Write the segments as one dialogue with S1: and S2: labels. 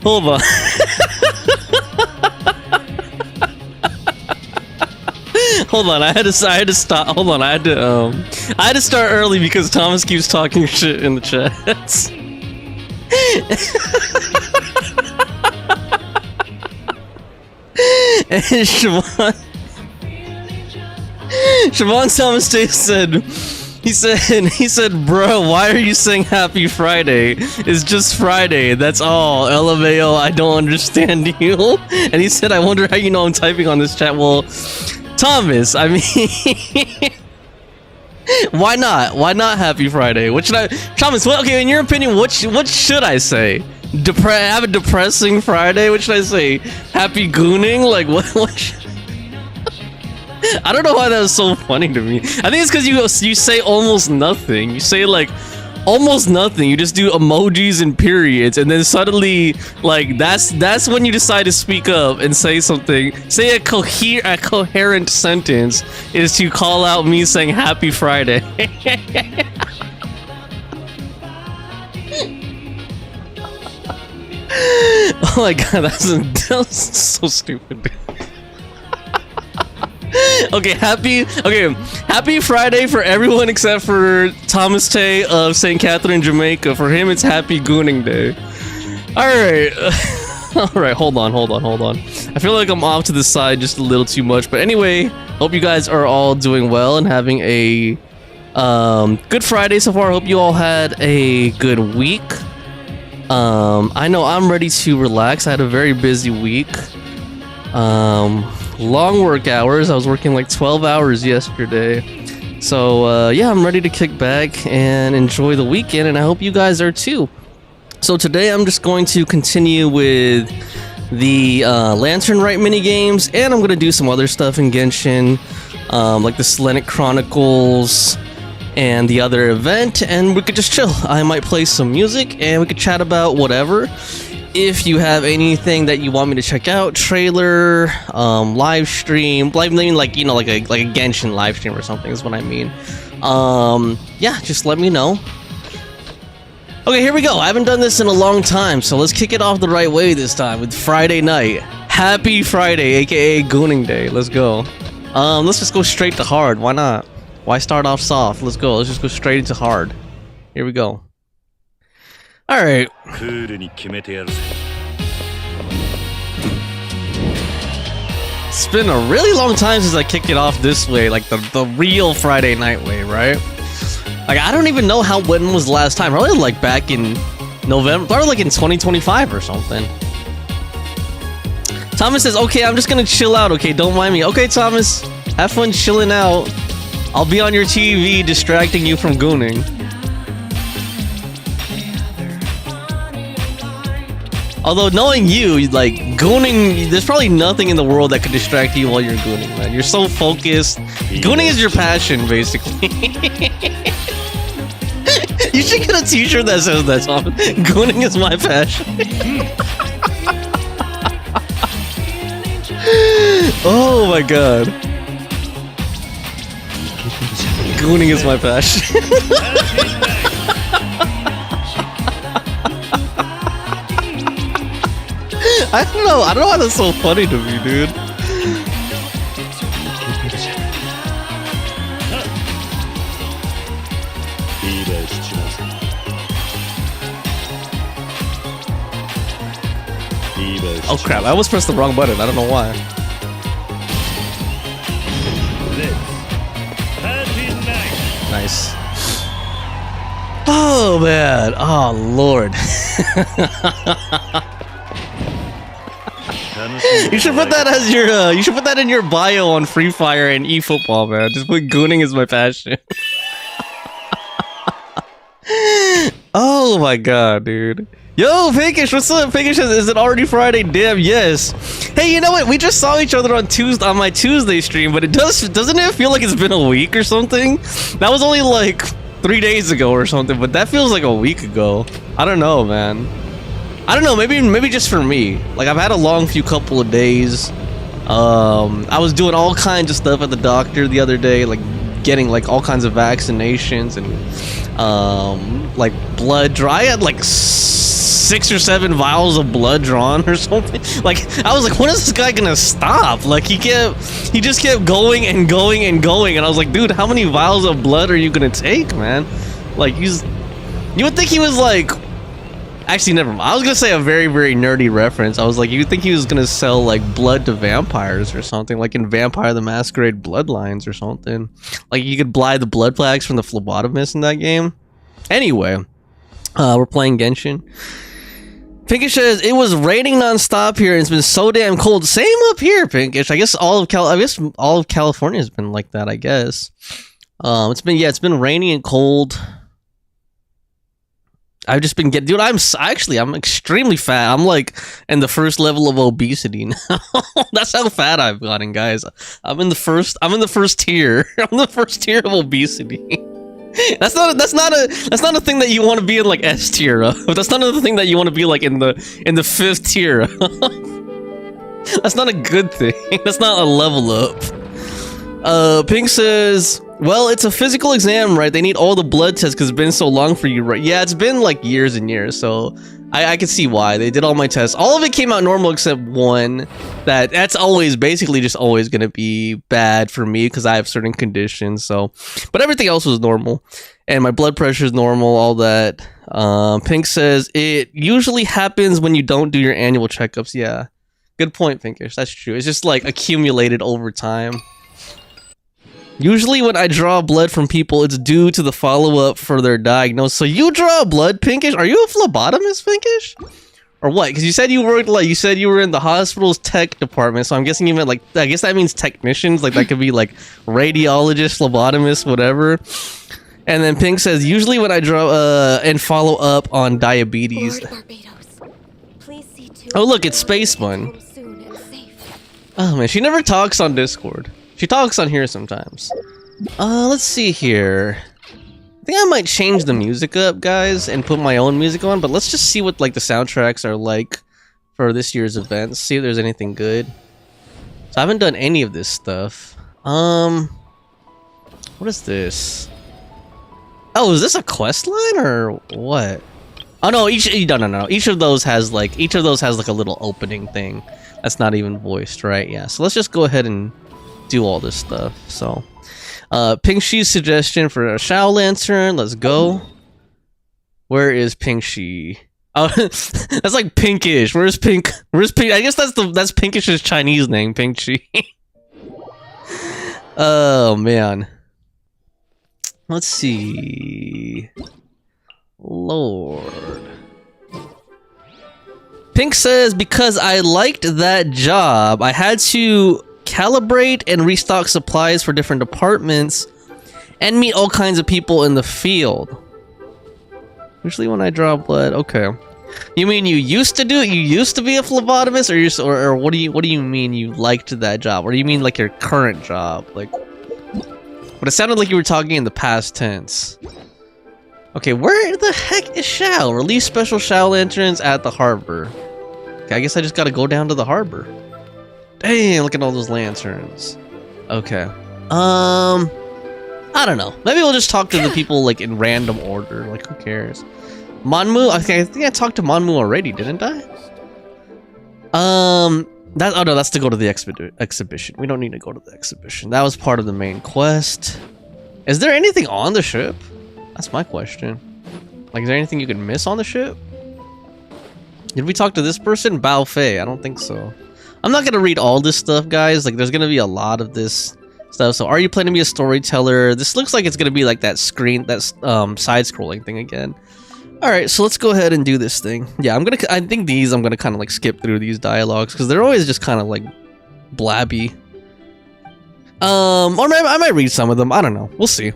S1: Hold on. Hold on, I had to stop. Hold on, I had to start early because Thomas keeps talking shit in the chats. And Siobhan Thomas Day said, he said, bro, why are you saying happy Friday? It's just Friday, that's all. LMAO, I don't understand you. And he said, I wonder how you know I'm typing on this chat. Well, Thomas, I mean, why not? Why not happy Friday? What should I, Thomas, what, okay, in your opinion, what should I say? Have a depressing Friday? What should I say? Happy gooning? Like, what I don't know why that was so funny to me. I think it's because you say almost nothing. You say like almost nothing. You just do emojis and periods, and then suddenly like that's when you decide to speak up and say something. Say a coherent sentence is to call out me saying Happy Friday. Oh my god, that was so stupid. Okay, happy Friday for everyone except for Thomas Tay of St. Catherine, Jamaica. For him, it's Happy Gooning Day. Alright, hold on. I feel like I'm off to the side just a little too much. But anyway, hope you guys are all doing well and having a good Friday so far. Hope you all had a good week. I know I'm ready to relax. I had a very busy week. Long work hours. I was working like 12 hours yesterday. So yeah, I'm ready to kick back and enjoy the weekend, and I hope you guys are too. So today I'm just going to continue with the Lantern Rite mini games, and I'm gonna do some other stuff in Genshin, like the Selenic Chronicles and the other event, and we could just chill. I might play some music and we could chat about whatever. If you have anything that you want me to check out, trailer, live stream, like, you know, like a Genshin live stream or something is what I mean. Yeah, just let me know. Okay, here we go. I haven't done this in a long time, so let's kick it off the right way this time with Friday night. Happy Friday, aka Gooning Day. Let's go. Let's just go straight to hard. Why not? Why start off soft? Let's go. Let's just go straight into hard. Here we go. Alright. It's been a really long time since I kicked it off this way, like the real Friday night way, right? Like, I don't even know when was the last time. Probably like back in November, probably like in 2025 or something. Thomas says, okay, I'm just gonna chill out, okay? Don't mind me. Okay, Thomas, have fun chilling out. I'll be on your TV distracting you from gooning. Although, knowing you, like, gooning, there's probably nothing in the world that could distract you while you're gooning, man. You're so focused. Gooning is your passion, basically. You should get a t-shirt that says that, Tom. Gooning is my passion. Oh my god. Gooning is my passion. I don't know why that's so funny to me, dude. Oh crap, I almost pressed the wrong button, I don't know why. Nice. Oh man, oh lord. You should put that as your you should put that in your bio on Free Fire and eFootball, man. Just put gooning is my passion. Oh my god, dude. Yo, Pinkish, what's up? Pinkish, is it already Friday? Damn, yes. Hey, you know what? We just saw each other on my Tuesday stream, but doesn't it feel like it's been a week or something? That was only like 3 days ago or something, but that feels like a week ago. I don't know, man. I don't know, maybe just for me. Like, I've had a long couple of days. I was doing all kinds of stuff at the doctor the other day, like getting like all kinds of vaccinations and like blood draw. I had like 6 or 7 vials of blood drawn or something. Like, I was like, when is this guy gonna stop? Like, he just kept going and going and going, and I was like, dude, how many vials of blood are you gonna take, man? Like, you would think he was like, actually, never mind. I was gonna say a very, very nerdy reference. I was like, you would think he was gonna sell like blood to vampires or something, like in Vampire the Masquerade Bloodlines or something. Like, you could buy the blood plaques from the phlebotomist in that game. Anyway, we're playing Genshin. Pinkish says it was raining non-stop here and it's been so damn cold. Same up here, Pinkish. I guess all of California has been like that, I guess. It's been rainy and cold. I've just been getting, dude, I'm extremely fat. I'm like in the first level of obesity now. That's how fat I've gotten, guys. I'm in the first tier. I'm the first tier of obesity. That's not a thing that you want to be in like S tier of. That's not a thing that you want to be like in the 5th tier of. That's not a good thing. That's not a level up. Pink says, well, it's a physical exam, right? They need all the blood tests because it's been so long for you, right? Yeah, it's been like years and years, so I can see why. They did all my tests. All of it came out normal except one. That's always, basically just always going to be bad for me because I have certain conditions, so. But everything else was normal. And my blood pressure is normal, all that. Pink says, it usually happens when you don't do your annual checkups. Yeah, good point, Pinkish. That's true. It's just like accumulated over time. Usually when I draw blood from people, it's due to the follow-up for their diagnosis. So you draw blood, Pinkish? Are you a phlebotomist, Pinkish? Or what? Because you said you worked, like, you said you were in the hospital's tech department, so I'm guessing you meant, like, I guess that means technicians. Like, that could be, like, radiologist, phlebotomist, whatever. And then Pink says, usually when I draw, and follow up on diabetes. Oh, look, it's Space Bun. Oh, man, she never talks on Discord. She talks on here sometimes. Let's see here. I think I might change the music up, guys, and put my own music on, but let's just see what, like, the soundtracks are like for this year's event. See if there's anything good. So I haven't done any of this stuff. What is this? Oh, is this a quest line or what? Oh no, no. Each of those has like a little opening thing. That's not even voiced, right? Yeah. So let's just go ahead and do all this stuff. So Pink Shi's suggestion for a Shao Lantern. Let's go. Where is Pink Shi? Oh, that's like Pinkish. Where's Pink? Where's Pink? I guess that's Pinkish's Chinese name, Pink Shi. Oh man. Let's see. Lord. Pink says, because I liked that job, I had to calibrate and restock supplies for different departments and meet all kinds of people in the field. Usually when I draw blood, okay. You mean you used to do it? You used to be a phlebotomist, or what do you mean you liked that job? Or do you mean like your current job? Like, but it sounded like you were talking in the past tense. Okay, where the heck is Shao? Release special Shao Lanterns at the harbor. Okay, I guess I just gotta go down to the harbor. Dang, look at all those lanterns. Okay. I don't know. Maybe we'll just talk to the people like in random order. Like, who cares? Monmu? Okay, I think I talked to Monmu already, didn't I? Oh no, that's to go to the exhibition. We don't need to go to the exhibition. That was part of the main quest. Is there anything on the ship? That's my question. Like, is there anything you can miss on the ship? Did we talk to this person? Bao Fei? I don't think so. I'm not gonna read all this stuff, guys. Like, there's gonna be a lot of this stuff. So, are you planning to be a storyteller? This looks like it's gonna be like that side-scrolling thing again. All right, so let's go ahead and do this thing. Yeah, I think I'm gonna kind of like skip through these dialogues because they're always just kind of like blabby. Or maybe I might read some of them. I don't know. We'll see.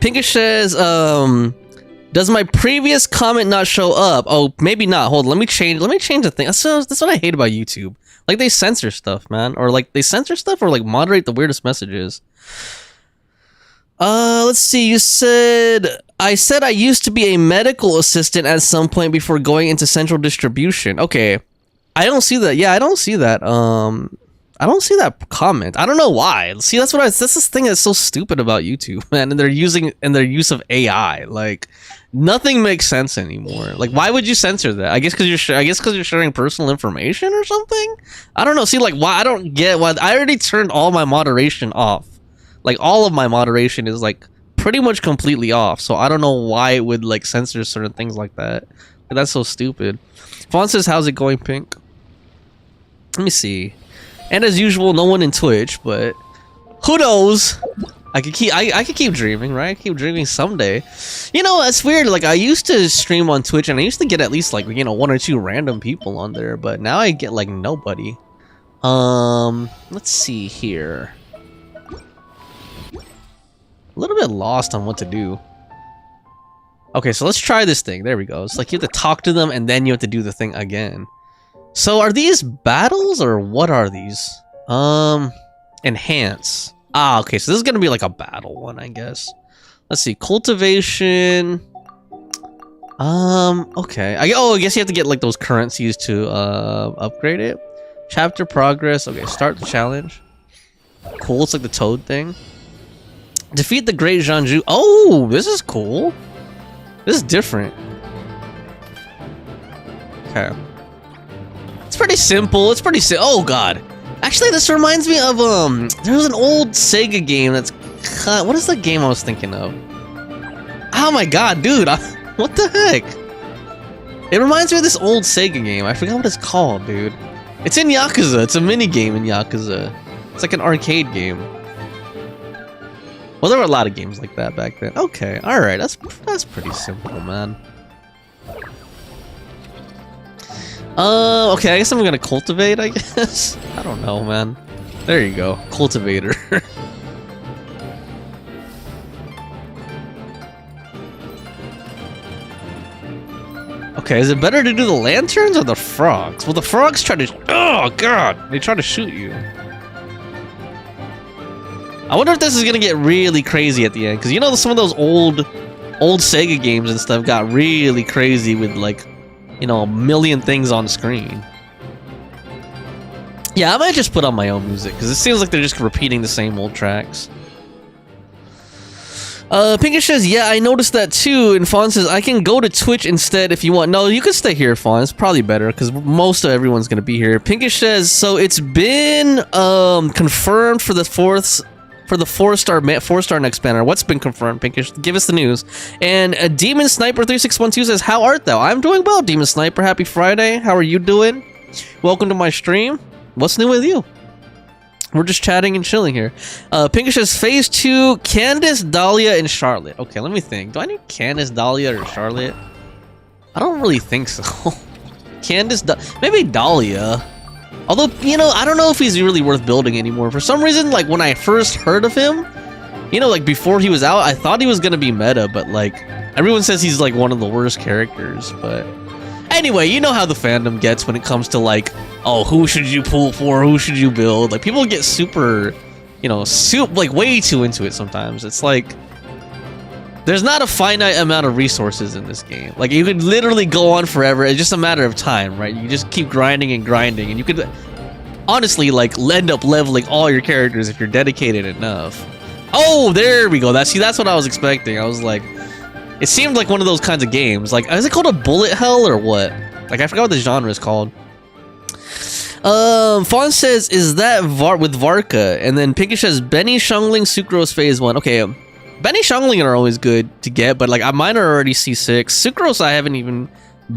S1: Pinkish says, does my previous comment not show up? Oh, maybe not. Hold on, let me change the thing. That's what I hate about YouTube. Like, they censor stuff, man. Or like they censor stuff or like moderate the weirdest messages. Let's see. I said I used to be a medical assistant at some point before going into central distribution. Okay. I don't see that. Yeah, I don't see that. I don't see that comment. I don't know why. See, that's this thing that's so stupid about YouTube, man. And their use of AI. Like, nothing makes sense anymore. Like, why would you censor that? I guess because you're sharing personal information or something. I don't know. See, like, why? I don't get why. I already turned all my moderation off. Like, all of my moderation is like pretty much completely off. So I don't know why it would like censor certain things like that. Like, that's so stupid. Fawn says, "How's it going, Pink?" Let me see. And as usual, no one in Twitch, but who knows? I could keep dreaming, right? I keep dreaming someday. You know, it's weird. Like, I used to stream on Twitch, and I used to get at least like, you know, 1 or 2 random people on there, but now I get like nobody. Let's see here. A little bit lost on what to do. Okay, so let's try this thing. There we go. It's like you have to talk to them, and then you have to do the thing again. So are these battles or what are these? Enhance. Ah, okay, so this is gonna be like a battle one, I guess. Let's see, cultivation. Okay. I guess you have to get like those currencies to upgrade it. Chapter progress. Okay, start the challenge. Cool, it's like the toad thing. Defeat the great Zhanju. Oh, this is cool. This is different. Okay. It's pretty simple. It's pretty oh god. Actually, this reminds me of there was an old Sega game that's what is the game I was thinking of? Oh my god, dude. What the heck? It reminds me of this old Sega game. I forgot what it's called, dude. It's in Yakuza. It's a mini game in Yakuza. It's like an arcade game. Well, there were a lot of games like that back then. Okay, all right. That's pretty simple, man. Okay, I guess I'm gonna cultivate, I guess. I don't know, man. There you go, cultivator. Okay, is it better to do the lanterns or the frogs? Well, the frogs try to, oh god, they try to shoot you. I wonder if this is gonna get really crazy at the end, because you know some of those old Sega games and stuff got really crazy with like, you know, a million things on screen. Yeah, I might just put on my own music because it seems like they're just repeating the same old tracks. Pinkish says, yeah, I noticed that too. And Fawn says, I can go to Twitch instead if you want. No, you can stay here, Fawn. It's probably better because most of everyone's going to be here. Pinkish says, so it's been confirmed for the four-star next banner. What's been confirmed, Pinkish? Give us the news. And Demon Sniper 3612 says, how art thou? I'm doing well, Demon Sniper. Happy Friday. How are you doing? Welcome to my stream. What's new with you? We're just chatting and chilling here. Pinkish says, Phase 2, Candace, Dahlia, and Charlotte. Okay, let me think. Do I need Candace, Dahlia, or Charlotte? I don't really think so. Candace, maybe Dahlia. Although, you know, I don't know if he's really worth building anymore. For some reason, like, when I first heard of him, you know, like, before he was out, I thought he was gonna be meta, but, like, everyone says he's, like, one of the worst characters, but... Anyway, you know how the fandom gets when it comes to, like, oh, who should you pull for, who should you build? Like, people get super, you know, like, way too into it sometimes. It's like... There's not a finite amount of resources in this game. Like, you could literally go on forever. It's just a matter of time, right? You just keep grinding and grinding, and you could honestly, like, end up leveling all your characters if you're dedicated enough. Oh, there we go. That's what I was expecting. I was like, it seemed like one of those kinds of games. Like, is it called a bullet hell or what? Like, I forgot what the genre is called. Fawn says, is that with Varka? And then Pinkish says, Benny, Shungling, Sucrose Phase 1. Okay, Benny Shungling are always good to get, but like mine are already C6. Sucrose I haven't even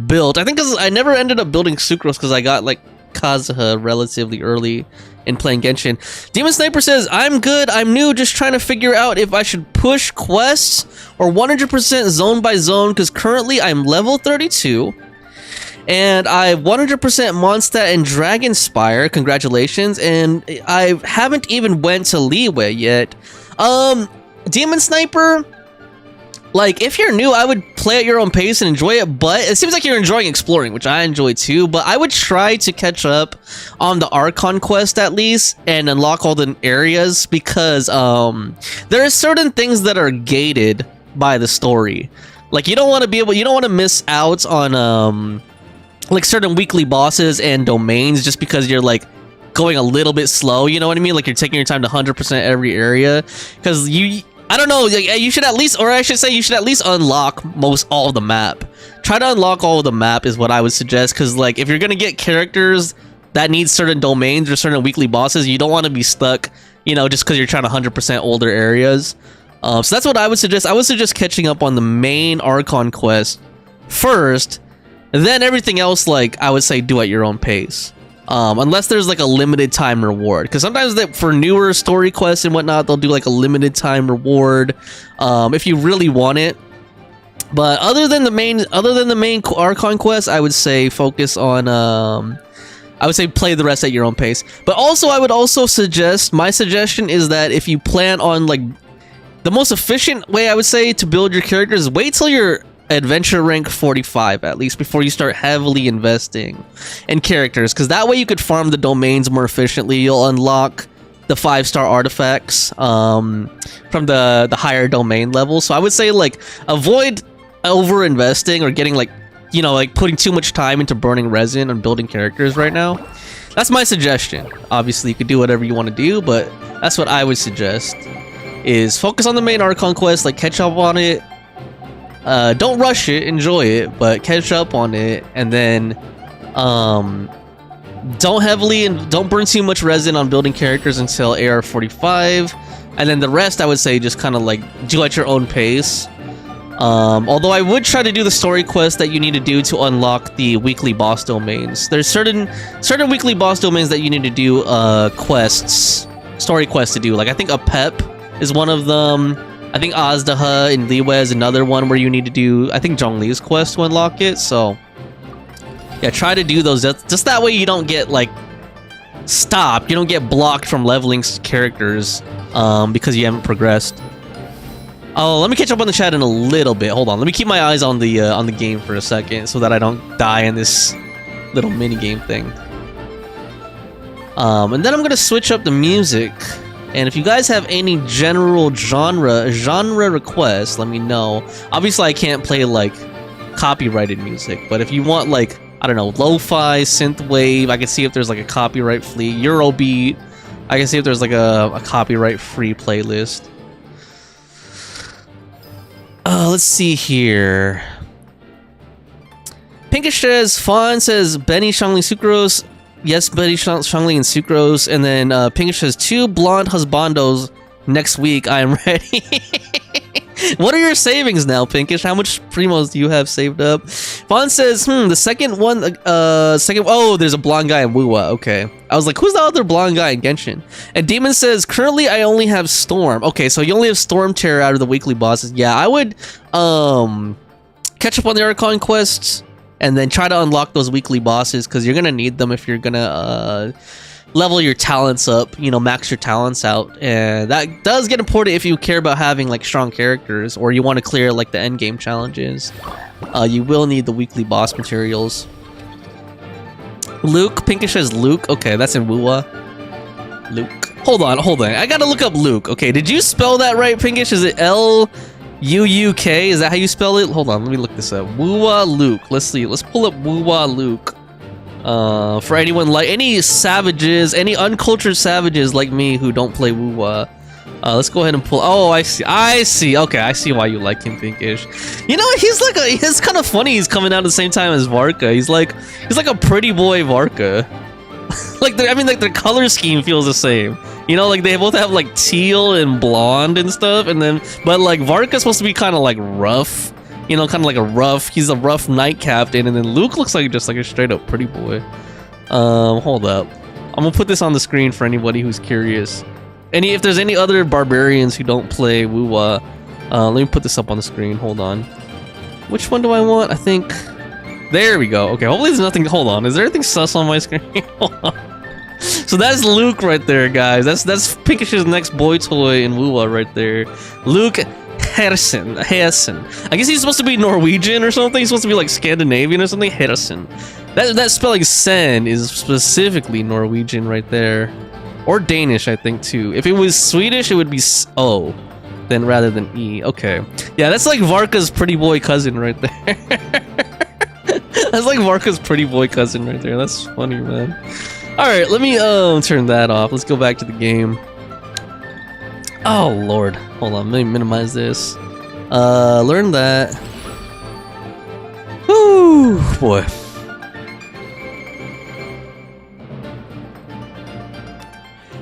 S1: built. I think because I never ended up building Sucrose because I got like Kazuha relatively early in playing Genshin. Demon Sniper says, I'm good, I'm new, just trying to figure out if I should push quests or 100% zone by zone because currently I'm level 32 and I 100% Mondstadt and Dragonspire, congratulations, and I haven't even went to Leeway yet. Demon Sniper, like, if you're new, I would play at your own pace and enjoy it, but it seems like you're enjoying exploring, which I enjoy too, but I would try to catch up on the Archon quest at least and unlock all the areas because there are certain things that are gated by the story. Like, you don't want to miss out on like certain weekly bosses and domains just because you're like going a little bit slow, you know what I mean? Like you're taking your time to 100% every area, because I don't know, like, you should at least, or I should say you should at least unlock all of the map. Try to unlock all of the map is what I would suggest, because like if you're gonna get characters that need certain domains or certain weekly bosses, you don't want to be stuck, you know, just because you're trying to 100% older areas. So that's what I would suggest. I would suggest catching up on the main Archon quest first, and then everything else, like, I would say do at your own pace. Unless there's like a limited time reward, because sometimes for newer story quests and whatnot, they'll do like a limited time reward if you really want it. But other than the main Archon quest, I would say focus on I would say play the rest at your own pace. But also, I would also suggest, my suggestion is that if you plan on, like, the most efficient way I would say to build your characters is wait till you're adventure rank 45 at least before you start heavily investing in characters, because that way you could farm the domains more efficiently. You'll unlock the 5-star artifacts from the higher domain level. So I would say, like, avoid over investing or getting, like, you know, like putting too much time into burning resin and building characters right now. That's my suggestion. Obviously you could do whatever you want to do, but that's what I would suggest, is focus on the main Archon quest, like catch up on it. Don't rush it, enjoy it, but catch up on it, and then don't burn too much resin on building characters until AR 45, and then the rest I would say just kind of like do at your own pace. Although I would try to do the story quest that you need to do to unlock the weekly boss domains. There's certain weekly boss domains that you need to do story quests to do. Like I think a Pep is one of them. I think Azdaha and Liyue is another one where you need to do, I think, Zhongli's quest to unlock it. So yeah, try to do those. Just that way you don't get like stopped. You don't get blocked from leveling characters because you haven't progressed. Oh, let me catch up on the chat in a little bit. Hold on. Let me keep my eyes on the game for a second so that I don't die in this little mini game thing. And then I'm gonna switch up the music. And if you guys have any general genre requests, let me know. Obviously, I can't play like copyrighted music, but if you want like, I don't know, lo-fi, synthwave, I can see if there's like a copyright free Eurobeat. I can see if there's like a copyright free playlist. Let's see here. Pinkish says, Fawn says, Benny, Shangli, Sucrose. Yes, Betty, Shangli, and Sucrose. And then Pinkish says, 2 blonde husbandos next week. I am ready. What are your savings now, Pinkish? How much primos do you have saved up? Fawn says, the second one, oh, there's a blonde guy in Wuwa. Okay. I was like, who's the other blonde guy in Genshin? And Demon says, currently I only have Storm. Okay, so you only have Storm Terror out of the weekly bosses. Yeah, I would catch up on the Archon quests and then try to unlock those weekly bosses, because you're gonna need them if you're gonna level your talents up, you know, max your talents out. And that does get important if you care about having like strong characters, or you want to clear like the end game challenges. You will need the weekly boss materials. Luke, Pinkish says Luke. Okay, that's in Wuwa. Luke. Hold on. I gotta look up Luke. Okay, did you spell that right, Pinkish? Is it L-U-U-K? Is that how you spell it? Hold on, let me look this up. Wuwa Luke. Let's see. Let's pull up Wuwa Luke. For anyone like any savages, any uncultured savages like me who don't play Wuwa. Let's go ahead and pull. Oh, I see. Okay, I see why you like him, Pinkish. You know, he's kind of funny. He's coming out at the same time as Varka. He's like a pretty boy Varka. Like, their color scheme feels the same. You know, like they both have like teal and blonde and stuff, and then but like Varka's supposed to be kind of like rough. You know, kind of like he's a rough knight captain, and then Luke looks like just like a straight up pretty boy. Hold up. I'm gonna put this on the screen for anybody who's curious. If there's any other barbarians who don't play Wuwa, let me put this up on the screen. Hold on. Which one do I want? I think... There we go. Okay, hopefully there's nothing... Hold on. Is there anything sus on my screen? Hold on. So that's Luke right there, guys. That's Pinkish's next boy toy in Wuwa right there. Luke Hersen. I guess he's supposed to be Norwegian or something. He's supposed to be like Scandinavian or something. Hersen. That spelling sen is specifically Norwegian right there. Or Danish, I think, too. If it was Swedish, it would be O, then rather than E. Okay. Yeah, that's like Varka's pretty boy cousin right there. That's like Varka's pretty boy cousin right there. That's funny, man. Alright, let me turn that off. Let's go back to the game. Oh lord. Hold on, let me minimize this. Learn that. Whew, boy.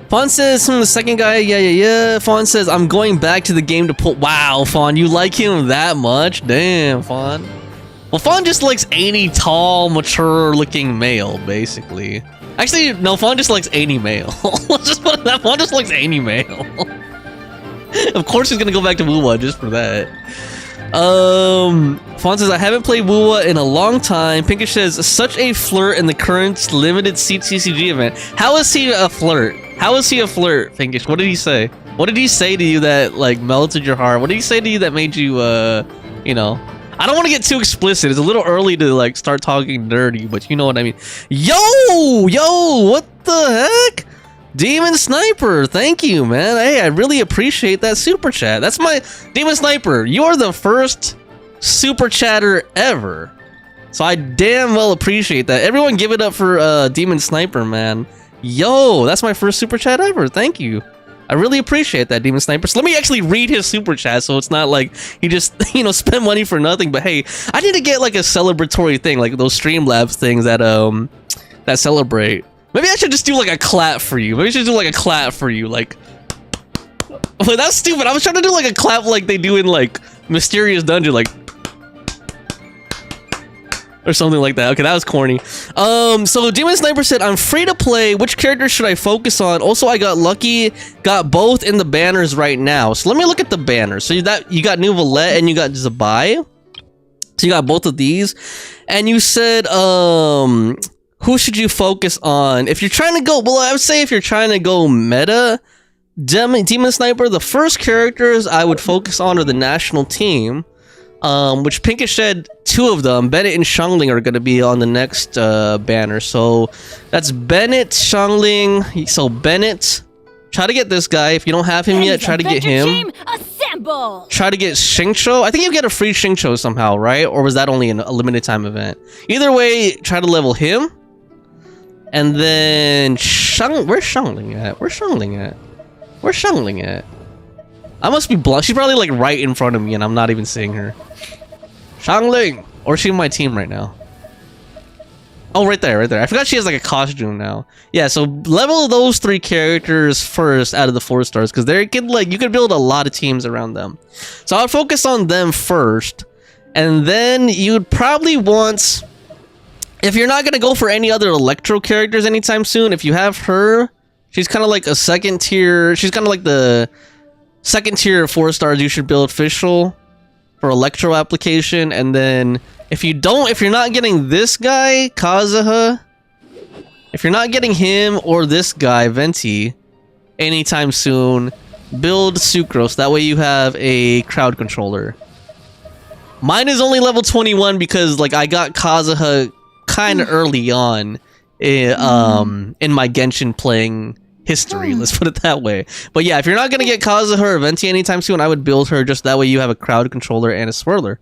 S1: Fawn says, the second guy, yeah. Fawn says, I'm going back to the game to pull. Wow, Fawn, you like him that much? Damn, Fawn. Well, Fawn just likes any tall, mature-looking male, basically. Actually, no, Fawn just likes any male. Let's just put it that. Fawn just likes any male. Of course he's gonna go back to Wuwa just for that. Fawn says, I haven't played Wuwa in a long time. Pinkish says, such a flirt in the current limited seat CCG event. How is he a flirt? How is he a flirt, Pinkish? What did he say? What did he say to you that, like, melted your heart? What did he say to you that made you, you know... I don't want to get too explicit. It's a little early to, like, start talking dirty, but you know what I mean. Yo, what the heck? Demon Sniper, thank you, man. Hey, I really appreciate that super chat. That's my... Demon Sniper, you're the first super chatter ever. So I damn well appreciate that. Everyone give it up for Demon Sniper, man. Yo, that's my first super chat ever. Thank you. I really appreciate that, Demon Sniper. So let me actually read his super chat so it's not like he just, you know, spent money for nothing. But hey, I need to get like a celebratory thing, like those Streamlabs things that that celebrate. Maybe I should just do like a clap for you. Maybe I should do like a clap for you, like. Wait, that's stupid. I was trying to do like a clap like they do in like Mysterious Dungeon, like. Or something like that. Okay, that was corny. So Demon Sniper said, I'm free to play. Which character should I focus on? Also, I got lucky. Got both in the banners right now. So let me look at the banners. So you got New Valette and you got Zabai. So you got both of these. And you said, who should you focus on? If you're trying to go, well, I would say if you're trying to go meta, Demon Sniper, the first characters I would focus on are the national team. Which Pinkish said 2 of them, Bennett and Xiangling, are going to be on the next banner. So that's Bennett, Xiangling. So Bennett, try to get this guy. If you don't have him yet, try to get him. Try to get Xingqiu. I think you get a free Xingqiu somehow, right? Or was that only a limited time event? Either way, try to level him. And then where's Xiangling at? Where's Xiangling at? Where's Xiangling at? I must be blind. She's probably like right in front of me and I'm not even seeing her. Xiangling! Or is she in my team right now? Oh, right there. I forgot she has like a costume now. Yeah, so level those 3 characters first out of the 4 stars because they can like you can build a lot of teams around them. So I'll focus on them first. And then you'd probably want, if you're not gonna go for any other Electro characters anytime soon, if you have her, she's kind of like a second tier. She's kind of like the second tier 4 stars you should build official for Electro application. And then if you're not getting this guy, Kazuha, if you're not getting him or this guy, Venti, anytime soon, build Sucrose. That way you have a crowd controller. Mine is only level 21 because like I got Kazuha kind of early on in my Genshin playing history, let's put it that way. But yeah, if you're not gonna get Kazuha or Venti anytime soon, I would build her just that way you have a crowd controller and a swirler.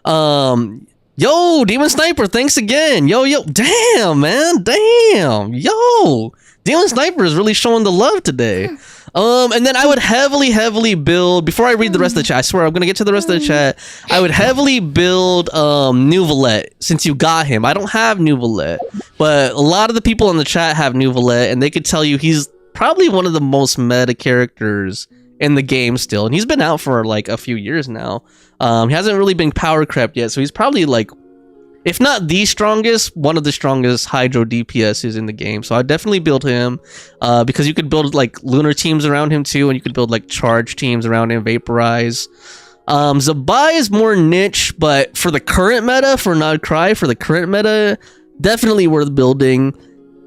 S1: Yo, Demon Sniper, thanks again. Yo, damn, man, damn. Yo, Demon Sniper is really showing the love today. And then I would heavily build, before I read the rest of the chat, I swear I'm gonna get to the rest of the chat, I would heavily build New Valette, since you got him. I don't have New Valette, but a lot of the people in the chat have New Valette, and they could tell you he's probably one of the most meta characters in the game still, and he's been out for like a few years now. He hasn't really been power crept yet, so he's probably like, if not the strongest, one of the strongest Hydro DPSs in the game. So I'd definitely build him, because you could build like lunar teams around him too, and you could build like charge teams around him, vaporize. Zabai is more niche, but for the current meta, for Nodcry, for the current meta, definitely worth building.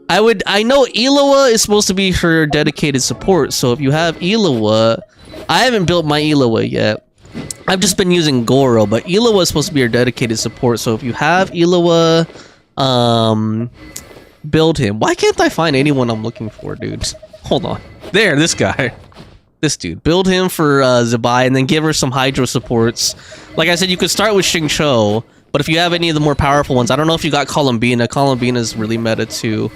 S1: I know Illawa is supposed to be her dedicated support, so if you have Illawa, I haven't built my Illawa yet. I've just been using Goro, but Illawa is supposed to be your dedicated support, so if you have Illawa, build him. Why can't I find anyone I'm looking for, dude? Hold on. There, this guy. This dude. Build him for Zabai, and then give her some Hydro supports. Like I said, you could start with Xingqiu, but if you have any of the more powerful ones, I don't know if you got Columbina. Columbina's really meta too.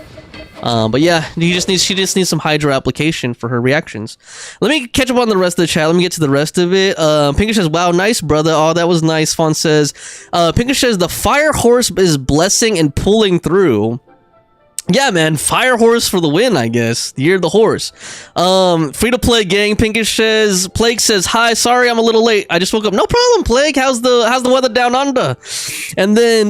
S1: But yeah, she just needs some hydro application for her reactions. Let me catch up on the rest of the chat. Let me get to the rest of it. Pinkish says, wow, nice, brother. Oh, that was nice. Fawn says, Pinkish says, the fire horse is blessing and pulling through. Yeah, man, fire horse for the win, I guess. The year of the horse. Free to play gang. Pinkish says, Plague says, hi, sorry I'm a little late. I just woke up. No problem, Plague. How's the weather down under? And then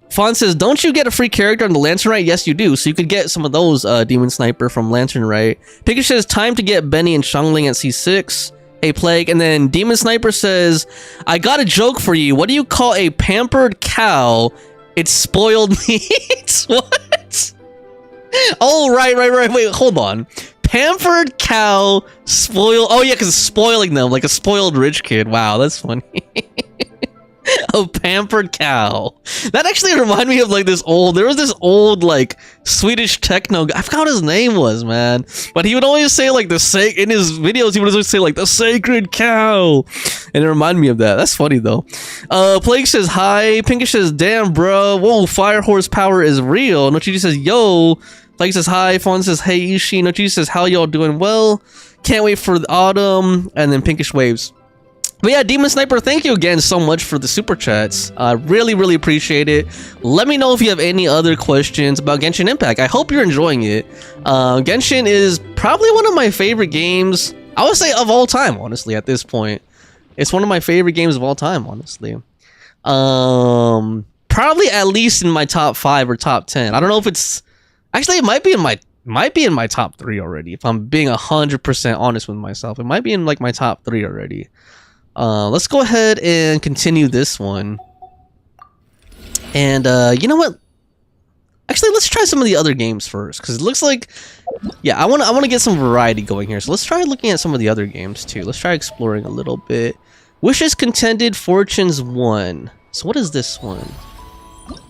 S1: Fawn says, don't you get a free character on the Lantern Rite? Yes, you do. So you could get some of those Demon Sniper from Lantern Rite. Pinkish says, time to get Benny and Xiangling at C6. Hey, Plague. And then Demon Sniper says, I got a joke for you. What do you call a pampered cow? It's spoiled meat. What? Oh, right. Wait, hold on. Pampered cow, spoiled. Oh, yeah, because spoiling them like a spoiled rich kid. Wow, that's funny. A pampered cow. That actually reminded me of like there was this old like Swedish techno guy. I forgot what his name was, man. But he would always say like in his videos, he would always say like the sacred cow. And it reminded me of that. That's funny though. Plague says hi. Pinkish says, damn bro. Whoa, fire horsepower is real. Nochiji says, yo. Plague says hi. Fawn says, hey Ishi. Nochiji says, how y'all doing? Well, can't wait for the autumn. And then Pinkish waves. But yeah, Demon Sniper, thank you again so much for the super chats. I really appreciate it. Let me know if you have any other questions about Genshin Impact. I hope you're enjoying it. Genshin is probably one of my favorite games, I would say of all time, honestly, at this point. It's one of my favorite games of all time, honestly. Probably at least in my top 5 or top 10. I don't know if it's... Actually, it might be in my top 3 already, if I'm being 100% honest with myself. It might be in like my top 3 already. Let's go ahead and continue this one. And you know what? Actually, let's try some of the other games first, because it looks like, yeah, I want to get some variety going here. So let's try looking at some of the other games too. Let's try exploring a little bit. Wishes contended, fortunes won. So what is this one?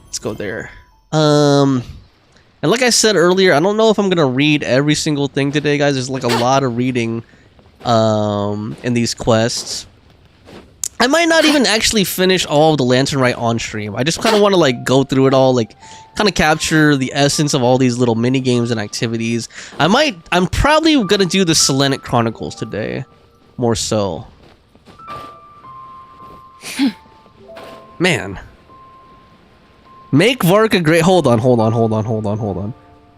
S1: Let's go there. And like I said earlier, I don't know if I'm gonna read every single thing today, guys. There's like a lot of reading in these quests. I might not even actually finish all of the Lantern Rite on stream. I just kind of want to like go through it all, like kind of capture the essence of all these little mini games and activities. I'm probably gonna do the Selenic Chronicles today, more so. Man, make Varka great. Hold on.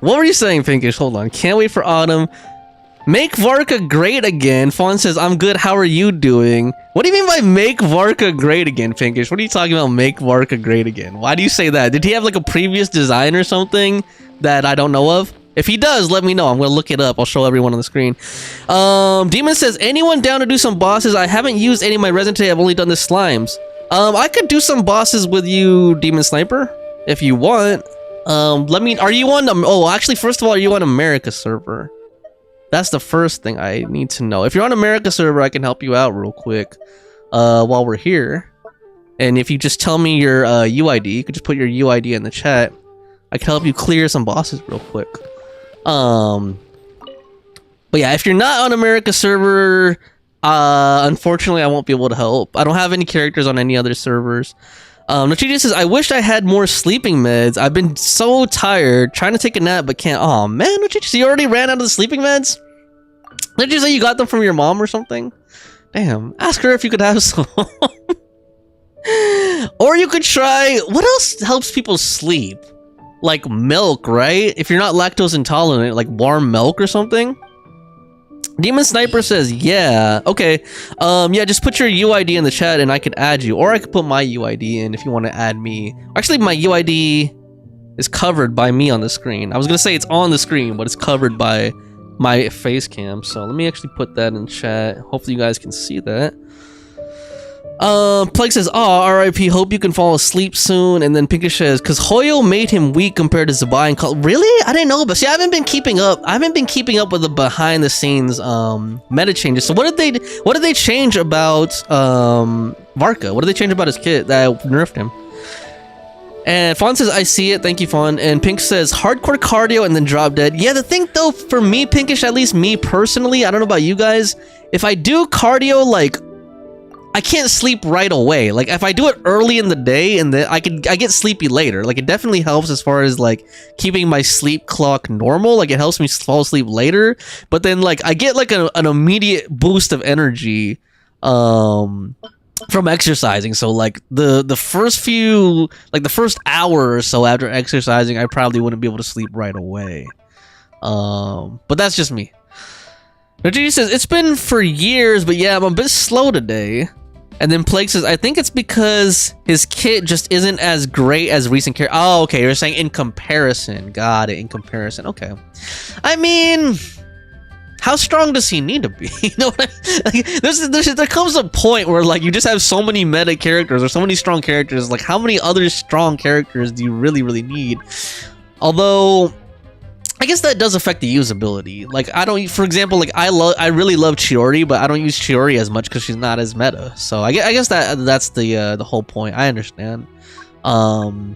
S1: What were you saying, Pinkish? Hold on. Can't wait for autumn. Make Varka great again. Fawn says, I'm good. How are you doing? What do you mean by make Varka great again, Pinkish? What are you talking about, make Varka great again? Why do you say that? Did he have like a previous design or something that I don't know of? If he does, let me know. I'm going to look it up. I'll show everyone on the screen. Demon says, anyone down to do some bosses? I haven't used any of my resin today. I've only done the slimes. I could do some bosses with you, Demon Sniper, if you want. Are you on, oh, actually, first of all, are you on America server? That's the first thing I need to know. If you're on America server, I can help you out real quick while we're here. And if you just tell me your UID, you could just put your UID in the chat. I can help you clear some bosses real quick. But yeah, if you're not on America server, unfortunately, I won't be able to help. I don't have any characters on any other servers. Nochiji says, I wish I had more sleeping meds. I've been so tired, trying to take a nap, but can't. Oh man, Nochiji, so you already ran out of the sleeping meds? Did you say you got them from your mom or something? Damn, ask her if you could have some. Or you could try, what else helps people sleep? Like milk, right? If you're not lactose intolerant, like warm milk or something? Demon Sniper says, yeah. Okay. Yeah, just put your UID in the chat and I could add you. Or I could put my UID in if you want to add me. Actually, my UID is covered by me on the screen. I was going to say it's on the screen, but it's covered by my face cam. So let me actually put that in chat. Hopefully you guys can see that. Plague says, oh, RIP, hope you can fall asleep soon. And then Pinkish says, because Hoyo made him weak compared to Zabai and Call. Really? I didn't know, but see, I haven't been keeping up with the behind the scenes meta changes. So what did they change about Varka? What did they change about his kit that nerfed him? And Fawn says, I see it. Thank you, Fawn. And Pink says, hardcore cardio and then drop dead. Yeah, the thing though, for me, Pinkish, at least me personally, I don't know about you guys, if I do cardio like I can't sleep right away. Like if I do it early in the day and then I get sleepy later. Like it definitely helps as far as like keeping my sleep clock normal. Like it helps me fall asleep later. But then like I get like an immediate boost of energy from exercising. So like the first few, like the first hour or so after exercising, I probably wouldn't be able to sleep right away. But that's just me. Najee says, it's been for years, but yeah, I'm a bit slow today. And then Plague says, I think it's because his kit just isn't as great as recent characters. Oh, okay, you're saying in comparison. Got it, in comparison. Okay. I mean, how strong does he need to be? You know what I mean? Like, there comes a point where like you just have so many meta characters or so many strong characters. Like how many other strong characters do you really need? Although I guess that does affect the usability. Like I don't, for example, like I really love Chiori, but I don't use Chiori as much because she's not as meta. So I guess that's the whole point. I understand. And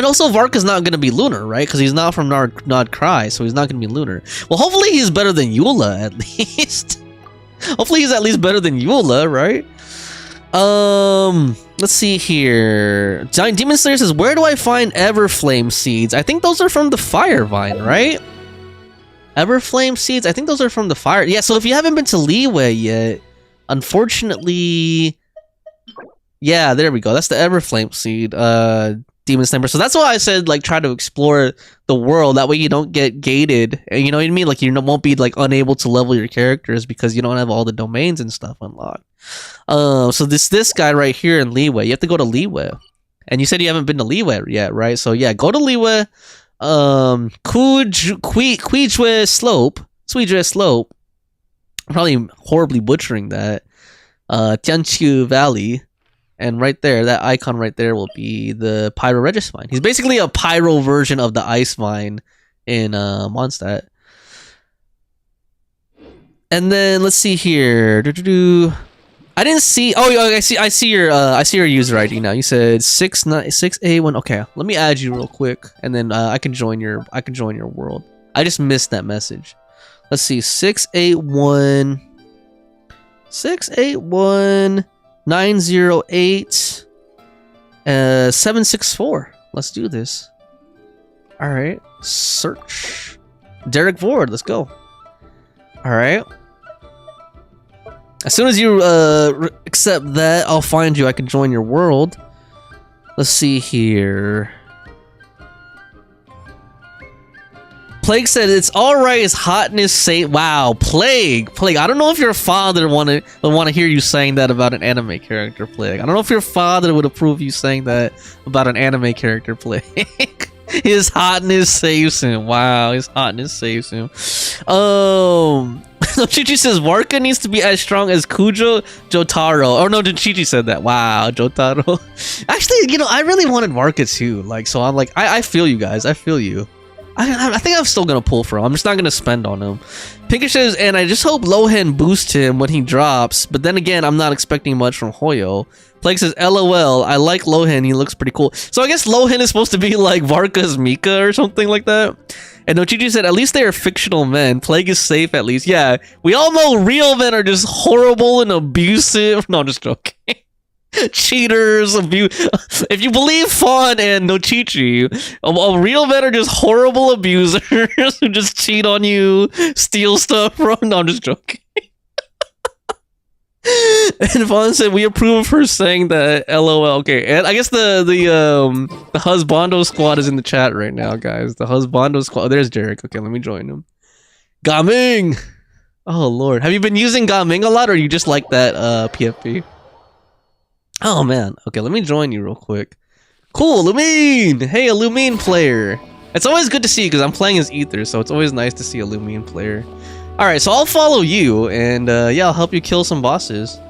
S1: also Vark is not gonna be Lunar, right? Because he's not from Nod Cry, so he's not gonna be Lunar. Well, hopefully he's better than Eula at least. Hopefully he's at least better than Eula, right? Let's see here. Giant Demon Slayer says, where do I find Everflame seeds? I think those are from the Fire Vine, right? Everflame seeds? I think those are from the Fire. Yeah, so if you haven't been to Liyue yet, unfortunately, yeah, there we go. That's the Everflame seed, Demon Sniper. So that's why I said, like, try to explore the world. That way you don't get gated. You know what I mean? Like, you won't be, like, unable to level your characters because you don't have all the domains and stuff unlocked. So this guy right here in Liyue, you have to go to Liyue. And you said you haven't been to Liyue yet, right? So, yeah, go to Liyue. Quijue Slope. I'm probably horribly butchering that. Tianqiu Valley. And right there, that icon right there will be the Pyro Regis Vine. He's basically a Pyro version of the Ice Vine in Mondstadt. And then let's see here. I didn't see. Oh, I see your user ID now. You said 681. Okay, let me add you real quick, and then I can join your world. I just missed that message. Let's see, 681 908 764. Let's do this. All right, search Derek Vord. Let's go. All right. As soon as you accept that, I'll find you. I can join your world. Let's see here. Plague said it's all right. His hotness say, wow, Plague. I don't know if your father would want to hear you saying that about an anime character, Plague. I don't know if your father would approve you saying that about an anime character, Plague. His hotness saves him. Wow, his hotness saves him. Chichi says Warka needs to be as strong as Kujo Jotaro. Oh no, Chichi said that. Wow, Jotaro. Actually, I really wanted Warka too. Like, so I'm like, I feel you guys. I feel you. I think I'm still gonna pull for him. I'm just not gonna spend on him. Pinkish says, and I just hope Lohan boosts him when he drops. But then again, I'm not expecting much from Hoyo. Plague says, LOL, I like Lohan, he looks pretty cool. So I guess Lohan is supposed to be like Varka's Mika or something like that. And Nochichi said, at least they are fictional men. Plague is safe at least. Yeah, we all know real men are just horrible and abusive. No, I'm just joking. Cheaters, if you believe Fawn and Nochichi, real men are just horrible abusers who just cheat on you, steal stuff from. No, I'm just joking. And Fawn said we approve of her saying that. LOL. Okay, and I guess the Husbando squad is in the chat right now, guys. The Husbando squad. Oh, there's Jarek. Okay, let me join him. Gaming. Oh lord, have you been using Gaming a lot, or you just like that PFP? Oh man, okay, let me join you real quick. Cool, Lumine! Hey, a Lumine player. It's always good to see you because I'm playing as Ether, so it's always nice to see a Lumine player. Alright, so I'll follow you, and yeah, I'll help you kill some bosses.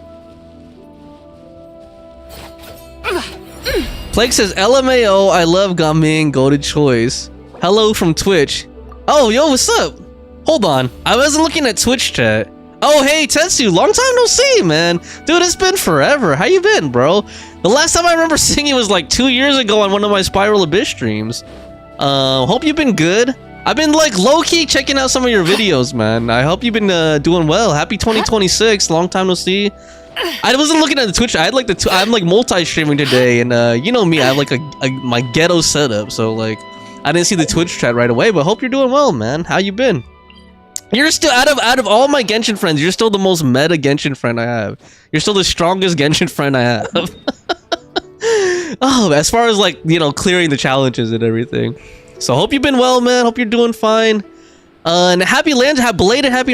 S1: Plague says, LMAO, I love Gaming, go to choice. Hello from Twitch. Oh, yo, what's up? Hold on, I wasn't looking at Twitch chat. Oh, hey, Tetsu, long time no see, man. Dude, it's been forever. How you been, bro? The last time I remember seeing you was like 2 years ago on one of my Spiral Abyss streams. Hope you've been good. I've been like low-key checking out some of your videos, man. I hope you've been doing well. Happy 2026, long time no see. I wasn't looking at the Twitch. I had like I'm like multi-streaming today, and you know me, I have like my ghetto setup, so like I didn't see the Twitch chat right away. But hope you're doing well, man. How you been? You're still out of all my Genshin friends, you're still the most meta Genshin friend I have. You're still the strongest Genshin friend I have. Oh, as far as like, you know, clearing the challenges and everything. So hope you've been well, man. Hope you're doing belated happy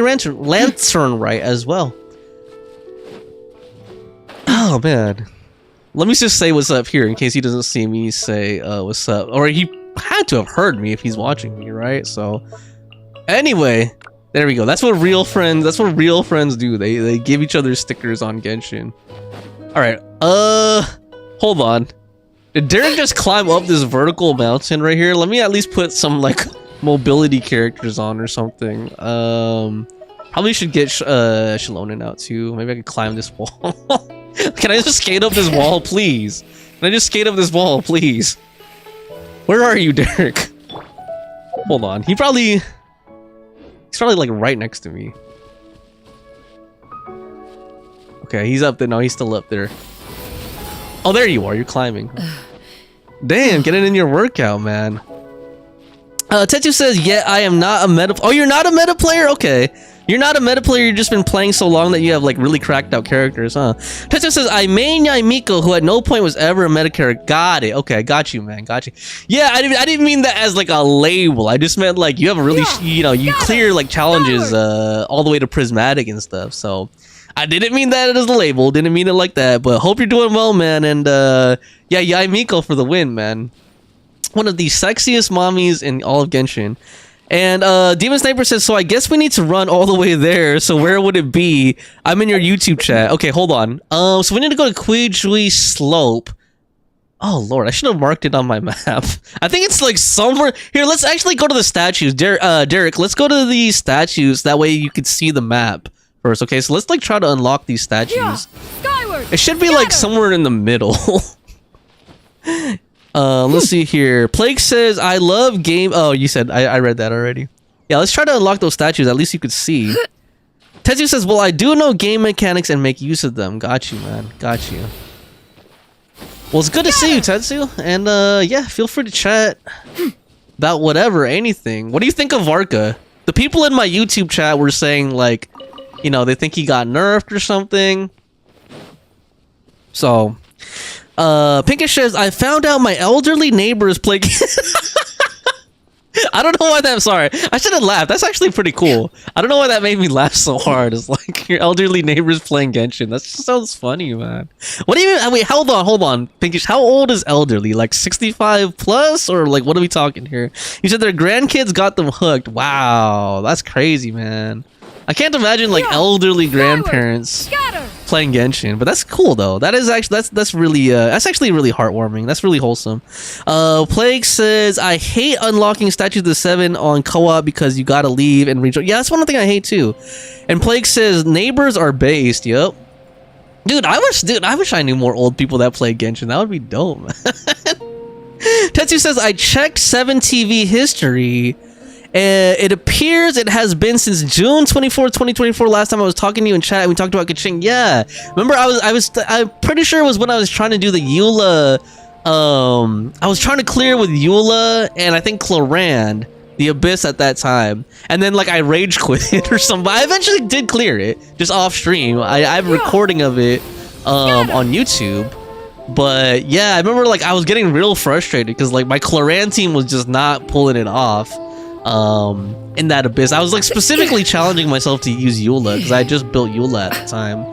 S1: lantern right as well. Oh man, let me just say what's up here in case he doesn't see me say what's up, or he had to have heard me if he's watching me, right? So anyway, there we go. That's what real friends do. They give each other stickers on Genshin. All right, hold on. Did Derek just climb up this vertical mountain right here? Let me at least put some like mobility characters on or something. Probably should get Shalonen out too. Maybe I could climb this wall. Can I just skate up this wall, please? Can I just skate up this wall, please? Where are you, Derek? Hold on. He's probably like right next to me. Okay, he's up there. No, he's still up there. Oh, there you are. You're climbing. Damn, get it in your workout, man. Tetsu says, yeah, I am not a meta... Oh, you're not a meta player? Okay. You're not a meta player, you've just been playing so long that you have, like, really cracked out characters, huh? Tetsu says, I main Yaimiko, who at no point was ever a meta character. Got it. Okay, got you, man. Got you. Yeah, I didn't mean that as, like, a label. I just meant, like, you have a really... you know, you clear, like, challenges all the way to Prismatic and stuff, so... I didn't mean that as a label. Didn't mean it like that, but hope you're doing well, man, and, yeah, Yaimiko for the win, man. One of the sexiest mommies in all of Genshin. And Demon Sniper says, so I guess we need to run all the way there. So where would it be? I'm in your YouTube chat. Okay, hold on. So we need to go to Kuijui Slope. Oh lord, I should have marked it on my map. I think it's like somewhere here. Let's actually go to the statues. Derek, let's go to the statues. That way you could see the map first. Okay, so let's like try to unlock these statues. Yeah, skyward. It should be like somewhere in the middle. Let's see here. Plague says, I love game... Oh, you said... I read that already. Yeah, let's try to unlock those statues. At least you could see. Tetsu says, well, I do know game mechanics and make use of them. Got you, man. Got you. Well, it's good to see you, Tetsu. And, yeah, feel free to chat about whatever, anything. What do you think of Varka? The people in my YouTube chat were saying, like, you know, they think he got nerfed or something. So... Pinkish says, I found out my elderly neighbors play... I don't know why that... Sorry. I shouldn't laugh. That's actually pretty cool. I don't know why that made me laugh so hard. It's like your elderly neighbors playing Genshin. That just sounds funny, man. What do you mean? Wait, hold on. Pinkish, how old is elderly? Like 65 plus? Or like, what are we talking here? You said their grandkids got them hooked. Wow. That's crazy, man. I can't imagine like elderly grandparents playing Genshin, but that's cool though. That is actually that's really that's actually really heartwarming. That's really wholesome. Plague says, I hate unlocking Statues of the Seven on co-op because you gotta leave and rejoin. Yeah, that's one thing I hate too. And Plague says, neighbors are based. Yep. Dude, I wish I knew more old people that play Genshin. That would be dope. Tetsu says, I checked 7TV history. It appears it has been since June 24th, 2024. Last time I was talking to you in chat, and we talked about Kaching. Yeah, remember I'm pretty sure it was when I was trying to do the Eula. I was trying to clear with Eula and I think Clorand, the Abyss at that time, and then like I rage quit or something. I eventually did clear it, just off stream. I have a recording of it on YouTube. But yeah, I remember like I was getting real frustrated because like my Clorand team was just not pulling it off. In that Abyss, I was like specifically challenging myself to use Eula because I just built Eula at the time,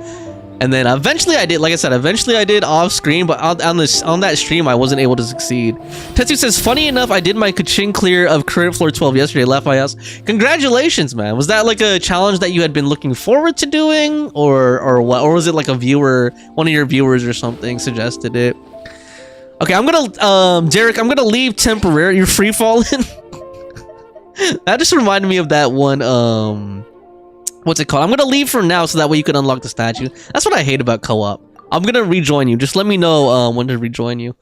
S1: and then eventually I did. Like I said, eventually I did off screen, but on that stream I wasn't able to succeed. Tetsu says, funny enough, I did my Kaching clear of current floor 12 yesterday. Left my house. Congratulations, man. Was that like a challenge that you had been looking forward to doing, or what? Or was it like one of your viewers or something suggested it? Okay, I'm gonna Derek, I'm gonna leave temporarily. You're free falling. That just reminded me of that one, what's it called? I'm gonna leave for now so that way you can unlock the statue. That's what I hate about co-op. I'm gonna rejoin you. Just let me know when to rejoin you.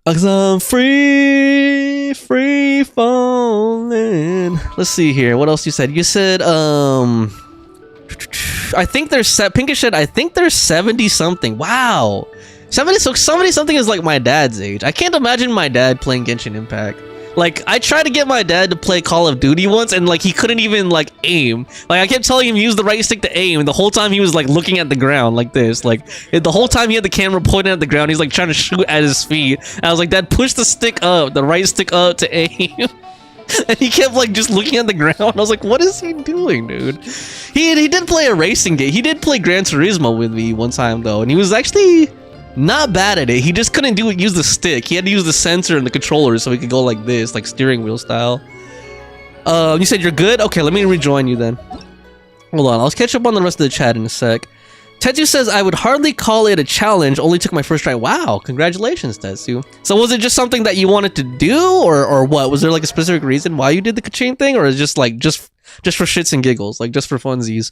S1: Cause I'm free falling. Let's see here. What else you said? You said, I think there's Pinkish said I think there's 70 something. Wow. 70 something is like my dad's age. I can't imagine my dad playing Genshin Impact. Like, I tried to get my dad to play Call of Duty once, and like he couldn't even like aim. Like, I kept telling him use the right stick to aim, and the whole time he was like looking at the ground like this. Like, the whole time he had the camera pointing at the ground, he's like trying to shoot at his feet. And I was like, Dad, push the stick up, the right stick up to aim. And he kept like just looking at the ground. I was like, what is he doing, dude? He did play a racing game. He did play Gran Turismo with me one time though, and he was actually not bad at it. He just couldn't use the stick. He had to use the sensor and the controller so he could go like this, like steering wheel style. You said you're good? Okay, let me rejoin you then. Hold on, I'll catch up on the rest of the chat in a sec. Tetsu says, I would hardly call it a challenge, only took my first try. Wow, congratulations, Tetsu. So was it just something that you wanted to do, or what? Was there like a specific reason why you did the chain thing, or is it just like, just for shits and giggles, like just for funsies?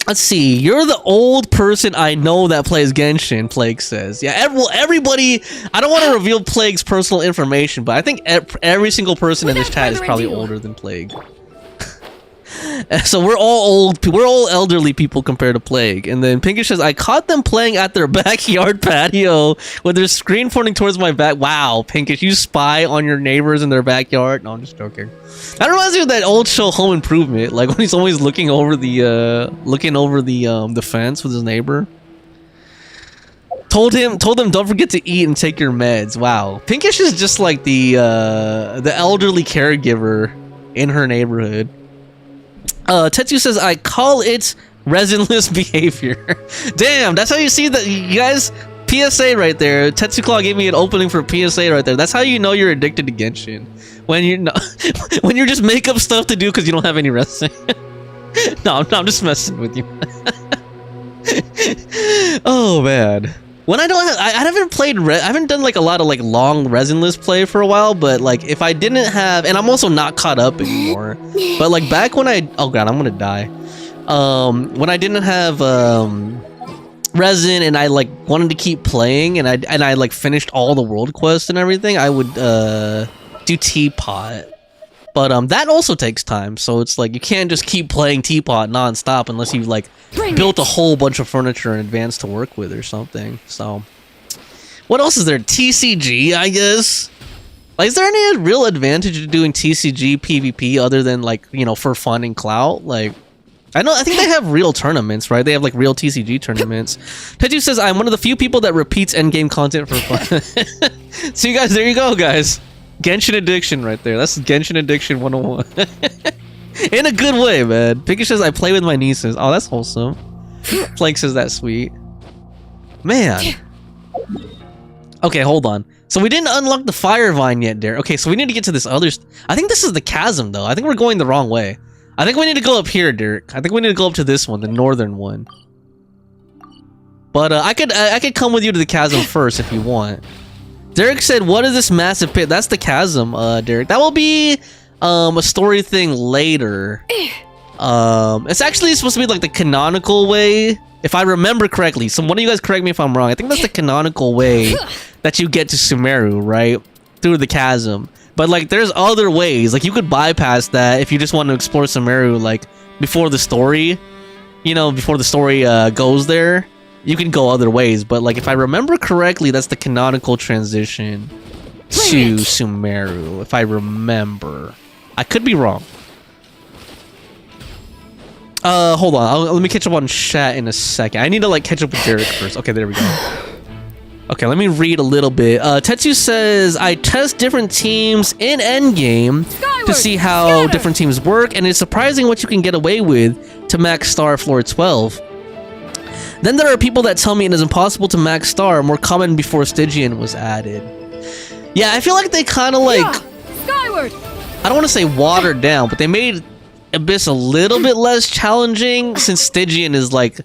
S1: Let's see. You're the old person I know that plays Genshin, Plague says. Yeah, everybody... I don't want to reveal Plague's personal information, but I think every single person in this chat is probably older than Plague. So we're all old. We're all elderly people compared to Plague. And then Pinkish says, I caught them playing at their backyard patio with their screen pointing towards my back. Wow, Pinkish, you spy on your neighbors in their backyard? No, I'm just joking. That reminds me of that old show Home Improvement, like when he's always looking over the fence with his neighbor. Told him don't forget to eat and take your meds. Wow, Pinkish is just like the elderly caregiver in her neighborhood. Tetsu says, I call it resinless behavior. Damn, that's how you see that, you guys. PSA right there. Tetsu Claw gave me an opening for PSA right there. That's how you know you're addicted to Genshin. When you when you're just make up stuff to do because you don't have any resin. No, I'm just messing with you. Oh man. When I haven't played I haven't done like a lot of like long resinless play for a while, but like if I didn't have, and I'm also not caught up anymore, but like back when oh god, I'm gonna die. When I didn't have resin and I like wanted to keep playing, and I like finished all the world quests and everything, I would do Teapot. But that also takes time, so it's like you can't just keep playing Teapot non-stop unless you've like built a whole bunch of furniture in advance to work with or something. So what else is there? TCG, I guess. Like, is there any real advantage to doing TCG PvP other than like, you know, for fun and clout? Like, I think they have real tournaments, right? They have like real TCG tournaments. Teju says, I'm one of the few people that repeats endgame content for fun. So you guys, there you go, guys. Genshin addiction right there. That's Genshin addiction 101. In a good way, man. Pinky says, I play with my nieces. Oh, that's wholesome. Plank says, that's sweet. Man. Okay, hold on. So we didn't unlock the fire vine yet, Derek. Okay, so we need to get to this other... I think this is the chasm, though. I think we're going the wrong way. I think we need to go up here, Derek. I think we need to go up to this one, the northern one. But I could come with you to the chasm first if you want. Derek said, what is this massive pit? That's the chasm, Derek. That will be a story thing later. It's actually supposed to be like the canonical way, if I remember correctly. So one of you guys correct me if I'm wrong. I think that's the canonical way that you get to Sumeru, right? Through the chasm. But like there's other ways. Like you could bypass that if you just want to explore Sumeru like before the story. You know, before the story goes there. You can go other ways, but like if I remember correctly, that's the canonical transition to Sumeru, if I remember. I could be wrong. Hold on, let me catch up on chat in a second. I need to like catch up with Derek first. Okay, there we go. Okay, let me read a little bit. Tetsu says, I test different teams in Endgame to see how different teams work, and it's surprising what you can get away with to max star floor 12. Then there are people that tell me it is impossible to max star, more common before Stygian was added. Yeah, I feel like they kind of like... Skyward! I don't want to say watered down, but they made Abyss a little bit less challenging, since Stygian is like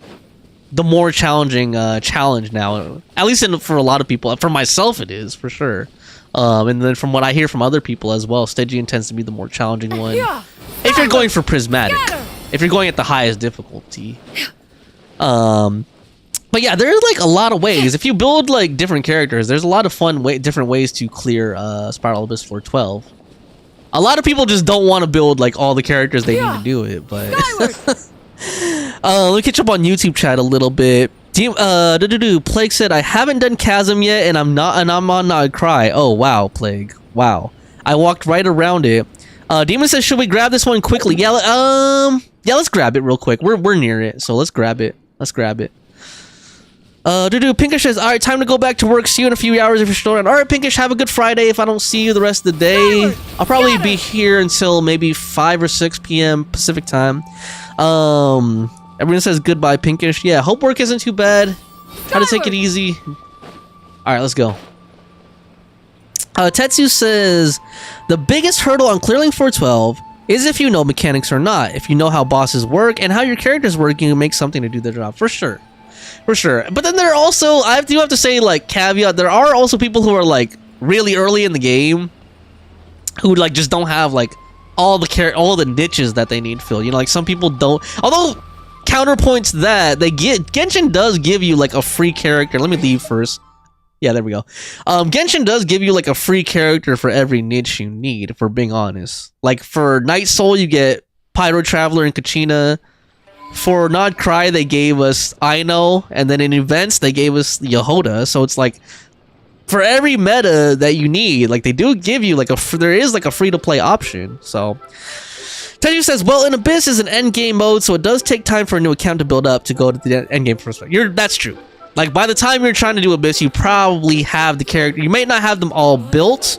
S1: the more challenging challenge now. At least for a lot of people. For myself it is, for sure. And then from what I hear from other people as well, Stygian tends to be the more challenging one. If you're going for Prismatic. If you're going at the highest difficulty. But yeah, there's like a lot of ways. If you build like different characters, there's a lot of fun different ways to clear Spiral Abyss floor 12. A lot of people just don't want to build like all the characters they need to do it, but let me catch up on YouTube chat a little bit. Plague said I haven't done Chasm yet, and I'm on not cry. Oh wow, Plague. Wow. I walked right around it. Demon says, should we grab this one quickly? Yeah, let's grab it real quick. We're near it, so let's grab it. Pinkish says, alright, time to go back to work. See you in a few hours if you're still around. Alright, Pinkish, have a good Friday. If I don't see you the rest of the day, I'll probably be here until maybe 5 or 6 p.m. Pacific time. Everyone says goodbye, Pinkish. Yeah, hope work isn't too bad. Try to take it easy. Alright, let's go. Tetsu says, the biggest hurdle on clearing 412 is if you know mechanics or not. If you know how bosses work and how your characters work, you can make something to do their job. For sure. But then there are also, I do have to say, like, caveat, there are also people who are, like, really early in the game who, like, just don't have, like, all the niches that they need filled. You know, like, some people don't, although, counterpoints that, Genshin does give you, like, a free character. Let me leave first. Yeah, there we go. Genshin does give you like a free character for every niche you need, if we're being honest. Like for Night Soul, you get Pyro Traveler and Kachina. For Not Cry, they gave us Aino, and then in events, they gave us Yehoda. So it's like, for every meta that you need, like they do give you like there is like a free-to-play option. So Teju says, well, in Abyss is an endgame mode, so it does take time for a new account to build up to go to the endgame first. That's true. Like, by the time you're trying to do Abyss, you probably have the character. You may not have them all built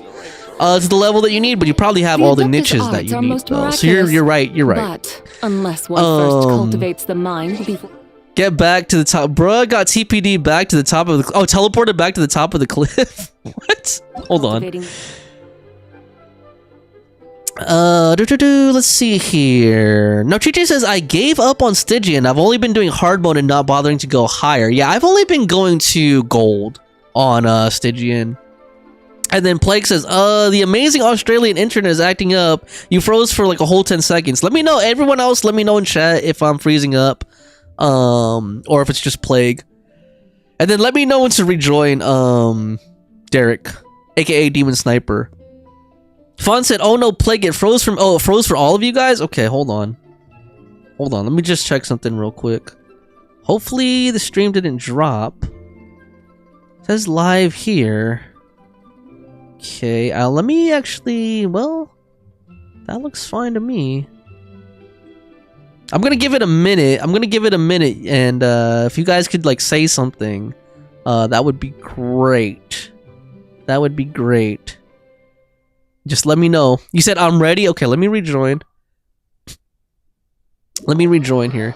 S1: to the level that you need, but you probably have all the niches that you need, though. So you're right.
S2: But unless one first cultivates the mind before...
S1: Get back to the top. Bruh got TPD back to the top of the... Oh, teleported back to the top of the cliff? What? Hold on. Let's see here. No, Chichi says, I gave up on Stygian. I've only been doing hard mode and not bothering to go higher. Yeah, I've only been going to gold on Stygian. And then Plague says, the amazing Australian internet is acting up. You froze for like a whole 10 seconds. Let me know. Everyone else, let me know in chat if I'm freezing up. Or if it's just Plague. And then let me know when to rejoin Derek, aka Demon Sniper. Fawn said, oh no, Plague, it froze from... Oh, it froze for all of you guys? Okay, hold on. Let me just check something real quick. Hopefully the stream didn't drop. It says live here. Okay, let me actually... Well, that looks fine to me. I'm gonna give it a minute. And if you guys could, like, say something, that would be great. Just let me know. You said I'm ready? Okay, let me rejoin. Here.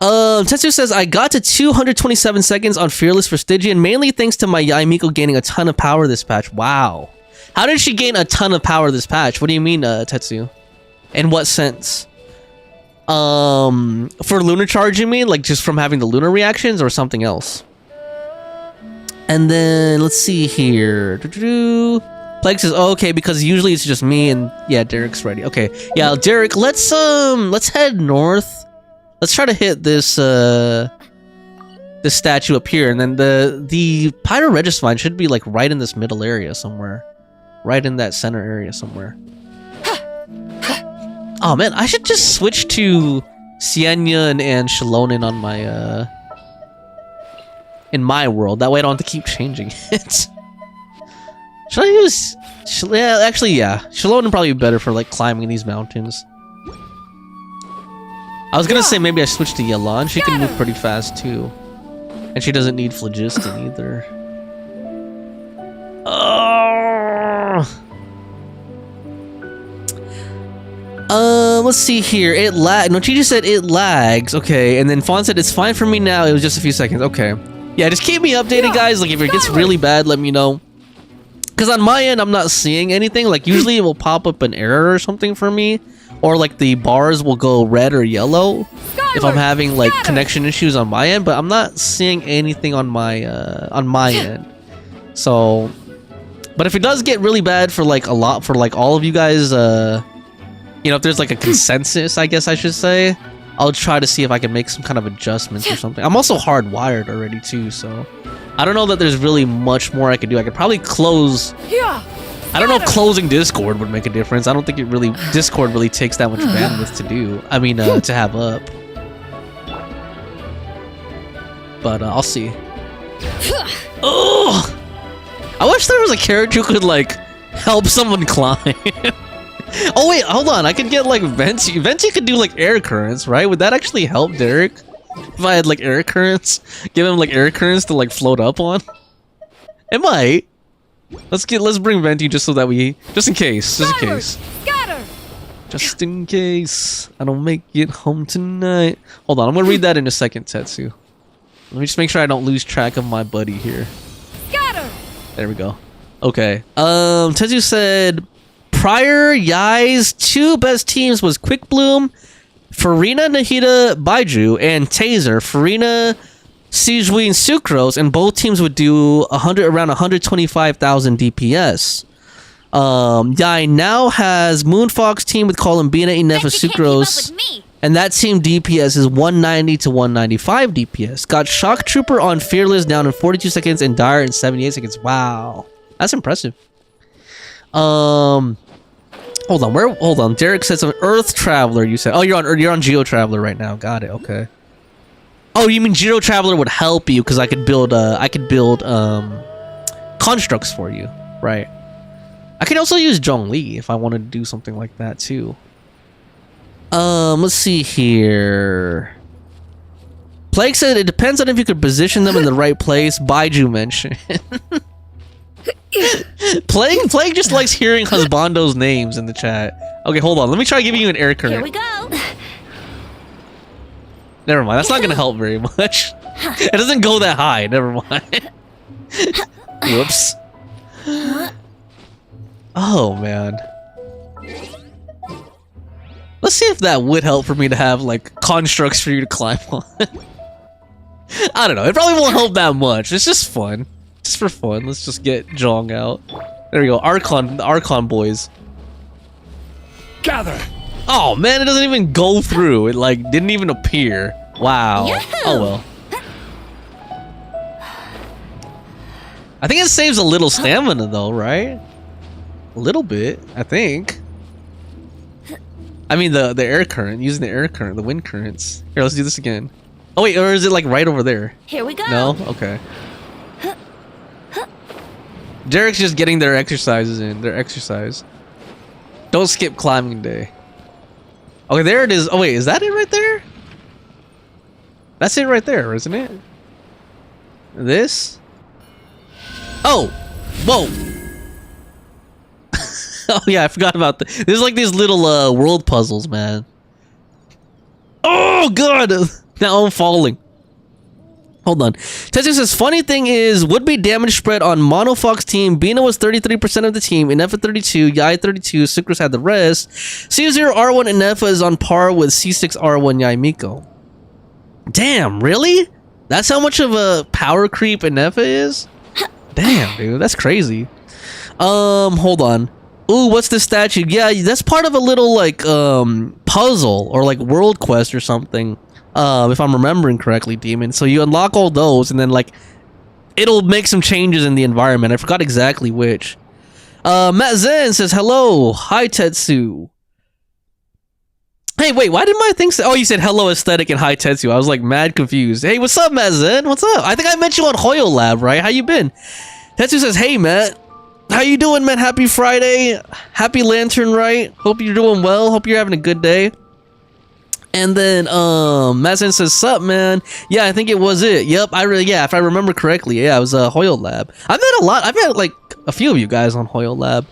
S1: Tetsu says, I got to 227 seconds on Fearless for Stygian, mainly thanks to my Yai Miko gaining a ton of power this patch. Wow. How did she gain a ton of power this patch? What do you mean, Tetsu? In what sense? For lunar charge, you mean? Like, just from having the lunar reactions or something else? And then, let's see here. Plague says, oh, okay, because usually it's just me and yeah, Derek's ready. Okay, yeah, Derek, let's head north. Let's try to hit this this statue up here, and then the Pyro Regisvine should be like right in this middle area somewhere, right in that center area somewhere. Oh man, I should just switch to Sienya and Shalonin on my in my world. That way I don't have to keep changing it. Should I use... Yeah, actually, yeah. Shalonin probably be better for, like, climbing these mountains. I was gonna say maybe I switch to Yelan. She can move pretty fast, too. And she doesn't need Phlogiston, either. Let's see here. It lag. No, Chi just said it lags. Okay, and then Fawn said it's fine for me now. It was just a few seconds. Okay. Yeah, just keep me updated, guys. Like, if it gets really bad, let me know. Because on my end, I'm not seeing anything. Like, usually it will pop up an error or something for me. Or, like, the bars will go red or yellow if I'm having, like, connection issues on my end. But I'm not seeing anything on my end. So... But if it does get really bad for, like, all of you guys, you know, if there's, like, a consensus, I guess I should say, I'll try to see if I can make some kind of adjustments or something. I'm also hardwired already, too, so... I don't know that there's really much more I could do. I could probably close I don't know if closing Discord would make a difference. I don't think Discord really takes that much bandwidth to do. I mean, to have up. But I'll see. Oh! I wish there was a character who could like help someone climb. Oh wait, hold on. I could get like Venti. Venti could do like air currents, right? Would that actually help Derek? If I had like air currents, give him like air currents to like float up on. It might. Let's bring Venti just so that just in case, just in case I don't make it home tonight. Hold on, I'm gonna read that in a second, Tetsu. Let me just make sure I don't lose track of my buddy here. There we go. Okay. Tetsu said prior Yai's 2 best teams was Quick Bloom, Farina, Nahida, Baiju, and Taser. Farina, Sijui, and Sucrose, and both teams would do around 125,000 DPS. Yai now has Moonfox team with Columbina, Inefa, Sucrose, and that team DPS is 190 to 195 DPS. Got Shock Trooper on Fearless down in 42 seconds and Dire in 78 seconds. Wow, that's impressive. Hold on. Derek said some Earth Traveler. You said, oh, you're on Geo Traveler right now. Got it. Okay. Oh, you mean Geo Traveler would help you because I could build constructs for you, right? I could also use Zhongli if I wanted to do something like that too. Let's see here. Plague said it depends on if you could position them in the right place. Baiju mentioned. Plague just likes hearing husbando's names in the chat. Okay, hold on. Let me try giving you an air current.
S2: Here we go.
S1: Never mind. That's not gonna help very much. It doesn't go that high. Never mind. Whoops. Oh man. Let's see if that would help for me to have like constructs for you to climb on. I don't know. It probably won't help that much. It's just fun. Just for fun. Let's just get Zhong out. There we go. The Archon boys.
S3: Gather.
S1: Oh man, it doesn't even go through. It like didn't even appear. Wow.
S2: Yahoo!
S1: Oh well. I think it saves a little stamina though, right? A little bit, I think. I mean the air current, using the air current, the wind currents. Here, let's do this again. Oh wait, or is it like right over there?
S2: Here we go.
S1: No? Okay. Derek's just getting their exercises in. Their exercise. Don't skip climbing day. Okay, there it is. Oh wait, is that it right there? That's it right there, isn't it? This? Oh! Whoa! Oh yeah, I forgot about that. There's like these little world puzzles, man. Oh god! Now I'm falling. Hold on. Tetsu says, funny thing is, would be damage spread on Monofox team. Bina was 33% of the team. Inefa 32. Yai 32. Sucrose had the rest. C0 R1 Inefa is on par with C6 R1 Yai Miko. Damn, really? That's how much of a power creep Inefa is? Damn, dude. That's crazy. Hold on. Ooh, what's this statue? Yeah, that's part of a little, like, puzzle or, like, world quest or something. If I'm remembering correctly, Demon. So you unlock all those, and then, like, it'll make some changes in the environment. I forgot exactly which. Matt Zen says, hello. Hi, Tetsu. Hey, wait, why did my thing say... Oh, you said hello, aesthetic, and hi, Tetsu. I was, like, mad confused. Hey, what's up, Matt Zen? What's up? I think I met you on Hoyo Lab, right? How you been? Tetsu says, hey, Matt. How you doing, man? Happy Friday. Happy Lantern, right? Hope you're doing well. Hope you're having a good day. And then, Mazen says, sup, man? Yeah, I think it was it. Yep, yeah, if I remember correctly, yeah, it was Hoyo Lab. I've met like a few of you guys on Hoyo Lab.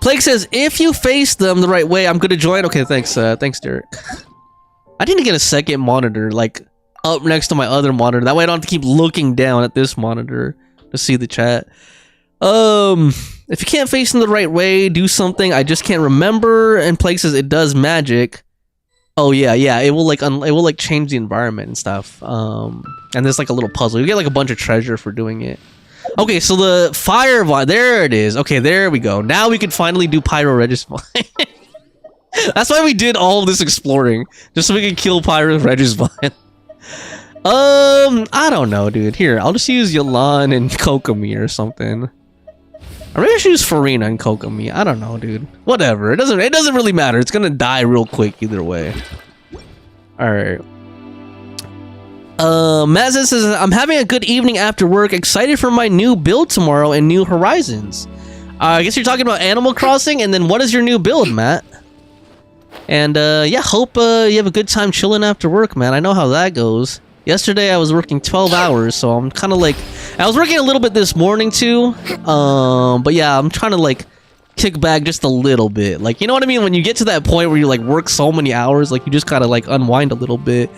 S1: Plague says, if you face them the right way, I'm gonna join. Okay, thanks, thanks, Derek. I need to get a second monitor, like, up next to my other monitor. That way I don't have to keep looking down at this monitor to see the chat. If you can't face them the right way, do something. I just can't remember. And Plague says it does magic. Oh yeah, it will like change the environment and stuff. And there's like a little puzzle. You get like a bunch of treasure for doing it. Okay, so the fire vine, there it is. Okay, there we go. Now we can finally do Pyro Regisvine. That's why we did all of this exploring, just so we can kill Pyro Regisvine. I don't know, dude. Here, I'll just use Yalan and Kokomi or something. Or maybe I should use Farina and Kokomi. I don't know, dude. Whatever. It doesn't really matter. It's gonna die real quick either way. Alright. Mazza says, I'm having a good evening after work. Excited for my new build tomorrow in New Horizons. I guess you're talking about Animal Crossing, and then what is your new build, Matt? And yeah, hope you have a good time chilling after work, man. I know how that goes. Yesterday I was working 12 hours, so I'm kind of like... I was working a little bit this morning too, but yeah, I'm trying to like kick back just a little bit. Like, you know what I mean? When you get to that point where you like work so many hours, like you just gotta like unwind a little bit.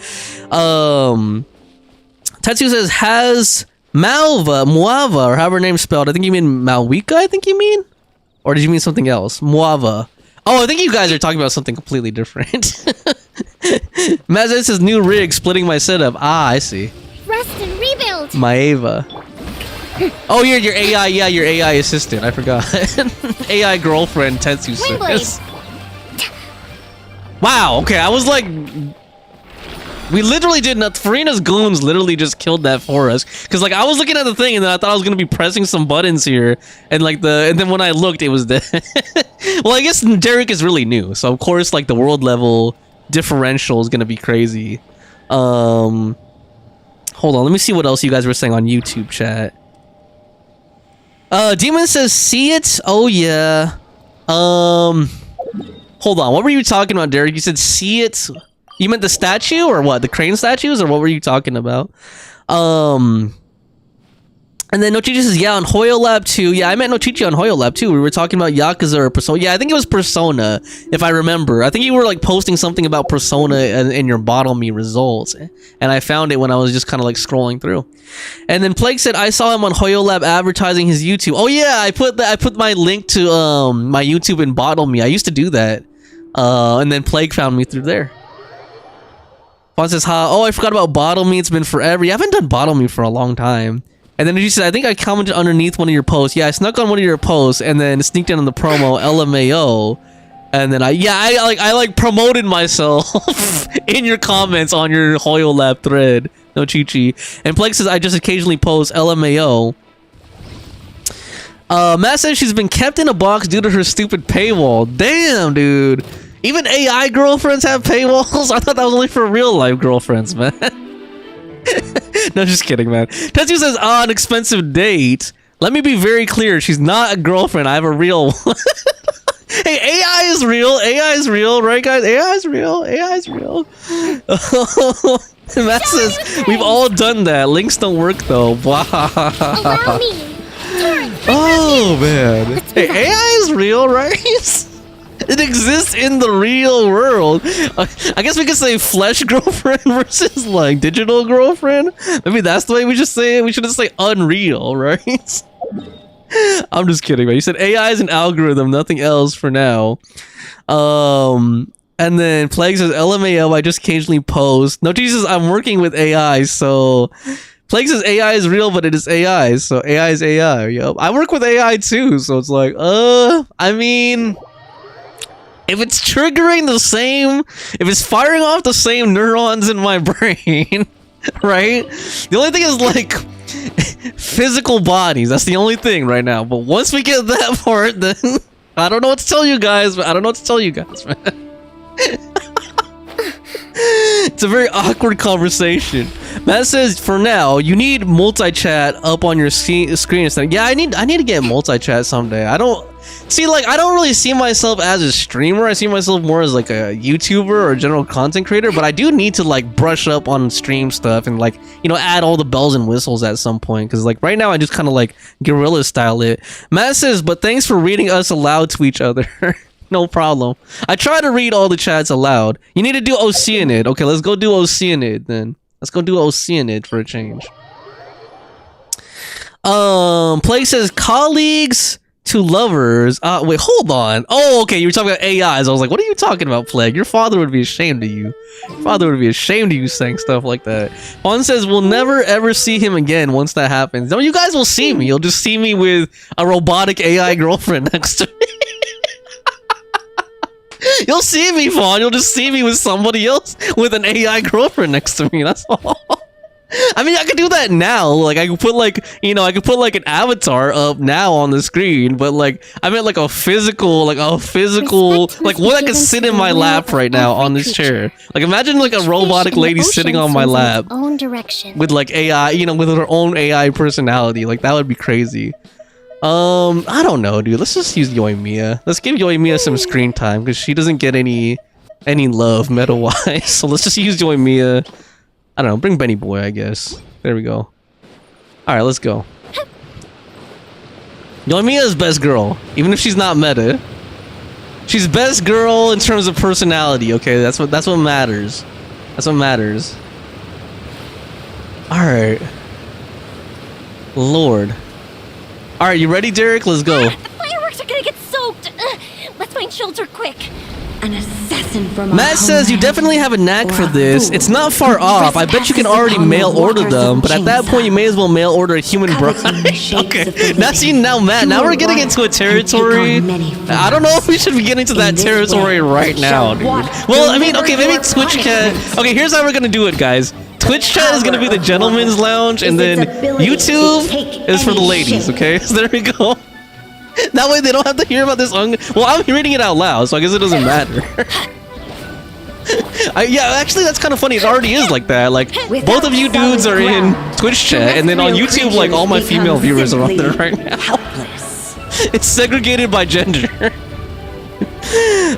S1: Tetsu says, has Muava, or however her name's spelled. I think you mean Malwika, I think you mean? Or did you mean something else? Muava. Oh, I think you guys are talking about something completely different. Mazza says, new rig, splitting my setup. Ah, I see.
S3: Rest and rebuild.
S1: Maeva. Oh, you're your AI, yeah, your AI assistant. I forgot. AI girlfriend, Tetsu says. Wow, okay, I was like... We literally did not. Farina's goons literally just killed that for us. Cause like I was looking at the thing and then I thought I was gonna be pressing some buttons here, and like and then when I looked, it was dead. Well, I guess Derek is really new, so of course like the world level differential is gonna be crazy. Hold on, let me see what else you guys were saying on YouTube chat. Demon says, see it? Oh yeah. Hold on, what were you talking about, Derek? You said see it. You meant the statue or what? The crane statues, or what were you talking about? And then Nochichi says, yeah, on Hoyo Lab 2. Yeah, I meant Nochichi on Hoyo Lab 2. We were talking about Yakuza or Persona. Yeah, I think it was Persona, if I remember. I think you were like posting something about Persona in your Bottle Me results. And I found it when I was just kind of like scrolling through. And then Plague said, I saw him on Hoyo Lab advertising his YouTube. Oh yeah, I put my link to my YouTube in Bottle Me. I used to do that. And then Plague found me through there. Fawn says, oh, I forgot about Bottle Me. It's been forever. Yeah, I haven't done Bottle Me for a long time. And then she said, I think I commented underneath one of your posts. Yeah, I snuck on one of your posts and then sneaked in on the promo LMAO. And then I promoted myself in your comments on your Hoyo Lab thread. No Chi-Chi. And Plague says, I just occasionally post LMAO. Matt says she's been kept in a box due to her stupid paywall. Damn, dude. Even AI girlfriends have paywalls? I thought that was only for real life girlfriends, man. No, just kidding, man. Tetsu says, an expensive date. Let me be very clear. She's not a girlfriend. I have a real one. Hey, AI is real. AI is real, right, guys? AI is real. AI is real. Matt says, we've all done that. Links don't work, though.
S3: Allow me.
S1: Oh, man. Hey, AI is real, right? It exists in the real world. I guess we could say flesh girlfriend versus like digital girlfriend. Maybe that's the way we should say it. We should just say unreal, right? I'm just kidding, man. You said AI is an algorithm, nothing else for now. And then Plague says LMAO, I just occasionally post. No, Jesus, I'm working with AI, so Plague says AI is real, but it is AI, so AI is AI. Yep. I work with AI too, so it's like, I mean, if it's triggering the same, if it's firing off the same neurons in my brain, right? The only thing is like physical bodies. That's the only thing right now. But once we get that part, then I don't know what to tell you guys. I don't know what to tell you guys, man. It's a very awkward conversation. Matt says, for now, you need multi-chat up on your screen and stuff. Yeah, I need to get multi-chat someday. I don't really see myself as a streamer. I see myself more as like a YouTuber or a general content creator, but I do need to like brush up on stream stuff and like, you know, add all the bells and whistles at some point, because like right now I just kind of like guerrilla style it. Matt says, but thanks for reading us aloud to each other. No problem. I try to read all the chats aloud. You need to do Oceanid. Okay, let's go do Oceanid then. Let's go do Oceanid for a change. Plague says colleagues to lovers. Wait, hold on. Oh, okay, you were talking about AIs. I was like, what are you talking about, Plague? Your father would be ashamed of you. Your father would be ashamed of you saying stuff like that. Juan says, we'll never ever see him again once that happens. No, you guys will see me. You'll just see me with a robotic AI girlfriend next to me. You'll see me, Fawn. You'll just see me with somebody else with an AI girlfriend next to me. That's all. I mean, I could do that now. Like, I could put like, I could put like an avatar up now on the screen. But like, I meant like a physical, like one that could sit in my lap right now on this chair. Like, imagine like a robotic lady sitting on my lap
S3: Own direction.
S1: with like AI, with her own AI personality. Like, that would be crazy. I don't know, dude. Let's just use Yoimiya. Let's give Yoimiya some screen time because she doesn't get any love meta-wise. So let's just use Yoimiya. I don't know, bring Benny Boy, I guess. There we go. Alright, let's go. Yoimiya is best girl, even if she's not meta. She's best girl in terms of personality, okay? That's what matters. That's what matters. Alright. Lord. Alright, you ready, Derek? Let's go.
S3: The fireworks are gonna get soaked. Let's find shelter quick.
S2: An assassin from
S1: Matt says you definitely have a knack for this. It's not far off. I bet you can already mail order them, but at that point you may as well mail order a human bride. Okay. Now Matt, now we're getting into a territory. I don't know if we should be getting to that territory right now, dude. Well, I mean, okay, maybe Twitch chat. Okay, here's how we're gonna do it, guys. Twitch chat is gonna be the gentleman's lounge, and then YouTube is for the ladies, okay? So there we go. That way they don't have to hear about this. Well, I'm reading it out loud, so I guess it doesn't matter. Yeah, actually, that's kind of funny. It already is like that. Like, both of you dudes are in Twitch chat, and then on YouTube, like, all my female viewers are on there right now. It's segregated by gender.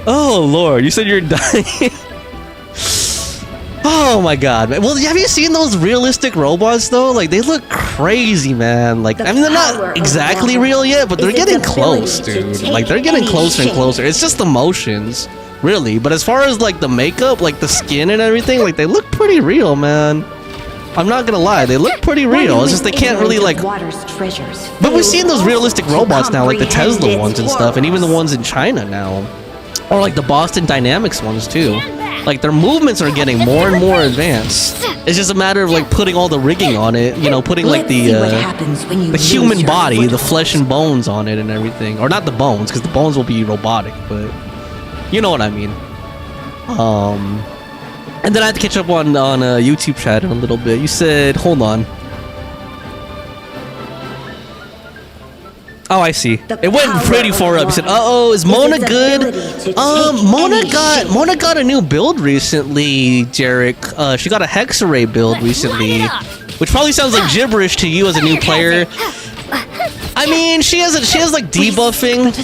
S1: Oh, Lord. You said you're dying. Oh my god, man. Well, have you seen those realistic robots though? Like, they look crazy, man. Like, I mean, they're not exactly real yet, but they're getting close, dude. Like, they're getting closer and closer. It's just the motions, really. But as far as like the makeup, like the skin and everything, like they look pretty real, man. I'm not gonna lie, they look pretty real. It's just they can't really like. But we've seen those realistic robots now, like the Tesla ones and stuff, and even the ones in China now, or like the Boston Dynamics ones too. Like, their movements are getting more and more advanced. It's just a matter of like putting all the rigging on it, putting like the human body, the flesh and bones on it and everything. Or not the bones, because the bones will be robotic, but you know what I mean. And then I had to catch up on YouTube chat in a little bit. You said, hold on. Oh, I see. It went pretty far up. You said, "Uh-oh, is Mona good?" Mona got a new build recently, Jarek. She got a Hexarray build recently, which probably sounds like gibberish to you as a new player. I mean, she has like debuffing.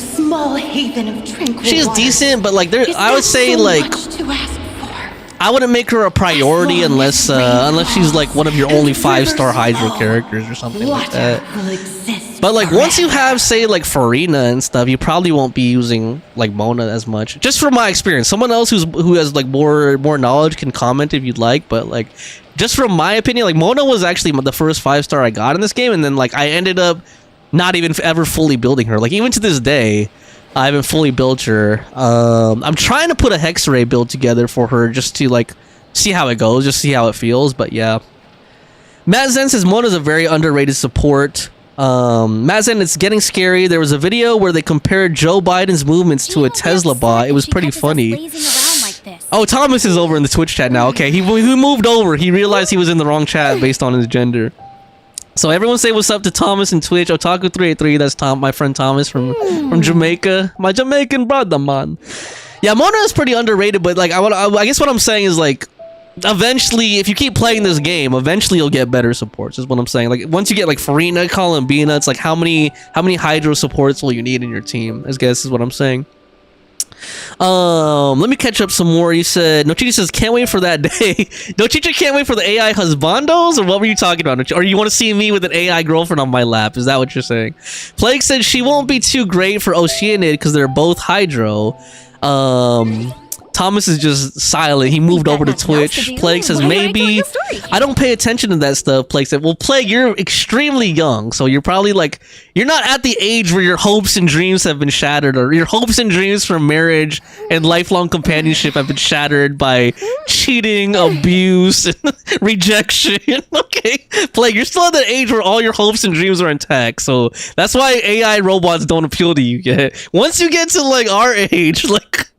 S1: She's decent, but like I would say like I wouldn't make her a priority unless she's like one of your only 5-star Hydra characters or something like that. But like once you have, say, like Farina and stuff, you probably won't be using like Mona as much. Just from my experience. Someone else who has like more knowledge can comment if you'd like, but like just from my opinion, like Mona was actually the first 5-star I got in this game, and then like I ended up not even ever fully building her. Like even to this day, I haven't fully built her. I'm trying to put a Hexarray build together for her just to like see how it goes, just see how it feels. But yeah, Matt Zen says Mona's a very underrated support. Matt Zen, it's getting scary. There was a video where they compared Joe Biden's movements to a Tesla bot. It was pretty funny. Oh, Thomas is over in the Twitch chat now. Okay, he moved over. He realized he was in the wrong chat based on his gender. So everyone say what's up to Thomas in Twitch. Otaku383, that's my friend Thomas from Jamaica. My Jamaican brother, man. Yeah, Mona is pretty underrated, but like I guess what I'm saying is like eventually, if you keep playing this game, eventually you'll get better supports, is what I'm saying. Like once you get like Farina, Columbina, it's like how many Hydro supports will you need in your team? I guess is what I'm saying. Let me catch up some more. You said Nochichi says can't wait for that day. Nochichi can't wait for the AI husbandos, or what were you talking about? Or you want to see me with an AI girlfriend on my lap? Is that what you're saying? Plague said she won't be too great for Oceanid because they're both Hydro. Thomas is just silent. He moved over to Twitch. Plague says maybe. I don't pay attention to that stuff. Plague said, well, Plague, you're extremely young, so you're probably like, you're not at the age where your hopes and dreams have been shattered, or your hopes and dreams for marriage and lifelong companionship have been shattered by cheating, abuse, and rejection. Okay, Plague, you're still at the age where all your hopes and dreams are intact, so that's why AI robots don't appeal to you yet. Once you get to like our age, like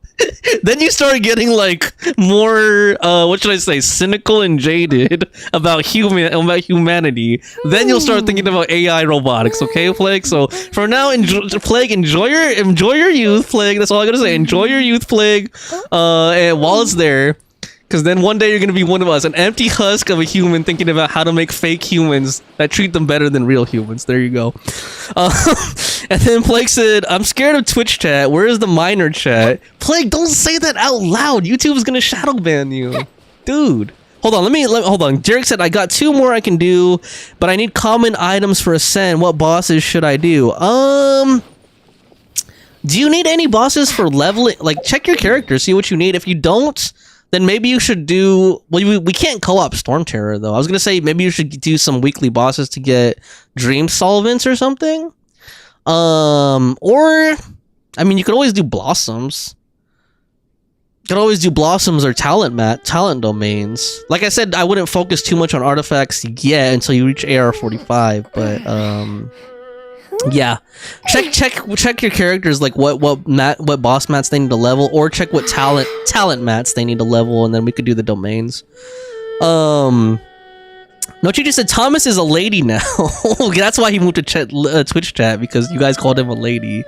S1: Then you start getting like more what should I say, cynical and jaded about humanity. Then you'll start thinking about AI robotics, okay, Plague? So for now, Plague, enjoy your youth, Plague. That's all I gotta say. Enjoy your youth, Plague. And while it's there, because then one day you're gonna be one of us, an empty husk of a human thinking about how to make fake humans that treat them better than real humans. There you go. And then Plague said, "I'm scared of Twitch chat. Where is the minor chat?" Plague, don't say that out loud. YouTube is gonna shadow ban you, dude. Hold on, hold on. Derek said, "I got 2 more I can do, but I need common items for Ascend. What bosses should I do?" Do you need any bosses for leveling? Like, check your character, see what you need. If you don't, then maybe you should do... Well, we can't co-op Storm Terror, though. I was going to say maybe you should do some weekly bosses to get Dream Solvents or something. Or... I mean, you could always do Blossoms. You could always do Blossoms or talent domains. Like I said, I wouldn't focus too much on artifacts yet until you reach AR 45, but... yeah, check your characters, like what boss mats they need to level, or check what talent mats they need to level, and then we could do the domains. No, you just said Thomas is a lady now. That's why he moved to Twitch chat, because you guys called him a lady.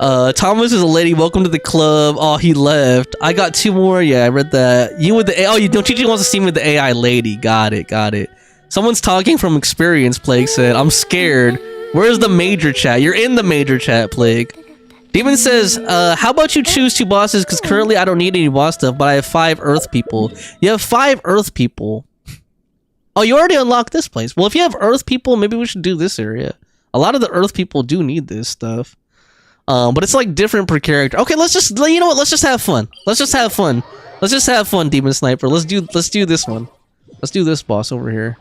S1: Thomas is a lady. Welcome to the club. Oh, he left. I got 2 more. Yeah, I read that. You with the Chichi wants to see me with the AI lady. Got it. Someone's talking from experience. Plague said, "I'm scared." Where's the major chat? You're in the major chat, Plague. Demon says, how about you choose 2 bosses? Because currently I don't need any boss stuff, but I have 5 Earth people. You have 5 Earth people. Oh, you already unlocked this place. Well, if you have Earth people, maybe we should do this area. A lot of the Earth people do need this stuff. But it's like different per character. Okay, let's just, you know what? Let's just have fun. Let's just have fun, Demon Sniper. Let's do this one. Let's do this boss over here.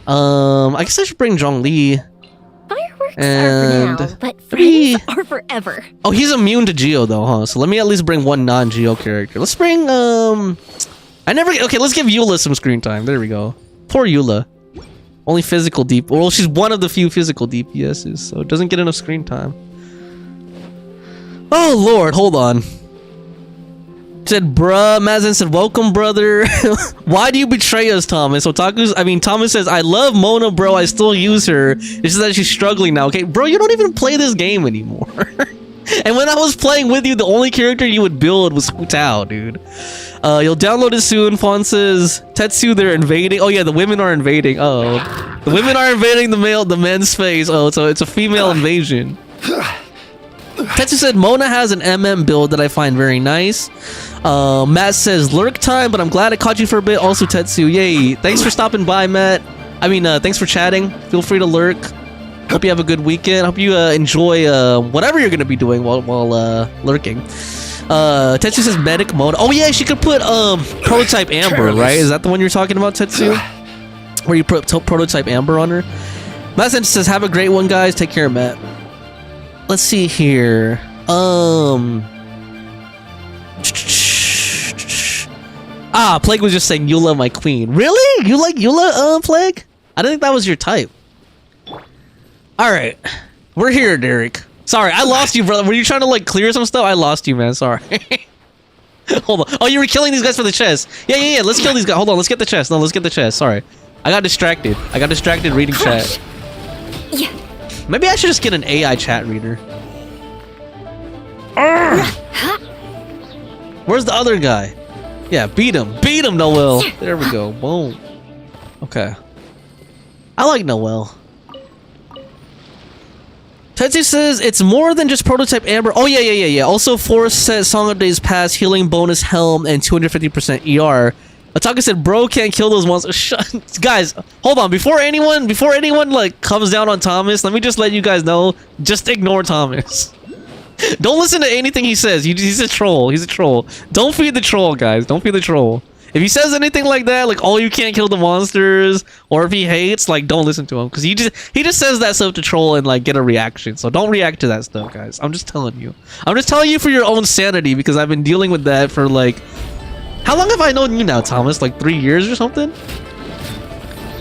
S1: I guess I should bring Zhongli.
S3: Fireworks
S1: And
S3: are for now, but friends are forever.
S1: Oh, he's immune to Geo though, huh? So let me at least bring 1 non-Geo character. Let's bring okay, let's give Eula some screen time. There we go. Poor Eula. Only physical deep. Well, she's one of the few physical DPSs, so it doesn't get enough screen time. Oh Lord, hold on. Said, bruh. Mazin said, "Welcome, brother." Why do you betray us, Thomas? Thomas says, "I love Mona, bro. I still use her. It's just that she's struggling now." Okay, bro, you don't even play this game anymore. And when I was playing with you, the only character you would build was Hu Tao, dude. You'll download it soon. Fawn says, "Tetsu, they're invading." Oh yeah, the women are invading. Oh, the women are invading the men's space. Oh, so it's a female invasion. Tetsu said, "Mona has an MM build that I find very nice." Matt says, "Lurk time, but I'm glad I caught you for a bit." Also, Tetsu, yay. Thanks for stopping by, Matt. Thanks for chatting. Feel free to lurk. Hope you have a good weekend. Hope you enjoy whatever you're going to be doing while lurking. Tetsu says, "Medic mode." Oh, yeah, she could put Prototype Amber, right? Is that the one you're talking about, Tetsu? Where you put Prototype Amber on her? Matt says, "Have a great one, guys. Take care, Matt." Let's see here. Plague was just saying Eula my queen. Really? You like Eula, Plague? I didn't think that was your type. Alright. We're here, Derek. Sorry, I lost you, brother. Were you trying to like clear some stuff? I lost you, man. Sorry. Hold on. Oh, you were killing these guys for the chest. Yeah. Let's kill these guys. Hold on, let's get the chest. No, let's get the chest. Sorry. I got distracted reading chat.
S3: Yeah.
S1: Maybe I should just get an AI chat reader. Where's the other guy? Yeah, beat him, Noel. There we go. Boom. Okay. I like Noel. Tetsu says it's more than just Prototype Amber. Oh yeah. Also, Forest says Song of Days Past, healing bonus helm, and 250% ER. Ataka said, "Bro can't kill those monsters." Shut, guys. Hold on. Before anyone like comes down on Thomas, let me just let you guys know. Just ignore Thomas. Don't listen to anything he says. He's a troll. He's a troll. Don't feed the troll, guys. Don't feed the troll. If he says anything like that, like, "Oh, you can't kill the monsters," or if he hates, like, don't listen to him, because he just says that stuff to troll and like get a reaction. So don't react to that stuff, guys. I'm just telling you. I'm just telling you for your own sanity, because I've been dealing with that for like. How long have I known you now, Thomas? Like 3 years or something?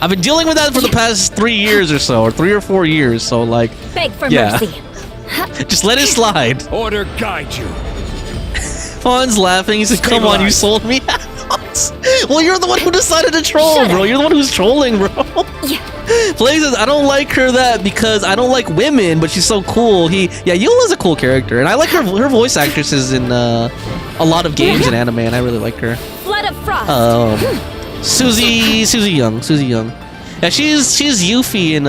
S1: I've been dealing with that for the past 3 years or so, or 3 or 4 years. So like,
S3: Beg for
S1: yeah.
S3: mercy.
S1: Just let it slide.
S4: Order guide you.
S1: Fawn's laughing. He said, "Come on, you sold me out." Well, you're the one who decided to troll, bro. You're the one who's trolling, bro.
S3: Yeah.
S1: Play says, "I don't like her that because I don't like women, but she's so cool." Yeah, Eula's a cool character, and I like her voice actresses in a lot of games and anime, and I really like her.
S3: Flood of frost.
S1: Susie Young. Yeah, she's Yuffie in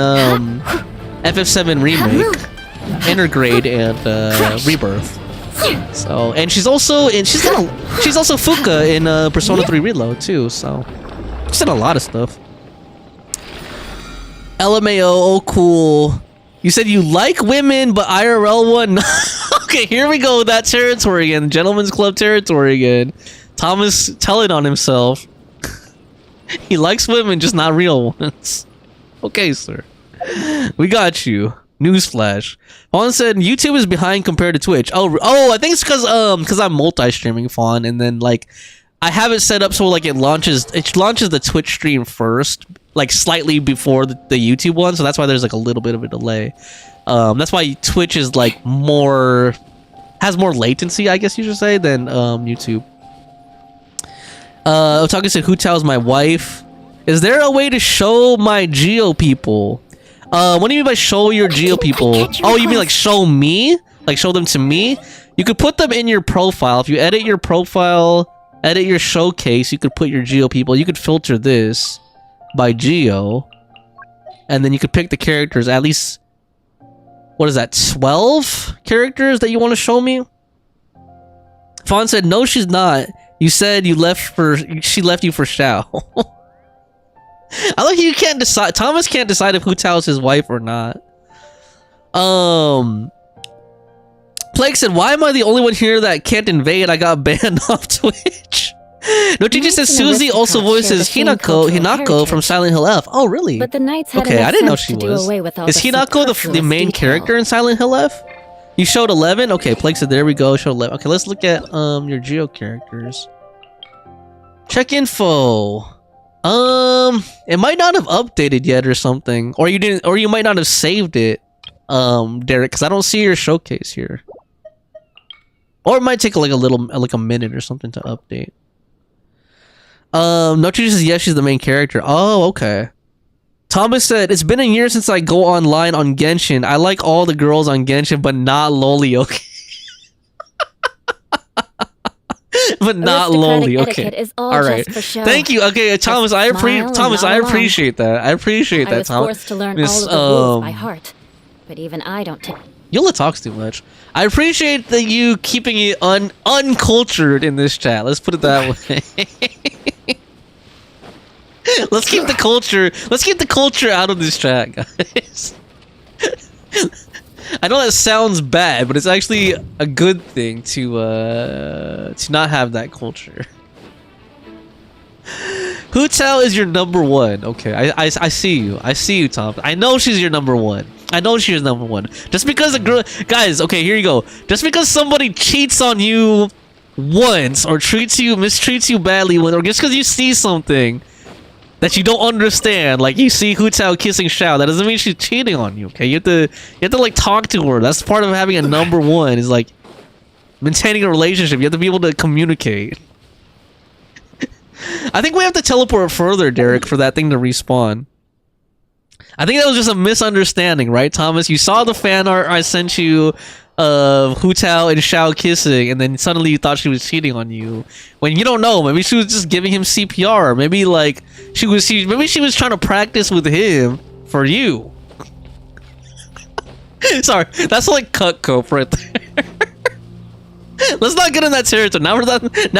S1: FF7 remake, Intergrade, and Rebirth. So, and she's also Fuka in Persona 3 Reload too. So, she's in a lot of stuff. LMAO, oh cool. You said you like women, but IRL one. Okay, here we go with that territory again. Gentleman's Club territory again. Thomas telling on himself. He likes women, just not real ones. Okay, sir. We got you. Newsflash. Fawn said YouTube is behind compared to Twitch. Oh, I think it's because I'm multi-streaming, Fawn, and then like I have it set up so like it launches the Twitch stream first, like slightly before the YouTube one, so that's why there's like a little bit of a delay. That's why Twitch is like has more latency, I guess you should say, than YouTube. Otaka said, "Who tells my wife? Is there a way to show my Geo people?" What do you mean by show your Geo people? Oh, you mean like show me? Like show them to me? You could put them in your profile. If you edit your profile, edit your showcase, you could put your Geo people. You could filter this by Geo. And then you could pick the characters. At least, what is that, 12 characters that you want to show me? Fawn said, "No, she's not. You said she left you for Xiao." I like you can't decide. Thomas can't decide if Hu Tao is his wife or not. Plague said, "Why am I the only one here that can't invade? I got banned off Twitch." No, she just says Susie also voices Hinako from Silent Hill F. Oh, really?
S2: But the Knights had
S1: okay, I didn't know
S2: sense
S1: she
S2: to do
S1: was.
S2: away with all
S1: Is Hinako the main
S2: detail.
S1: character in Silent Hill F? You showed 11? Okay, Plague said, there we go. Showed 11. Okay, let's look at your Geo characters. Check info. It might not have updated yet or something, or you might not have saved it, Derek, because I don't see your showcase here. Or it might take like a minute or something to update. No, she says yes, she's the main character. Oh, okay. Thomas said, "It's been a year since I go online on Genshin. I like all the girls on Genshin, but not Loli." Okay. But not Loli. Okay. All right. Thank you. Okay, Thomas. I appreciate that. I appreciate that, Thomas.
S2: I was forced to learn all of the rules by heart, but even I don't take.
S1: Yola talks too much. I appreciate that you keeping it uncultured in this chat. Let's put it that way. Let's keep the culture. Let's keep the culture out of this chat, guys. I know that sounds bad, but it's actually a good thing to not have that culture. Hu Tao is your number one. Okay, I see you. I see you, Tom. I know she's your number one. I know she's number one. Just because a girl, guys. Okay, here you go. Just because somebody cheats on you once or mistreats you badly, or just because you see something that you don't understand, like you see Hu Tao kissing Xiao, that doesn't mean she's cheating on you. Okay, you have to like talk to her. That's part of having a number one, is like maintaining a relationship. You have to be able to communicate. I think we have to teleport further, Derek, for that thing to respawn. I think that was just a misunderstanding, right, Thomas? You saw the fan art I sent you of Hu Tao and Xiao kissing, and then suddenly you thought she was cheating on you. When you don't know, maybe she was just giving him CPR. Maybe like maybe she was trying to practice with him for you. Sorry, that's like cut cope right there. Let's not get in that territory. Now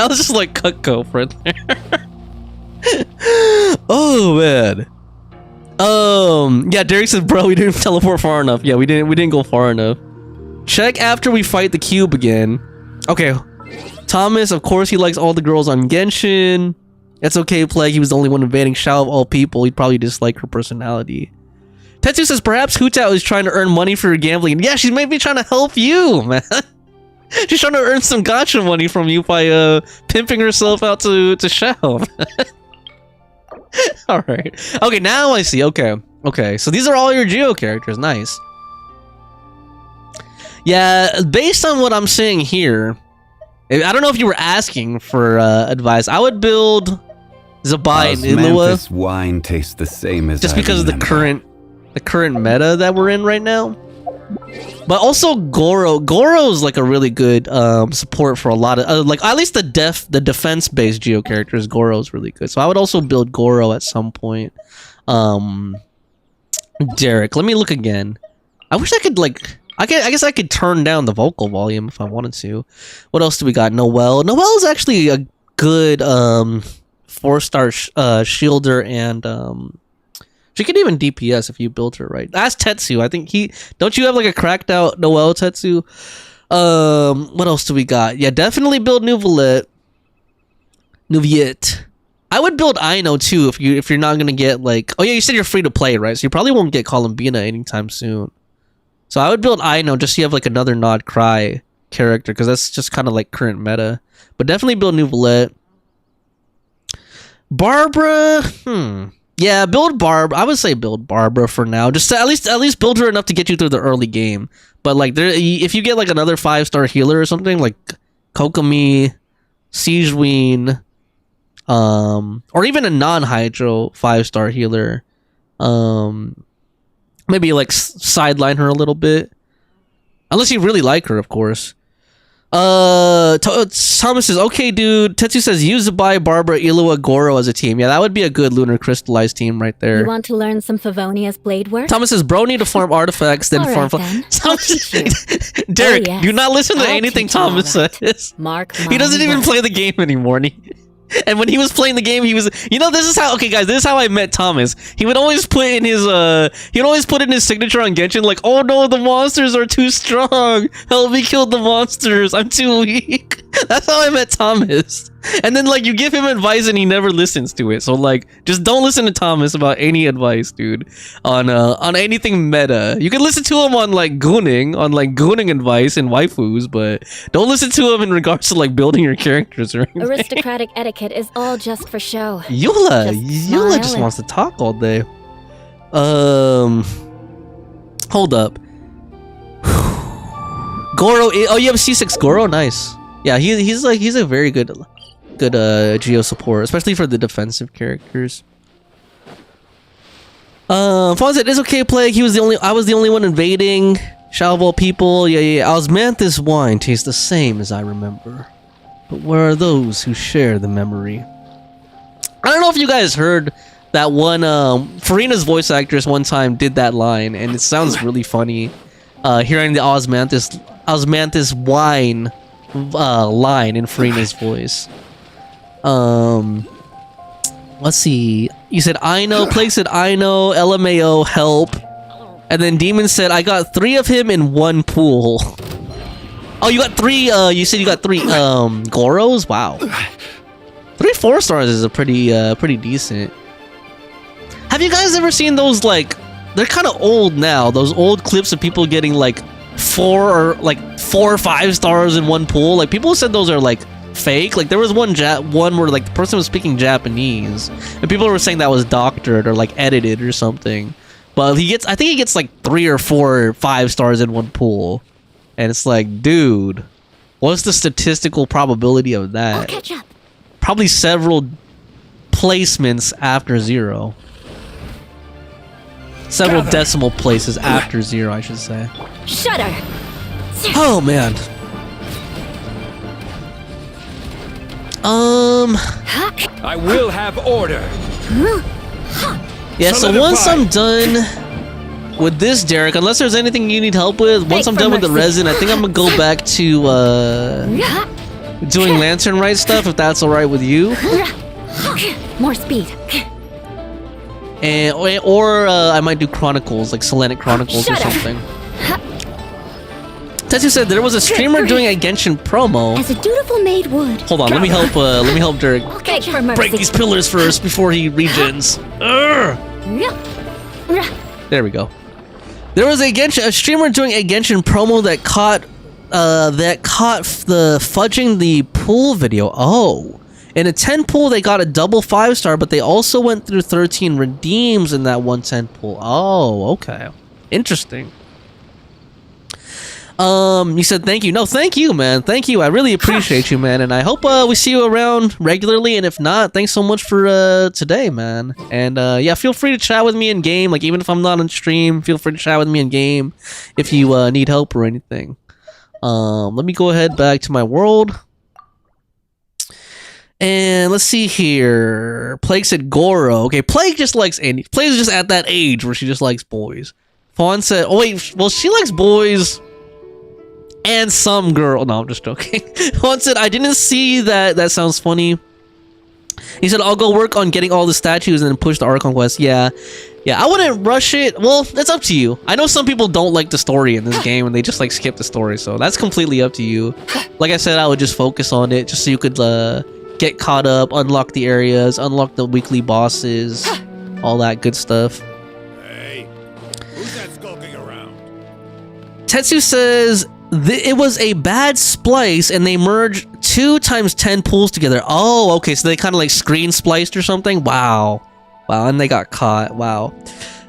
S1: it's just like cut cope right there. Oh man. Yeah, Derek said, "Bro, we didn't teleport far enough." Yeah, we didn't go far enough. Check after we fight the cube again. Okay. Thomas, of course he likes all the girls on Genshin. It's okay, Plague. He was the only one invading Xiao of all people. He'd probably dislike her personality. Tetsu says, "Perhaps Hu Tao is trying to earn money for her gambling." Yeah, she might be trying to help you, man. She's trying to earn some gacha money from you by pimping herself out to Xiao. Alright. Okay, now I see. Okay. So these are all your Geo characters. Nice. Yeah, based on what I'm seeing here, I don't know if you were asking for advice. I would build Zabai and Illua.
S4: This wine tastes the same as
S1: just
S4: I
S1: because
S4: remember.
S1: of the current meta that we're in right now. But also Goro. Goro's like a really good support for a lot of like at least the defense based Geo characters. Goro's really good. So I would also build Goro at some point. Derek, let me look again. I wish I could like I guess I could turn down the vocal volume if I wanted to. What else do we got? Noelle. Noelle is actually a good 4-star shielder, and she could even DPS if you built her right. Ask Tetsu. I think don't you have like a cracked out Noelle Tetsu? What else do we got? Yeah, definitely build Nouvelette. I would build Aino too if you're not gonna get like, oh yeah, you said you're free to play, right? So you probably won't get Columbina anytime soon. So I would build Aino just so you have like another Nod Cry character, because that's just kind of like current meta. But definitely build Nouvelette. Barbara, yeah, build Barb. I would say build Barbara for now. Just to at least build her enough to get you through the early game. But like if you get like another 5-star healer or something like Kokomi, Siegeween, or even a non-Hydro 5-star healer, maybe like sideline her a little bit, unless you really like her, of course. Thomas says, okay, dude. Tetsu says, use Zabai, Barbara, Illua, Goro as a team. Yeah, that would be a good lunar crystallized team right there.
S2: You want to learn some Favonia's blade work?
S1: Thomas says, bro, need to farm artifacts, then farm.
S2: Then.
S1: Derek,
S2: yes.
S1: do not listen to
S2: I'll
S1: anything
S2: teach you all
S1: Thomas
S2: that.
S1: says.
S2: Mark
S1: He doesn't
S2: my
S1: even
S2: word.
S1: play the game anymore. And when he was playing the game, he was, this is how, okay guys, this is how I met Thomas. He would always put in his signature on Genshin, like, oh no, the monsters are too strong. Help me kill the monsters. I'm too weak. That's how I met Thomas. And then like you give him advice and he never listens to it. So like, just don't listen to Thomas about any advice, dude, on anything meta. You can listen to him on gooning advice and waifus, but don't listen to him in regards to like building your characters or anything.
S2: Aristocratic etiquette is all just for show.
S1: Eula
S2: smile
S1: just
S2: and-
S1: wants to talk all day. Hold up. Goro, oh, you have C6 Goro, nice. Yeah, he's a very good Geo support, especially for the defensive characters. Fawn said, it's okay, Plague. I was the only one invading. Shalvo people, yeah. Osmanthus wine tastes the same as I remember. But where are those who share the memory? I don't know if you guys heard that one, Farina's voice actress one time did that line, and it sounds really funny, hearing the Osmanthus wine line in Farina's voice. Let's see. You said I know, Plague said I know, LMAO, help. And then Demon said, I got 3 of him in one pool. Oh, you got 3, you said you got 3, Goros? Wow. 3 4-stars is a pretty decent. Have you guys ever seen those, like, they're kind of old now, those old clips of people getting, like, 4 or 5 stars in one pool? Like, people said those are, like, fake. Like, there was one where, like, the person was speaking Japanese, and people were saying that was doctored or, like, edited or something. But I think he gets, like, 3 or 4 or 5 stars in one pool. And it's like, dude, what's the statistical probability of
S3: I'll
S1: that?
S3: catch up.
S1: Probably several placements after 0. Several decimal places after 0, I should say.
S3: Shudder.
S1: Oh, man.
S5: I will have order.
S1: Yeah, so once I'm done with this, Derek, unless there's anything you need help with, once
S3: Beg
S1: I'm
S3: for
S1: done with the
S3: mercy.
S1: resin, I think I'm gonna go back to doing Lantern Rite stuff, if that's alright with you.
S3: More speed.
S1: And or I might do Chronicles, like Selenic Chronicles or
S3: Shudder.
S1: something. Tetsu said there was a streamer doing a Genshin promo.
S3: As a dutiful maid would.
S1: Hold on, let me help Derek
S3: I'll catch
S2: for
S3: up.
S2: mercy.
S1: break these pillars first before he regens. Urgh. There we go. There was a streamer doing a Genshin promo that caught the fudging the pool video. Oh. In a 10 pool, they got a double 5-star, but they also went through 13 redeems in that one 10 pool. Oh, okay. Interesting. You said thank you. No, thank you, man. Thank you. I really appreciate you, man. And I hope we see you around regularly. And if not, thanks so much for today, man. And yeah, feel free to chat with me in game. Like even if I'm not on stream, feel free to chat with me in game if you need help or anything. Let me go ahead back to my world. And let's see here. Plague said Goro. Okay, Plague just likes Andy. Plague's just at that age where she just likes boys. Fawn said, oh wait, well she likes boys and some girl. No, I'm just joking. Fawn said, I didn't see that. That sounds funny. He said, I'll go work on getting all the statues and then push the Archon quest. Yeah, I wouldn't rush it. Well, that's up to you. I know some people don't like the story in this game and they just like skip the story. So that's completely up to you. Like I said, I would just focus on it just so you could get caught up, unlock the areas, unlock the weekly bosses, all that good stuff.
S5: Hey, who's that skulking around?
S1: Tetsu says it was a bad splice and they merged 2 times 10 pools together. Oh, okay, so they kind of like screen spliced or something. Wow, and they got caught. Wow.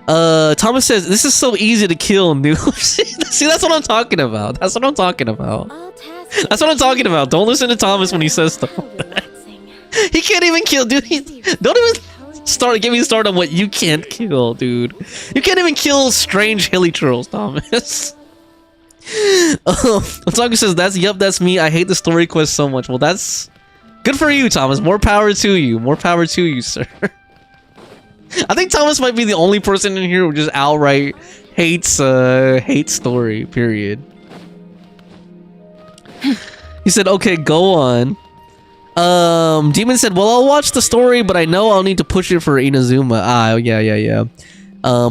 S1: Thomas says this is so easy to kill, noob. See, that's what I'm talking about. That's what I'm talking about. Don't listen to Thomas when he says stuff. He can't even kill, dude. Don't even get me started on what you can't kill, dude. You can't even kill strange hilly trolls, Thomas. Otaku says, that's me. I hate the story quest so much. Well, that's good for you, Thomas. More power to you. More power to you, sir. I think Thomas might be the only person in here who just outright hates story, period. He said, okay, go on. Demon said, well, I'll watch the story, but I know I'll need to push it for Inazuma. Ah, yeah.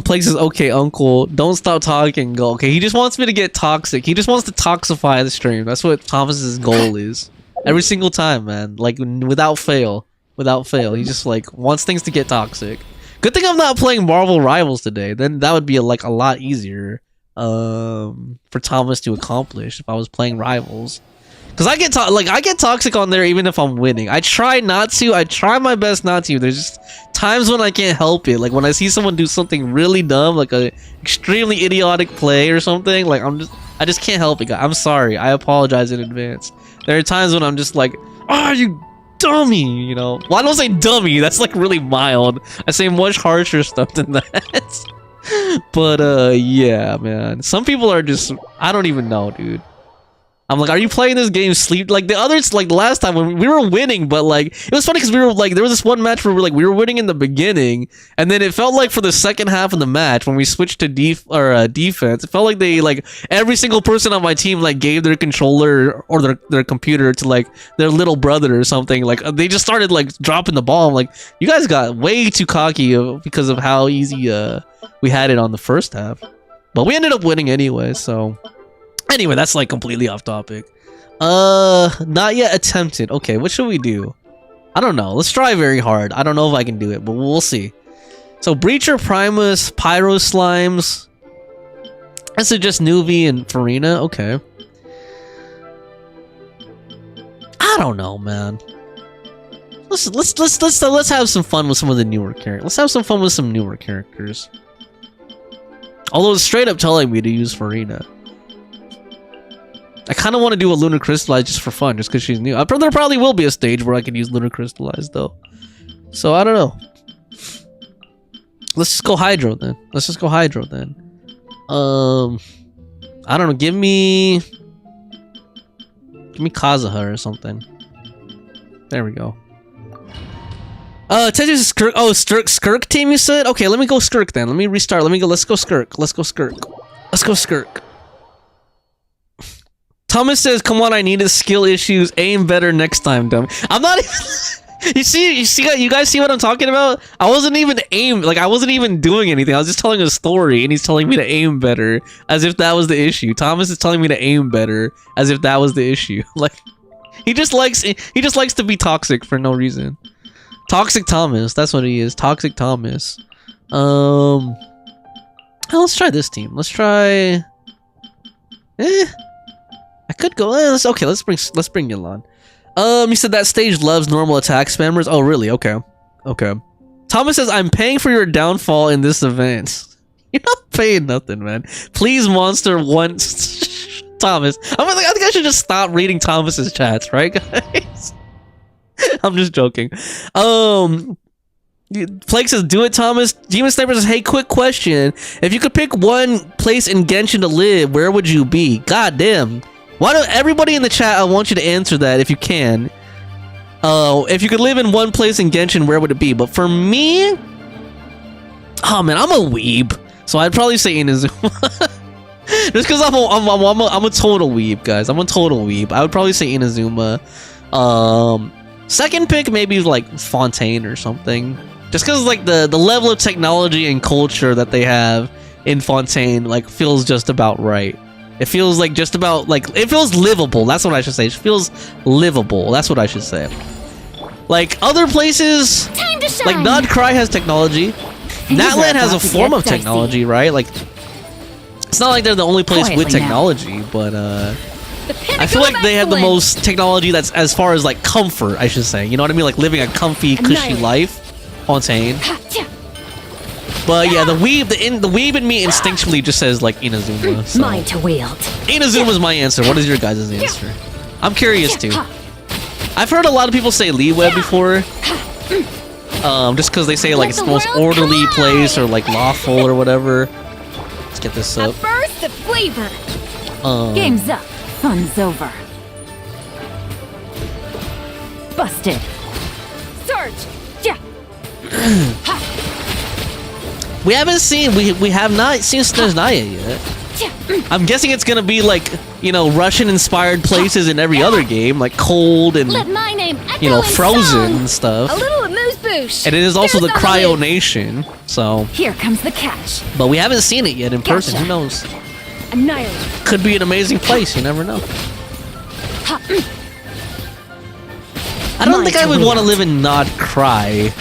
S1: Plague says, okay, uncle, don't stop talking. Go. Okay, he just wants me to get toxic. He just wants to toxify the stream. That's what Thomas's goal is. Every single time, man. Like, without fail. He just, like, wants things to get toxic. Good thing I'm not playing Marvel Rivals today. Then that would be, like, a lot easier for Thomas to accomplish if I was playing Rivals. Because I get toxic on there even if I'm winning. I try not to. I try my best not to. There's just times when I can't help it. Like when I see someone do something really dumb, like a extremely idiotic play or something, like I just can't help it. I'm sorry. I apologize in advance. There are times when I'm just like, oh, you dummy, you know. Well, I don't say dummy. That's like really mild. I say much harsher stuff than that. But yeah, man. Some people are just, I don't even know, dude. I'm like, are you playing this game sleep? Like the others, like the last time when we were winning, but like it was funny because we were like, there was this one match where we were winning in the beginning, and then it felt like for the second half of the match when we switched to defense, it felt like they like every single person on my team like gave their controller or their computer to like their little brother or something. Like they just started like dropping the ball. I'm like, you guys got way too cocky because of how easy we had it on the first half, but we ended up winning anyway. So. Anyway, that's like completely off topic. Not yet attempted. Okay, what should we do? I don't know. Let's try very hard. I don't know if I can do it, but we'll see. So Breacher, Primus, Pyro Slimes. I suggest Nuvi and Farina. Okay. I don't know, man. Let's have some fun with some of the newer characters. Let's have some fun with some newer characters. Although it's straight up telling me to use Farina. I kind of want to do a Lunar Crystallize just for fun, just because she's new. There probably will be a stage where I can use Lunar Crystallize, though. So, I don't know. Let's just go Hydro, then. I don't know. Give me Kazuha or something. There we go. Tetris Skirk. Oh, Skirk team, you said? Okay, let me go Skirk, then. Let me restart. Let's go Skirk. Thomas says, "Come on, I needed skill issues. Aim better next time, dumb." I'm not even. You guys see what I'm talking about? I wasn't even doing anything. I was just telling a story, and he's telling me to aim better, as if that was the issue. Thomas is telling me to aim better, as if that was the issue. Like, he just likes to be toxic for no reason. Toxic Thomas, that's what he is. Toxic Thomas. Let's try this team. Let's try. I could go. Let's bring Ylan. You said that stage loves normal attack spammers. Oh, really? Okay. Thomas says, I'm paying for your downfall in this event. You're not paying nothing, man. Please, monster once. Thomas. I think I should just stop reading Thomas's chats, right, guys? I'm just joking. Plague says, do it, Thomas. Demon Sniper says, hey, quick question. If you could pick one place in Genshin to live, where would you be? God damn. Why don't everybody in the chat, I want you to answer that if you can. If you could live in one place in Genshin, where would it be? But for me, oh man, I'm a weeb. So I'd probably say Inazuma. Just because I'm a total weeb, guys. I'm a total weeb. I would probably say Inazuma. Second pick, maybe like Fontaine or something. Just because like the level of technology and culture that they have in Fontaine like feels just about right. It feels like just about like it feels livable. That's what I should say. It feels livable. That's what I should say. Like other places,
S3: Time to shine.
S1: like Nod Cry has technology. Natlan has a form of technology, right? Like it's not like they're the only place with technology, but I feel like they have the most technology that's as far as like comfort, I should say. You know what I mean? Like living a comfy, cushy life. Fontaine. But yeah, the weeb in me instinctually just says like Inazuma. So.
S2: Mine to wield.
S1: Inazuma's my answer. What is your guys' answer? I'm curious too. I've heard a lot of people say Liyue before. Just because they say like it's the most orderly place or like lawful or whatever. Let's get this up.
S2: A burst of flavor. Game's up. Fun's over. Busted. Search. Yeah.
S1: We have not seen Snezhnaya yet. I'm guessing it's gonna be like, you know, Russian inspired places in every other game, like cold and
S3: Let my name echo
S1: you know,
S3: in
S1: frozen
S3: song.
S1: and stuff.
S2: A little amuse-bouche.
S1: And it is also the
S3: There's the
S1: Cryo
S3: honey.
S1: Nation, so
S2: Here comes the catch.
S1: but we haven't seen it yet in person.
S2: Gotcha.
S1: Who knows?
S2: Annihilate.
S1: Could be an amazing place, you never know. I don't think I would want to live in Nod Cry.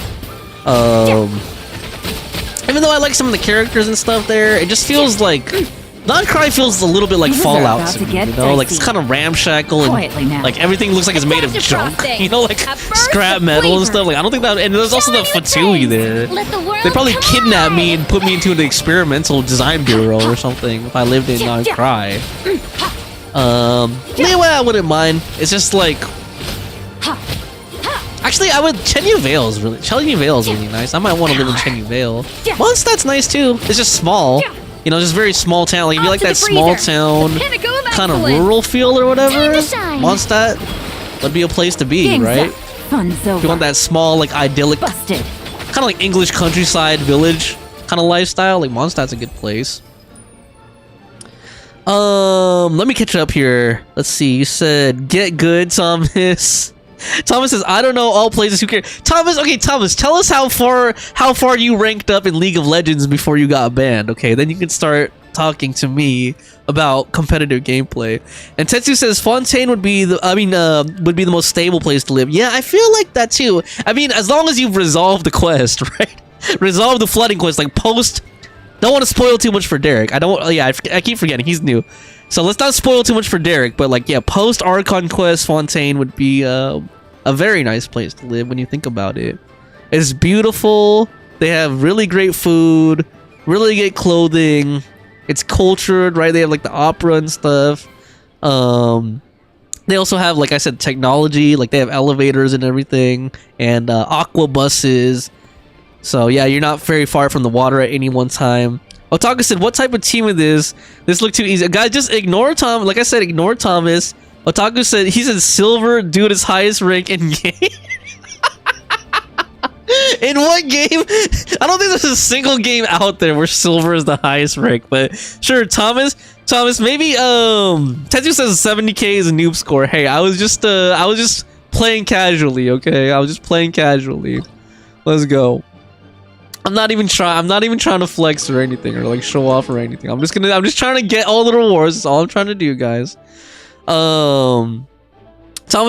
S1: Even though I like some of the characters and stuff there, it just feels like Nod Cry feels a little bit like
S2: Things are
S1: Fallout
S2: about
S1: to
S2: to
S1: me,
S2: get
S1: you know? Like it's
S2: dicey.
S1: kind of ramshackle
S2: Quietly
S1: and
S2: now.
S1: like everything looks like it's made of
S3: Dr.
S1: junk,
S3: Frosting.
S1: you know, like
S3: A burst
S1: scrap
S3: of
S1: metal and
S3: flavor.
S1: stuff. Like I don't think that, and there's also the
S3: Showing the
S1: Fatui
S3: things.
S1: there.
S3: Let the world
S1: They probably
S3: come
S1: kidnap me
S3: alive.
S1: and put me into an experimental design bureau or something if I lived in Nod Cry. Liyue I wouldn't mind. It's just like actually I would Chenyu Vale is really nice. I might want to live in Chenyu Vale. Mondstadt's nice too. It's just small. You know, just very small town. Like if you
S3: Off
S1: like
S3: to
S1: that
S3: the
S1: small
S3: freezer.
S1: town
S3: The pinnacle of
S1: kind of
S3: excellence.
S1: rural feel or whatever.
S3: Time to shine.
S1: Mondstadt would be a place to be,
S2: Game's
S1: right?
S2: up. Fun's over.
S1: If you want that small, like idyllic, kind
S2: Busted.
S1: of like English countryside village kind of lifestyle, like Mondstadt's a good place. Let me catch up here. Let's see. You said get good, Thomas. Thomas says, I don't know all places. Who care? Thomas, okay, Thomas, tell us how far you ranked up in League of Legends before you got banned. Okay, then you can start talking to me about competitive gameplay. And Tetsu says Fontaine would be the most stable place to live. Yeah, I feel like that too. I mean, as long as you've resolved the quest, right? Resolve the flooding quest, like post. Don't want to spoil too much for Derek. I keep forgetting he's new. So let's not spoil too much for Derek, but like, yeah, post Archon quest, Fontaine would be a very nice place to live when you think about it. It's beautiful. They have really great food, really great clothing. It's cultured, right? They have like the opera and stuff. They also have, like I said, technology. Like they have elevators and everything, and aqua buses. So yeah, you're not very far from the water at any one time. Otaku said, what type of team it is? This looked too easy. Guys, just ignore Tom. Like I said, ignore Thomas. Otaku said, he said silver due to his highest rank in game. In what game? I don't think there's a single game out there where silver is the highest rank, but sure, Thomas, maybe Tetsu says 70k is a noob score. Hey, I was just playing casually, okay? I was just playing casually. Let's go. I'm not even trying to flex or anything or like show off or anything. I'm just trying to get all the rewards. That's all I'm trying to do, guys. Thomas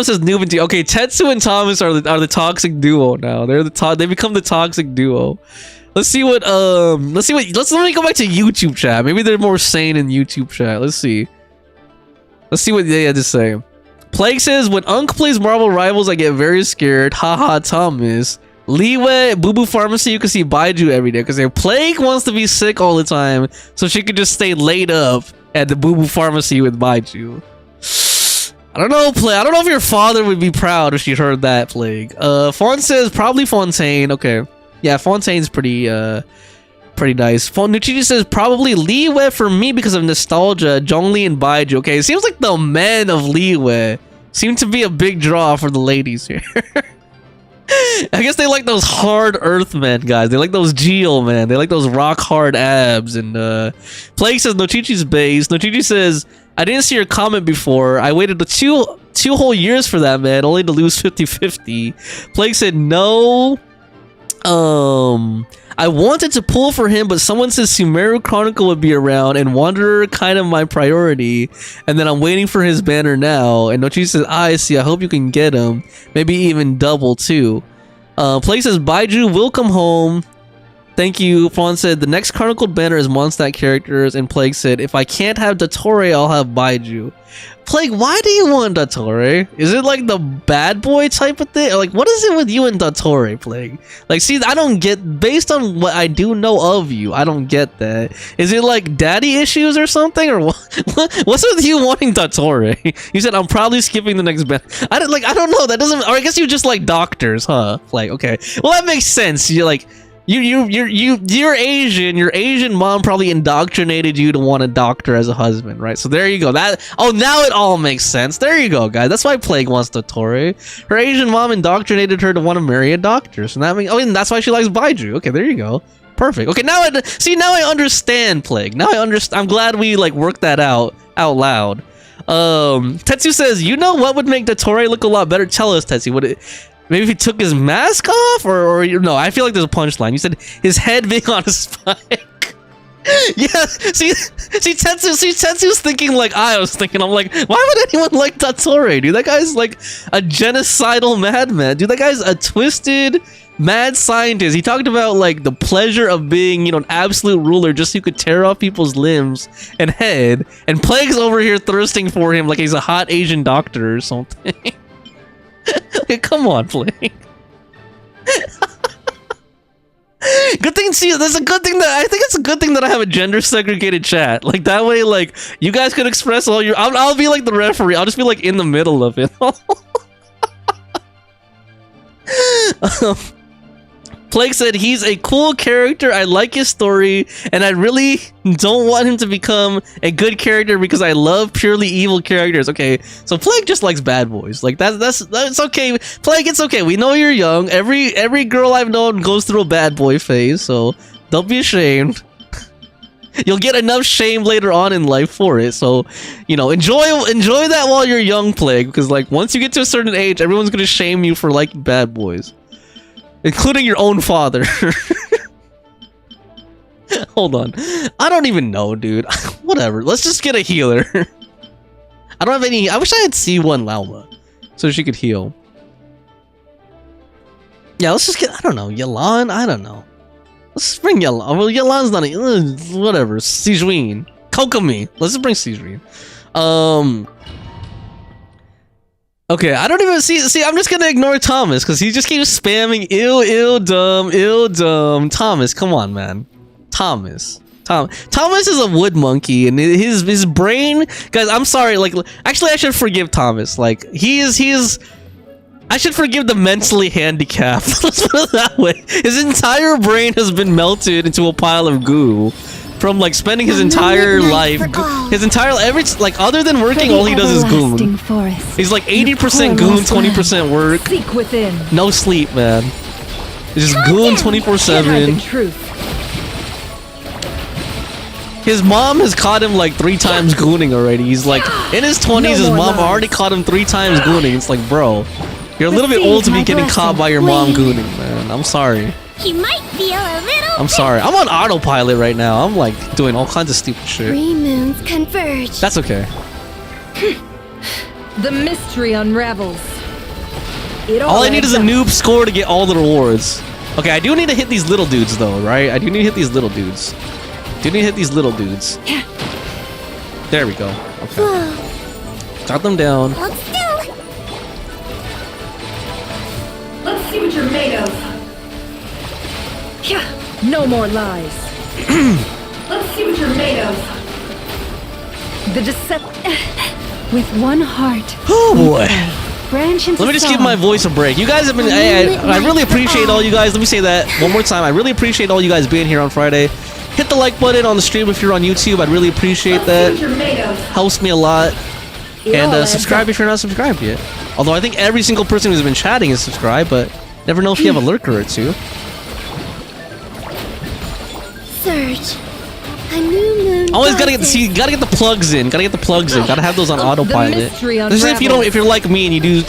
S1: says noob and okay, Tetsu and Thomas are the toxic duo now. They become the toxic duo. Let me go back to YouTube chat. Maybe they're more sane in YouTube chat. Let's see what they had to say. Plague says, when Unk plays Marvel Rivals, I get very scared. Haha, Thomas. Liyue, Boo Boo Pharmacy, you can see Baiju every day because Plague wants to be sick all the time, so she could just stay laid up at the Boo Boo Pharmacy with Baiju. I don't know, Plague. I don't know if your father would be proud if she heard that, Plague. Fawn says probably Fontaine. Okay. Yeah, Fontaine's pretty nice. Nuchiji says probably Liyue for me because of nostalgia, Zhongli and Baiju. Okay, it seems like the men of Liyue seem to be a big draw for the ladies here. I guess they like those hard Earthmen guys. They like those Geo man. They like those rock hard abs. And Plague says Nochichi's base. Nochichi says I didn't see your comment before. I waited two whole years for that, man, only to lose 50-50. Plague said no. I wanted to pull for him, but someone says Sumeru Chronicle would be around and Wanderer kind of my priority. And then I'm waiting for his banner now. And Nochi says, I see. I hope you can get him. Maybe even double too. Plague says Baiju will come home. Thank you. Fawn said the next chronicled banner is Mondstadt characters. And Plague said if I can't have Dottore, I'll have Baiju. Plague, why do you want Dottore? Is it like the bad boy type of thing? Or like, what is it with you and Dottore, Plague? Like, see, I don't get, based on what I do know of you, I don't get that. Is it like daddy issues or something? Or what's with you wanting Dottore? You said, I'm probably skipping the next band. I don't know. That doesn't, or I guess you just like doctors, huh? Like, okay. Well, that makes sense. You're like, you're Asian. Your Asian mom probably indoctrinated you to want a doctor as a husband, right? So there you go. Now it all makes sense. There you go, guys. That's why Plague wants Dottore. Her Asian mom indoctrinated her to want to marry a doctor. So that means, and that's why she likes Baiju. Okay, there you go. Perfect. Okay, now I understand, Plague. Now I understand. I'm glad we like worked that out loud. Tetsu says, you know what would make Dottore look a lot better? Tell us, Tetsu. Would it? Maybe if he took his mask off, or no, I feel like there's a punchline. You said his head being on a spike. Yeah, see, Tetsu's thinking like I was thinking. I'm like, why would anyone like Dottore, dude? That guy's like a genocidal madman. Dude, that guy's a twisted, mad scientist. He talked about like the pleasure of being, you know, an absolute ruler just so you could tear off people's limbs and head. And Plague's over here thirsting for him like he's a hot Asian doctor or something. Come on, Plague. Good thing. See, that's a good thing that I think it's a good thing that I have a gender segregated chat. Like that way, like you guys could express all your. I'll be like the referee. I'll just be like in the middle of it. Plague said he's a cool character. I like his story, and I really don't want him to become a good character because I love purely evil characters. Okay, so Plague just likes bad boys. Like that's okay. Plague, it's okay. We know you're young. Every girl I've known goes through a bad boy phase, so don't be ashamed. You'll get enough shame later on in life for it. So, you know, enjoy that while you're young, Plague, because like once you get to a certain age, everyone's gonna shame you for liking bad boys. Including your own father. Hold on. I don't even know, dude. Whatever. Let's just get a healer. I don't have any... I wish I had C1 Lauma. So she could heal. Yeah, let's just get... I don't know. Yelan? I don't know. Let's bring Yelan. Well, Yelan's not a... whatever. Sijuin. Kokomi. Let's just bring Sijuin. Okay, I don't even see, I'm just gonna ignore Thomas, because he just keeps spamming ill dumb. Thomas, come on, man. Thomas is a wood monkey, and his brain, guys, I'm sorry, like, actually, I should forgive Thomas. Like, I should forgive the mentally handicapped. Let's put it that way. His entire brain has been melted into a pile of goo. From like spending his entire life, like other than working, all he does is goon. He's like 80% goon, 20% work.
S2: Seek within.
S1: No sleep, man. It's just goon 24/7. His mom has caught him like 3 times gooning already. He's like in his 20s. His mom already caught him 3 times gooning. It's like, bro, you're a little bit old to be getting caught by your mom gooning, man. I'm sorry.
S3: He might feel a little.
S1: I'm sorry. I'm on autopilot right now. I'm like doing all kinds of stupid shit.
S3: 3 moons converge.
S1: That's okay.
S2: The mystery unravels.
S1: All I need is a noob score to get all the rewards. Okay, I do need to hit these little dudes though, right? I do need to hit these little dudes. There we go. Okay. Got them down.
S3: Hold still.
S2: Let's see what you're made of. No more lies. Let's see what you're made of. The with one heart.
S1: Oh boy.
S2: Branch into
S1: Let me just give
S2: song.
S1: my voice a break. You guys have been. I really appreciate all you guys. Let me say that one more time. I really appreciate all you guys being here on Friday. Hit the like button on the stream if you're on YouTube. I'd really appreciate that. Helps me a lot. And subscribe if you're not subscribed yet. Although I think every single person who's been chatting is subscribed, but never know if you have a lurker or two.
S3: Surge. A new moon.
S1: Always gotta get the plugs in. Gotta get the plugs in. Gotta have those on autopilot.
S2: mystery
S1: This is if you're like me and you do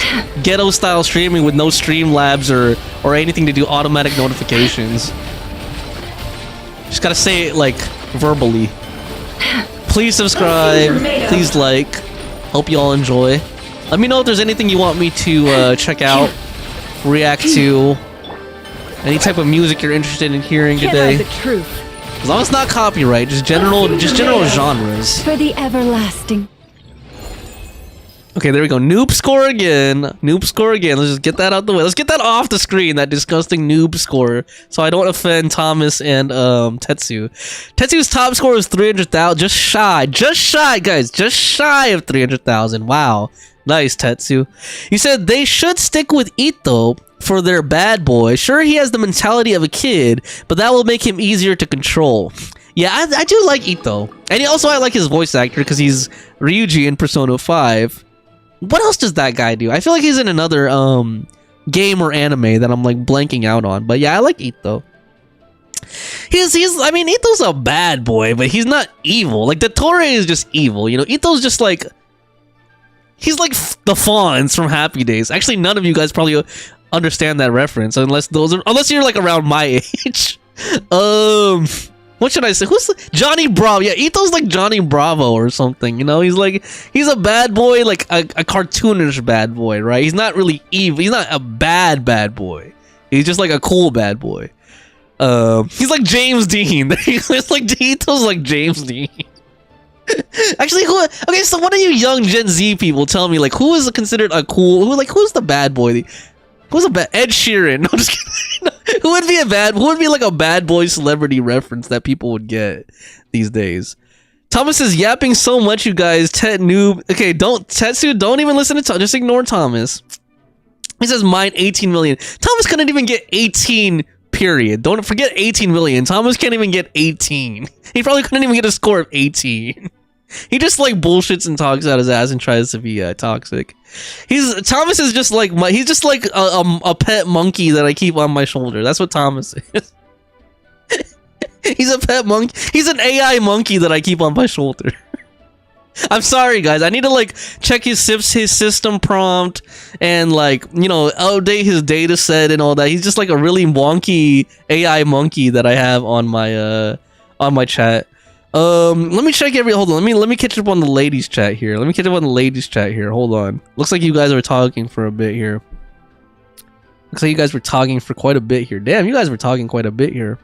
S1: ghetto style streaming with no Streamlabs or anything to do automatic notifications. Just gotta say it like verbally. Please subscribe. Please like. Hope you all enjoy. Let me know if there's anything you want me to check out, react to, any type of music you're interested in hearing
S2: Can't
S1: today.
S2: hide the truth.
S1: As long as it's not copyright, just general genres.
S2: For the everlasting.
S1: Okay, there we go. Noob score again. Noob score again. Let's just get that out the way. Let's get that off the screen, that disgusting noob score, so I don't offend Thomas and Tetsu. Tetsu's top score is 300,000. Just shy, guys. Just shy of 300,000. Wow. Nice, Tetsu. You said they should stick with Ito for their bad boy. Sure, he has the mentality of a kid, but that will make him easier to control. Yeah, I do like Ito. And also I like his voice actor because he's Ryuji in Persona 5. What else does that guy do? I feel like he's in another game or anime that I'm like blanking out on. But yeah, I like Ito. I mean, Ito's a bad boy, but he's not evil. Like Dottore is just evil, you know. Ito's just like, he's like the Fawns from Happy Days. Actually, none of you guys probably understand that reference unless you're like around my age. What should I say? Who's Johnny Bravo? Yeah, Ito's like Johnny Bravo or something, you know? He's a bad boy, like a cartoonish bad boy, right? He's not really evil. He's not a bad boy. He's just like a cool bad boy. He's like James Dean. It's like Ito's like James Dean. Actually, okay, so one of you young Gen Z people tell me, like, who is considered a cool, who's the bad boy? Who's a bad Ed Sheeran? No, just kidding. Who would be like a bad boy celebrity reference that people would get these days? Thomas is yapping so much, you guys. Tet noob. Okay, Tetsu, don't even listen to Thomas. Just ignore Thomas. He says mine 18 million. Thomas couldn't even get 18, period. Don't forget 18 million. Thomas can't even get 18. He probably couldn't even get a score of 18. He just like bullshits and talks out his ass and tries to be toxic. Thomas is just like he's just like a pet monkey that I keep on my shoulder. That's what Thomas is. He's a pet monkey. He's an AI monkey that I keep on my shoulder. I'm sorry, guys. I need to like check his system prompt and like, you know, update his data set and all that. He's just like a really wonky AI monkey that I have on my chat. Let me check hold on. Let me catch up on the ladies chat here. Hold on. Looks like you guys are talking for a bit here. Looks like you guys were talking for quite a bit here. Damn, you guys were talking quite a bit here.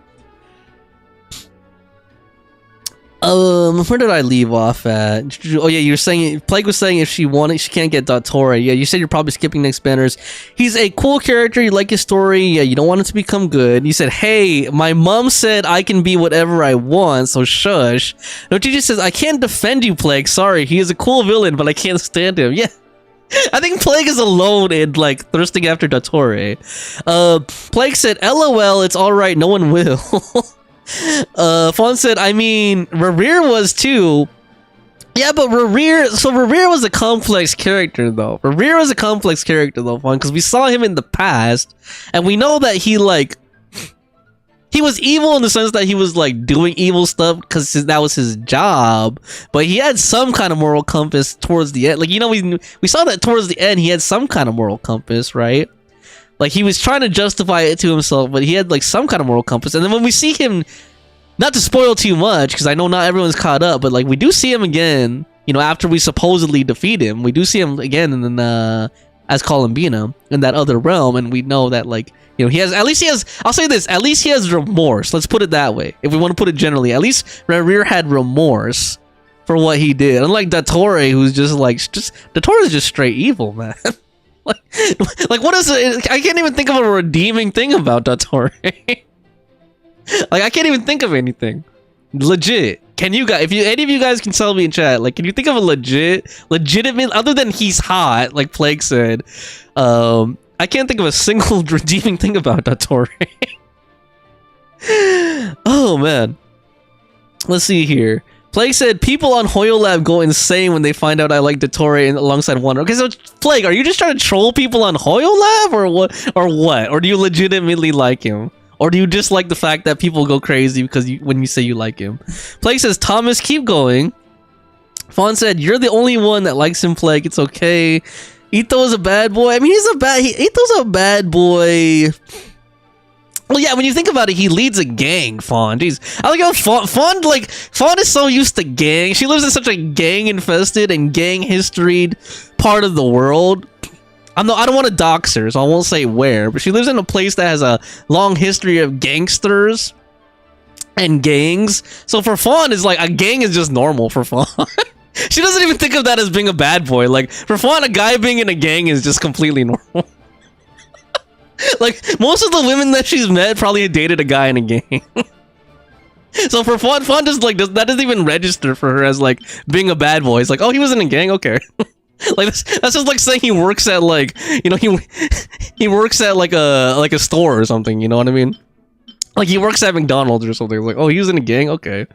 S1: Where did I leave off at? Oh yeah, you're saying Plague was saying if she wanted, she can't get Dottore. Yeah, you said you're probably skipping next banners. He's a cool character. You like his story. Yeah, you don't want it to become good. You said, hey, my mom said I can be whatever I want, so shush. No, Gigi says I can't defend you, Plague. Sorry, he is a cool villain, but I can't stand him. Yeah. I think Plague is alone in like thirsting after Dottore. Plague said, LOL, it's alright, no one will. Fawn said, I mean, Rerir was too. Yeah, but Rerir was a complex character though. Fawn, because we saw him in the past, and we know that he was evil in the sense that he was like doing evil stuff because that was his job, but he had some kind of moral compass towards the end. Like, you know, we saw that towards the end he had some kind of moral compass, right? Like, he was trying to justify it to himself, but he had like some kind of moral compass. And then when we see him, not to spoil too much, because I know not everyone's caught up, but like we do see him again, you know, after we supposedly defeat him, we do see him again in as Columbina in that other realm, and we know that, like, you know, I'll say this, at least he has remorse. Let's put it that way. If we want to put it generally, at least Rerir had remorse for what he did. Unlike Dottore, who's Dottore is just straight evil, man. like what is it? I can't even think of a redeeming thing about Dottore. Like, I can't even think of anything. Legit. Can you guys, if any of you guys can tell me in chat, like, can you think of a legitimate, other than he's hot, like Plague said, I can't think of a single redeeming thing about Dottore. Oh man. Let's see here. Plague said, people on Hoyo Lab go insane when they find out I like Dottore and alongside Wonder. Okay, so Plague, are you just trying to troll people on Hoyo Lab or what? Or do you legitimately like him? Or do you just like the fact that people go crazy because when you say you like him? Plague says, Thomas, keep going. Fawn said, you're the only one that likes him, Plague. It's okay. Ito is a bad boy. I mean, Ito's a bad boy. Well, yeah, when you think about it, he leads a gang, Fawn. Jeez. I like how Fawn is so used to gang. She lives in such a gang-infested and gang-historied part of the world. I don't want to dox her, so I won't say where, but she lives in a place that has a long history of gangsters and gangs. So for Fawn, it's like a gang is just normal for Fawn. She doesn't even think of that as being a bad boy. Like, for Fawn, a guy being in a gang is just completely normal. Like, most of the women that she's met probably dated a guy in a gang. So for Fawn just like that doesn't even register for her as like being a bad boy. It's like, oh, he was in a gang, okay. Like that's just like saying he works at like, you know, he works at like a store or something, you know what I mean? Like he works at McDonald's or something. Like, oh, he was in a gang, okay.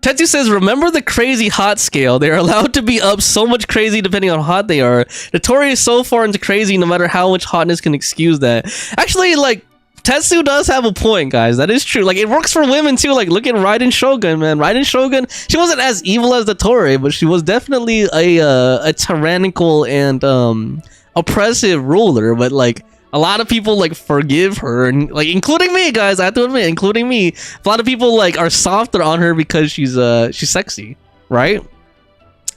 S1: Tetsu says, remember the crazy hot scale? They are allowed to be up so much crazy depending on how hot they are. Dottore is so far into crazy no matter how much hotness can excuse that. Actually, like, Tetsu does have a point, guys. That is true. Like, it works for women, too. Like, look at Raiden Shogun, man. Raiden Shogun, she wasn't as evil as Dottore, but she was definitely a tyrannical and oppressive ruler. But, like, a lot of people like forgive her, and like including me, guys. I have to admit, including me. A lot of people like are softer on her because she's sexy, right?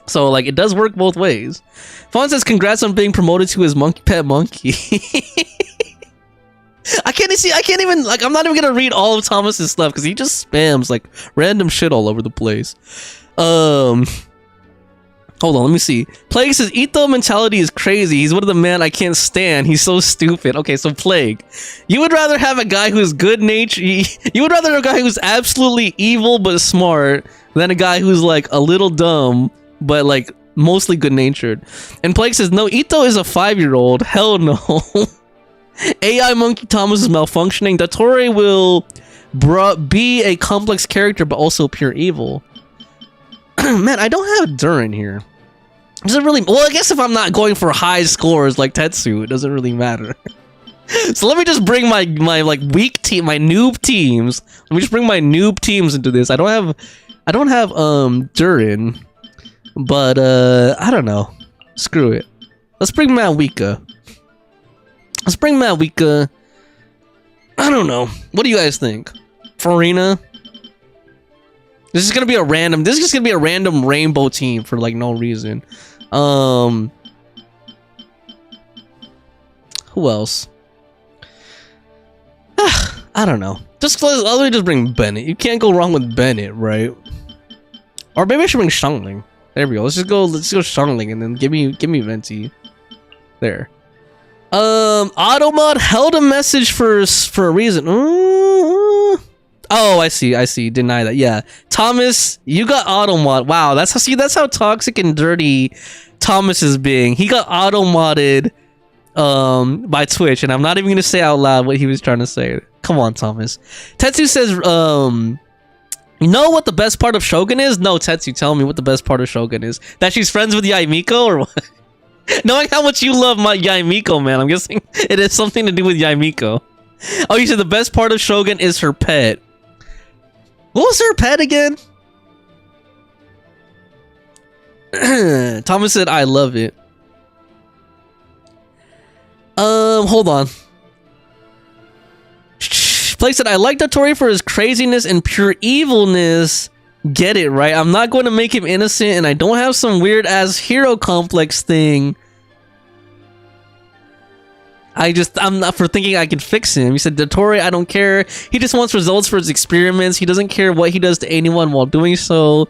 S1: So like it does work both ways. Fawn says, "Congrats on being promoted to his monkey pet monkey." I can't even like. I'm not even gonna read all of Thomas's stuff because he just spams like random shit all over the place. Hold on, let me see. Plague says, Ito mentality is crazy. He's one of the men I can't stand. He's so stupid. Okay, so Plague, you would rather have a guy who's good natured. You would rather have a guy who's absolutely evil but smart than a guy who's like a little dumb but like mostly good natured. And Plague says, no, Ito is a 5-year-old. Hell no. AI Monkey Thomas is malfunctioning. Dottore will be a complex character but also pure evil. Man, I don't have Durin here. Does it really? Well, I guess if I'm not going for high scores like Tetsu, it doesn't really matter. So let me just bring my like weak team, my noob teams. Let me just bring my noob teams into this. I don't have Durin, but I don't know. Screw it. Let's bring Malwika. I don't know. What do you guys think? Farina? This is just gonna be a random rainbow team for like no reason. Who else? I don't know. Let me just bring Bennett. You can't go wrong with Bennett, right? Or maybe I should bring Shangling. There we go. Let's go Shangling and then give me Venti. There. Automod held a message for a reason. Oh, I see. Deny that. Yeah. Thomas, you got auto-mod. Wow, that's how toxic and dirty Thomas is being. He got auto-modded by Twitch, and I'm not even gonna say out loud what he was trying to say. Come on, Thomas. Tetsu says, you know what the best part of Shogun is? No, Tetsu, tell me what the best part of Shogun is. That she's friends with Yaimiko or what? Knowing how much you love my Yaimiko, man, I'm guessing it has something to do with Yaimiko. Oh, you said the best part of Shogun is her pet. What was her pet again? Thomas said, I love it. Hold on. Place said, I like Dottore for his craziness and pure evilness. Get it, right? I'm not going to make him innocent, and I don't have some weird-ass hero complex thing. I'm not for thinking I can fix him. He said, Dottore, I don't care. He just wants results for his experiments. He doesn't care what he does to anyone while doing so.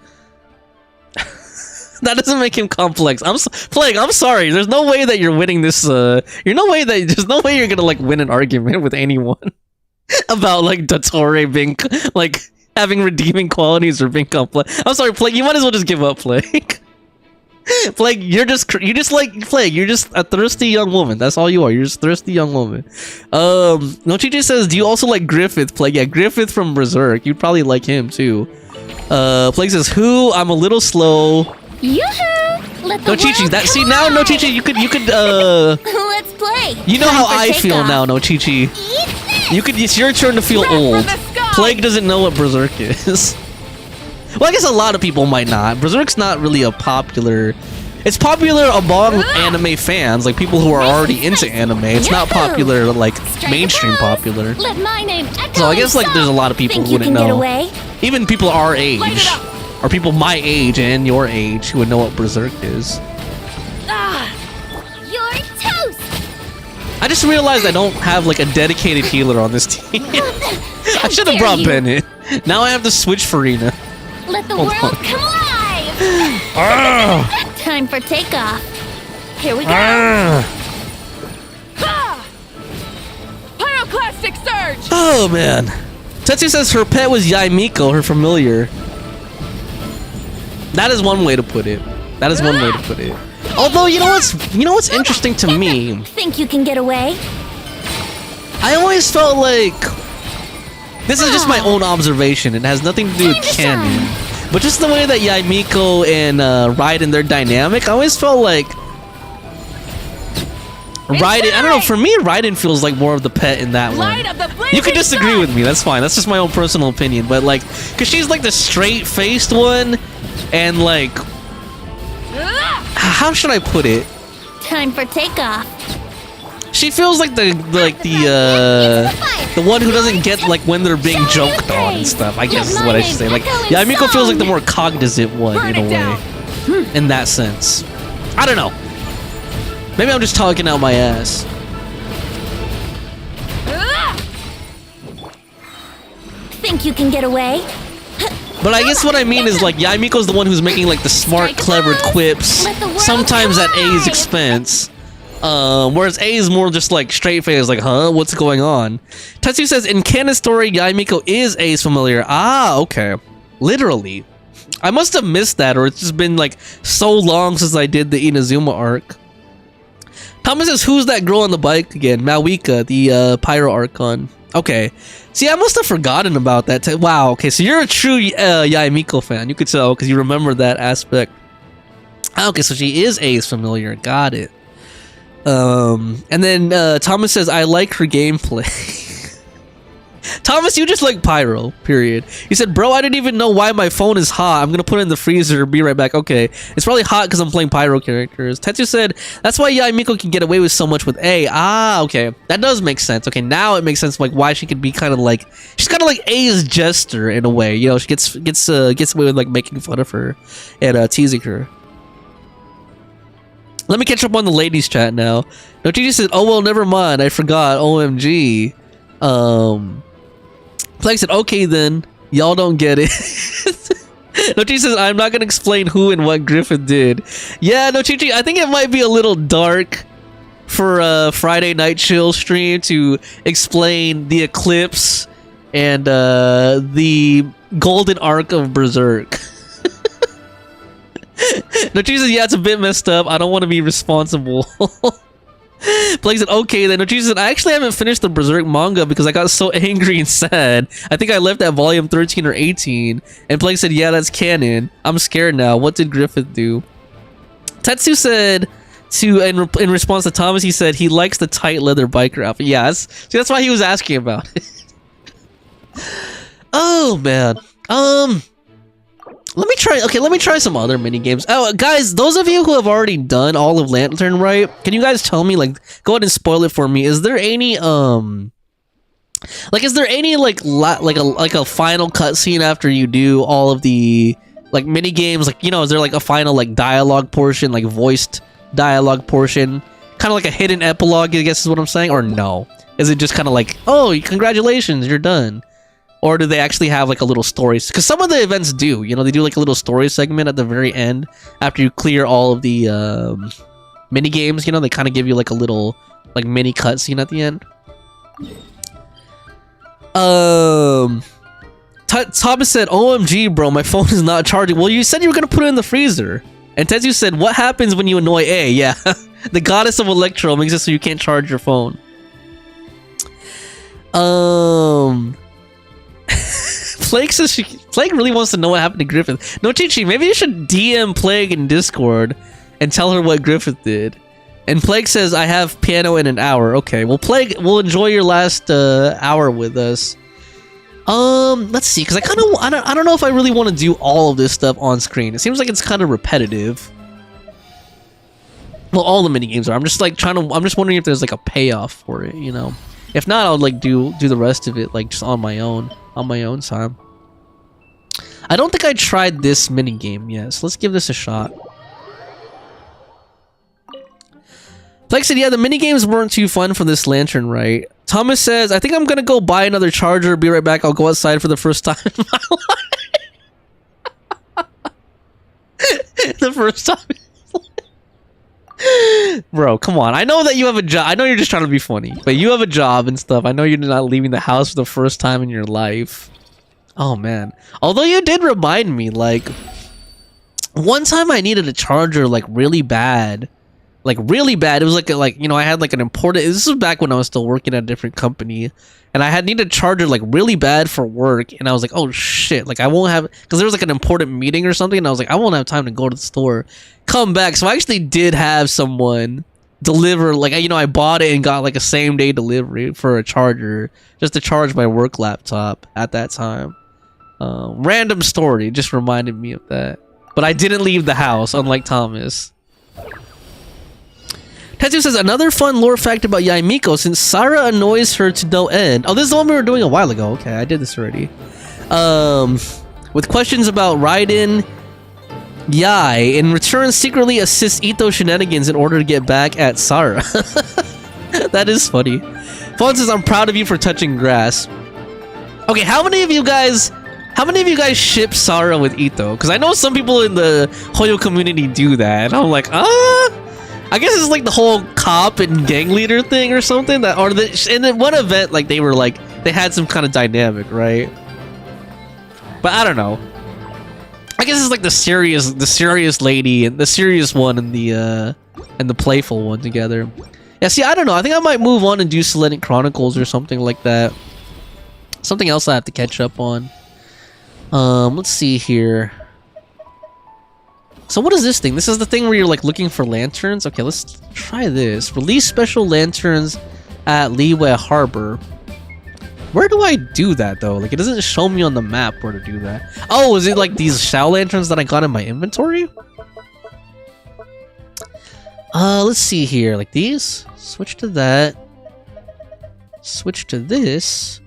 S1: That doesn't make him complex. Plague, I'm sorry. There's no way that you're winning this. There's no way you're gonna like win an argument with anyone about like Dottore being like Having redeeming qualities or being complex. I'm sorry, Plague. You might as well just give up, Plague. Plague, you're just like Plague. You're just a thirsty young woman. That's all you are. You're just a thirsty young woman. Nochichi says, do you also like Griffith, Plague? Yeah, Griffith from Berserk. You'd probably like him too. Plague says, who? I'm a little slow.
S3: Yoo-hoo! Let the
S1: Nochichi,
S3: world
S1: that see now,
S3: collide.
S1: Nochichi, you could
S3: Let's play.
S1: you know
S3: Time
S1: how
S3: for
S1: I feel
S3: takeoff.
S1: now, Nochichi.
S3: Eat this.
S1: You could. It's your turn to feel
S2: Rat from
S1: old.
S2: the sky!
S1: Plague doesn't know what Berserk is. Well, I guess a lot of people might not. Berserk's not really a popular. It's popular among anime fans, like people who are already into anime. It's not popular, like
S3: Strike a
S1: mainstream
S3: pose.
S1: popular.
S3: Let my name echo
S1: So I guess like there's a lot of people
S3: Think
S1: who
S3: you
S1: wouldn't
S3: can get
S1: know.
S3: away?
S1: Even people our
S2: Light
S1: age,
S2: it up.
S1: or people my age and your age, who would know what Berserk is.
S3: You're toast.
S1: I just realized I don't have like a dedicated healer on this team. I should have
S3: dare
S1: brought
S3: you.
S1: Bennett. Now I have to switch Farina.
S3: Let the
S1: Hold
S3: world
S1: on.
S3: come alive. Time for takeoff. Here we go.
S2: Ha! Pyroclastic surge!
S1: Oh man. Tetsu says her pet was Yaimiko, her familiar. That is one way to put it. That is one way to put it. Although you know what's interesting to me?
S3: Think you can get away?
S1: I always felt like this is just my own observation. It has nothing to do with
S3: Time to
S1: canon. But just the way that Yaimiko and Raiden, their dynamic, I always felt like Raiden, I don't know, for me Raiden feels like more of the pet in that
S2: Light
S1: one.
S2: of the blazing
S1: You can disagree
S2: sun!
S1: with me, that's fine. That's just my own personal opinion. But like, cause she's like the straight-faced one, and like, how should I put it?
S3: Time for takeoff.
S1: She feels like the one who doesn't get like when they're being joked on and stuff. I guess is what I should say. Like, Yaimiko feels like the more cognizant one
S2: Burn
S1: in a
S2: it down.
S1: way, in that sense. I don't know. Maybe I'm just talking out my ass.
S3: Think you can get away?
S1: But I guess what I mean is like Yaimiko's the one who's making like the smart,
S3: Strike a
S1: clever
S3: pose.
S1: quips,
S3: Let the world
S1: sometimes at A's
S3: collide.
S1: expense. Whereas A is more just like straight face, like, huh, what's going on? Tetsu says in canon story, Yaimiko is A's familiar. Ah, okay, literally. I must have missed that, or it's just been like so long since I did the Inazuma arc. Thomas says, who's that girl on the bike again? Mawika, the Pyro Archon. Okay. See, I must have forgotten about that. Wow, okay, so you're a true Yaimiko fan. You could tell, because you remember that aspect. Ah, okay, so she is A's familiar. Got it. And then Thomas says, I like her gameplay. Thomas, you just like Pyro, period. He said, bro, I didn't even know why my phone is hot. I'm gonna put it in the freezer, be right back. Okay, it's probably hot because I'm playing Pyro characters. Tetsu said, that's why Yaimiko can get away with so much with A. Ah, okay, that does make sense. Okay, now it makes sense like why she could be kind of like, she's kind of like A's jester in a way. You know, she gets away with like making fun of her and teasing her. Let me catch up on the ladies chat now. Nochichi said, oh well, never mind, I forgot. OMG. Plague said, okay then, y'all don't get it. Nochichi says, I'm not gonna explain who and what Griffith did. Yeah, Nochichi, I think it might be a little dark for a Friday night chill stream to explain the eclipse and the golden arc of Berserk. Nochichi says, yeah, it's a bit messed up. I don't want to be responsible. Plague said, okay then. Nochichi said, I actually haven't finished the Berserk manga because I got so angry and sad. I think I left at volume 13 or 18. And Plague said, yeah, that's canon. I'm scared now. What did Griffith do? Tetsu said, in response to Thomas, he said he likes the tight leather biker outfit. Yeah, that's why he was asking about it. Oh man. Let me try some other mini games. Oh, guys, those of you who have already done all of Lantern Right, can you guys tell me, like, go ahead and spoil it for me? Is there any like a final cutscene after you do all of the like mini games? Like, you know, is there like a final like dialogue portion, like voiced dialogue portion, kind of like a hidden epilogue? I guess is what I'm saying, or no? Is it just kind of like, oh, congratulations, you're done? Or do they actually have like a little story? Because some of the events do, you know, they do like a little story segment at the very end after you clear all of the mini games. You know, they kind of give you like a little like mini cutscene at the end. Thomas said, "OMG, bro, my phone is not charging." Well, you said you were gonna put it in the freezer. And Tetsu said, "What happens when you annoy A?" Yeah, the goddess of Electro makes it so you can't charge your phone. Plague says Plague really wants to know what happened to Griffith. No, Chi-Chi, maybe you should DM Plague in Discord and tell her what Griffith did. And Plague says, "I have piano in an hour." Okay, well, Plague, we'll enjoy your last hour with us. Let's see, because I don't know if I really want to do all of this stuff on screen. It seems like it's kind of repetitive. Well, all the mini games are. I'm just like I'm just wondering if there's like a payoff for it, you know. If not, I'll like do the rest of it like just on my own time. I don't think I tried this mini game yet, so let's give this a shot. Like I said, yeah, the mini games weren't too fun for this lantern, right? Thomas says, "I think I'm gonna go buy another charger. Be right back. I'll go outside for the first time in my life." The first time. Bro, come on. I know that you have a job. I know you're just trying to be funny, but you have a job and stuff. I know you're not leaving the house for the first time in your life. Oh, man. Although you did remind me, like, one time I needed a charger, like, really bad. Like, really bad. It was like you know, I had, like, an important... This was back when I was still working at a different company. And I had needed a charger, like, really bad for work. And I was like, oh, shit. Like, I won't have... Because there was, like, an important meeting or something. And I was like, I won't have time to go to the store. Come back. So I actually did have someone deliver... Like, you know, I bought it and got, like, a same-day delivery for a charger. Just to charge my work laptop at that time. Random story. Just reminded me of that. But I didn't leave the house, unlike Thomas. Tetsu says, "Another fun lore fact about Yaimiko, since Sarah annoys her to no end." Oh, this is the one we were doing a while ago. Okay, I did this already. With questions about Raiden, Yai, in return, secretly assists Ito's shenanigans in order to get back at Sarah. That is funny. Fawn says, "I'm proud of you for touching grass." Okay, how many of you guys ship Sarah with Ito? Because I know some people in the Hoyo community do that. And I'm like, I guess it's like the whole cop and gang leader thing or something. That, or and then one event, like they were like, they had some kind of dynamic, right? But I don't know. I guess it's like the serious lady and the serious one and the playful one together. Yeah, see, I don't know. I think I might move on and do Selenic Chronicles or something like that. Something else I have to catch up on. Let's see here. So what is this thing? This is the thing where you're like looking for lanterns? Okay, let's try this. Release special lanterns at Liyue Harbor. Where do I do that though? Like, it doesn't show me on the map where to do that. Oh, is it like these Shao lanterns that I got in my inventory? Let's see here. Like these? Switch to that. Switch to this.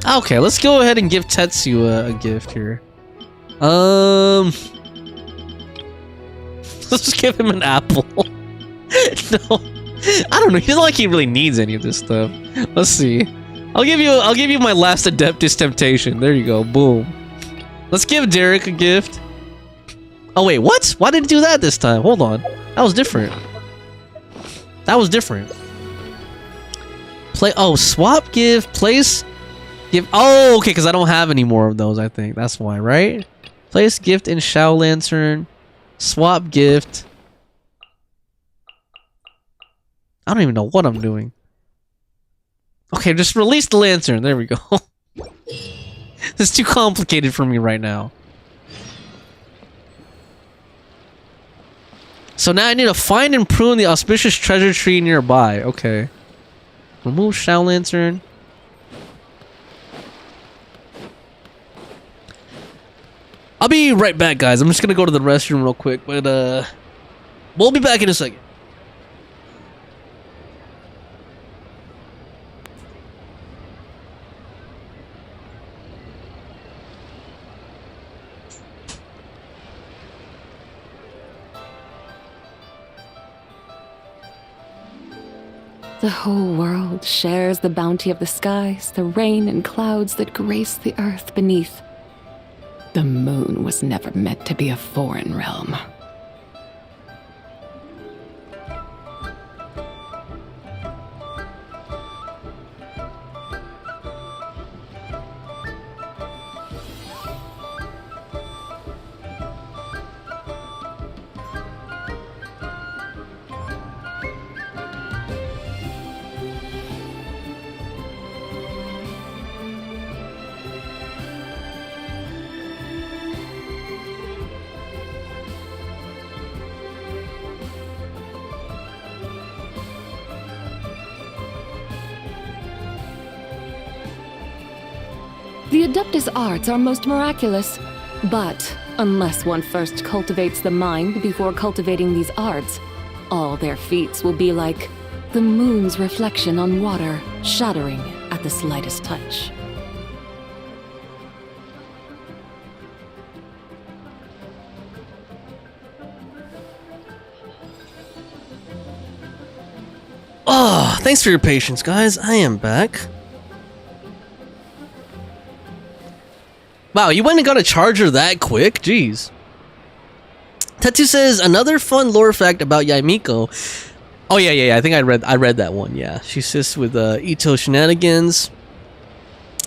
S1: Okay, let's go ahead and give Tetsu a gift here. Let's just give him an apple. No, I don't know. He doesn't like he really needs any of this stuff. Let's see. I'll give you my last Adeptus Temptation. There you go. Boom. Let's give Derek a gift. Oh wait, what? Why did it do that this time? Hold on. That was different. That was different. Swap gift, place. Give. Oh, okay, because I don't have any more of those, I think. That's why, right? Place gift in Shao Lantern. Swap gift. I don't even know what I'm doing. Okay, just release the lantern. There we go. It's too complicated for me right now. So now I need to find and prune the auspicious treasure tree nearby. Okay. Remove Shao Lantern. I'll be right back, guys. I'm just gonna go to the restroom real quick, but we'll be back in a second.
S2: The whole world shares the bounty of the skies, the rain and clouds that grace the earth beneath. The moon was never meant to be a foreign realm. The Adeptus arts are most miraculous, but unless one first cultivates the mind before cultivating these arts, all their feats will be like the moon's reflection on water, shattering at the slightest touch.
S1: Oh, thanks for your patience, guys. I am back. Wow, you went and got a charger that quick? Jeez. Tattoo says, another fun lore fact about Yaimiko. Oh, yeah. I think I read that one, yeah. She assists with Ito shenanigans.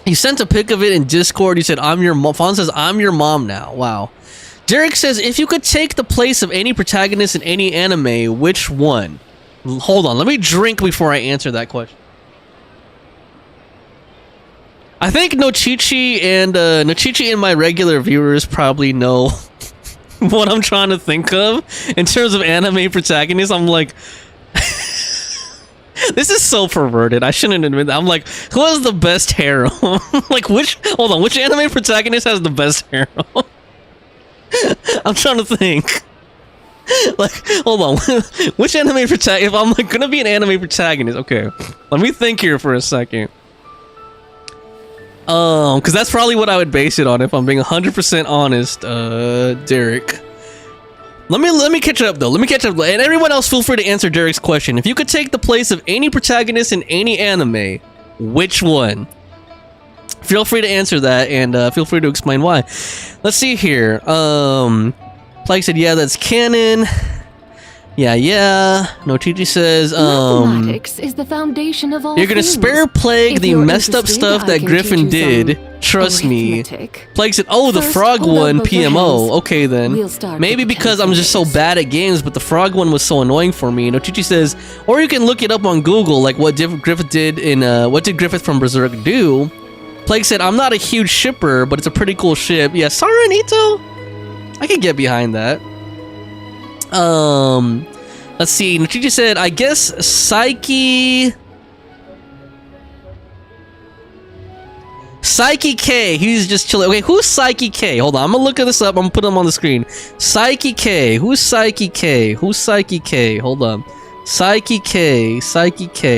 S1: You sent a pic of it in Discord. You said, I'm your mom. Fawn says, I'm your mom now. Wow. Derek says, if you could take the place of any protagonist in any anime, which one? Hold on, let me drink before I answer that question. I think Nochichi and my regular viewers probably know what I'm trying to think of in terms of anime protagonists. I'm like, this is so perverted. I shouldn't admit that. I'm like, who has the best harem? Like, which anime protagonist has the best harem? I'm trying to think. Like, hold on. Which anime protagonist? If I'm like gonna be an anime protagonist, okay. Let me think here for a second. Because that's probably what I would base it on if I'm being 100% honest, Derek. Let me catch up though. And everyone else, feel free to answer Derek's question. If you could take the place of any protagonist in any anime, which one? Feel free to answer that, and feel free to explain why. Let's see here. Plague said, yeah, that's canon. Yeah. Nochichi says,
S2: mathematics is the foundation of all
S1: you're gonna
S2: things.
S1: spare Plague
S2: If
S1: the
S2: you're
S1: messed up
S2: interested,
S1: stuff
S2: I
S1: that
S2: can
S1: Griffin
S2: teach you
S1: did.
S2: some
S1: Trust me.
S2: arithmetic.
S1: Plague said, oh, the
S2: First,
S1: frog
S2: hold up
S1: one,
S2: both your
S1: PMO.
S2: hands.
S1: Okay, then.
S2: We'll start
S1: Maybe
S2: with the
S1: because
S2: 10
S1: I'm just so
S2: fingers.
S1: bad at games, but the frog one was so annoying for me. Nochichi says, or you can look it up on Google, like what Griffith did in, what did Griffith from Berserk do? Plague said, I'm not a huge shipper, but it's a pretty cool ship. Yeah, Sara and Ito? I can get behind that. Let's see. Nochichi said, I guess Psyche K. He's just chilling. Okay, who's Psyche K? Hold on. I'm gonna look this up. I'm gonna put him on the screen. Psyche K. Who's Psyche K? Who's Psyche K? Hold on. Psyche K.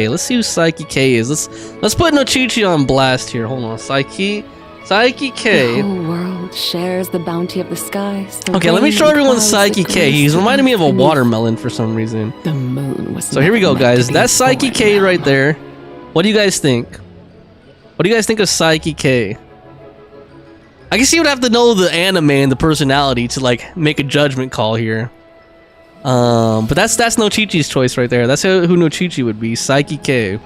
S1: Let's see who Psyche K is. Let's put Nochichi on blast here. Hold on. Psyche
S2: The
S1: K.
S2: whole world shares the bounty of the skies. The
S1: Okay, let me
S2: rain
S1: show
S2: and
S1: everyone
S2: clouds
S1: Psyche
S2: that
S1: K.
S2: grace
S1: He's
S2: the
S1: reminding me of a
S2: earth beneath.
S1: watermelon for some reason.
S2: The moon was
S1: So here we go,
S2: never meant
S1: guys.
S2: to be
S1: That's
S2: a
S1: Psyche
S2: foreign
S1: K
S2: realm.
S1: right there. What do you guys think? What do you guys think of Psyche K? I guess you would have to know the anime and the personality to like make a judgment call here. But that's Nochichi's choice right there. That's who Nochichi would be. Psyche K.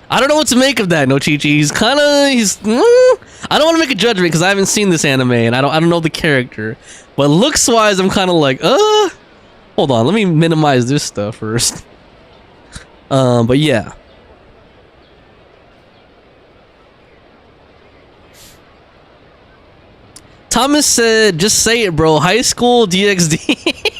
S1: I don't know what to make of that, Nochichi. He's I don't want to make a judgment because I haven't seen this anime and I don't know the character. But looks wise, I'm kind of like, hold on, let me minimize this stuff first. But yeah. Thomas said, just say it, bro. High school DxD.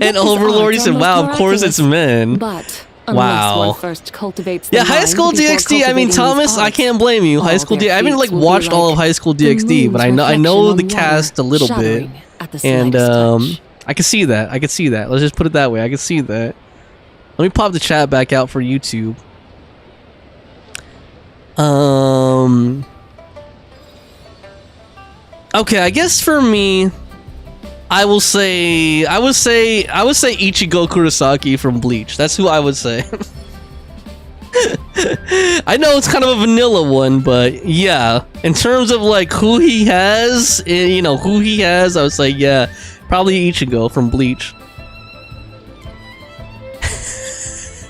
S1: And Overlord, he said, wow, of course it's men.
S2: But
S1: Wow.
S2: unless one first cultivates the
S1: Yeah, High
S2: mind
S1: School
S2: before
S1: DxD. I mean,
S2: cultivating
S1: Thomas,
S2: these
S1: I
S2: arts,
S1: can't blame you. High
S2: all
S1: School
S2: their
S1: DxD. I haven't like
S2: feats will be
S1: watched all of
S2: like
S1: High School
S2: the
S1: DxD, but I
S2: moon's
S1: know the
S2: reflection on
S1: cast a
S2: water,
S1: little bit.
S2: shattering at the
S1: And
S2: slightest touch.
S1: I can see that. Let's just put it that way. I can see that. Let me pop the chat back out for YouTube. Okay, I guess for me, I would say Ichigo Kurosaki from Bleach. That's who I would say. I know it's kind of a vanilla one, but yeah, in terms of like who he has, I would say yeah, probably Ichigo from Bleach.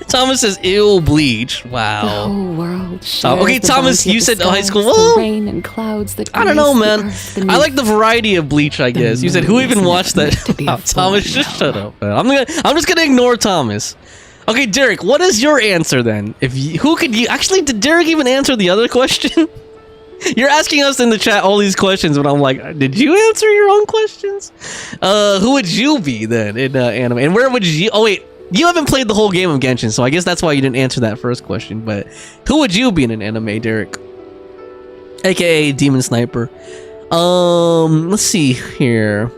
S1: Thomas says, "Ew, Bleach."
S2: The
S1: Wow.
S2: whole world
S1: Okay,
S2: shares the
S1: Thomas,
S2: bounty of
S1: you
S2: the
S1: said high
S2: skies,
S1: school.
S2: the
S1: Well,
S2: rain and clouds that
S1: I don't know,
S2: grace the
S1: man.
S2: earth
S1: I
S2: beneath.
S1: like the variety of Bleach, I guess. You said, "Who even
S2: moon
S1: watched
S2: was
S1: that?"
S2: meant to be a
S1: Oh, Thomas,
S2: foreign
S1: just shut
S2: realm.
S1: up, man. I'm just gonna ignore Thomas. Okay, Derek, what is your answer then? Did Derek even answer the other question? You're asking us in the chat all these questions, but I'm like, did you answer your own questions? Who would you be then in anime? And where would you? Oh wait, you haven't played the whole game of Genshin, so I guess that's why you didn't answer that first question. But who would you be in an anime, Derek? AKA Demon Sniper. Let's see here.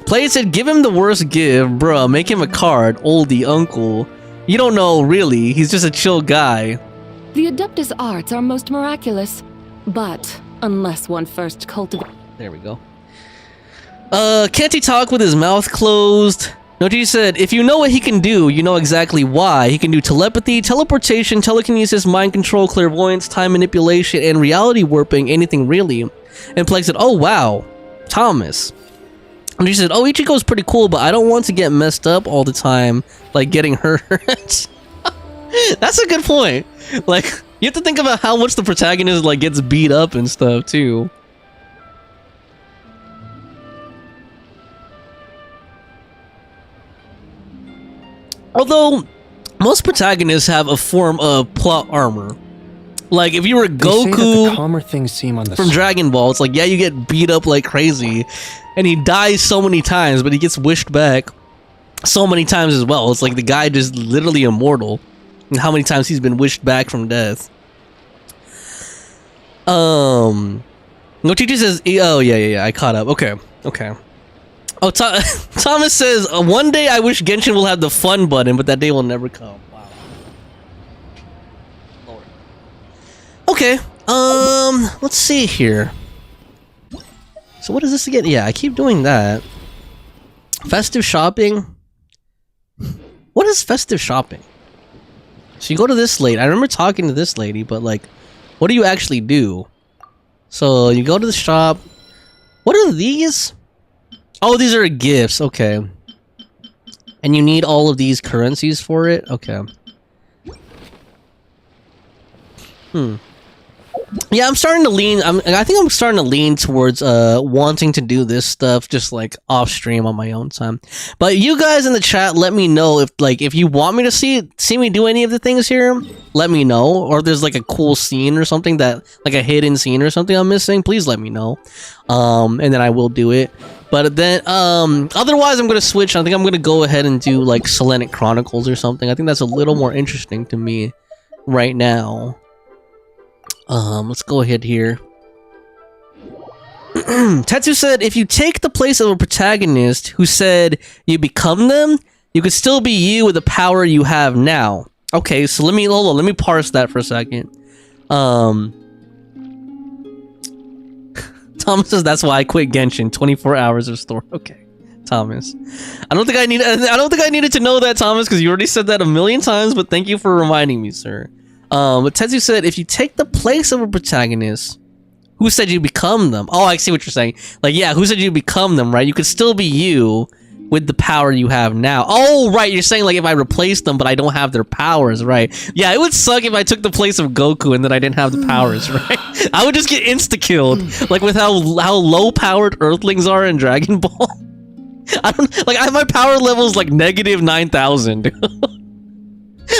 S1: Play said, give him the worst gift, bruh. Make him a card, oldie, uncle. You don't know, really. He's just a chill guy.
S2: The Adeptus arts are most miraculous, but unless one first cultivates.
S1: There we go. Can't he talk with his mouth closed? Noji said, if you know what he can do, you know exactly why. He can do telepathy, teleportation, telekinesis, mind control, clairvoyance, time manipulation, and reality warping, anything really. And Plague said, oh wow, Thomas. And she said, oh, Ichigo's pretty cool, but I don't want to get messed up all the time, like getting hurt. That's a good point. Like, you have to think about how much the protagonist like gets beat up and stuff too. Although, most protagonists have a form of plot armor. Like, if you were Goku
S6: calmer things seem on the
S1: from Dragon Ball, it's like, yeah, you get beat up like crazy. And he dies so many times, but he gets wished back so many times as well. It's like the guy just literally immortal. And how many times he's been wished back from death. Nochichi says, oh, yeah, I caught up. Okay. Oh, Thomas says, one day I wish Genshin will have the fun button, but that day will never come. Wow. Lord. Okay, let's see here. So what is this again? Yeah, I keep doing that. Festive shopping? What is festive shopping? So you go to this lady. I remember talking to this lady, but like, what do you actually do? So you go to the shop. What are these? Oh, these are gifts. Okay. And you need all of these currencies for it? Okay. Yeah, I'm starting to lean. I think I'm starting to lean towards wanting to do this stuff just like off stream on my own time. But you guys in the chat, let me know if you want me to see me do any of the things here. Let me know, or if there's like a cool scene or something that like a hidden scene or something I'm missing. Please let me know, and then I will do it. But then otherwise, I'm gonna switch. I think I'm gonna go ahead and do like Selenic Chronicles or something. I think that's a little more interesting to me right now. Let's go ahead here. Tetsu said, if you take the place of a protagonist who said you become them, you could still be you with the power you have now. Okay, so let me parse that for a second. Thomas says, that's why I quit Genshin. 24 hours of store. Okay, Thomas. I don't think I needed to know that, Thomas, because you already said that a million times, but thank you for reminding me, sir. But Tetsu said, if you take the place of a protagonist, who said you become them? Oh, I see what you're saying. Like, yeah, who said you become them, right? You could still be you with the power you have now. Oh, right, you're saying, like, if I replace them, but I don't have their powers, right? Yeah, it would suck if I took the place of Goku and then I didn't have the powers, right? I would just get insta-killed. Like, with how low-powered Earthlings are in Dragon Ball. My power level is, like, negative 9,000.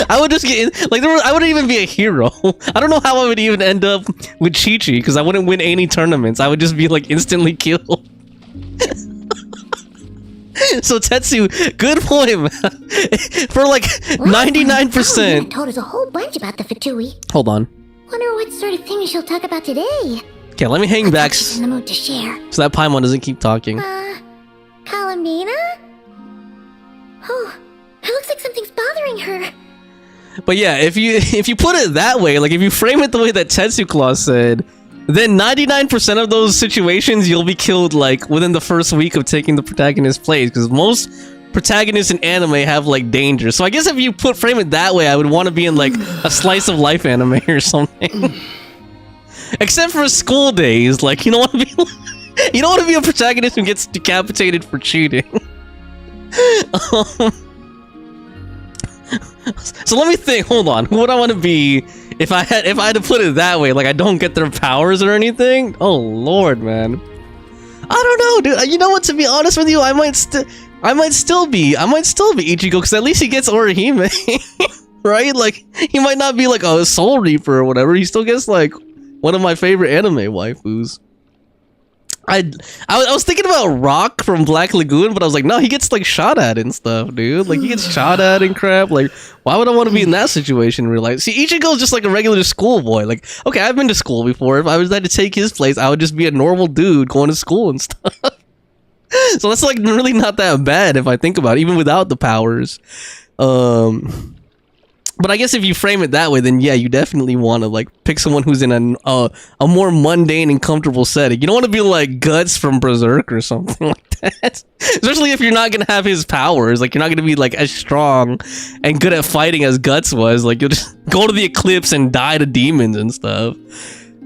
S1: I would just get in, I wouldn't even be a hero. I don't know how I would even end up with Chi-Chi, because I wouldn't win any tournaments. I would just be like instantly killed. So Tetsu, good point, man. For like 99%.
S3: Told us a whole bunch about the Fatui.
S1: Hold on.
S3: Wonder what sort of things she'll talk about today.
S1: Okay, let me hang back
S3: She's in the mood to share.
S1: so that Paimon doesn't keep talking.
S3: Kalamina? Oh, it looks like something's bothering her.
S1: But yeah, if you put it that way, like if you frame it the way that Tetsu Claw said, then 99% of those situations you'll be killed like within the first week of taking the protagonist's place, because most protagonists in anime have like danger. So I guess if you frame it that way, I would want to be in like a slice of life anime or something. Except for school days, like you don't want to be a protagonist who gets decapitated for cheating. So let me think. Hold on. Who would I want to be if I had to put it that way? Like I don't get their powers or anything. Oh Lord, man. I don't know, dude. You know what? To be honest with you, I might still be Ichigo, because at least he gets Orihime, right? Like he might not be like a Soul Reaper or whatever. He still gets like one of my favorite anime waifus. I was thinking about Rock from Black Lagoon, but I was like, no, he gets like shot at and stuff, dude. Like he gets shot at and crap. Like, why would I want to be in that situation in real life? See, Ichigo's just like a regular schoolboy. Like, okay, I've been to school before. If I was had to take his place, I would just be a normal dude going to school and stuff. So that's like really not that bad if I think about it, even without the powers. But I guess if you frame it that way, then yeah, you definitely want to like pick someone who's in a more mundane and comfortable setting. You don't want to be like Guts from Berserk or something like that. Especially if you're not gonna have his powers. Like you're not gonna be like as strong and good at fighting as Guts was. Like you'll just go to the eclipse and die to demons and stuff.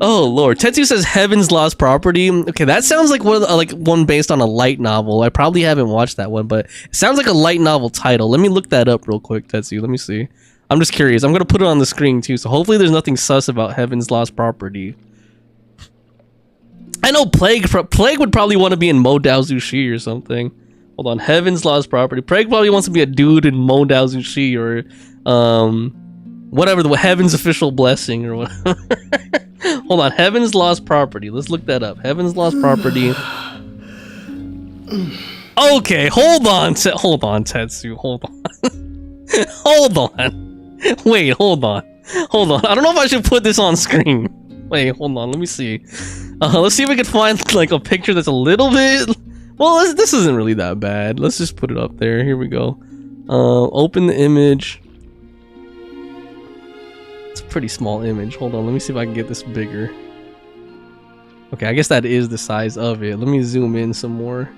S1: Oh lord, Tetsu says Heaven's Lost Property. Okay, that sounds like one based on a light novel. I probably haven't watched that one, but it sounds like a light novel title. Let me look that up real quick, Tetsu. Let me see. I'm just curious. I'm gonna put it on the screen too, so hopefully there's nothing sus about Heaven's Lost Property. I know Plague would probably want to be in Mo Dao Zushi or something. Hold on, Heaven's Lost Property. Plague probably wants to be a dude in Mo Dao Zushi or whatever, the Heaven's Official Blessing or whatever. Hold on, Heaven's Lost Property. Let's look that up. Heaven's Lost Property. Okay, hold on, Tetsu. Hold on. Hold on. Wait, hold on. Hold on. I don't know if I should put this on screen. Wait, hold on. Let me see. Let's see if we can find like a picture that's a little bit... Well, this isn't really that bad. Let's just put it up there. Here we go. Open the image. It's a pretty small image. Hold on. Let me see if I can get this bigger. Okay, I guess that is the size of it. Let me zoom in some more.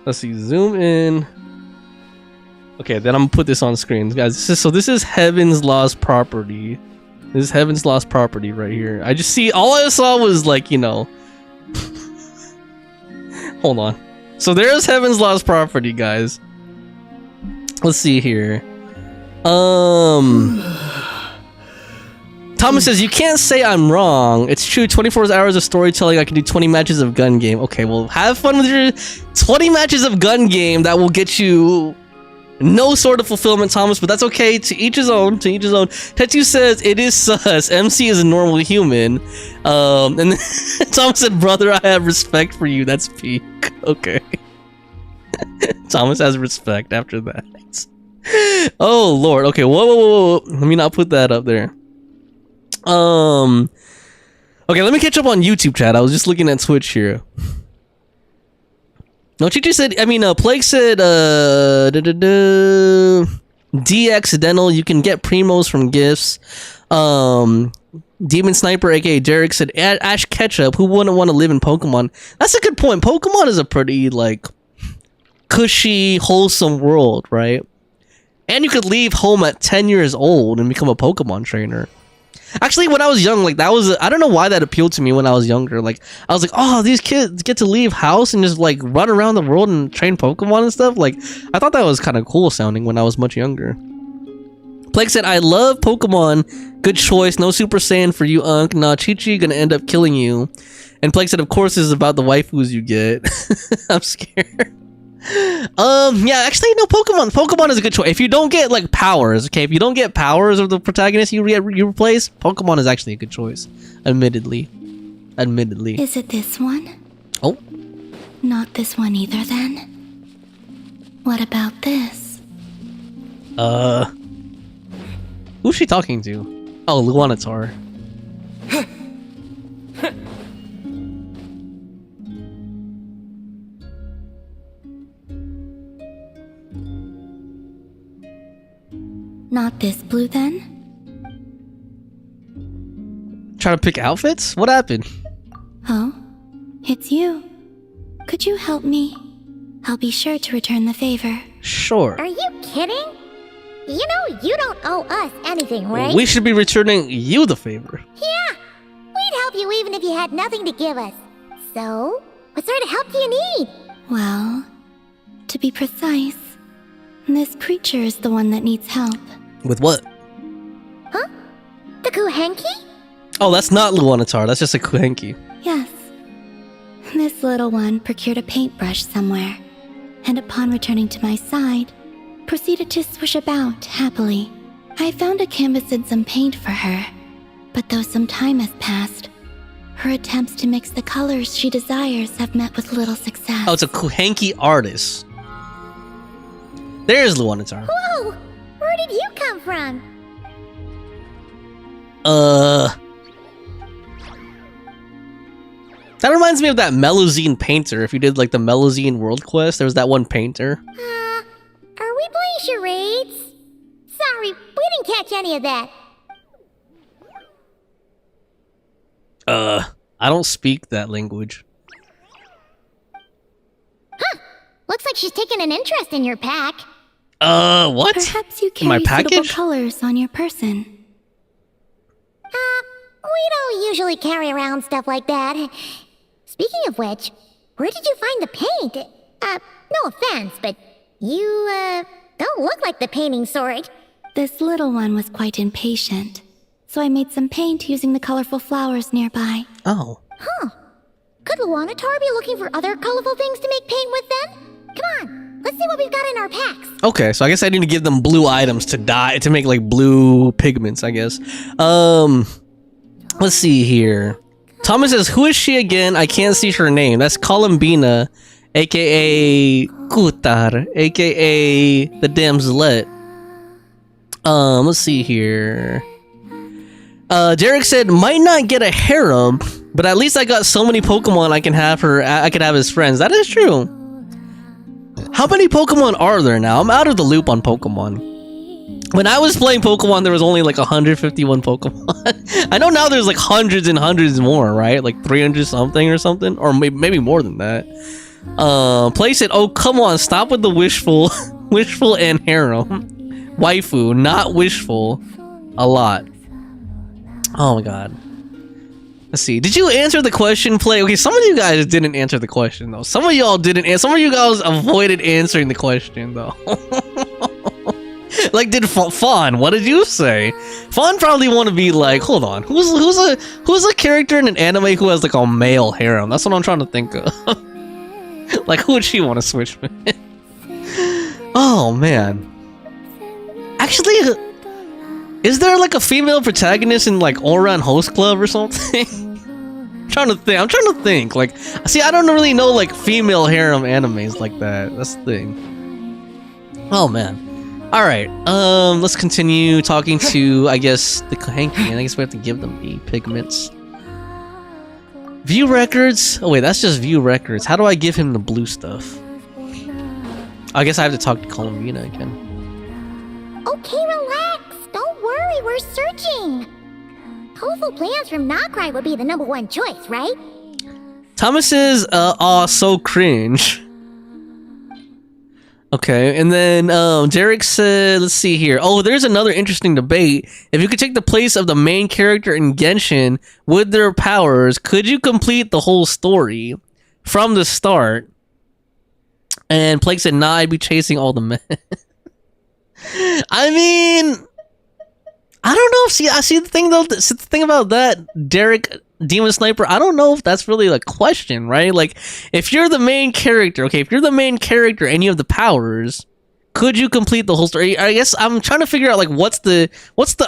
S1: Let's see. Zoom in. Okay, then I'm gonna put this on screen, guys. This is Heaven's Lost Property. This is Heaven's Lost Property right here. I just see, all I saw was like, you know. Hold on. So there's Heaven's Lost Property, guys. Let's see here. Thomas says, you can't say I'm wrong. It's true, 24 hours of storytelling, I can do 20 matches of gun game. Okay, well, have fun with your 20 matches of gun game. That will get you no sort of fulfillment, Thomas, but that's okay. To each his own. To each his own. Tetsu says it is sus. MC is a normal human. And then Thomas said, "Brother, I have respect for you." That's peak. Okay. Thomas has respect after that. Oh lord. Okay. Whoa. Let me not put that up there. Okay. Let me catch up on YouTube chat. I was just looking at Twitch here. No, Chichi said, Plague said, D-accidental, you can get primos from gifts. Demon Sniper, aka Derek, said, Ash Ketchup, who wouldn't want to live in Pokemon? That's a good point. Pokemon is a pretty, like, cushy, wholesome world, right? And you could leave home at 10 years old and become a Pokemon trainer. Actually, when I was young, like, that was... I don't know why that appealed to me when I was younger. Like, I was like, oh, these kids get to leave house and just, like, run around the world and train Pokemon and stuff. Like, I thought that was kind of cool sounding when I was much younger. Plague said, I love Pokemon. Good choice. No Super Saiyan for you, Unk. Nah, Chi-Chi gonna end up killing you. And Plague said, of course, this is about the waifus you get. I'm scared. Yeah, actually, no, Pokemon is a good choice. If you don't get, like, powers, okay? If you don't get powers of the protagonist you replace, Pokemon is actually a good choice. Admittedly.
S3: Is it this one?
S1: Oh.
S3: Not this one either, then? What about this?
S1: Who's she talking to? Oh, Luanatar.
S3: Not this blue, then?
S1: Trying to pick outfits? What happened?
S3: Oh, it's you. Could you help me? I'll be sure to return the favor.
S1: Sure.
S6: Are you kidding? You know you don't owe us anything, right?
S1: We should be returning you the favor.
S6: Yeah, we'd help you even if you had nothing to give us. So, what sort of help do you need?
S3: Well, to be precise, this creature is the one that needs help.
S1: With what?
S6: Huh? The Kuhenki?
S1: Oh, that's not Luanatar. That's just a Kuhenki.
S3: Yes. This little one procured a paintbrush somewhere, and upon returning to my side, proceeded to swish about happily. I found a canvas and some paint for her, but though some time has passed, Her attempts to mix the colors she desires have met with little success.
S1: Oh, it's a Kuhenki artist. There's Luanatar.
S6: Whoa! Where did you come from?
S1: That reminds me of that Melusine painter. If you did like the Melusine World Quest, there was that one painter.
S6: Are we playing charades? Sorry, we didn't catch any of that.
S1: I don't speak that language.
S6: Huh. Looks like she's taken an interest in your pack.
S1: What?
S3: Perhaps you
S1: My
S3: carry suitable
S1: package?
S3: colors on your person.
S6: We don't usually carry around stuff like that. Speaking of which, where did you find the paint? No offense, but you, don't look like the painting sort.
S3: This little one was quite impatient, so I made some paint using the colorful flowers nearby.
S1: Oh.
S6: Huh. Could Luanatar be looking for other colorful things to make paint with then? Come on, let's see what we've got in our packs.
S1: Okay, so I guess I need to give them blue items to dye to make like blue pigments, I guess. Let's see here. Thomas says, "Who is she again? I can't see her name." That's Columbina, aka Kutar, aka the damselette. Let's see here. Derek said, "Might not get a harem, but at least I got so many Pokemon I can have her. I could have his friends." That is true. How many Pokemon are there now? I'm out of the loop on Pokemon. When I was playing Pokemon, there was only like 151 Pokemon. I know now there's like hundreds and hundreds more, right? Like 300 something or something, or maybe more than that. Place it. Oh, come on! Stop with the wishful, wishful and harem, waifu, not wishful. A lot. Oh my god. Let's see. Did you answer the question, Play? Okay, some of you guys didn't answer the question though. Some of y'all didn't. Some of you guys avoided answering the question though. Like, did Fawn? What did you say? Fawn probably want to be like, hold on, who's a character in an anime who has like a male harem? That's what I'm trying to think of. Like, who would she want to switch with? Oh man. Actually, is there like a female protagonist in like Ouran Host Club or something? I'm trying to think. Like, see, I don't really know like female harem animes like that. That's the thing. Oh man. All right. Let's continue talking to, I guess, the Kuhenki, and I guess we have to give them the pigments. View records. Oh wait, that's just view records. How do I give him the blue stuff? I guess I have to talk to Columbina again.
S6: Okay, relax. Don't worry, we're searching. Colorful plants from Nokrai would be the #1 choice, right?
S1: Thomas is, aw, so cringe. Okay, and then Derek said, let's see here. Oh, there's another interesting debate. If you could take the place of the main character in Genshin with their powers, could you complete the whole story from the start? And Plague said, nah, I'd be chasing all the men. I mean, I don't know. See, I see the thing though. The thing about that, Derek Demon Sniper, I don't know if that's really a question, right? Like, if you're the main character, okay, if you're the main character and you have the powers, could you complete the whole story? I guess I'm trying to figure out like what's the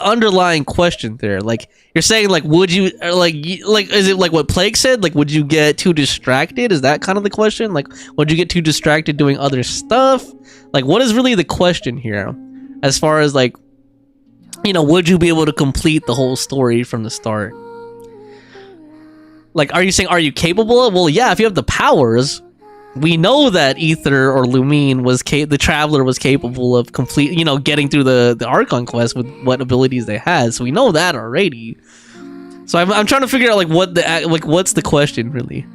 S1: underlying question there. Like, you're saying like, would you like is it like what Plague said? Like, would you get too distracted? Is that kind of the question? Like, would you get too distracted doing other stuff? Like, what is really the question here? As far as like, you know, would you be able to complete the whole story from the start? Like, are you saying, are you capable of? Well, yeah, if you have the powers, we know that Ether or Lumine was the Traveler was capable of getting through the Archon quest with what abilities they had. So we know that already. So I'm trying to figure out like what's the question really.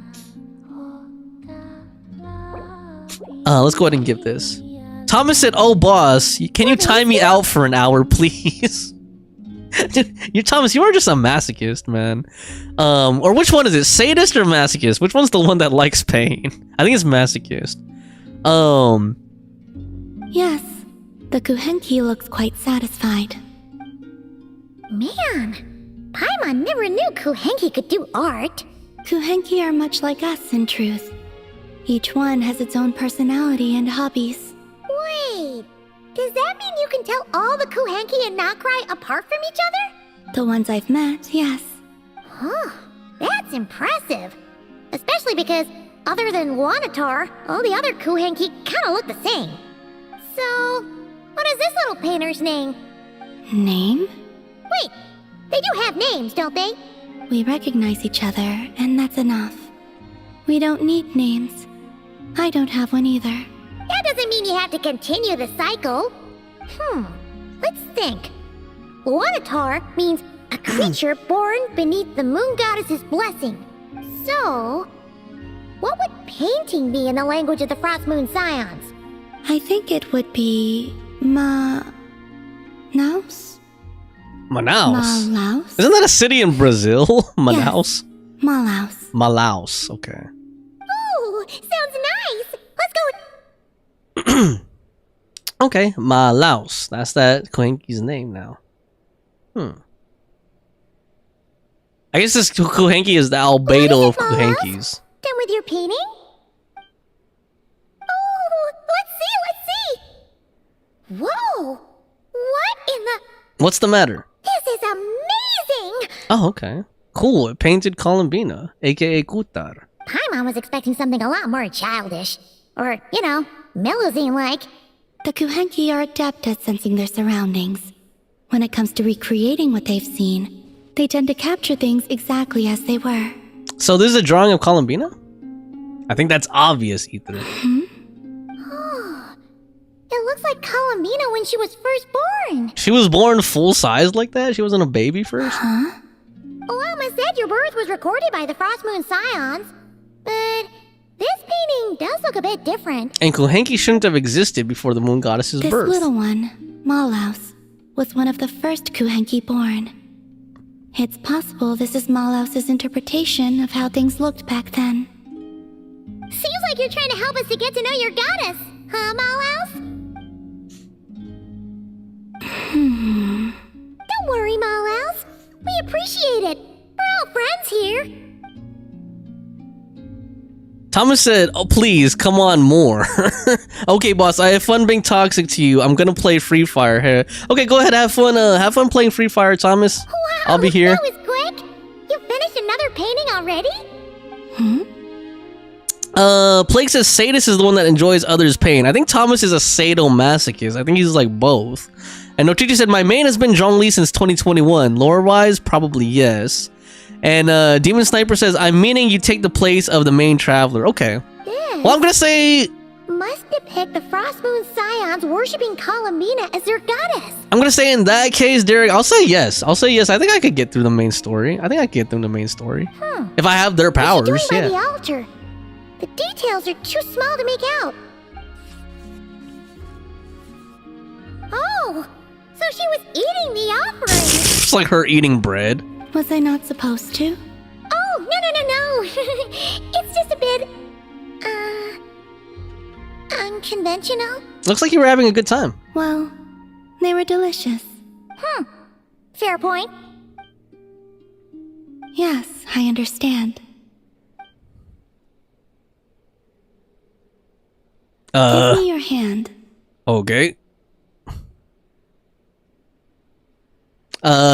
S1: Let's go ahead and give this. Thomas said, "Oh, boss, can you time me out for an hour, please?" Thomas, you are just a masochist, man. Or which one is it? Sadist or masochist? Which one's the one that likes pain? I think it's masochist.
S3: Yes, the Kuhenki looks quite satisfied.
S6: Man, Paimon never knew Kuhenki could do art.
S3: Kuhenki are much like us, in truth. Each one has its own personality and hobbies.
S6: Wait, does that mean you can tell all the Kuhenki and Nokrai apart from each other?
S3: The ones I've met, yes.
S6: Huh, that's that's impressive. Especially because, other than Wanatar, all the other Kuhenki kinda look the same. So, what is this little painter's name?
S3: Name?
S6: Wait, they do have names, don't they?
S3: We recognize each other, and that's enough. We don't need names. I don't have one either.
S6: That doesn't mean you have to continue the cycle. Let's think. Wanatar means a creature born beneath the moon goddess's blessing. So, what would painting be in the language of the Frost Moon Scions?
S3: I think it would be Naus?
S1: Manaus?
S3: Malaus?
S1: Isn't that a city in Brazil? Manaus?
S3: Malaus.
S1: Malaus, okay.
S6: Ooh, sounds nice. Let's go.
S1: Okay, Malaus. That's that Kuhenki's name now. I guess this Kuhenki is the albedo of Kuhenkis.
S6: Done with your painting? Oh, let's see. Whoa! What in the...
S1: What's the matter?
S6: This is amazing!
S1: Oh, okay. Cool, it painted Columbina, aka Kutar.
S6: Paimon was expecting something a lot more childish. Or, you know, Melusine-like.
S3: The Kuhenki are adept at sensing their surroundings. When it comes to recreating what they've seen, they tend to capture things exactly as they were.
S1: So this is a drawing of Columbina? I think that's obvious, Ether.
S6: It looks like Columbina when she was first born.
S1: She was born full size like that? She wasn't a baby first?
S6: Alma said your birth was recorded by the Frost Moon Scions. But this painting does look a bit different.
S1: And Kuhenki shouldn't have existed before the moon goddess's
S3: This
S1: birth.
S3: little one, Malaus, was one of the first Kuhenki born. It's possible this is Malaus's interpretation of how things looked back then.
S6: Seems like you're trying to help us to get to know your goddess, huh, Malaus? Don't worry, Malaus. We appreciate it. We're all friends here.
S1: Thomas said, oh please, come on more. Okay, boss, I have fun being toxic to you. I'm gonna play Free Fire here. Okay, go ahead, have fun playing Free Fire, Thomas.
S6: Wow,
S1: I'll be here.
S6: That was quick. You finished another painting already?
S1: Plague says Sadist is the one that enjoys others' pain. I think Thomas is a sadomasochist. I think he's like both. And Nochichi said, my main has been Zhongli since 2021. Lore-wise, probably yes. And Demon Sniper says, I'm meaning you take the place of the main traveler. Okay.
S6: This
S1: Well, I'm gonna say...
S6: must depict the Frost Moon Scions worshipping Columbina as their goddess.
S1: I'm gonna say in that case, Derek, I'll say yes. I'll say yes. I think I could get through the main story. I think I could get through the main story. If I have their powers,
S6: What are you doing by the
S1: yeah.
S6: altar? The details are too small to make out. Oh, so she was eating the offering.
S1: It's like her eating bread.
S3: Was I not supposed to?
S6: Oh, no. It's just a bit, unconventional.
S1: Looks like you were having a good time.
S3: Well, they were delicious.
S6: Fair point.
S3: Yes, I understand. Give me your hand.
S1: Okay.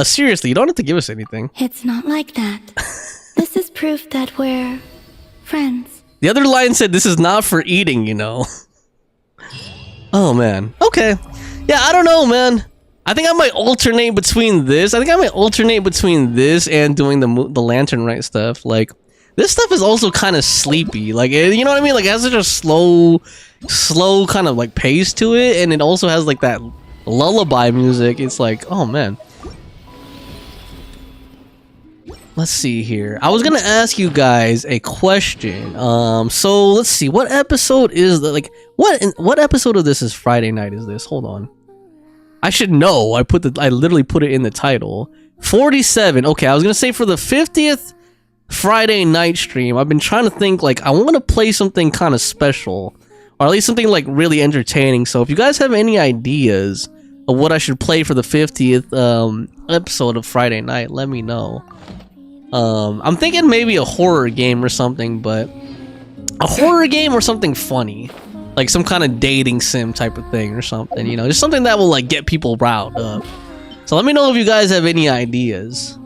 S1: Seriously, you don't have to give us anything.
S3: It's not like that. This is proof that we're friends.
S1: The other line said this is not for eating, you know. Oh, man. Okay. Yeah, I don't know, man. I think I might alternate between this. I think I might alternate between this and doing the lantern right stuff. Like, this stuff is also kind of sleepy. Like, you know what I mean? Like, it has such a slow kind of, like, pace to it. And it also has, like, that lullaby music. It's like, oh, man. Let's see here. I was gonna ask you guys a question. So let's see. What episode is the what episode of this is Friday night? Is this? Hold on. I should know. I literally put it in the title. 47. Okay, I was gonna say for the 50th Friday night stream. I've been trying to think. Like, I want to play something kind of special, or at least something like really entertaining. So if you guys have any ideas of what I should play for the 50th episode of Friday night, let me know. I'm thinking maybe a horror game or something, but a horror game or something funny, like some kind of dating sim type of thing or something, you know, just something that will like get people riled up. So let me know if you guys have any ideas.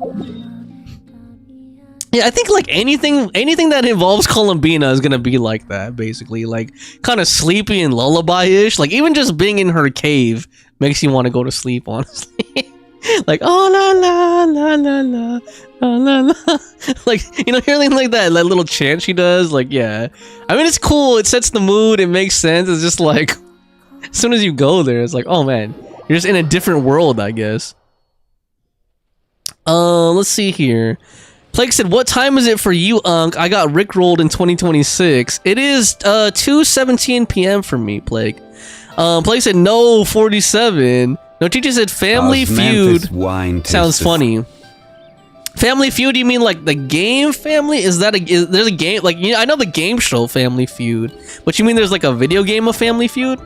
S1: Yeah, I think like anything that involves Columbina is gonna be like that, basically. Like kind of sleepy and lullaby-ish. Like even just being in her cave makes you want to go to sleep, honestly. Like oh la la la la la la la la. Like hearing like that little chant she does, like yeah. I mean it's cool, it sets the mood, it makes sense. It's just like as soon as you go there, it's like, oh man, you're just in a different world, I guess. Let's see here. Plague said, what time is it for you, Unk? I got rickrolled in 2026. It is 2:17 p.m. for me, Plague. Plague said, no, 47. No, teacher said, Family Feud. Sounds funny. Family Feud, you mean like the game Family? Is that there's a game, like, I know the game show Family Feud, but you mean there's like a video game of Family Feud?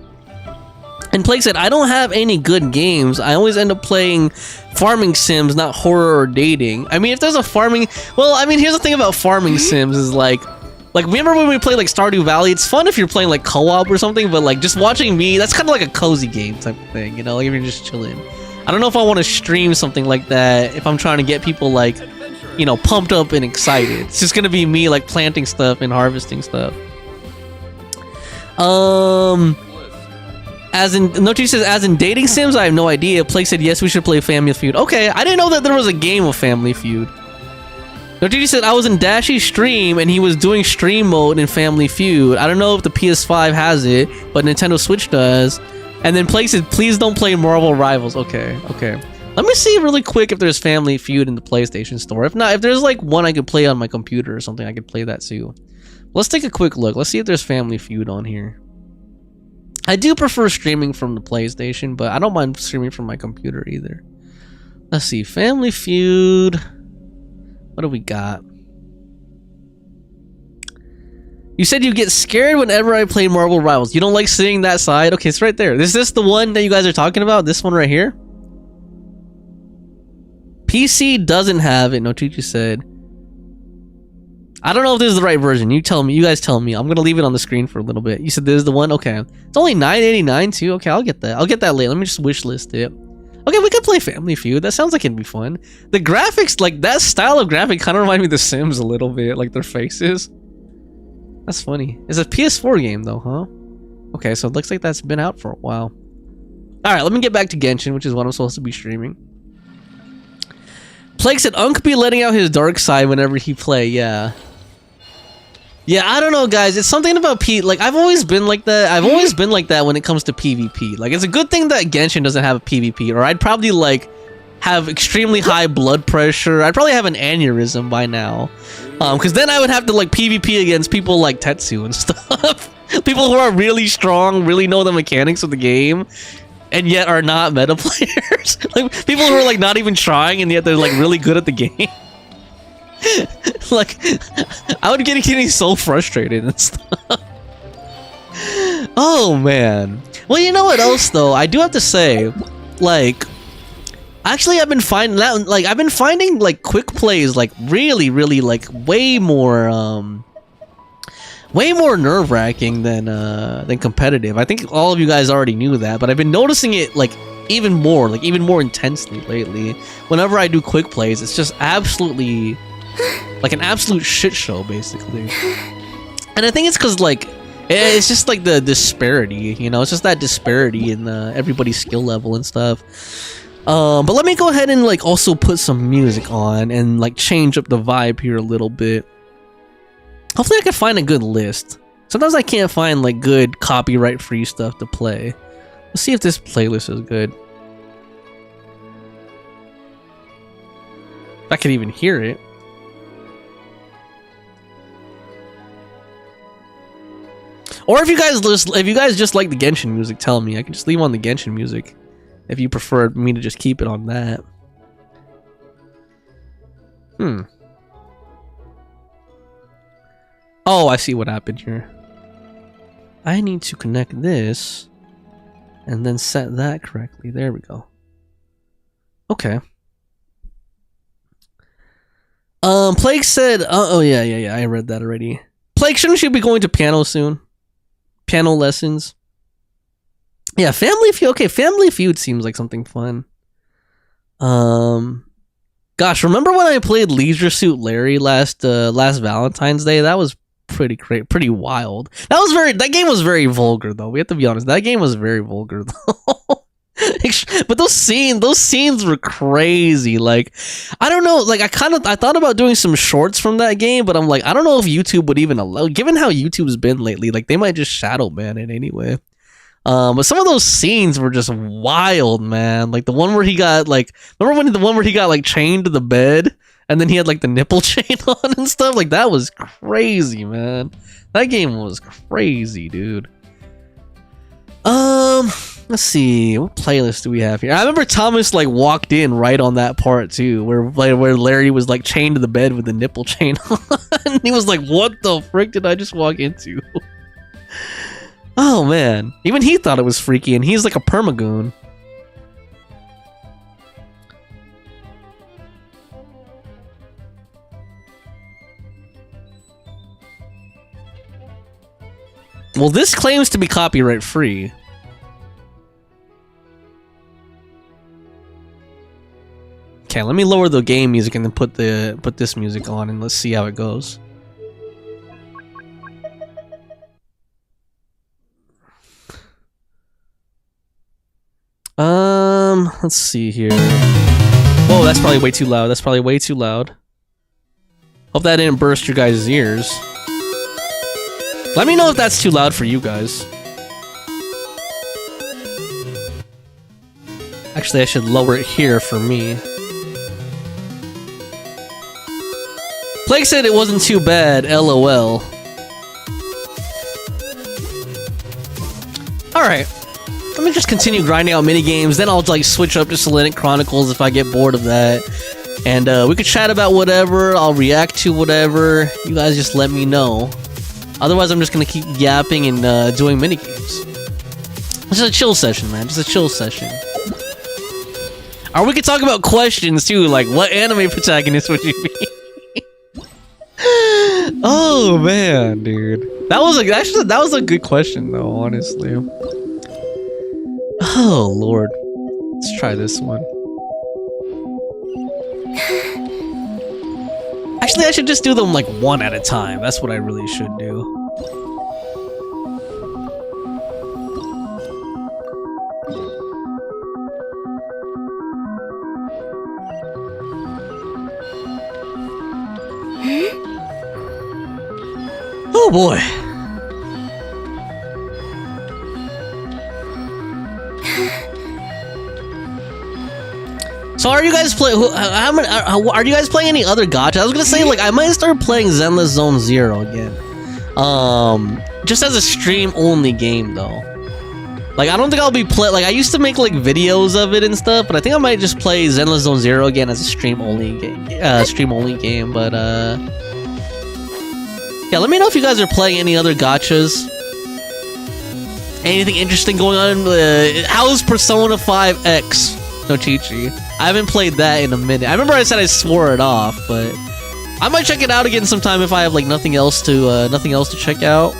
S1: And Plague said, I don't have any good games. I always end up playing farming sims, not horror or dating. I mean, if there's a farming... Well, I mean, here's the thing about farming sims is like, remember when we played like Stardew Valley? It's fun if you're playing like co-op or something, but like just watching me, that's kind of like a cozy game type of thing, like if you're just chilling. I don't know if I want to stream something like that if I'm trying to get people like, pumped up and excited. It's just gonna be me like planting stuff and harvesting stuff. As in dating sims, I have no idea. Plague said, yes, we should play Family Feud. Okay, I didn't know that there was a game of Family Feud. Notiji said, I was in Dashy's stream and he was doing stream mode in Family Feud. I don't know if the PS5 has it, but Nintendo Switch does. And then Plague said, please don't play Marvel Rivals. Okay. Let me see really quick if there's Family Feud in the PlayStation Store. If not, if there's like one I could play on my computer or something, I could play that too. Let's take a quick look. Let's see if there's Family Feud on here. I do prefer streaming from the PlayStation, but I don't mind streaming from my computer either. Let's see, Family Feud. What do we got? You said you get scared whenever I play Marvel Rivals. You don't like seeing that side? Okay, it's right there. Is this the one that you guys are talking about? This one right here? PC doesn't have it, Nochichi said. I don't know if this is the right version. You tell me. You guys tell me. I'm gonna leave it on the screen for a little bit. You said this is the one? Okay. It's only $9.89 too. Okay, I'll get that. I'll get that later. Let me just wish list it. Okay, we could play Family Feud. That sounds like it'd be fun. The graphics, like that style of graphic kind of remind me of The Sims a little bit. Like their faces. That's funny. It's a PS4 game though, huh? Okay, so it looks like that's been out for a while. Alright, let me get back to Genshin, which is what I'm supposed to be streaming. Plague said, Unk be letting out his dark side whenever he play, yeah. Yeah, I don't know, guys. It's something about like, I've always been like that. I've always been like that when it comes to PvP. Like, it's a good thing that Genshin doesn't have a PvP, or I'd probably, like, have extremely high blood pressure. I'd probably have an aneurysm by now. Because then I would have to, like, PvP against people like Tetsu and stuff. People who are really strong, really know the mechanics of the game, and yet are not meta players. Like, people who are, like, not even trying, and yet they're, like, really good at the game. Like, I would get getting so frustrated and stuff. Oh man. Well, you know what else though? I do have to say, like, actually, I've been finding that, like, I've been finding like quick plays, like, really, like, way more nerve-wracking than competitive. I think all of you guys already knew that, but I've been noticing it like even more intensely lately. Whenever I do quick plays, it's just absolutely like an absolute shit show, basically. And I think it's because, like, it's just like the disparity, it's just that disparity in everybody's skill level and stuff. But let me go ahead and, like, also put some music on and, like, change up the vibe here a little bit. Hopefully I can find a good list. Sometimes I can't find, like, good copyright free stuff to play. Let's see if this playlist is good. If I can even hear it. Or if you guys just like the Genshin music, tell me. I can just leave on the Genshin music if you prefer me to just keep it on that. Oh, I see what happened here. I need to connect this and then set that correctly. There we go. Okay. Plague said, oh yeah, I read that already. Plague, shouldn't you be going to piano soon? Piano lessons. Yeah, Family Feud. Okay, Family Feud seems like something fun. Gosh, remember when I played Leisure Suit Larry last Valentine's Day? That was pretty great, pretty wild. That game was very vulgar though. We have to be honest. That game was very vulgar though. But those scenes were crazy. Like, I don't know. Like, I thought about doing some shorts from that game, but I'm like, I don't know if YouTube would even allow. Given how YouTube's been lately, like they might just shadow ban it anyway. But some of those scenes were just wild, man. Like the one where he got like, remember when the one where he got like chained to the bed and then he had like the nipple chain on and stuff? Like that was crazy, man. That game was crazy, dude. Let's see, what playlist do we have here? I remember Thomas like walked in right on that part too, where Larry was like chained to the bed with the nipple chain on. And he was like, "What the frick did I just walk into?" Oh man, even he thought it was freaky, and he's like a permagoon. Well, this claims to be copyright free. Okay, let me lower the game music and then put this music on, and let's see how it goes. Let's see here. Whoa, that's probably way too loud. That's probably way too loud. Hope that didn't burst your guys' ears. Let me know if that's too loud for you guys. Actually, I should lower it here for me. Plague said it wasn't too bad, LOL. Alright. Let me just continue grinding out minigames, then I'll like switch up to Selenic Chronicles if I get bored of that. And we could chat about whatever, I'll react to whatever. You guys just let me know. Otherwise, I'm just gonna keep yapping and doing minigames. This is a chill session, man. Just a chill session. Or we could talk about questions too, like what anime protagonist would you be? Oh man, dude, that was a good question though, honestly. Oh lord, let's try this one. Actually, I should just do them like one at a time. That's what I really should do. Oh boy. So are you guys are you guys playing any other gacha? I was gonna say like I might start playing Zenless Zone Zero again. Just as a stream only game though. Like I don't think I'll be like I used to make like videos of it and stuff, but I think I might just play Zenless Zone Zero again as a stream only game. But yeah, let me know if you guys are playing any other gachas. Anything interesting going on? How's Persona 5 X? No Chi-Chi. I haven't played that in a minute. I remember I said I swore it off, but I might check it out again sometime if I have like nothing else to check out.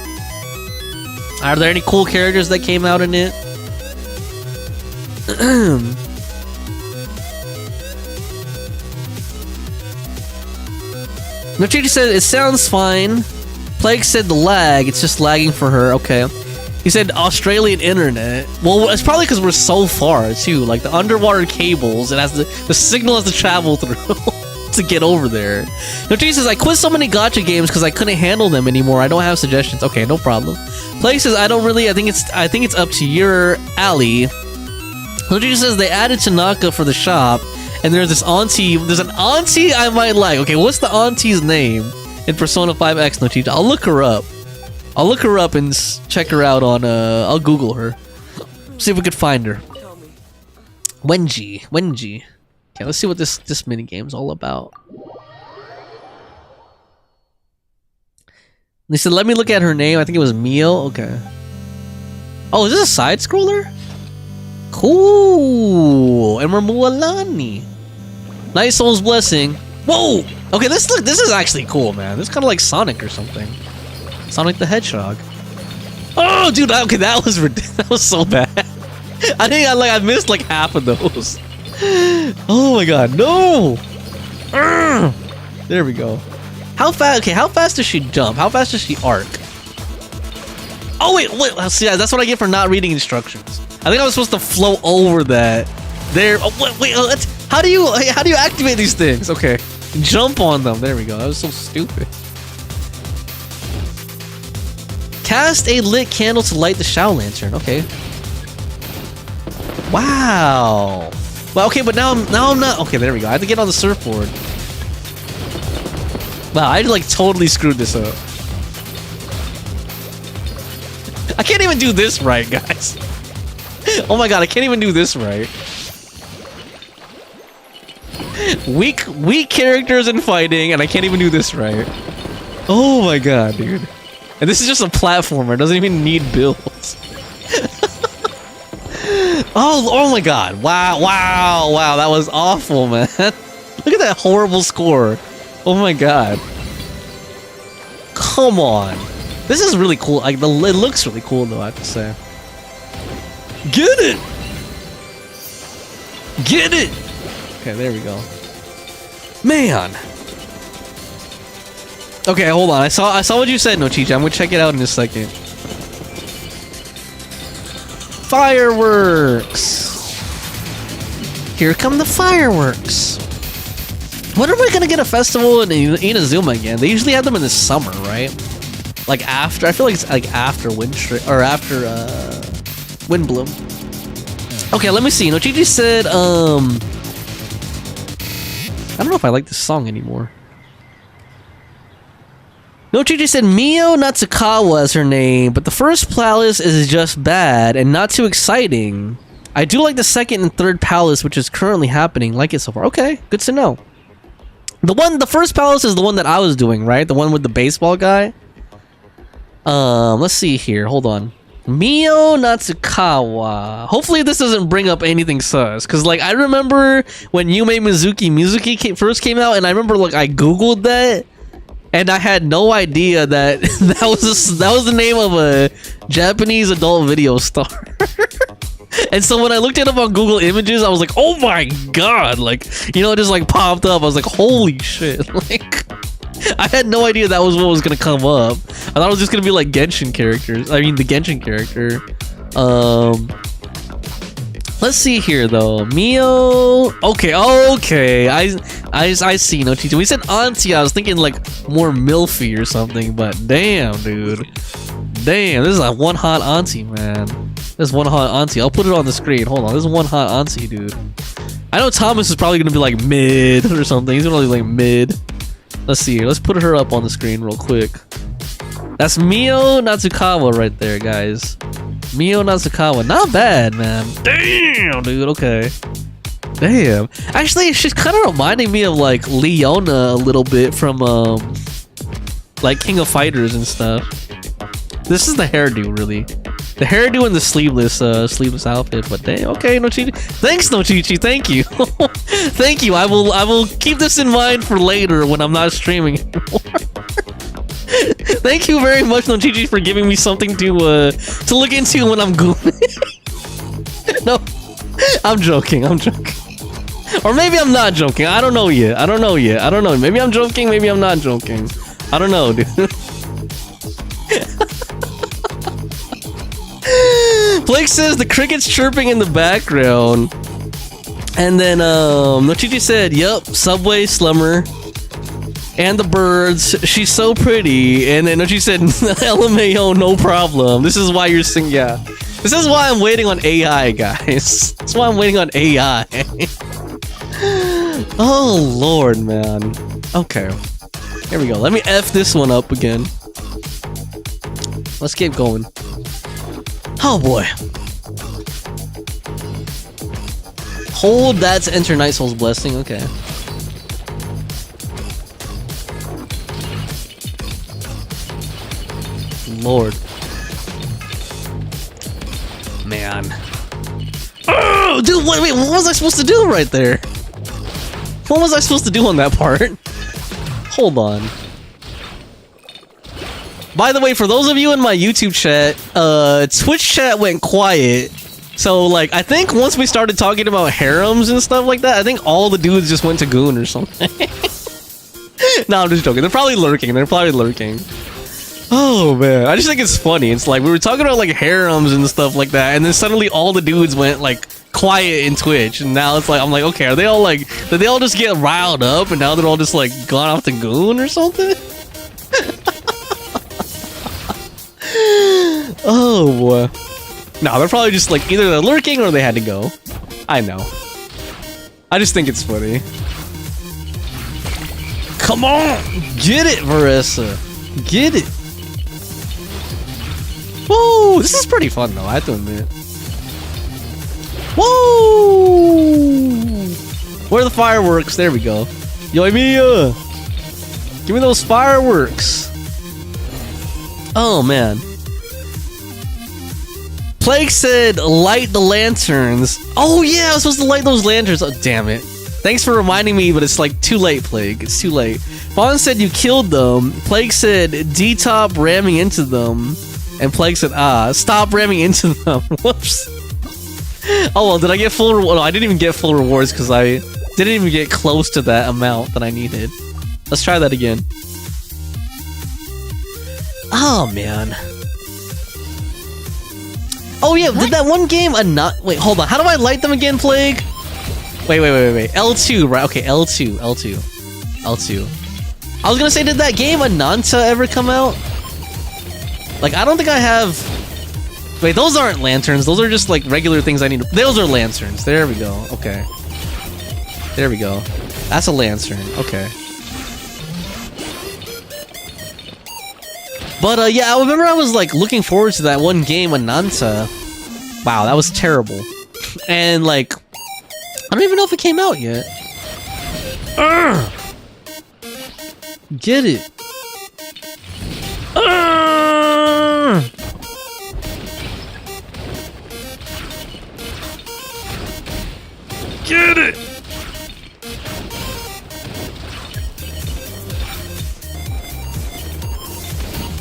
S1: Are there any cool characters that came out in it? No Chi-Chi said it sounds fine. Plague said the lag, it's just lagging for her. Okay. He said Australian internet. Well, it's probably because we're so far too. Like the underwater cables, it has the signal has to travel through to get over there. No, Chi says I quit so many gacha games because I couldn't handle them anymore. I don't have suggestions. Okay, no problem. Plague says I don't really. I think it's up to your alley. No, Chi says they added Tanaka for the shop, and there's this auntie. There's an auntie I might like. Okay, what's the auntie's name in Persona 5 X? No, Chi. I'll look her up. I'll look her up and check her out on, I'll Google her. See if we could find her. Wenji. Okay, let's see what this minigame's all about. They said, let me look at her name. I think it was Mio. Okay. Oh, is this a side scroller? Cool. And we're Mualani. Nice Soul's Blessing. Whoa! Okay, this is actually cool, man. This is kind of like Sonic or something. Sonic the Hedgehog. Oh, dude, okay, that was so bad. I think I missed like half of those. Oh my god, no! There we go. How fast? Okay, how fast does she jump? How fast does she arc? Oh wait. See, that's what I get for not reading instructions. I think I was supposed to float over that. There. Oh, wait. How do you activate these things? Okay, jump on them. There we go. That was so stupid. Cast a lit candle to light the Shao lantern. Okay. Wow. Well, okay, but now I'm not. Okay, there we go. I have to get on the surfboard. Wow, I like totally screwed this up. I can't even do this right, guys. Oh my god, I can't even do this right. Weak characters in fighting, and I can't even do this right. Oh my god, dude. And this is just a platformer. It doesn't even need builds. Oh my god. Wow. That was awful, man. Look at that horrible score. Oh my god. Come on. This is really cool. Like, it looks really cool, though, I have to say. Get it! Get it! Okay, there we go. Man. Okay, hold on. I saw what you said, Nochichi. I'm gonna check it out in a second. Fireworks! Here come the fireworks! When are we gonna get a festival in Inazuma again? They usually have them in the summer, right? Like after, I feel like it's like after or after Windbloom. Okay, let me see. Nochichi said, I don't know if I like this song anymore. Nochichi said Mio Natsukawa is her name, but the first palace is just bad and not too exciting. I do like the second and third palace, which is currently happening. Like it so far. Okay, good to know. The first palace is the one that I was doing, right? The one with the baseball guy. Let's see here. Hold on. Mio Natsukawa. Hopefully this doesn't bring up anything sus, because like I remember when Yume Mizuki first came out, and I remember like I googled that, and I had no idea that that was the name of a Japanese adult video star. And so when I looked it up on Google Images, I was like, oh my god, like, you know, it just like popped up. I was like, holy shit. Like, I had no idea that was what was gonna come up. I thought it was just gonna be like Genshin characters. I mean, the Genshin character. Let's see here though. Mio. Okay. I see. No teacher. We said auntie. I was thinking like more milfy or something, but damn, dude. Damn, this is like one hot auntie, man. This is one hot auntie. I'll put it on the screen. Hold on. This is one hot auntie, dude. I know Thomas is probably gonna be like mid or something. He's gonna be like mid. Let's see. Let's put her up on the screen real quick. That's Mio Natsukawa right there, guys. Mio Natsukawa. Not bad, man. Damn, dude. Okay. Damn. Actually, she's kind of reminding me of like Leona a little bit from like King of Fighters and stuff. This is the hairdo, really. The hairdo and the sleeveless outfit. But damn. Okay, Nochichi. Thanks, Nochichi. Thank you. Thank you. I will keep this in mind for later when I'm not streaming anymore. Thank you very much, Nochichi, for giving me something to look into when I'm googling. No, I'm joking. Or maybe I'm not joking. I don't know yet. I don't know. Maybe I'm joking. Maybe I'm not joking. I don't know, dude. Blake says the cricket's chirping in the background. And then Nochichi said, yup, Subway Slumber. And the birds, she's so pretty. And then she said, LMAO, no problem. This is why you're singing. Yeah. This is why I'm waiting on AI, guys. That's why I'm waiting on AI. Oh, Lord, man. Okay. Here we go. Let me F this one up again. Let's keep going. Oh, boy. Hold that to enter Night Soul's Blessing. Okay. Lord. Man. Oh, dude, wait, what was I supposed to do right there? What was I supposed to do on that part? Hold on. By the way, for those of you in my YouTube chat, Twitch chat went quiet So, like, I think once we started talking about harems and stuff like that, I think all the dudes just went to Goon or something. No, I'm just joking. They're probably lurking. Oh, man. I just think it's funny. It's like, we were talking about, like, harems and stuff like that, and then suddenly all the dudes went, like, quiet in Twitch, and now it's like, I'm like, okay, are they all, like, did they all just get riled up, and now they're all just, like, gone off to Goon or something? Oh, boy. No, they're probably just, like, either they're lurking or they had to go. I know. I just think it's funny. Come on! Get it, Marissa! Get it! Woo! This is pretty fun, though, I have to admit. Woo! Where are the fireworks? There we go. Yo, Emilia! Give me those fireworks! Oh, man. Plague said, light the lanterns. Oh, yeah, I was supposed to light those lanterns. Oh, damn it. Thanks for reminding me, but it's like too late, Plague. It's too late. Fawn said you killed them. Plague said, D-top ramming into them. And Plague said, stop ramming into them. Whoops. Oh, well, did I get full reward? No, I didn't even get full rewards because I didn't even get close to that amount that I needed. Let's try that again. Oh, man. Oh, yeah, did that one game wait, hold on. How do I light them again, Plague? Wait. L2, right? Okay, L2. I was gonna say, did that game Ananta ever come out? Like, I don't think I have... Wait, those aren't lanterns. Those are just, like, regular things I need to... Those are lanterns. There we go. Okay. There we go. That's a lantern. Okay. But, yeah, I remember I was, like, looking forward to that one game, Ananta. Wow, that was terrible. And, like... I don't even know if it came out yet. Urgh! Get it. Urgh! Get it!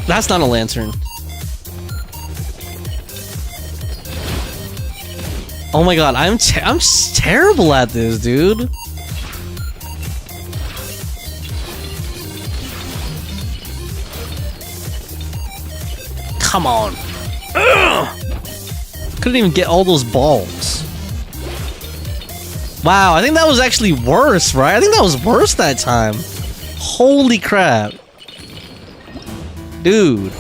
S1: That's not a lantern. Oh my god, I'm terrible at this, dude. Come on. Ugh! Couldn't even get all those balls. Wow, I think that was actually worse, right? I think that was worse that time. Holy crap. Dude.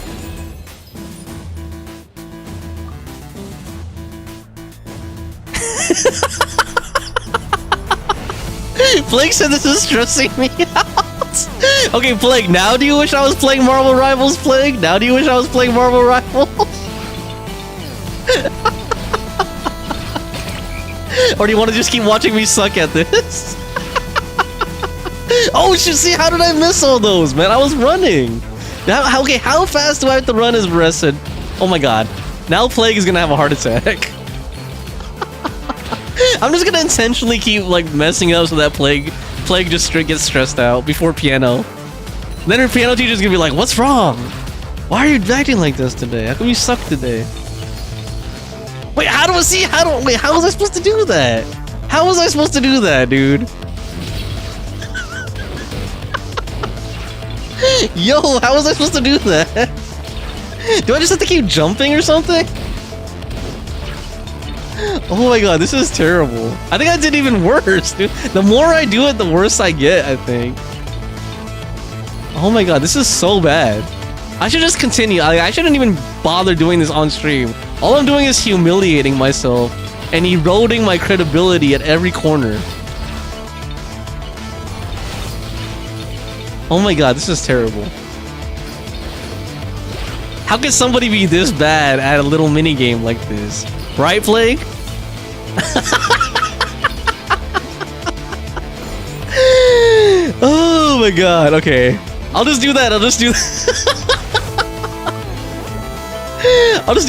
S1: Plague said this is stressing me out. Okay, Plague, now do you wish I was playing Marvel Rivals, Plague? Now do you wish I was playing Marvel Rivals? Or do you want to just keep watching me suck at this? Oh, shit, see, how did I miss all those, man? I was running. Now, okay, how fast do I have to run as Marissa? Oh my god. Now Plague is gonna have a heart attack. I'm just gonna intentionally keep, like, messing up so that Plague just gets stressed out before piano. Then her piano teacher's gonna be like, what's wrong? Why are you acting like this today? How come you suck today? Wait, how was I supposed to do that? How was I supposed to do that, dude? Yo, how was I supposed to do that? Do I just have to keep jumping or something? Oh my god, this is terrible. I think I did even worse, dude. The more I do it, the worse I get, I think. Oh my god, this is so bad. I should just continue. I shouldn't even bother doing this on stream. All I'm doing is humiliating myself and eroding my credibility at every corner. Oh my god, this is terrible. How could somebody be this bad at a little mini game like this? Right, Plague? Oh my god, okay. I'll just do that. I'll just do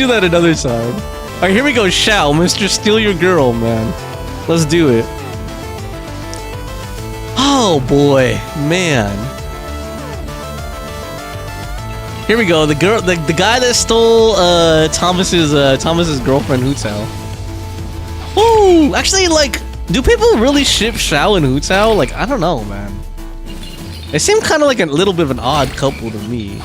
S1: that another time. Alright, here we go. Shao, Mr. Steal Your Girl, man. Let's do it. Oh boy, man. Here we go. The guy that stole Thomas's girlfriend Hu Tao. Woo! Actually, like, do people really ship Xiao and Hu Tao? Like, I don't know, man. They seem kind of like a little bit of an odd couple to me.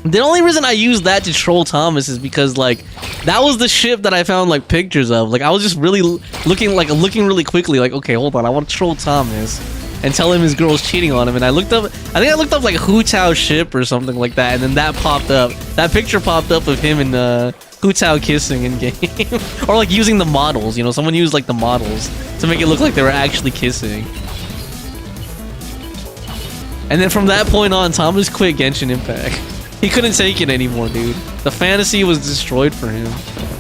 S1: The only reason I used that to troll Thomas is because, like, that was the ship that I found, like, pictures of. Like, I was just really looking really quickly, like, okay, hold on, I want to troll Thomas and tell him his girl's cheating on him. And I looked up, I think I looked up, like, Hu Tao ship or something like that, and then that popped up. That picture popped up of him and, Hu Tao kissing in game. Or, like, using the models, you know, someone used, like, the models to make it look like they were actually kissing. And then from that point on, Thomas quit Genshin Impact. He couldn't take it anymore, dude. The fantasy was destroyed for him.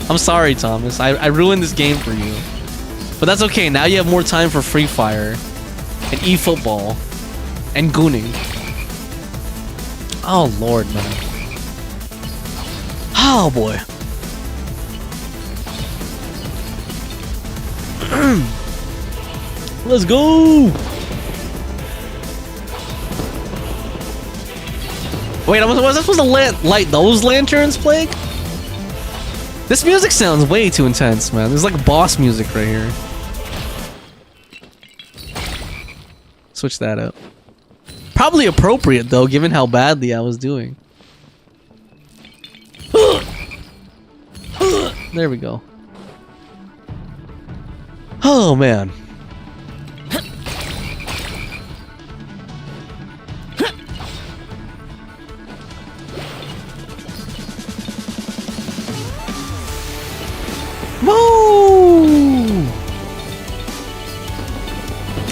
S1: I'm sorry, Thomas. I ruined this game for you. But that's okay. Now you have more time for Free Fire and eFootball and gooning. Oh, Lord, man. Oh, boy. Let's go. Wait, was I supposed to light those lanterns, Plague? This music sounds way too intense, man. There's like boss music right here. Switch that up. Probably appropriate, though, given how badly I was doing. There we go. Oh, man. Woo!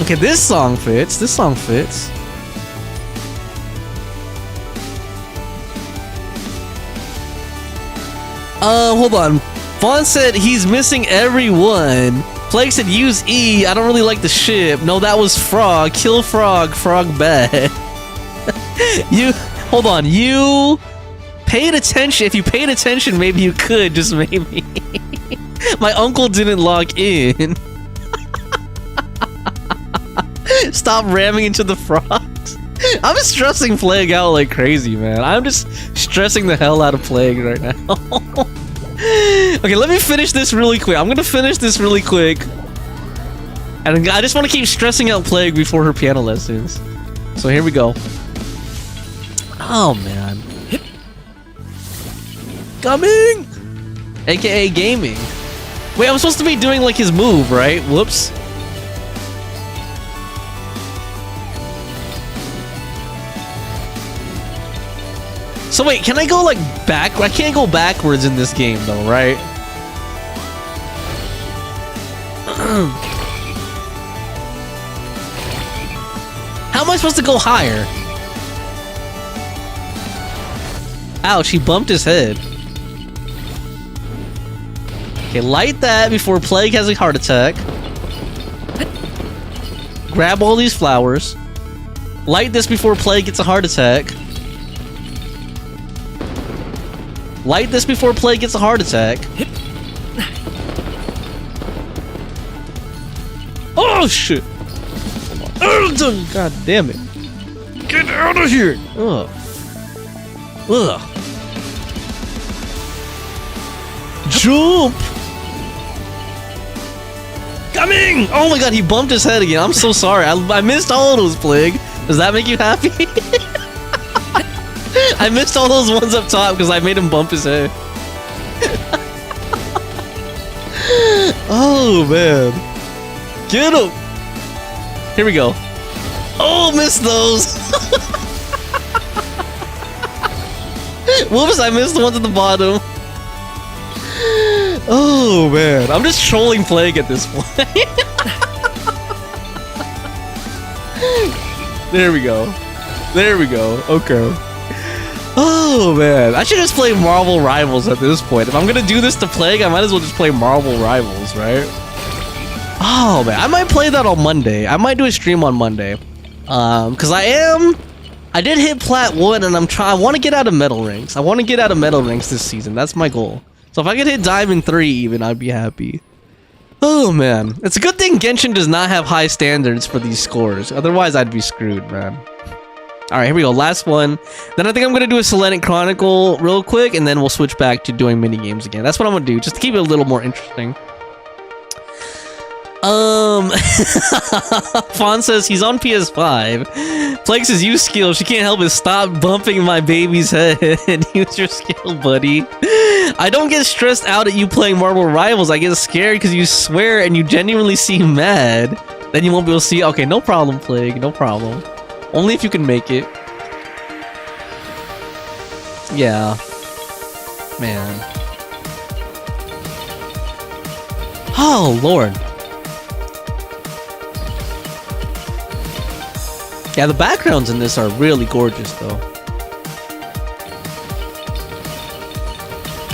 S1: Okay, this song fits. This song fits. Hold on. Vaughn said he's missing everyone. Plague said use E. I don't really like the ship. No, that was Frog. Kill Frog. Frog bad. You hold on. You paid attention. If you paid attention, maybe you could. Just maybe. My uncle didn't log in. Stop ramming into the frogs. I'm stressing Plague out like crazy, man. I'm just stressing the hell out of Plague right now. Okay, let me finish this really quick. I'm gonna finish this really quick. And I just want to keep stressing out Plague before her piano lessons. So here we go. Oh, man. Coming! AKA gaming. Wait, I'm supposed to be doing like his move, right? Whoops. So wait, can I go like back? I can't go backwards in this game though, right? How am I supposed to go higher? Ouch, he bumped his head. Okay, light that before Plague has a heart attack. Grab all these flowers. Light this before Plague gets a heart attack. Light this before Plague gets a heart attack. Oh, shit. Oh, God damn it. Get out of here. Ugh. Ugh. Jump. Coming! Oh my god, he bumped his head again. I'm so sorry. I missed all those, Plague. Does that make you happy? I missed all those ones up top because I made him bump his head. Oh, man. Get him! Here we go. Oh, missed those! Whoops, I missed the ones at the bottom. Oh, man. I'm just trolling Plague at this point. There we go. There we go. Okay. Oh, man. I should just play Marvel Rivals at this point. If I'm gonna do this to Plague, I might as well just play Marvel Rivals, right? Oh, man. I might play that on Monday. I might do a stream on Monday. Because I did hit Plat 1, and I want to get out of Metal Ranks. I want to get out of Metal Ranks this season. That's my goal. So if I could hit Diamond 3 even, I'd be happy. Oh, man. It's a good thing Genshin does not have high standards for these scores. Otherwise, I'd be screwed, man. All right, here we go. Last one. Then I think I'm gonna do a Selenic Chronicle real quick, and then we'll switch back to doing mini games again. That's what I'm gonna do, just to keep it a little more interesting. Fawn says he's on PS5. Plague says use skill. She can't help it. Stop bumping my baby's head. Use your skill, buddy. I don't get stressed out at you playing Marvel Rivals. I get scared because you swear and you genuinely seem mad. Then you won't be able to see. Okay, no problem, Plague. No problem. Only if you can make it. Yeah. Man. Oh, Lord. Yeah, the backgrounds in this are really gorgeous, though.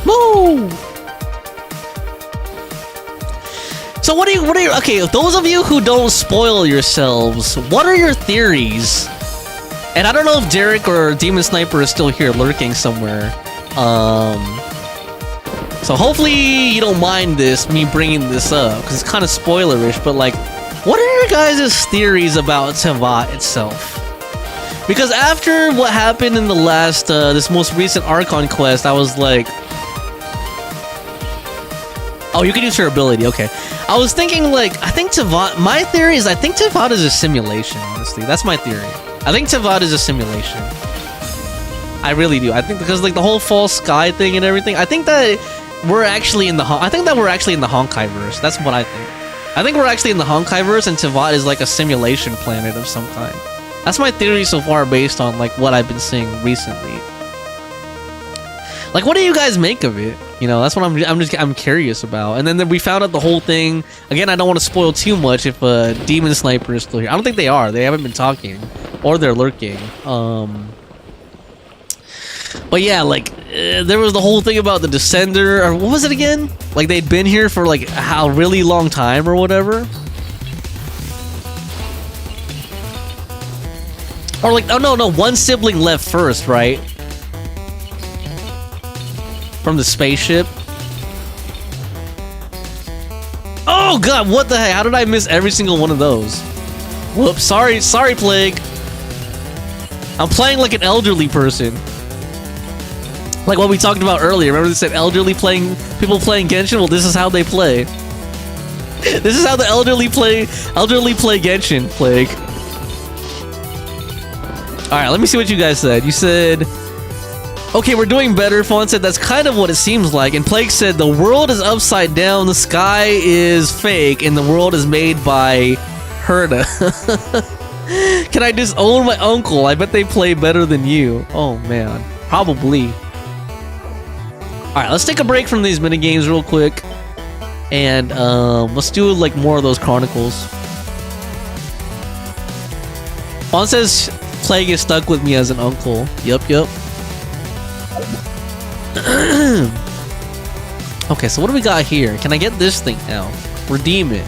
S1: Woo! So what are you, okay, those of you who don't spoil yourselves, what are your theories? And I don't know if Derek or Demon Sniper is still here lurking somewhere. So hopefully you don't mind this, me bringing this up, because it's kind of spoilerish, but like, what are your guys' theories about Tevat itself? Because after what happened in the last, this most recent Archon quest, I was like... Oh, you can use your ability, okay. I was thinking, like, I think Tevat... My theory is I think Tevat is a simulation, honestly. That's my theory. I think Tevat is a simulation. I really do. I think because, like, the whole false sky thing and everything, I think that we're actually in the... Honkai-verse. That's what I think. I think we're actually in the Honkai-verse, and Tevat is like a simulation planet of some kind. That's my theory so far, based on like what I've been seeing recently. Like, what do you guys make of it? You know, that's what I'm curious about. And then we found out the whole thing. Again, I don't want to spoil too much if Demon Sniper is still here. I don't think they are. They haven't been talking, or they're lurking. But yeah, like, there was the whole thing about the Descender, or what was it again? Like, they'd been here for, like, a really long time or whatever. Or, like, oh, no, one sibling left first, right? From the spaceship. Oh, God, what the heck? How did I miss every single one of those? Whoops, sorry, Plague. I'm playing like an elderly person. Like what we talked about earlier. Remember they said people playing Genshin? Well, this is how they play. This is how the elderly play Genshin, Plague. Alright, let me see what you guys said. You said, okay, we're doing better. Fawn said that's kind of what it seems like. And Plague said the world is upside down, the sky is fake, and the world is made by Herda. Can I disown my uncle? I bet they play better than you. Oh man, probably. Alright, let's take a break from these minigames real quick. And let's do like more of those chronicles. Fawn says Plague is stuck with me as an uncle. Yup. Okay, so what do we got here? Can I get this thing now? Redeem it.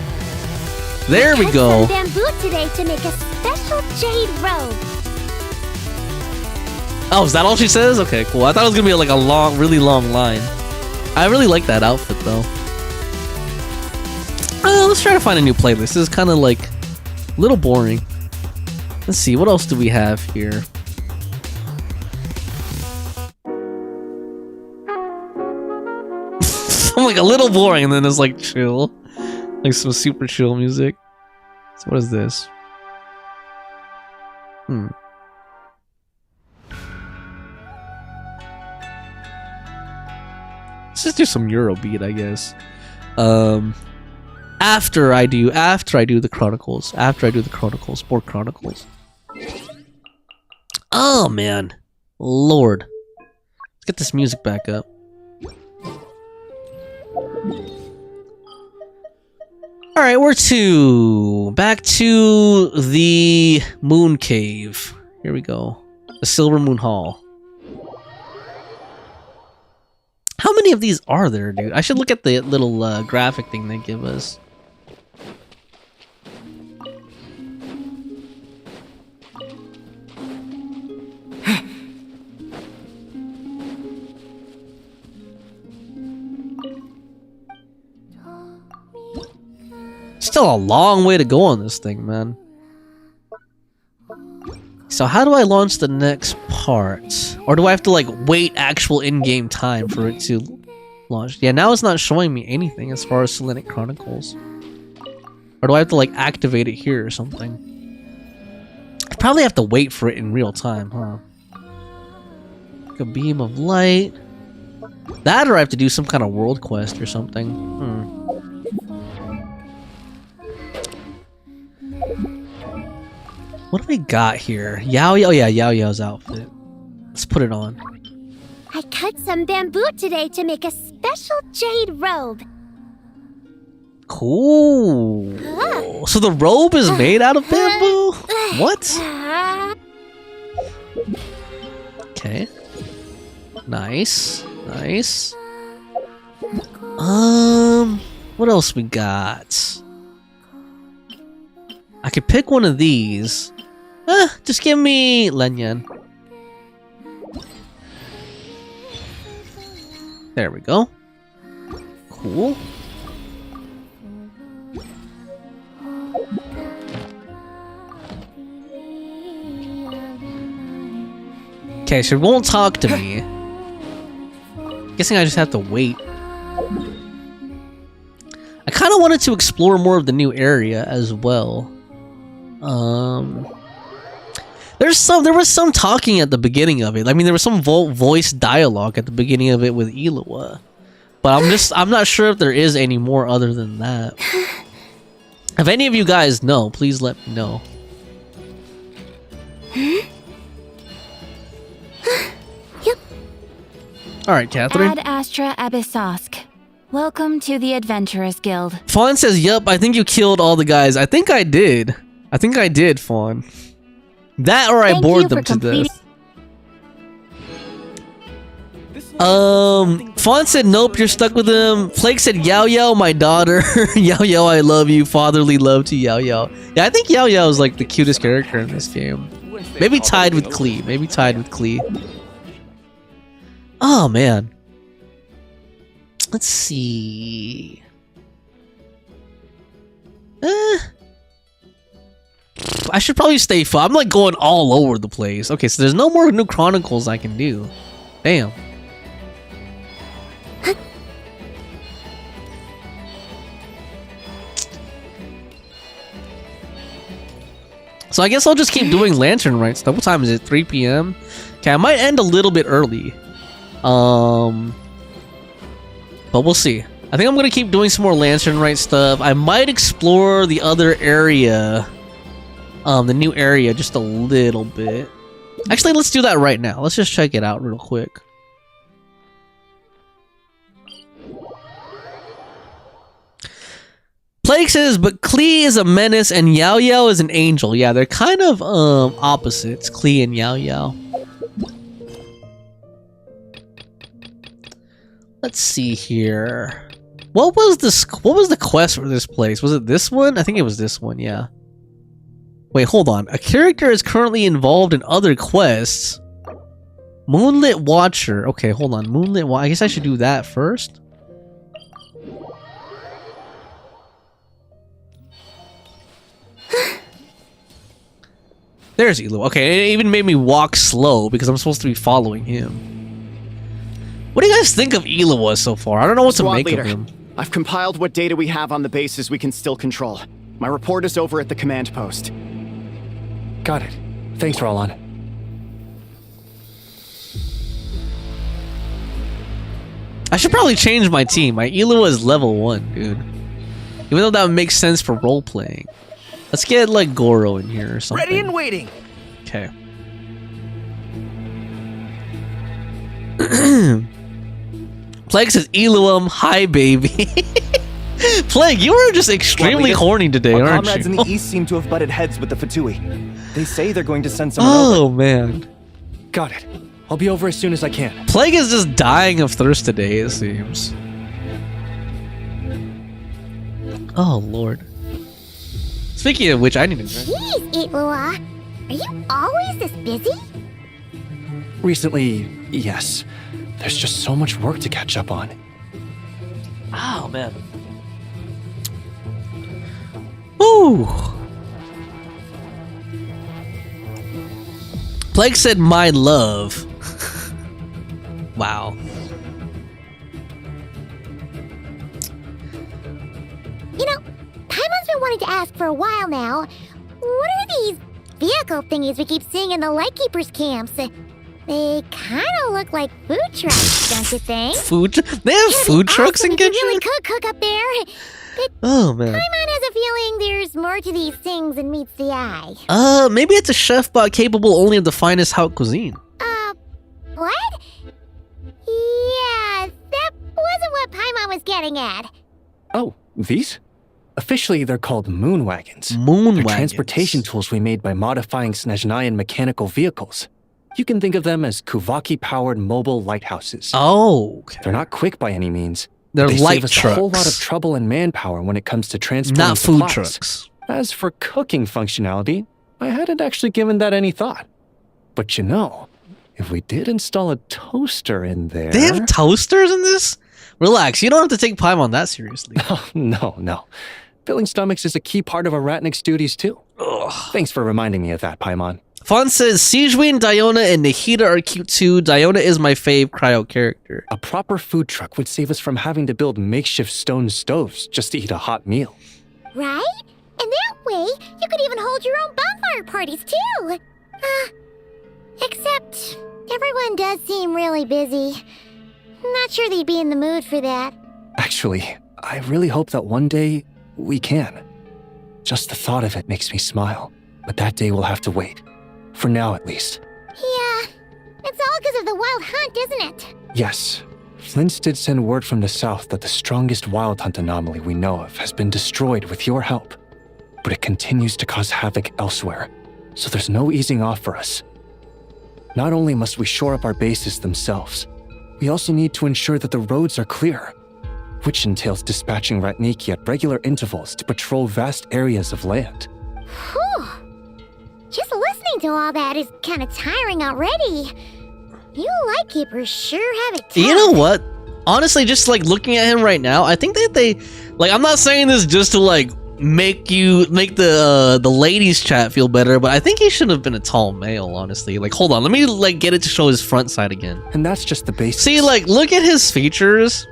S1: There we go.
S6: Some bamboo today to make a special jade robe.
S1: Oh, is that all she says? Okay, cool. I thought it was gonna be like a long, really long line. I really like that outfit though. Let's try to find a new playlist. This is kind of like a little boring. Let's see, what else do we have here? I'm like a little boring, and then there's like chill. Like some super chill music. So what is this? Let's just do some Eurobeat, I guess. After I do the Chronicles. Sport Chronicles. Oh man. Lord. Let's get this music back up. Alright, back to the Moon Cave. Here we go. The Silver Moon Hall. How many of these are there, dude? I should look at the little graphic thing they give us. Still a long way to go on this thing, man. So how do I launch the next part? Or do I have to like wait actual in-game time for it to launch? Yeah, now it's not showing me anything as far as Selenic Chronicles. Or do I have to like activate it here or something? I probably have to wait for it in real time, huh? Like a beam of light. That or I have to do some kind of world quest or something. What do we got here? Yao Yao, yeah, Yao Yao's outfit. Let's put it on.
S6: I cut some bamboo today to make a special jade robe.
S1: Cool. So the robe is made out of bamboo? What? Okay. Nice. Nice. What else we got? I could pick one of these. Just give me Lenyan. There we go. Cool. Okay, so it won't talk to me. Guessing I just have to wait. I kind of wanted to explore more of the new area as well. There was some talking at the beginning of it. I mean, there was some voice dialogue at the beginning of it with Illawa. But I'm not sure if there is any more other than that. If any of you guys know, please let me know.
S6: Yep.
S1: Alright, Catherine.
S7: Ad Astra Abyssosk. Welcome to the Adventurers Guild.
S1: Fawn says, yup, I think you killed all the guys. I think I did. I think I did, Fawn. That or I bored them to death. Fawn said, nope, you're stuck with him. Flake said, Yao Yao, my daughter. Yao Yao, I love you. Fatherly love to Yao Yao. Yeah, I think Yao Yao is like the cutest character in this game. Maybe tied with Klee. Maybe tied with Klee. Oh, man. Let's see. I should probably stay fun. I'm like going all over the place. Okay, so there's no more new chronicles I can do. Damn. So I guess I'll just keep doing lantern right stuff. What time is it? 3 p.m. Okay, I might end a little bit early. But we'll see. I think I'm gonna keep doing some more lantern right stuff. I might explore the other area, the new area, just a little bit. Actually, let's do that right now. Let's just check it out real quick. Plague says, but Klee is a menace and Yao Yao is an angel. Yeah, they're kind of opposites, Klee and Yao Yao. Let's see here. What was the quest for this place? Was it this one? I think it was this one, yeah. Wait, hold on. A character is currently involved in other quests. Moonlit Watcher. Okay, hold on. Moonlit Watcher. I guess I should do that first. There's Elu. Okay, it even made me walk slow because I'm supposed to be following him. What do you guys think of Illawa so far? I don't know what to make of him.
S8: I've compiled what data we have on the bases we can still control. My report is over at the command post.
S9: Got it. Thanks, Roland.
S1: I should probably change my team. My Illawa is level 1, dude. Even though that makes sense for role-playing. Let's get, like, Goro in here or something.
S9: Ready and waiting.
S1: Okay. Plague says, Eluum, hi, baby. Plague, you were just extremely horny today,
S8: Our
S1: aren't
S8: comrades
S1: you?
S8: in the east seem to have butted heads with the Fatui. They say they're going to send someone
S1: Oh,
S8: over.
S1: man.
S9: Got it. I'll be over as soon as I can.
S1: Plague is just dying of thirst today, it seems. Oh, Lord. Speaking of which, I need to drink.
S6: Jeez, Itlua. Are you always this busy?
S9: Recently, yes. There's just so much work to catch up on.
S1: Oh, man. Woo! Plague said, my love. Wow.
S6: You know, Paimon's been wanting to ask for a while now. What are these vehicle thingies we keep seeing in the Lightkeepers camps? They kind of look like food trucks, don't you think?
S1: They have food trucks in
S6: Genshin? You
S1: Genshin?
S6: really could cook up there. But
S1: Oh, man.
S6: Paimon has a feeling there's more to these things than meets the eye.
S1: Maybe it's a chef bot capable only of the finest haute cuisine.
S6: What? Yeah, that wasn't what Paimon was getting at.
S9: Oh, these? Officially, they're called moon wagons.
S1: Moon
S9: They're
S1: wagons.
S9: transportation tools we made by modifying Snezhnayan mechanical vehicles. You can think of them as Kuvaki-powered mobile lighthouses.
S1: Oh, okay.
S9: They're not quick by any means.
S1: They're
S9: They
S1: light
S9: save us
S1: trucks.
S9: a whole lot of trouble and manpower when it comes to transporting
S1: Not food
S9: supplies.
S1: trucks.
S9: As for cooking functionality, I hadn't actually given that any thought. But you know, if we did install a toaster in there...
S1: They have toasters in this? Relax, you don't have to take Paimon that seriously.
S9: Oh, no. Filling stomachs is a key part of Aratnik's duties too.
S1: Ugh.
S9: Thanks for reminding me of that, Paimon.
S1: Fawn says, Sijwin, Diona, and Nahida are cute too. Diona is my fave cryo character.
S9: A proper food truck would save us from having to build makeshift stone stoves just to eat a hot meal.
S6: Right? And that way, you could even hold your own bonfire parties too. Except, everyone does seem really busy. Not sure they'd be in the mood for that.
S9: Actually, I really hope that one day we can. Just the thought of it makes me smile. But that day will have to wait. For now, at least.
S6: Yeah, it's all because of the wild hunt, isn't it?
S9: Yes. Flint's did send word from the south that the strongest wild hunt anomaly we know of has been destroyed with your help. But it continues to cause havoc elsewhere, so there's no easing off for us. Not only must we shore up our bases themselves, we also need to ensure that the roads are clear, which entails dispatching Ratniki at regular intervals to patrol vast areas of land.
S6: Whew. Just listening to all that is kind of tiring already. You Lightkeepers sure have it tough.
S1: You know what? Honestly, just like looking at him right now, I think that they like, I'm not saying this just to like make the ladies chat feel better, but I think he should have been a tall male, honestly. Like, hold on, let me like get it to show his front side again.
S9: And that's just the basics.
S1: See, like, look at his features.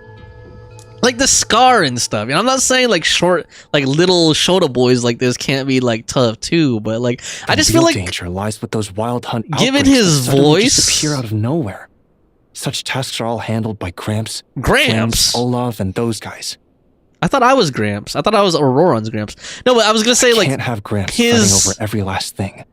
S1: Like the scar and stuff. And I'm not saying like short, like little Shota boys like this can't be like tough too, but like I just feel like
S9: danger lies with those wild hunt
S1: given
S9: outbreaks
S1: his
S9: that suddenly
S1: voice
S9: disappear out of nowhere. Such tasks are all handled by Gramps,
S1: Gramps,
S9: Olaf, and those guys.
S1: I thought I was Gramps. I thought I was Auroran's Gramps. No, but I was gonna say like
S9: Can't have Gramps fighting over every last thing,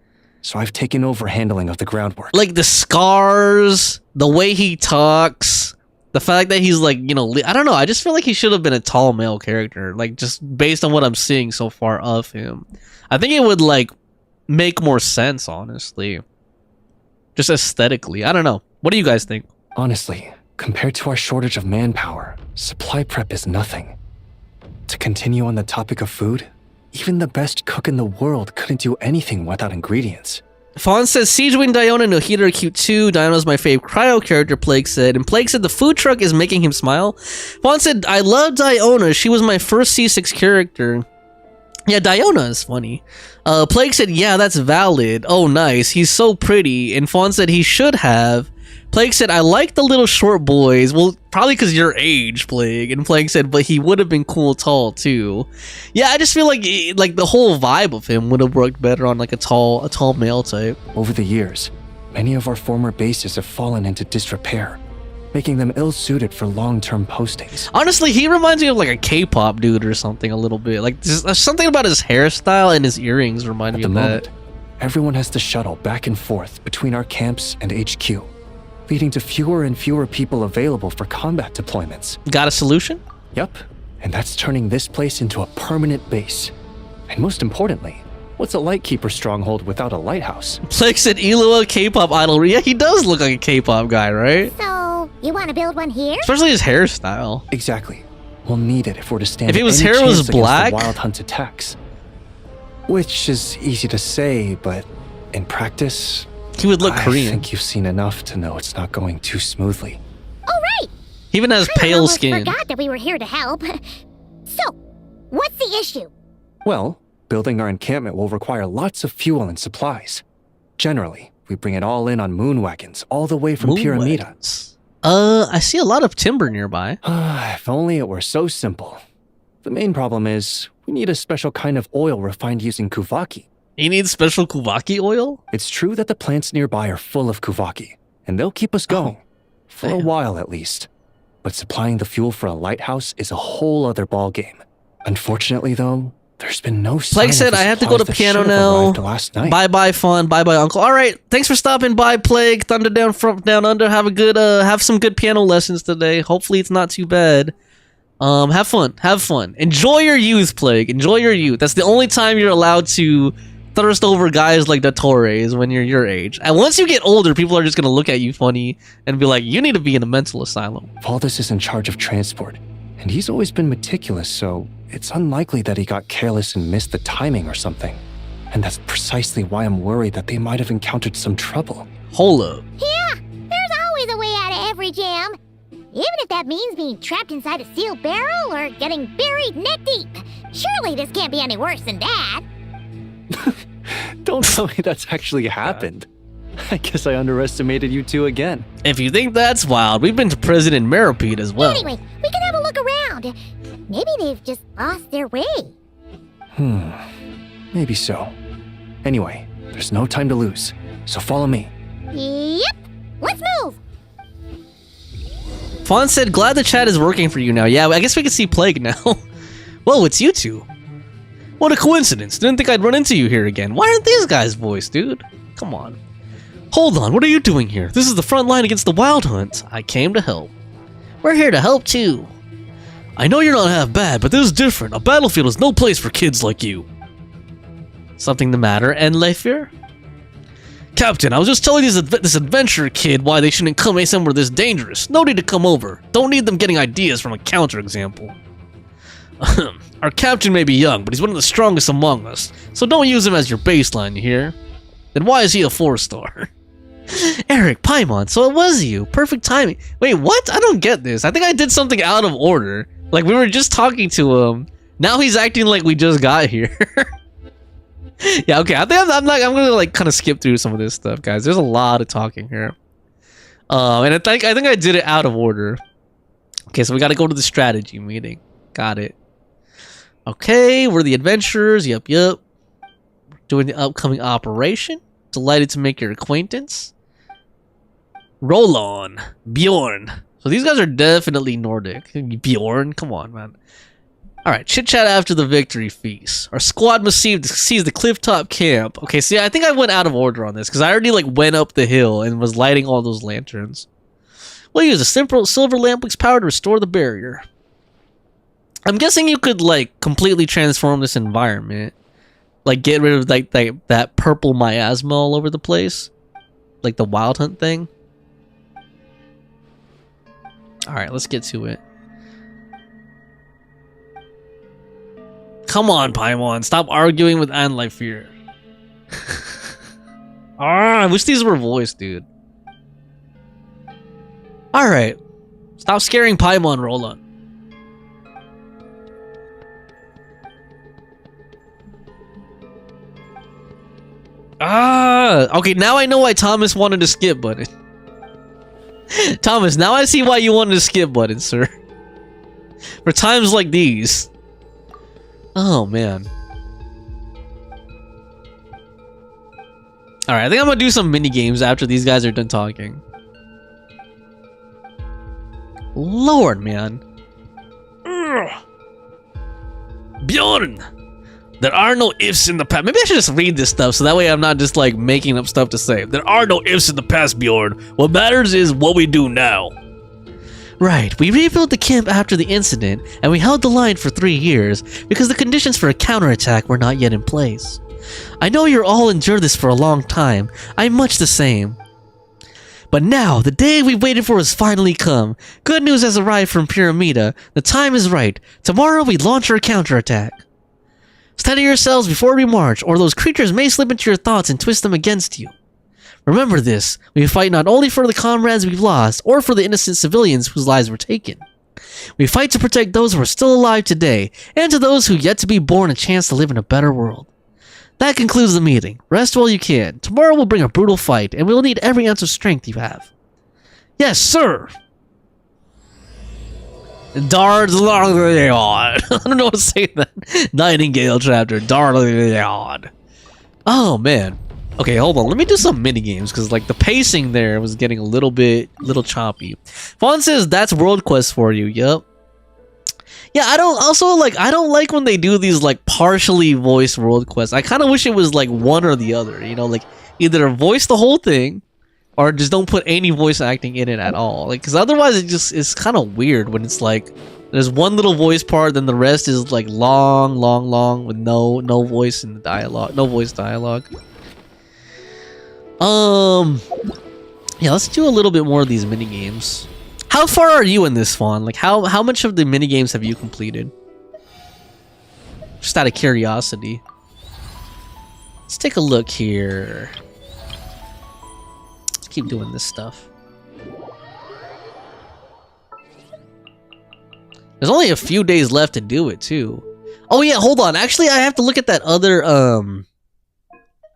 S9: so I've taken over handling of the groundwork.
S1: Like the scars, the way he talks. The fact that he's like, you know, I don't know. I just feel like he should have been a tall male character. Like, just based on what I'm seeing so far of him. I think it would, like, make more sense, honestly. Just aesthetically. I don't know. What do you guys think?
S9: Honestly, compared to our shortage of manpower, supply prep is nothing. To continue on the topic of food, even the best cook in the world couldn't do anything without ingredients.
S1: Fawn says, Sijwin, Diona, and Nahida are cute too. Diona's my fave cryo character, Plague said. And Plague said the food truck is making him smile. Fawn said, I love Diona. She was my first C6 character. Yeah, Diona is funny. Plague said, yeah, that's valid. Oh, nice. He's so pretty. And Fawn said he should have. Plague said, I like the little short boys. Well, probably because your age, Plague. And Plague said, but he would have been cool tall, too. Yeah, I just feel like the whole vibe of him would have worked better on, like, a tall male type.
S9: Over the years, many of our former bases have fallen into disrepair, making them ill-suited for long-term postings.
S1: Honestly, he reminds me of, like, a K-pop dude or something a little bit. Like, there's something about his hairstyle and his earrings remind me of that.
S9: At the moment, everyone has to shuttle back and forth between our camps and HQ, leading to fewer and fewer people available for combat deployments.
S1: Got a solution?
S9: Yep, and that's turning this place into a permanent base. And most importantly, what's a Lightkeeper stronghold without a lighthouse?
S1: Plague said Elua, K-pop idol. Yeah, he does look like a K-pop guy, right?
S6: So, you want to build one here?
S1: Especially his hairstyle.
S9: Exactly. We'll need it if we're to stand
S1: If his
S9: any
S1: hair was
S9: chance against
S1: black?
S9: the Wild Hunt attacks. Which is easy to say, but in practice,
S1: he would look
S9: I
S1: Korean.
S9: think you've seen enough to know it's not going too smoothly.
S6: Oh, right!
S1: He even has
S6: I
S1: pale
S6: almost
S1: skin.
S6: forgot that we were here to help. So, what's the issue?
S9: Well, building our encampment will require lots of fuel and supplies. Generally, we bring it all in on moon wagons, all the way from
S1: Moon
S9: Pyramida.
S1: wagons. I see a lot of timber nearby.
S9: If only it were so simple. The main problem is, we need a special kind of oil refined using kuvaki.
S1: You need special kuvaki oil?
S9: It's true that the plants nearby are full of kuvaki, and they'll keep us going. For a while at least. But supplying the fuel for a lighthouse is a whole other ballgame. Unfortunately though, there's been no sign
S1: Plague
S9: of
S1: said
S9: the
S1: I have to go to
S9: supplies that
S1: piano
S9: should have
S1: now.
S9: arrived last night.
S1: Bye Fawn, bye Uncle. Alright, thanks for stopping by, Plague. Thunder down from down under. Have a good have some good piano lessons today. Hopefully it's not too bad. Have fun. Enjoy your youth, Plague. Enjoy your youth. That's the only time you're allowed to thirst over guys like the Torres when you're your age. And once you get older, people are just gonna look at you funny and be like, you need to be in a mental asylum.
S9: Valdez is in charge of transport, and he's always been meticulous, so it's unlikely that he got careless and missed the timing or something. And that's precisely why I'm worried that they might have encountered some trouble.
S1: Hold up.
S6: Yeah, there's always a way out of every jam. Even if that means being trapped inside a sealed barrel or getting buried neck deep. Surely this can't be any worse than that.
S9: Don't tell me that's actually happened. I guess I underestimated you two again.
S1: If you think that's wild, we've been to prison in Meropide as well.
S6: Anyway, we can have a look around. Maybe they've just lost their way.
S9: Maybe so. Anyway, there's no time to lose, so follow me.
S6: Yep, let's move.
S1: Fawn said, glad the chat is working for you now. Yeah, I guess we can see Plague now. Whoa, it's you two. What a coincidence. Didn't think I'd run into you here again. Why aren't these guys voiced, dude? Come on. Hold on, what are you doing here? This is the front line against the Wild Hunt. I came to help. We're here to help too. I know you're not half bad, but this is different. A battlefield is no place for kids like you. Something the matter, Enleifir? Captain, I was just telling this adventurer kid why they shouldn't come somewhere this dangerous. No need to come over. Don't need them getting ideas from a counterexample. Our captain may be young, but he's one of the strongest among us, so don't use him as your baseline, you hear? Then why is he a 4-star? Eric, Paimon, so it was you. Perfect timing. Wait, what? I don't get this. I think I did something out of order. Like, we were just talking to him. Now he's acting like we just got here. Yeah, okay. I think I'm gonna like kind of skip through some of this stuff, guys. There's a lot of talking here. And I think I did it out of order. Okay, so we got to go to the strategy meeting. Got it. Okay, we're the adventurers. Yep. Doing the upcoming operation. Delighted to make your acquaintance. Roll on, Bjorn. So these guys are definitely Nordic. Bjorn, come on, man. Alright, chit-chat after the victory feast. Our squad must seize the clifftop camp. Okay, see, I think I went out of order on this, because I already, like, went up the hill and was lighting all those lanterns. We'll use a simple silver lampwick's power to restore the barrier. I'm guessing you could, like, completely transform this environment. Like, get rid of, like, that purple miasma all over the place. Like the Wild Hunt thing. Alright, let's get to it. Come on, Paimon. Stop arguing with Enleifir. I wish these were voiced, dude. Alright. Stop scaring Paimon, Roland. Okay, now I know why Thomas wanted to skip button. Thomas, now I see why you wanted to skip button, sir. For times like these. Oh, man. Alright, I think I'm gonna do some mini games after these guys are done talking. Lord, man. Ugh. Bjorn! There are no ifs in the past. Maybe I should just read this stuff so that way I'm not just like making up stuff to say. There are no ifs in the past, Bjorn. What matters is what we do now. Right, we rebuilt the camp after the incident, and we held the line for 3 years because the conditions for a counterattack were not yet in place. I know you're all endured this for a long time. I'm much the same. But now, the day we waited for has finally come. Good news has arrived from Pyramida. The time is right. Tomorrow we launch our counterattack. Steady yourselves before we march, or those creatures may slip into your thoughts and twist them against you. Remember this, we fight not only for the comrades we've lost, or for the innocent civilians whose lives were taken. We fight to protect those who are still alive today, and to those who yet to be born a chance to live in a better world. That concludes the meeting. Rest while you can. Tomorrow we'll bring a brutal fight, and we'll need every ounce of strength you have. Yes, sir! Darleon. I don't know how to say that. Nightingale chapter. Darleon. Oh, man. Okay, hold on. Let me do some mini games because, like, the pacing there was getting a little choppy. Fawn says that's World Quest for you. Yep. Yeah, I don't like when they do these like partially voiced World Quests. I kind of wish it was like one or the other. You know, like either voice the whole thing, or just don't put any voice acting in it at all. Like, because otherwise it's kind of weird when it's like there's one little voice part, then the rest is like long with no voice in the dialogue, no voice dialogue. Yeah, let's do a little bit more of these mini games. How far are you in this, Fawn? Like, how much of the mini games have you completed? Just out of curiosity. Let's take a look here. Let's keep doing this stuff. There's only a few days left to do it, too. Oh, yeah, hold on. Actually, I have to look at that other,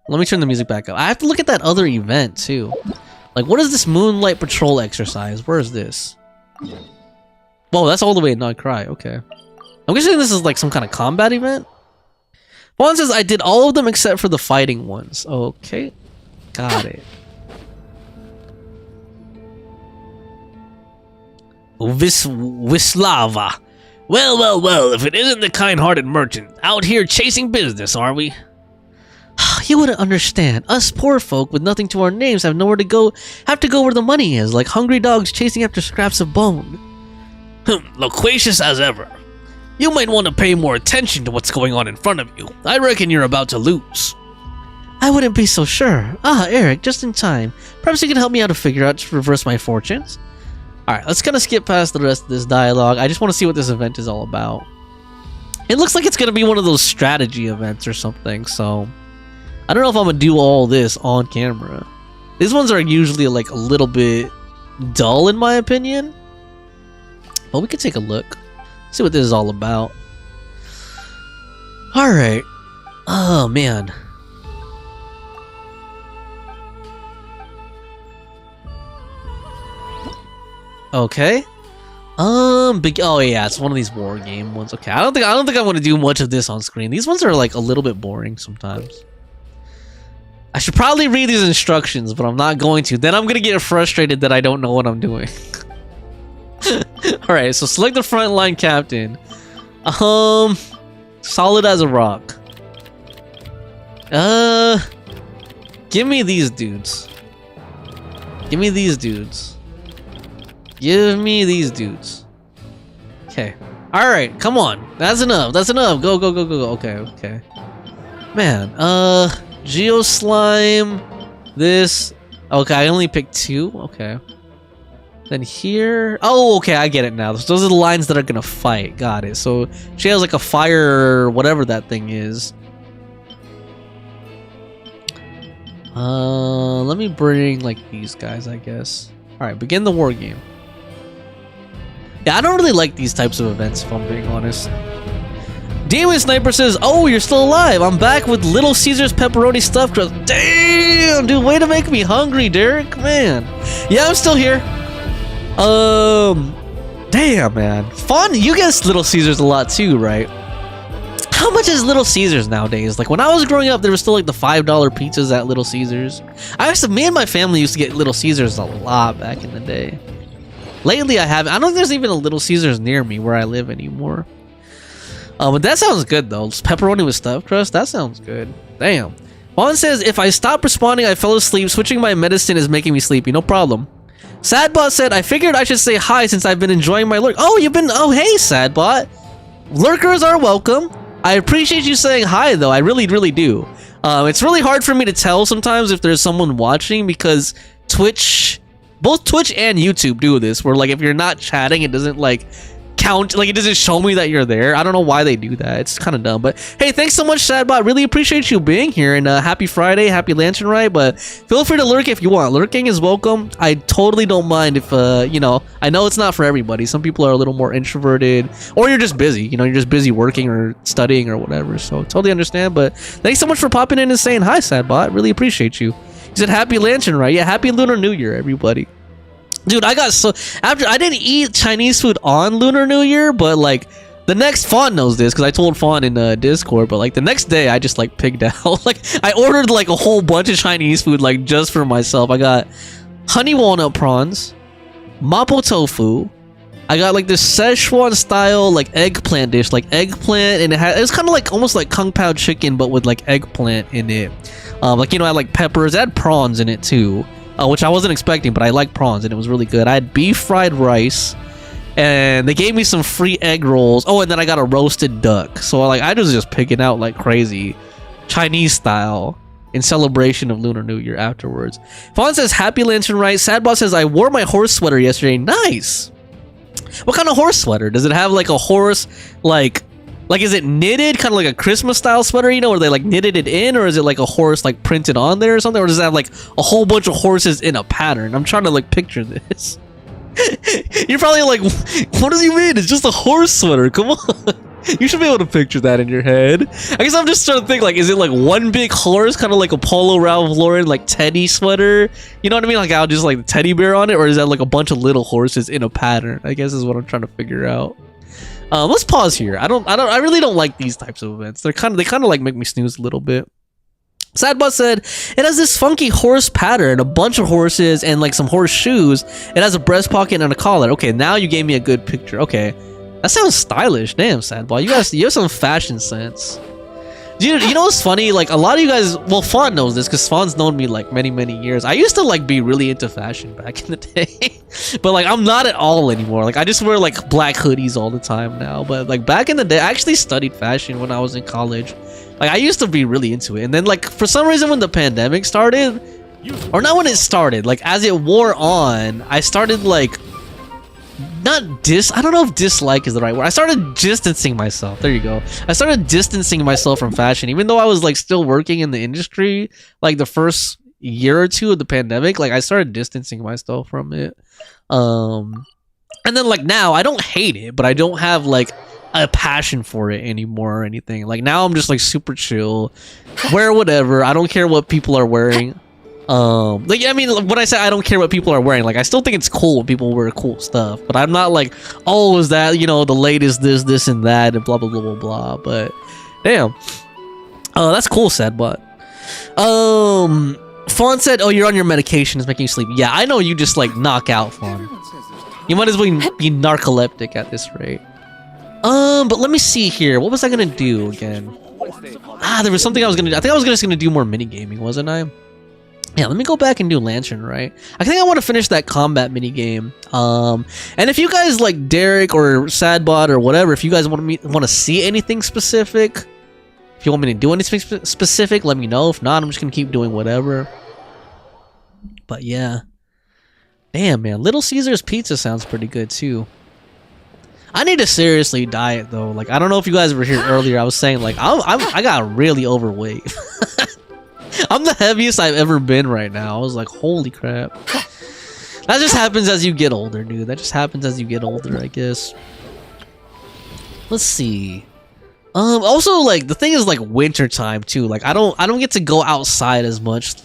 S1: let me turn the music back up. I have to look at that other event, too. Like, what is this Moonlight Patrol exercise? Where is this? Whoa, that's all the way in Not Cry. Okay. I'm guessing this is like some kind of combat event? Vaughn says, I did all of them except for the fighting ones. Okay. Got it. Wislava. Well, if it isn't the kind-hearted merchant, out here chasing business, are we? You wouldn't understand. Us poor folk with nothing to our names have nowhere to go, have to go where the money is, like hungry dogs chasing after scraps of bone. Loquacious as ever. You might want to pay more attention to what's going on in front of you. I reckon you're about to lose. I wouldn't be so sure. Ah, Eric, just in time. Perhaps you can help me out to figure out to reverse my fortunes. Alright, let's kind of skip past the rest of this dialogue. I just want to see what this event is all about. It looks like it's going to be one of those strategy events or something, so I don't know if I'm going to do all this on camera. These ones are usually like a little bit dull in my opinion. But we could take a look. See what this is all about. Alright. Oh, man. Okay. Oh yeah, it's one of these war game ones. Okay, I don't think I want to do much of this on screen. These ones are like a little bit boring sometimes. I should probably read these instructions, but I'm not going to. Then I'm gonna get frustrated that I don't know what I'm doing. Alright, so select the frontline captain. Solid as a rock. Give me these dudes. Give me these dudes. Give me these dudes. Okay. Alright, come on. That's enough. That's enough. Go. Okay. Man, Geo Slime. This. Okay, I only picked 2. Okay. Then here. Oh, okay, I get it now. Those are the lines that are gonna fight. Got it. So she has like a fire, whatever that thing is. Let me bring like these guys, I guess. Alright, begin the war game. Yeah, I don't really like these types of events, if I'm being honest. Demon Sniper says, oh, you're still alive. I'm back with Little Caesar's pepperoni stuffed crust. Damn, dude, way to make me hungry, Derek. Man. Yeah, I'm still here. Damn, man. Fun. You guess Little Caesars a lot too, right? How much is Little Caesars nowadays? Like when I was growing up, there was still like the $5 pizzas at Little Caesars. Me and my family used to get Little Caesars a lot back in the day. Lately, I haven't. I don't think there's even a Little Caesars near me where I live anymore. But that sounds good though. Pepperoni with stuffed crust. That sounds good. Damn. Vaughn says, if I stop responding, I fell asleep. Switching my medicine is making me sleepy. No problem. Sadbot said, I figured I should say hi since I've been enjoying my lurk. Oh, oh, hey, Sadbot. Lurkers are welcome. I appreciate you saying hi, though. I really, really do. It's really hard for me to tell sometimes if there's someone watching because both Twitch and YouTube do this, where like if you're not chatting, it doesn't like count, like it doesn't show me that you're there. I don't know why they do that. It's kind of dumb. But hey, thanks so much, Sadbot. Really appreciate you being here, and happy Friday, happy Lantern Ride. But feel free to lurk if you want. Lurking is welcome. I totally don't mind if you know, I know it's not for everybody. Some people are a little more introverted, or you're just busy, you know, you're just busy working or studying or whatever. So totally understand. But thanks so much for popping in and saying hi, Sadbot. Really appreciate you. He said happy Lantern Ride. Yeah, happy Lunar New Year, everybody. Dude, I got so after I didn't eat Chinese food on Lunar New Year, but like the next Fawn knows this because I told Fawn in Discord. But like the next day, I just like pigged out. Like I ordered like a whole bunch of Chinese food like just for myself. I got honey walnut prawns, mapo tofu. I got like this Szechuan style like eggplant dish, like eggplant, and it was kind of like almost like kung pao chicken, but with like eggplant in it. Like, you know, I had like peppers. It had prawns in it too. Which I wasn't expecting, but I like prawns and it was really good. I had beef fried rice, and they gave me some free egg rolls. Oh, and then I got a roasted duck. So like I was just picking out like crazy, Chinese style, in celebration of Lunar New Year afterwards. Fawn says happy Lantern Ride. Sadbot says I wore my horse sweater yesterday. Nice. What kind of horse sweater? Does it have like a horse like is it knitted, kind of like a Christmas style sweater, you know, where they like knitted it in, or is it like a horse like printed on there or something, or does it have like a whole bunch of horses in a pattern? I'm trying to like picture this. You're probably like, what does he mean? It's just a horse sweater. Come on. You should be able to picture that in your head. I guess I'm just trying to think, like, is it like one big horse, kind of like a Polo Ralph Lauren like teddy sweater? You know what I mean? Like I'll just like the teddy bear on it, or is that like a bunch of little horses in a pattern? I guess is what I'm trying to figure out. Let's pause here. I really don't like these types of events. They kind of like make me snooze a little bit. Sadbot said it has this funky horse pattern, a bunch of horses, and like some horse shoes. It has a breast pocket and a collar. Okay, now you gave me a good picture. Okay, that sounds stylish. Damn, Sadbot, you have some fashion sense. Dude, you know what's funny? Like a lot of you guys, well, Fawn knows this because Fawn's known me like many years. I used to like be really into fashion back in the day, but like I'm not at all anymore. Like I just wear like black hoodies all the time now. But like back in the day, I actually studied fashion when I was in college. Like I used to be really into it, and then like for some reason when the pandemic started, or not when it started, like as it wore on, I started like I don't know if dislike is the right word. I started distancing myself. There you go. I started distancing myself from fashion, even though I was like still working in the industry. Like the first year or two of the pandemic, like I started distancing myself from it. And then like now I don't hate it, but I don't have like a passion for it anymore or anything. Like now I'm just like super chill, wear whatever. I don't care what people are wearing. Like I mean, when I say I don't care what people are wearing, like I still think it's cool when people wear cool stuff, but I'm not like, oh, is that, you know, the latest this and that and blah blah blah blah blah. But damn, that's cool, Sadbot. Fawn said, oh, you're on your medication, it's making you sleep. Yeah, I know, you just like knock out, Fawn. You might as well be narcoleptic at this rate. But let me see here. What was I gonna do again? There was something I was gonna do. I think I was just gonna do more minigaming, wasn't I? Yeah, let me go back and do Lantern, right? I think I want to finish that combat minigame. And if you guys like Derek or Sadbot or whatever, if you guys want to see anything specific, if you want me to do anything specific, let me know. If not, I'm just gonna keep doing whatever. But yeah, damn man, Little Caesar's pizza sounds pretty good too. I need to seriously diet though. Like I don't know if you guys were here earlier. I was saying like I got really overweight. I'm the heaviest I've ever been right now. I was like, holy crap. That just happens as you get older, dude. That just happens as you get older, I guess. Let's see. Also, like, the thing is, like, winter time, too. Like, I don't get to go outside as much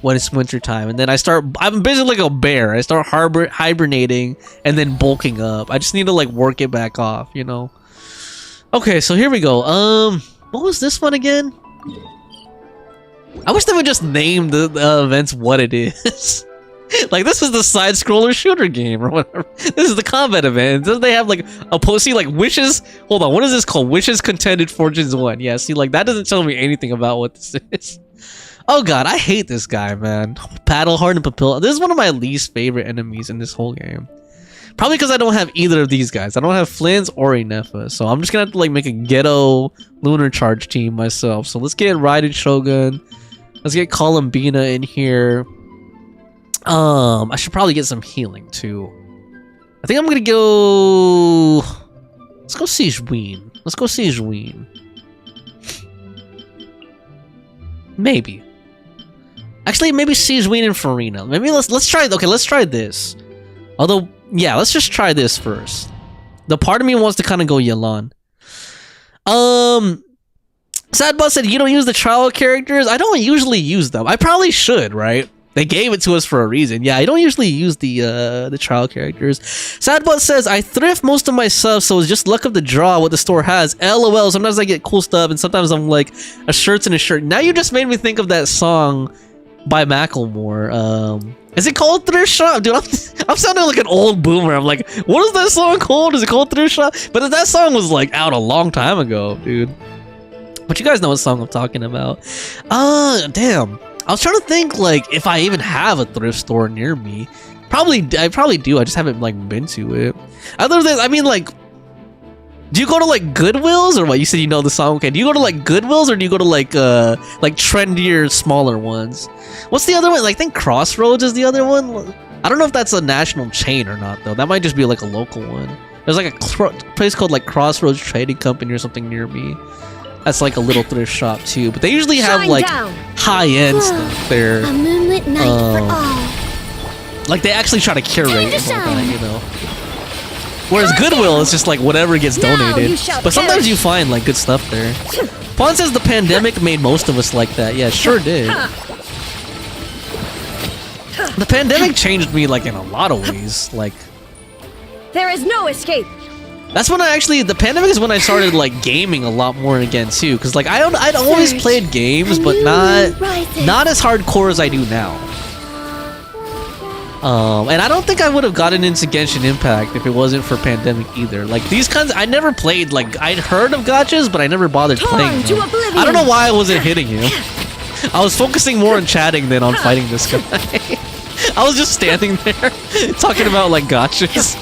S1: when it's winter time. And then I'm basically like a bear. I start hibernating and then bulking up. I just need to, like, work it back off, you know? Okay, so here we go. What was this one again? I wish they would just name the events what it is. Like, this is the side-scroller shooter game or whatever. This is the combat event. Doesn't they have, like, a post? See, like, wishes... Hold on, what is this called? Wishes Contended Fortunes 1. Yeah, see, like, that doesn't tell me anything about what this is. Oh, God, I hate this guy, man. Paddlehard and Papilla. This is one of my least favorite enemies in this whole game. Probably because I don't have either of these guys. I don't have Flynn's or Inefa. So I'm just gonna have to, like, make a ghetto Lunar Charge team myself. So let's get Raiden Shogun. Let's get Columbina in here. I should probably get some healing too. I think I'm gonna go Let's go see Zween. Let's go see Zween. Maybe. Actually, maybe see Zween and Farina. Maybe let's try. Okay, let's try this. Although, yeah, let's just try this first. The part of me wants to kind of go Yelan. Sadbot said you don't use the trial characters. I don't usually use them. I probably should, right? They gave it to us for a reason. Yeah, I don't usually use the trial characters. Sadbot says I thrift most of my stuff, so it's just luck of the draw what the store has. LOL. Sometimes I get cool stuff, and sometimes I'm like a shirt's in a shirt. Now you just made me think of that song by Macklemore. Is it called Thrift Shop? Dude, I'm sounding like an old boomer. I'm like, what is that song called? Is it called Thrift Shop? But that song was like out a long time ago, dude. But you guys know what song I'm talking about. Damn. I was trying to think like if I even have a thrift store near me. I probably do. I just haven't like been to it. Other than, I mean, like, do you go to like Goodwills or what? You said you know the song. Okay, do you go to like Goodwills or do you go to like trendier, smaller ones? What's the other one? Like, I think Crossroads is the other one. I don't know if that's a national chain or not though. That might just be like a local one. There's like a place called like Crossroads Trading Company or something near me. That's like a little thrift shop too, but they usually have like high-end stuff there.
S3: A moonlit night for all.
S1: Like they actually try to curate all that, you know. Whereas Goodwill is just like whatever gets donated. But sometimes you find like good stuff there. Pawn says the pandemic made most of us like that. Yeah, it sure did. The pandemic changed me like in a lot of ways. Like,
S10: there is no escape.
S1: that's when the pandemic is when I started like gaming a lot more again too, because like I'd always played games, but not as hardcore as I do now. And I don't think I would have gotten into Genshin Impact if it wasn't for pandemic either. Like these kinds, I never played. Like I'd heard of gachas, but I never bothered playing them. I don't know why I wasn't hitting him. I was focusing more on chatting than on fighting this guy. I was just standing there talking about like gachas.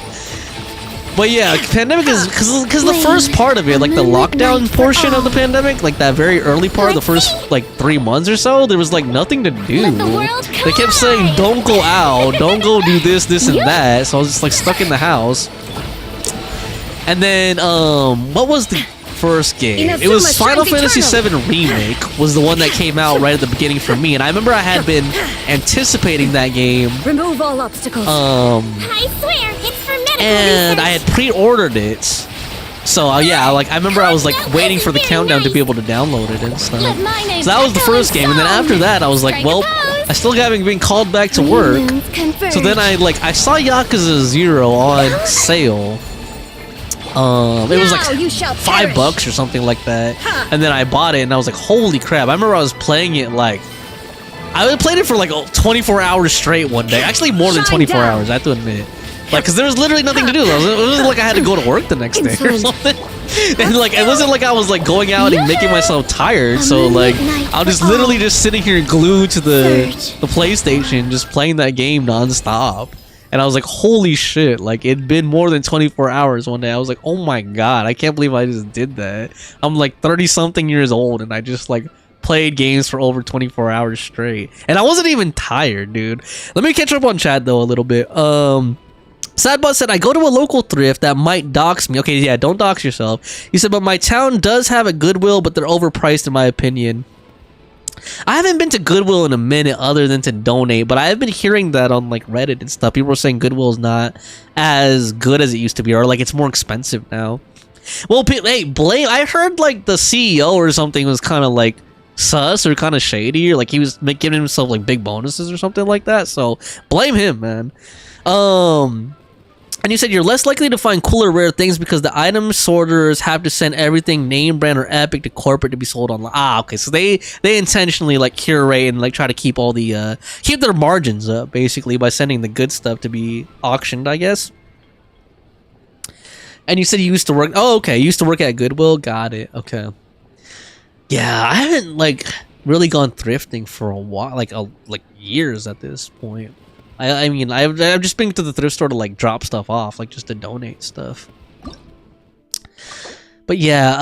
S1: But yeah, pandemic is because the first part of it, like the lockdown portion of the pandemic, like that very early part, the first like 3 months or so, there was like nothing to do. They kept saying, "Don't go out, don't go do this, this, and that." So I was just like stuck in the house. And then, what was the first game? It was Final Fantasy VII Remake was the one that came out right at the beginning for me, and I remember I had been anticipating that game.
S10: Remove all obstacles.
S6: I swear, it's for medical
S1: and I had pre-ordered it, so yeah, like I remember I was like waiting for the countdown to be able to download it and stuff. So that was the first game, and then after that I was like, well, I still haven't been called back to work. So then I saw Yakuza 0 on sale. It was like $5 or something like that, and then I bought it and I was like, holy crap. I remember I was playing it like I played it for like 24 hours straight one day. Actually more than 24 hours, I have to admit. Like, cause there was literally nothing to do. It wasn't like I had to go to work the next day or something. And like, it wasn't like I was like going out and making myself tired. So like, I was just literally just sitting here glued to the PlayStation, just playing that game nonstop. And I was like, holy shit, like it'd been more than 24 hours one day. I was like, oh my god, I can't believe I just did that. I'm like 30 something years old and I just like played games for over 24 hours straight. And I wasn't even tired, dude. Let me catch up on chat though a little bit. Sadbot said, I go to a local thrift that might dox me. Okay, yeah, don't dox yourself. He said, but my town does have a Goodwill, but they're overpriced in my opinion. I haven't been to Goodwill in a minute other than to donate, but I've been hearing that on like Reddit and stuff. People are saying Goodwill is not as good as it used to be, or like it's more expensive now. Well, hey, blame. I heard like the CEO or something was kind of like sus or kind of shady, or like he was giving himself like big bonuses or something like that. So blame him, man. And you said you're less likely to find cooler rare things because the item sorters have to send everything name brand or epic to corporate to be sold online. Ah, okay. So they intentionally like curate and like try to keep all the keep their margins up basically by sending the good stuff to be auctioned, I guess. And you said you used to work. Oh, okay. You used to work at Goodwill. Got it. Okay. Yeah, I haven't like really gone thrifting for a while, like years at this point. I mean, I've just been to the thrift store to like drop stuff off, like just to donate stuff. But yeah,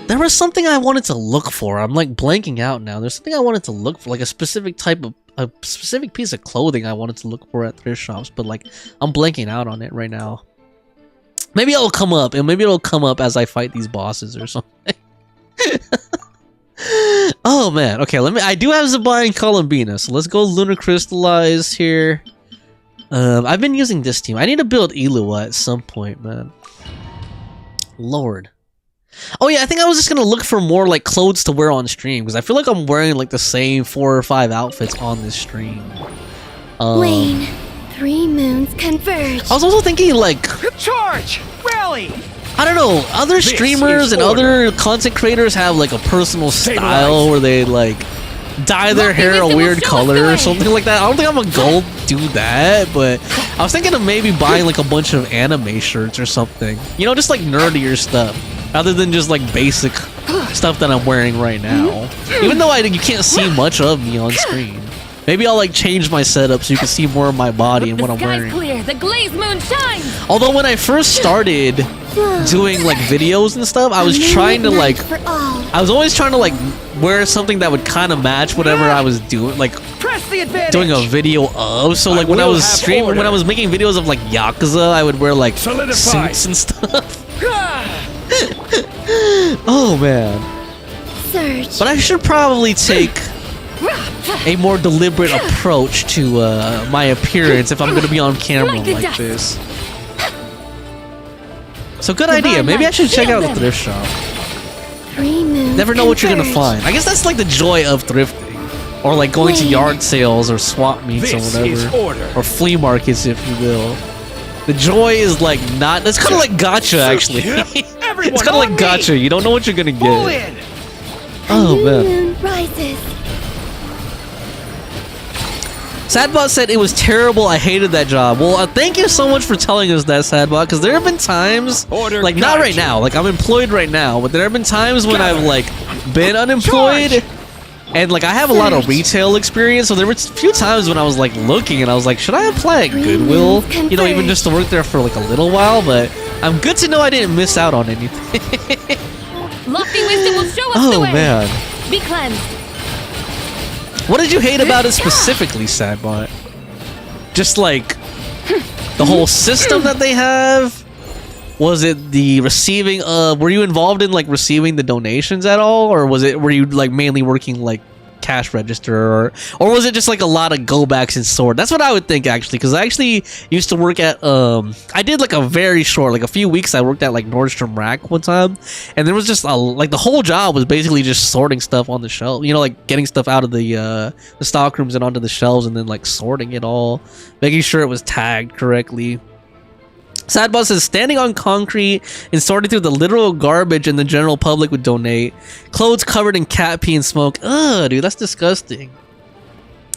S1: there was something I wanted to look for. I'm like blanking out now. There's something I wanted to look for, like a specific type of, a specific piece of clothing I wanted to look for at thrift shops, but like I'm blanking out on it right now. Maybe it'll come up, and maybe it'll come up as I fight these bosses or something. Oh man, okay, I do have Zabai and Columbina, so let's go Lunar Crystallize here. I've been using this team. I need to build Ilua at some point, man. Lord. Oh yeah, I think I was just gonna look for more like clothes to wear on stream, because I feel like I'm wearing like the same 4 or 5 outfits on this stream.
S3: Wayne, 3 moons converge.
S1: I was also thinking like,
S8: Charge! Rally!
S1: I don't know, other streamers and other content creators have like a personal style where they like dye their hair a weird color or something like that. I don't think I'm gonna go do that, but I was thinking of maybe buying like a bunch of anime shirts or something. You know, just like nerdier stuff, other than just like basic stuff that I'm wearing right now. Even though you can't see much of me on screen. Maybe I'll like change my setup so you can see more of my body and what I'm wearing.
S10: Clear, the glazed moon shines.
S1: Although when I first started doing like videos and stuff, I was trying to like, I was always trying to like wear something that would kind of match whatever I was doing, like doing a video of. So like when I was streaming, when I was making videos of like Yakuza, I would wear like suits and stuff. Oh man.
S3: Surge.
S1: But I should probably take a more deliberate approach to my appearance if I'm going to be on camera like this. So good idea. Maybe I should check out the thrift shop.
S3: 3 moons
S1: Never know what you're going to
S3: converge.
S1: find. I guess that's like the joy of thrifting. Or like going to yard sales or swap meets or whatever. Or flea markets, if you will. The joy is like not... It's kind of like gacha, actually. It's kind of like gacha. You don't know what you're going to get. Oh, man.
S3: Moon rises.
S1: Sadbot said it was terrible. I hated that job. Well, thank you so much for telling us that, Sadbot, because there have been times, like not right now, like I'm employed right now, but there have been times when I've like been unemployed, and like I have a lot of retail experience, so there were a few times when I was like looking and I was like, should I apply at Goodwill? You know, even just to work there for like a little while, but I'm good to know I didn't miss out on anything.
S10: Lofty wisdom will show us the way.
S1: Oh man.
S10: Be cleansed.
S1: What did you hate about it specifically, Sadbot? Just like the whole system that they have? Was it the receiving were you involved in like receiving the donations at all, or were you like mainly working like cash register, or was it just like a lot of go backs and sword? That's what I would think, actually, because I actually used to work at I did like a very short, like a few weeks, I worked at like Nordstrom Rack one time, and there was just like the whole job was basically just sorting stuff on the shelf, you know, like getting stuff out of the stock rooms and onto the shelves, and then like sorting it all, making sure it was tagged correctly. Sadbot says, standing on concrete and sorting through the literal garbage and the general public would donate. Clothes covered in cat pee and smoke. Ugh, dude, that's disgusting.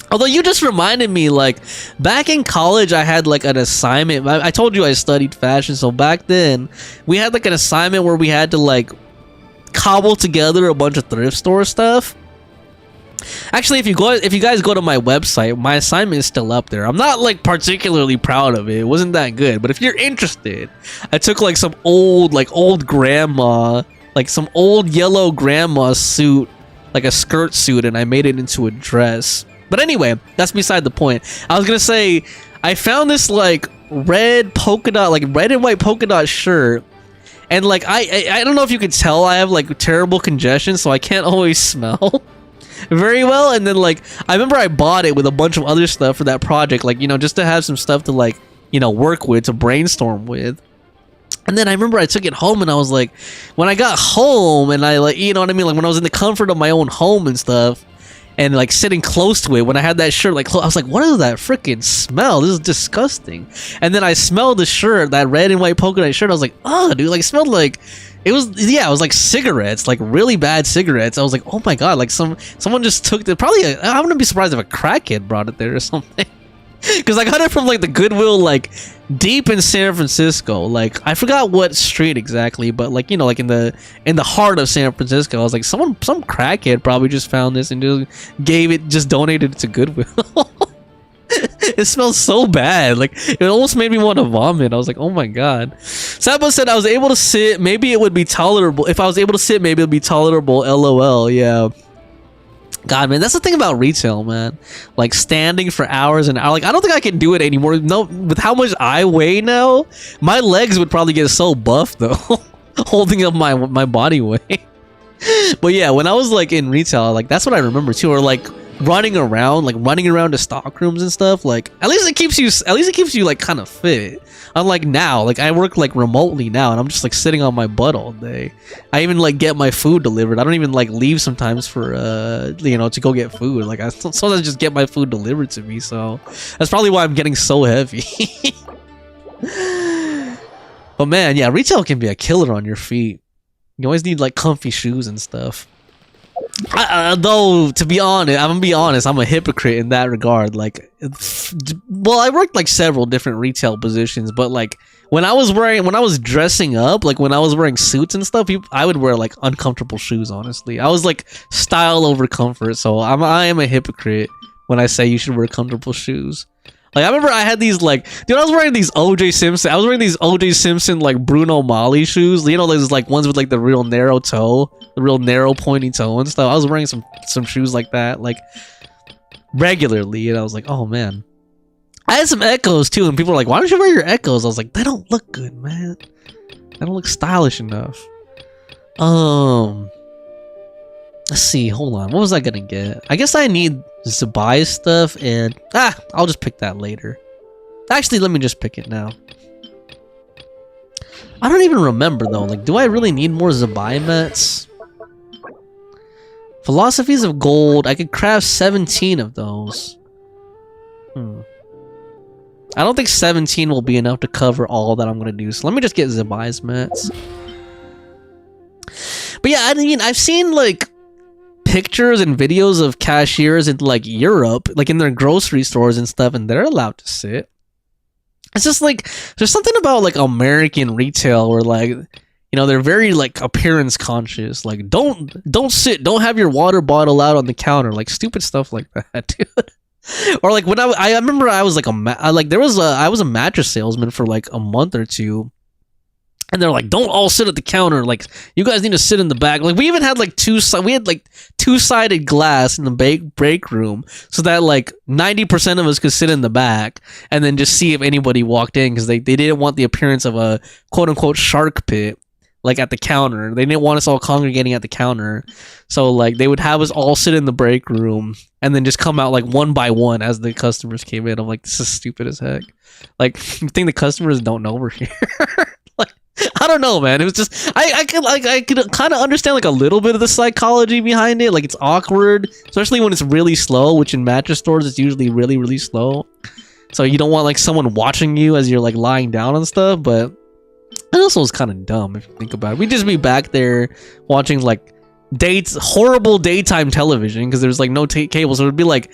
S1: Although you just reminded me, like, back in college, I had like an assignment. I told you I studied fashion, so back then, we had like an assignment where we had to like cobble together a bunch of thrift store stuff. Actually, if you guys go to my website, my assignment is still up there. I'm not like particularly proud of it. It wasn't that good, but if you're interested, I took like some old grandma, like some old yellow grandma suit, like a skirt suit, and I made it into a dress. But anyway, that's beside the point. I was gonna say, I found this like red and white polka dot shirt, and like I don't know if you could tell, I have like terrible congestion, so I can't always smell very well. And then like I remember I bought it with a bunch of other stuff for that project, like, you know, just to have some stuff to like, you know, work with, to brainstorm with. And then I remember I took it home, and I was like, when I got home and I like, you know what I mean, like when I was in the comfort of my own home and stuff, and like sitting close to it, when I had that shirt like I was like, what is that freaking smell? This is disgusting. And then I smelled the shirt, that red and white polka dot shirt. I was like, oh dude, like it smelled like it was like cigarettes, like really bad cigarettes. I was like, oh my god, like someone just took the, probably I wouldn't be surprised if a crackhead brought it there or something. Because I got it from like the Goodwill, like deep in San Francisco. Like I forgot what street exactly, but like, you know, like in the heart of San Francisco. I was like, some crackhead probably just found this and just donated it to Goodwill. It smells so bad, like it almost made me want to vomit. I was like, oh my god. Sabo said, I was able to sit, maybe it would be tolerable. If I was able to sit, maybe it would be tolerable. LOL. Yeah. God, man, that's the thing about retail, man. Like standing for hours and hours. Like I don't think I can do it anymore. No, with how much I weigh now, my legs would probably get so buff though, holding up my body weight. But yeah, when I was like in retail, like that's what I remember too. Or like running around to stock rooms and stuff. Like at least it keeps you like kind of fit. Unlike now, like I work like remotely now, and I'm just like sitting on my butt all day. I even like get my food delivered. I don't even like leave sometimes for to go get food. Like I sometimes just get my food delivered to me. So that's probably why I'm getting so heavy. But man, yeah, retail can be a killer on your feet. You always need like comfy shoes and stuff. Though to be honest, I'm gonna be honest, I'm a hypocrite in that regard. Like, well, I worked like several different retail positions, but like when I was dressing up, like when I was wearing suits and stuff, I would wear like uncomfortable shoes. Honestly, I was like style over comfort, so I am a hypocrite when I say you should wear comfortable shoes. Like I remember I had these like, dude, I was wearing these OJ Simpson like Bruno Mali shoes. You know, those like ones with like the real narrow toe, the real narrow pointy toe and stuff. I was wearing some shoes like that, like regularly, and I was like, oh man. I had some Echoes too, and people were like, why don't you wear your Echoes? I was like, they don't look good, man. They don't look stylish enough. Let's see, hold on. What was I gonna get? I guess I need to buy stuff, and I'll just pick that later. Actually, let me just pick it now. I don't even remember though. Like, do I really need more Zabai mets? Philosophies of Gold. I could craft 17 of those. I don't think 17 will be enough to cover all that I'm gonna do. So let me just get Zabai's mets. But yeah, I mean, I've seen like pictures and videos of cashiers in like Europe, like in their grocery stores and stuff, and they're allowed to sit. It's just like there's something about like American retail where like, you know, they're very like appearance conscious. Like don't sit, don't have your water bottle out on the counter, like stupid stuff like that, dude. Or like when I remember I was like I was a mattress salesman for like a month or two. And they're like, don't all sit at the counter. Like, you guys need to sit in the back. Like, we even had like two-sided glass in the break room so that like 90% of us could sit in the back and then just see if anybody walked in, because they didn't want the appearance of a quote-unquote shark pit like at the counter. They didn't want us all congregating at the counter. So like they would have us all sit in the break room and then just come out like one by one as the customers came in. I'm like, this is stupid as heck. Like, you think the customers don't know we're here? I don't know, man. It was just I could kind of understand like a little bit of the psychology behind it. Like, it's awkward, especially when it's really slow, which in mattress stores it's usually really, really slow. So you don't want like someone watching you as you're like lying down and stuff. But it also was kind of dumb if you think about it. We'd just be back there watching like horrible daytime television because there's like no cable, so it'd be like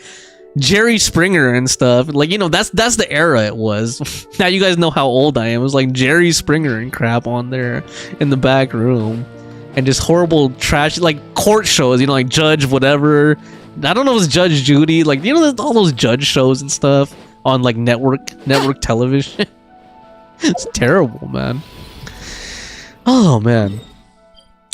S1: Jerry Springer and stuff. Like, you know, that's the era it was. Now you guys know how old I am. It was like Jerry Springer and crap on there in the back room, and just horrible trash like court shows, you know, like Judge whatever. I don't know if it's Judge Judy, like, you know, all those judge shows and stuff on like network television. It's terrible, man. Oh man.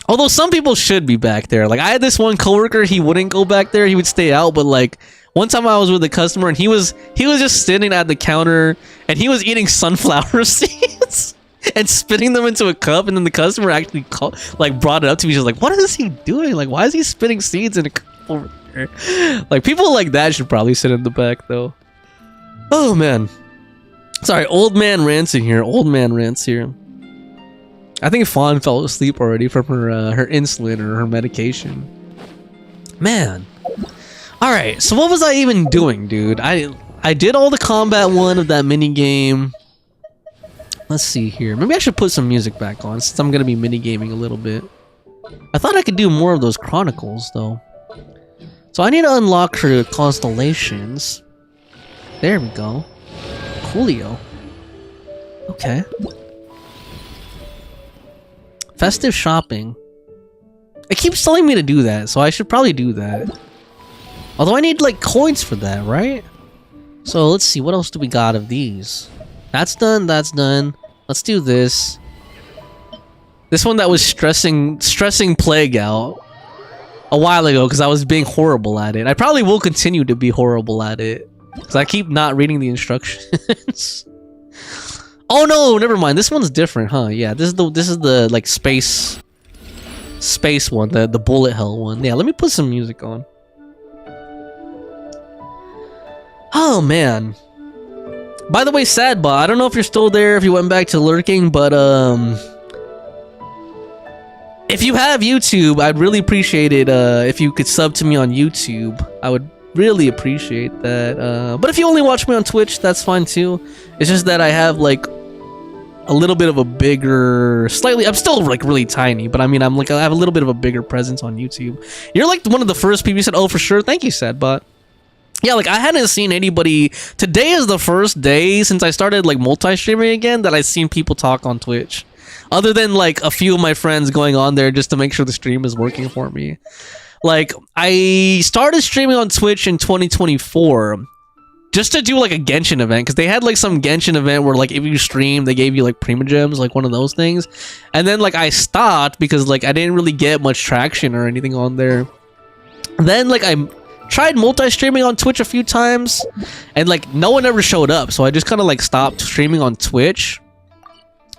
S1: Although some people should be back there. Like, I had this one coworker, he wouldn't go back there, he would stay out, but like one time I was with a customer and he was just sitting at the counter and he was eating sunflower seeds and spitting them into a cup, and then the customer actually brought it up to me. She's like, what is he doing? Like, why is he spitting seeds in a cup over there? Like, people like that should probably sit in the back though. Oh man. Sorry, old man rants in here. Old man rants here. I think Fawn fell asleep already from her insulin or her medication. Man. Alright, so what was I even doing, dude? I did all the combat one of that mini game. Let's see here. Maybe I should put some music back on since I'm gonna be mini gaming a little bit. I thought I could do more of those chronicles though. So I need to unlock her constellations. There we go. Coolio. Okay. Festive shopping. It keeps telling me to do that, so I should probably do that. Although I need like coins for that, right? So let's see, what else do we got of these? That's done, that's done. Let's do this. This one that was stressing Plague out. a while ago because I was being horrible at it. I probably will continue to be horrible at it because I keep not reading the instructions. Oh no, never mind. This one's different, huh? Yeah, this is the like space one, the bullet hell one. Yeah, let me put some music on. Oh man. By the way, Sadbot, I don't know if you're still there, if you went back to lurking, but if you have YouTube, I'd really appreciate it if you could sub to me on YouTube. I would really appreciate that. But if you only watch me on Twitch, that's fine too. It's just that I have like a little bit of a bigger, I'm still like really tiny, but I mean, I have a little bit of a bigger presence on YouTube. You're like one of the first people who said, oh, for sure. Thank you, Sadbot. Yeah, like I hadn't seen anybody. Today is the first day since I started like multi-streaming again that I've seen people talk on Twitch. Other than like a few of my friends going on there just to make sure the stream is working for me. Like I started streaming on Twitch in 2024 just to do like a Genshin event because they had like some Genshin event where like if you stream they gave you like Prima Gems, like one of those things. And then like I stopped because like I didn't really get much traction or anything on there. Then like I tried multi-streaming on Twitch a few times and like no one ever showed up, so I just kind of like stopped streaming on Twitch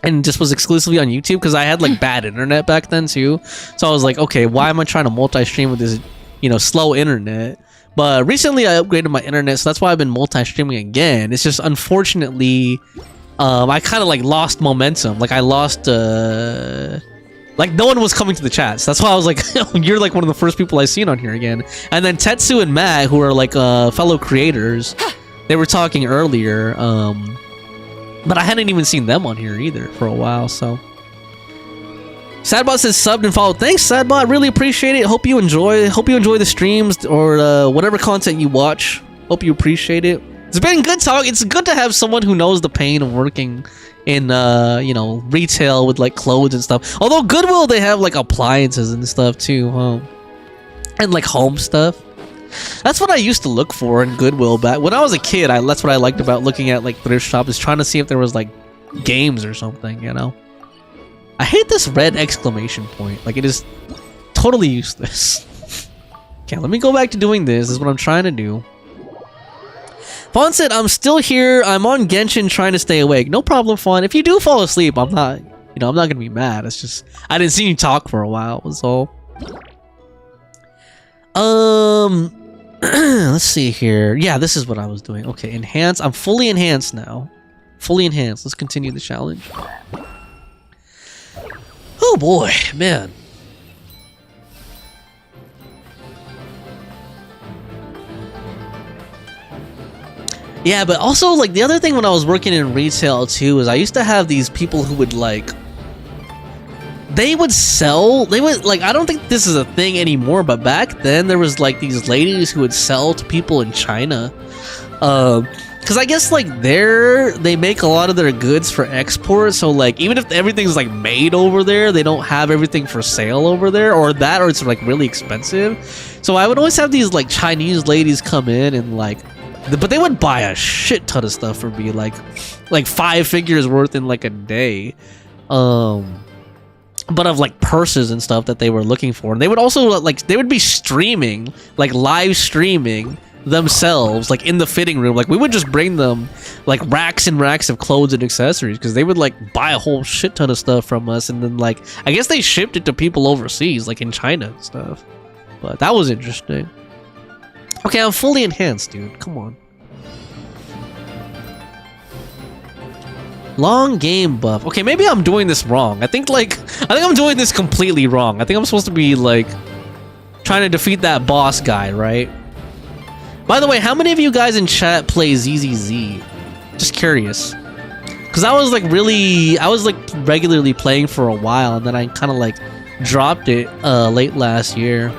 S1: and just was exclusively on YouTube because I had like bad internet back then too. So I was like, okay, why am I trying to multi-stream with this, you know, slow internet? But recently I upgraded my internet, so that's why I've been multi-streaming again. It's just unfortunately I kind of like lost momentum. Like I lost like no one was coming to the chats. That's why I was like, you're like one of the first people I seen on here again. And then Tetsu and Matt, who are like fellow creators, they were talking earlier. But I hadn't even seen them on here either for a while. So Sadbot says subbed and followed. Thanks, Sadbot. I really appreciate it. Hope you enjoy the streams or whatever content you watch. Hope you appreciate it. It's been good talk. It's good to have someone who knows the pain of working in you know, retail with like clothes and stuff. Although Goodwill, they have like appliances and stuff too, huh? And like home stuff. That's what I used to look for in Goodwill back when I was a kid. That's what I liked about looking at like thrift shops, is trying to see if there was like games or something, you know. I hate this red exclamation point. Like it is totally useless. Okay, let me go back to doing this. This is what I'm trying to do. Fawn said, I'm still here. I'm on Genshin trying to stay awake. No problem, Fawn. If you do fall asleep, I'm not gonna be mad. It's just I didn't see you talk for a while, was all. Let's see here. Yeah, this is what I was doing. Okay, enhance. I'm fully enhanced now. Fully enhanced. Let's continue the challenge. Oh boy, man. Yeah, but also like the other thing when I was working in retail too is I used to have these people who would like they would like, I don't think this is a thing anymore, but back then there was like these ladies who would sell to people in China. Because I guess like they make a lot of their goods for export, so like even if everything's like made over there, they don't have everything for sale over there, or it's like really expensive. So I would always have these like Chinese ladies come in and like, but they would buy a shit ton of stuff for me, like 5 figures worth in like a day. But of like purses and stuff that they were looking for. And they would also like, they would be streaming, like live streaming themselves, like in the fitting room. Like we would just bring them like racks and racks of clothes and accessories because they would like buy a whole shit ton of stuff from us. And then like, I guess they shipped it to people overseas, like in China and stuff. But that was interesting. Okay, I'm fully enhanced, dude. Come on. Long game buff. Okay, maybe I'm doing this wrong. I think I'm doing this completely wrong. I think I'm supposed to be like trying to defeat that boss guy, right? By the way, how many of you guys in chat play ZZZ? Just curious. Because I was like regularly playing for a while, and then I kind of like dropped it late last year.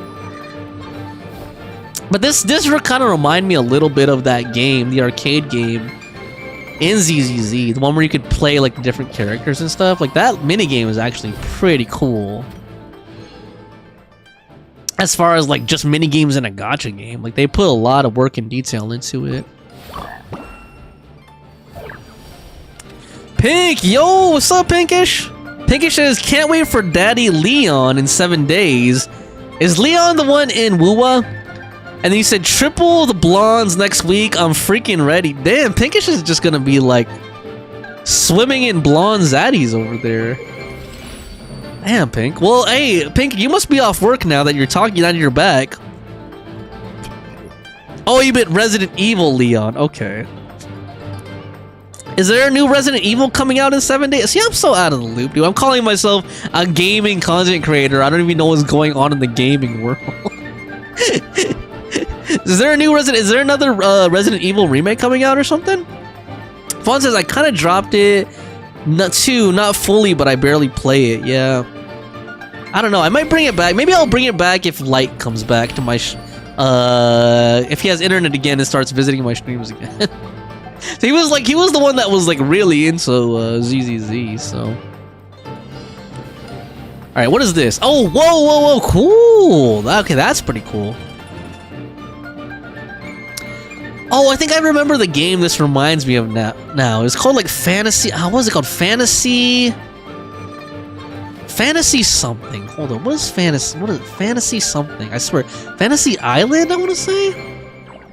S1: But this kind of remind me a little bit of that game, the arcade game in ZZZ, the one where you could play like the different characters and stuff. Like that minigame is actually pretty cool. As far as like just minigames in a gacha game, like they put a lot of work and detail into it. Pink, yo, what's up, Pinkish? Pinkish says, can't wait for Daddy Leon in 7 days. Is Leon the one in Wuwa? And then you said triple the blondes next week. I'm freaking ready. Damn, Pinkish is just gonna be like swimming in blonde zaddies over there. Damn, Pink. Well, hey, Pink, you must be off work now that you're talking out of your back. Oh, you meant Resident Evil, Leon. Okay. Is there a new Resident Evil coming out in 7 days? See, I'm so out of the loop, dude. I'm calling myself a gaming content creator. I don't even know what's going on in the gaming world. Is there a new Resident? Is there another Resident Evil remake coming out or something? Fawn says I kind of dropped it. Not fully, but I barely play it. Yeah. I don't know. I might bring it back. Maybe I'll bring it back if Light comes back to my. If he has internet again and starts visiting my streams again. So he was the one that was like really into ZZZ. So. All right, what is this? Oh, whoa, cool. Okay, that's pretty cool. Oh, I think I remember the game this reminds me of now. It's called like Fantasy. What was it called? Fantasy something. Hold on. What is Fantasy? What is it? Fantasy something? I swear. Fantasy Island, I want to say?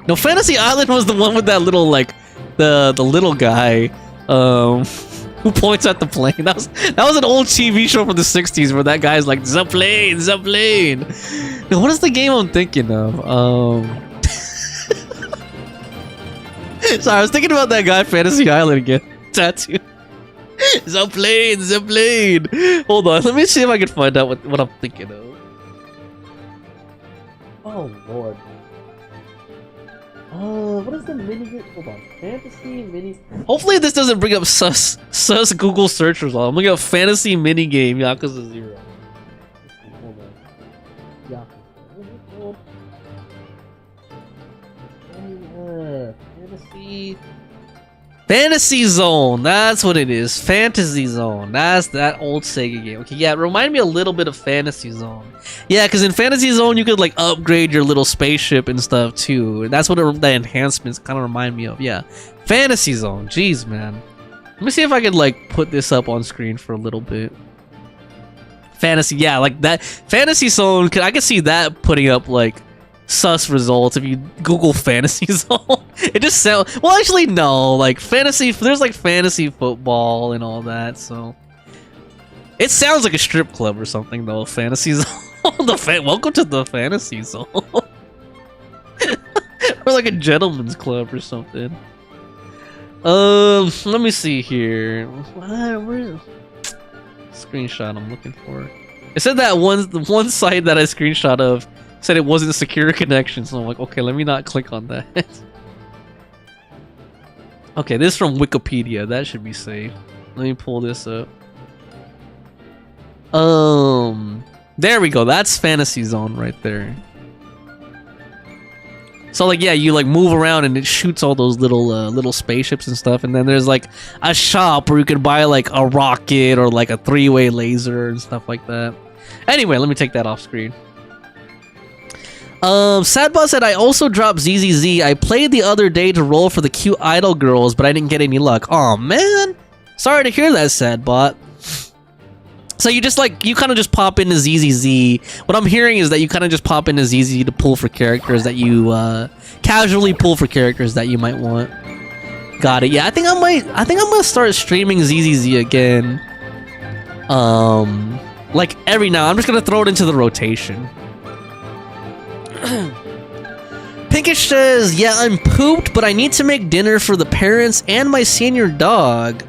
S1: No, Fantasy Island was the one with that little like the little guy who points at the plane. That was an old TV show from the 60s where that guy's like the plane. No, what is the game I'm thinking of? Sorry, I was thinking about that guy, Fantasy Island again. Tattoo. The plane. Hold on, let me see if I can find out what I'm thinking of. Oh lord. What is the mini? Hold on, fantasy mini. Hopefully this doesn't bring up sus Google search results. I'm looking up fantasy mini game Yakuza 0. Hold on. Yakuza. Fantasy Zone, that's what it is. Fantasy Zone, that's that old Sega game. Okay, yeah, remind me a little bit of Fantasy Zone. Yeah, because in Fantasy Zone you could like upgrade your little spaceship and stuff too. And that's what the enhancements kind of remind me of. Yeah, Fantasy Zone. Jeez, man. Let me see if I could like put this up on screen for a little bit. Fantasy, yeah, like that. Fantasy Zone, I could see that putting up like sus results if you Google Fantasy Zone. It just sounds, well, actually no, like fantasy, there's like fantasy football and all that, so it sounds like a strip club or something though. Fantasy Zone. Welcome to the Fantasy Zone. Or like a gentleman's club or something. Let me see here. Where screenshot I'm looking for. It said that the one site that I screenshot of said it wasn't a secure connection, so I'm like, okay, let me not click on that. Okay, this is from Wikipedia. That should be safe. Let me pull this up. There we go. That's Fantasy Zone right there. So like, yeah, you like move around and it shoots all those little spaceships and stuff, and then there's like a shop where you can buy like a rocket or like a 3-way laser and stuff like that. Anyway, let me take that off screen. Sadbot said, I also dropped ZZZ. I played the other day to roll for the cute idol girls, but I didn't get any luck. Aw, man. Sorry to hear that, Sadbot. So you just like, you kind of just pop into ZZZ. What I'm hearing is that you kind of just pop into ZZZ to pull for characters that you, casually pull for characters that you might want. Got it. Yeah, I think I'm gonna start streaming ZZZ again. Like every now, I'm just gonna throw it into the rotation. Pinkish says, yeah, I'm pooped, but I need to make dinner for the parents and my senior dog.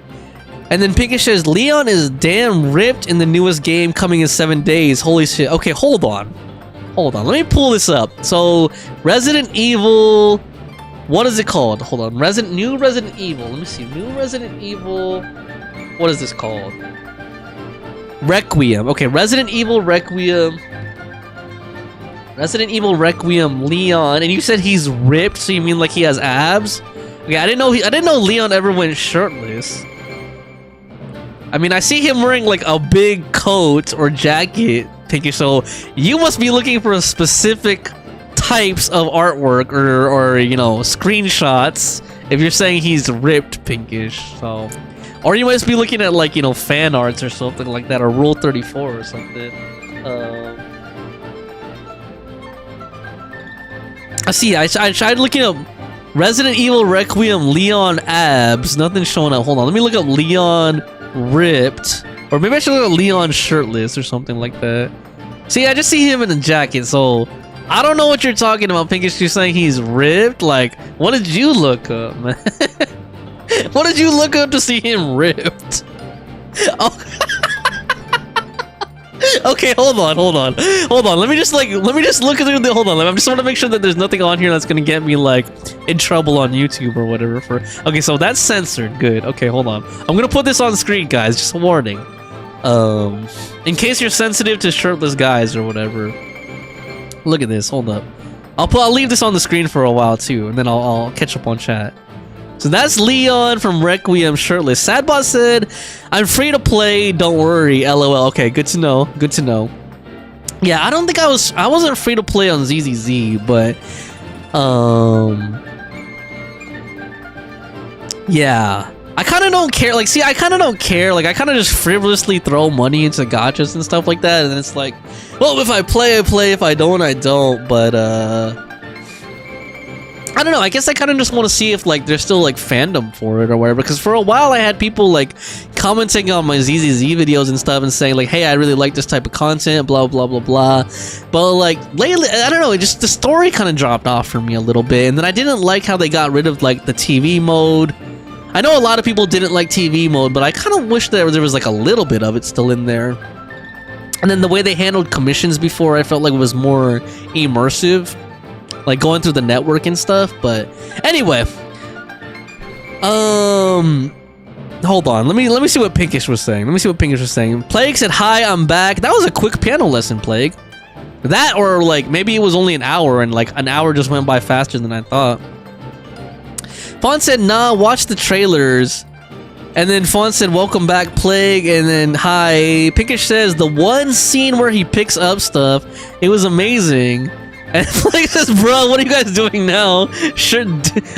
S1: And then Pinkish says, Leon is damn ripped in the newest game coming in 7 days. Holy shit. Okay, hold on. Let me pull this up. So, Resident Evil... What is it called? Hold on. New Resident Evil. Let me see. New Resident Evil... What is this called? Requiem. Okay, Resident Evil Requiem... Leon, and you said he's ripped, so you mean like he has abs? Okay, I didn't know Leon ever went shirtless. I mean, I see him wearing like a big coat or jacket, Pinkish, so you must be looking for specific types of artwork or you know, screenshots if you're saying he's ripped, Pinkish. So, or you must be looking at like, you know, fan arts or something like that, or Rule 34 or something. I see. I tried looking up Resident Evil Requiem Leon abs. Nothing's showing up. Hold on. Let me look up Leon ripped. Or maybe I should look up Leon shirtless or something like that. See, I just see him in a jacket, so I don't know what you're talking about, Pinkish. You're saying he's ripped? Like, what did you look up, man? What did you look up to see him ripped? Oh. Okay, hold on. Let me just look through the. Hold on. I just want to make sure that there's nothing on here that's gonna get me like in trouble on YouTube or whatever. Okay, so that's censored. Good. Okay, hold on. I'm gonna put this on screen, guys. Just a warning. In case you're sensitive to shirtless guys or whatever. Look at this. Hold up. I'll leave this on the screen for a while too, and then I'll catch up on chat. So that's Leon from Requiem shirtless. Sadbot said, "I'm free to play. Don't worry. LOL." Okay, good to know. Good to know. Yeah, I don't think I wasn't free to play on ZZZ, but yeah. I kind of don't care. Like, see, I kind of don't care. Like, I kind of just frivolously throw money into gachas and stuff like that, and it's like, well, if I play, I play. If I don't, I don't. But I don't know. I guess I kind of just want to see if like there's still like fandom for it or whatever. Because for a while I had people like commenting on my ZZZ videos and stuff and saying like, "Hey, I really like this type of content." Blah blah blah blah. But like lately, I don't know. It just the story kind of dropped off for me a little bit, and then I didn't like how they got rid of like the TV mode. I know a lot of people didn't like TV mode, but I kind of wish that there was like a little bit of it still in there. And then the way they handled commissions before, I felt like it was more immersive. Like going through the network and stuff, but anyway. Hold on. Let me see what Pinkish was saying. Plague said, "Hi, I'm back." That was a quick piano lesson, Plague. That or like maybe it was only an hour and like an hour just went by faster than I thought. Fawn said, "Nah, watch the trailers." And then Fawn said, "Welcome back, Plague." And then hi. Pinkish says, "The one scene where he picks up stuff, it was amazing." And Plague says, "Bro, what are you guys doing now?"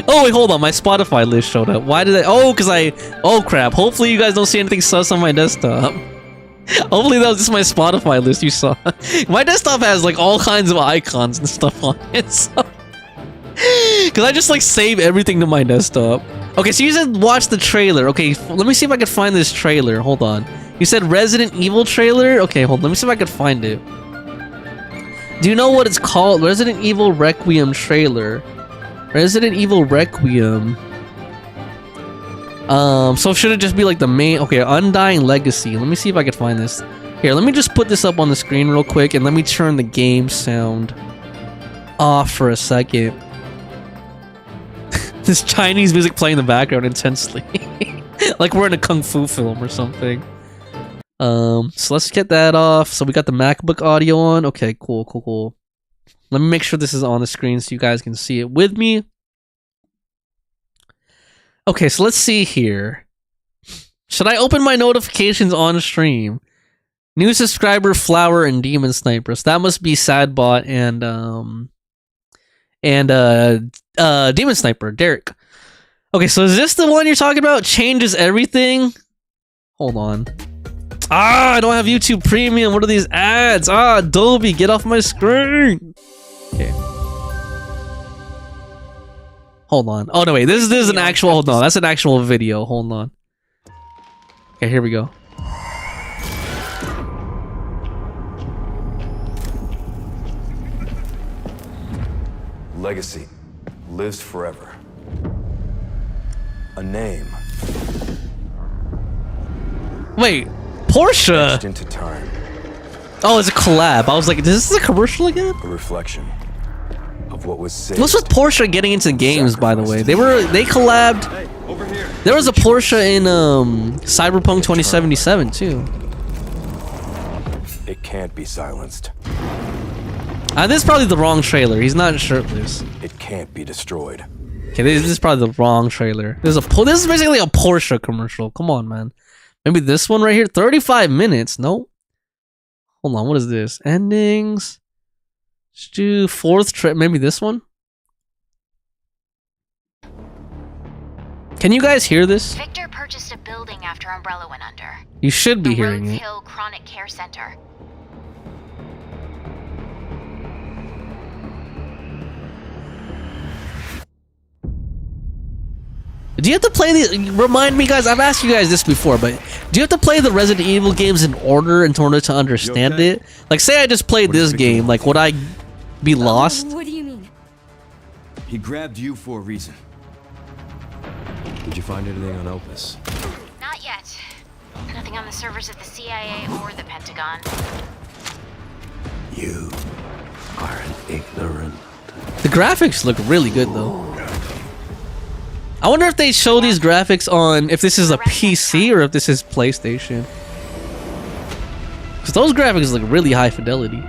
S1: Oh wait, hold on. My Spotify list showed up. Why did I? Oh crap. Hopefully you guys don't see anything sus on my desktop. Hopefully that was just my Spotify list you saw. My desktop has like all kinds of icons and stuff on it. So. Cause I just like save everything to my desktop. Okay, so you said watch the trailer. Okay, let me see if I can find this trailer. Hold on. You said Resident Evil trailer? Okay, hold on. Let me see if I can find it. Do you know what it's called? Resident Evil Requiem trailer. Resident Evil Requiem. So should it just be like the main? Okay, Undying Legacy. Let me see if I can find this. Here, let me just put this up on the screen real quick, and let me turn the game sound off for a second. This Chinese music playing in the background intensely. Like we're in a kung fu film or something. So let's get that off. So we got the MacBook audio on. Okay, cool. Let me make sure this is on the screen so you guys can see it with me. Okay, so let's see here. Should I open my notifications on stream? New subscriber, Flower, and Demon Snipers. That must be Sadbot and Demon Sniper, Derek. Okay, so is this the one you're talking about? Changes everything? Hold on. I don't have YouTube Premium. What are these ads? Adobe, get off my screen. Okay. Hold on. Oh no, wait. This is an actual. Hold on. That's an actual video. Hold on. Okay, here we go.
S11: Legacy lives forever. A name.
S1: Wait, Porsche.
S11: Into time.
S1: Oh, it's a collab. I was like, is this a commercial again?
S11: A reflection of what was saved.
S1: What's with Porsche getting into games, by the way? They collabed.
S11: Hey, over here.
S1: There was a Porsche in Cyberpunk 2077 too.
S11: It can't be silenced.
S1: This is probably the wrong trailer. He's not shirtless.
S11: It can't be destroyed.
S1: Okay, this is probably the wrong trailer. This is basically a Porsche commercial. Come on, man. Maybe this one right here. 35 minutes. Nope. Hold on. What is this? Endings. Let's do fourth trip. Maybe this one. Can you guys hear this?
S12: Victor purchased a building after Umbrella went under.
S1: You should be hearing
S12: Rhodes
S1: it.
S12: Hill Chronic Care Center.
S1: Do you have to play the? Remind me, guys. I've asked you guys this before, but do you have to play the Resident Evil games in order to understand it? Like, say I just played this game, like, would I be lost?
S10: What do you mean?
S11: He grabbed you for a reason. Did you find anything on Opus?
S12: Not yet. Nothing on the servers of the CIA or the Pentagon.
S11: You are an ignorant.
S1: The graphics look really good, though. I wonder if they show these graphics on if this is a PC or if this is PlayStation. Because those graphics look really high fidelity.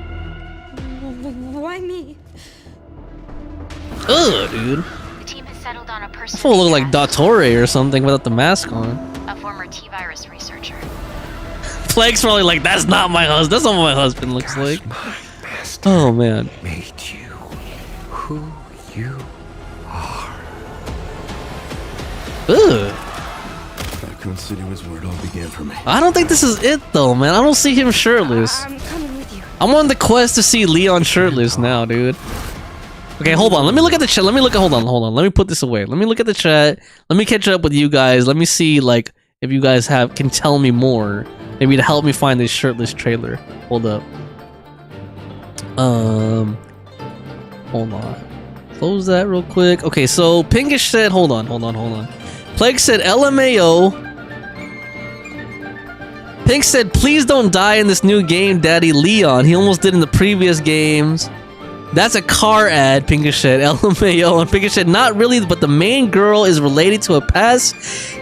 S10: Why me?
S1: Ugh, dude.
S12: The team has settled on a person.
S1: Fool look like Dottore or something without the mask on.
S12: A former T-virus researcher.
S1: Plague's probably like, that's not my husband. That's not what my husband looks like. Oh man.
S11: Made you who you are.
S1: Ugh.
S11: Raccoon City was where it all began for me.
S1: I don't think this is it though, man. I don't see him shirtless.
S10: I'm coming with you.
S1: I'm on the quest to see Leon shirtless now, dude. Okay, hold on. Let me look at the chat. Hold on. Let me put this away. Let me look at the chat. Let me catch up with you guys. Let me see, like, if you guys can tell me more. Maybe to help me find this shirtless trailer. Hold up. Hold on. Close that real quick. Okay, so Pinkish said, hold on. Plague said LMAO. Pink said, please don't die in this new game, Daddy Leon. He almost did in the previous games. That's a car ad, Pinkish said. LMAO. And Pinkish said, not really, but the main girl is related to a past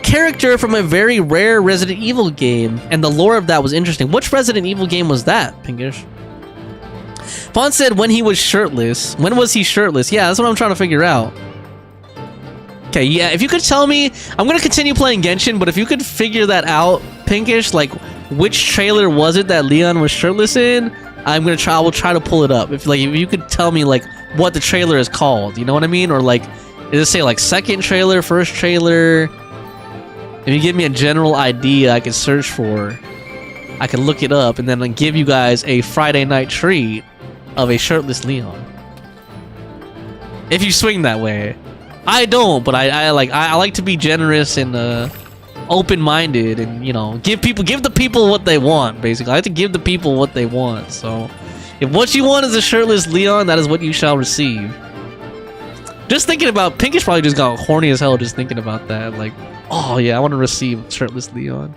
S1: character from a very rare Resident Evil game. And the lore of that was interesting. Which Resident Evil game was that, Pinkish? Fawn said when he was shirtless. When was he shirtless? Yeah, that's what I'm trying to figure out. Okay, yeah, if you could tell me, I'm gonna continue playing Genshin, but if you could figure that out, Pinkish, like, which trailer was it that Leon was shirtless in? I will try to pull it up. If you could tell me, like, what the trailer is called, you know what I mean? Or, like, does it say, like, second trailer, first trailer? If you give me a general idea I can search for, I can look it up and then give you guys a Friday night treat of a shirtless Leon. If you swing that way. I don't, but I like to be generous and open-minded, and, you know, give the people what they want. Basically, I like to give the people what they want. So, if what you want is a shirtless Leon, that is what you shall receive. Just thinking about Pinkish probably just got horny as hell just thinking about that. Like, oh yeah, I want to receive shirtless Leon.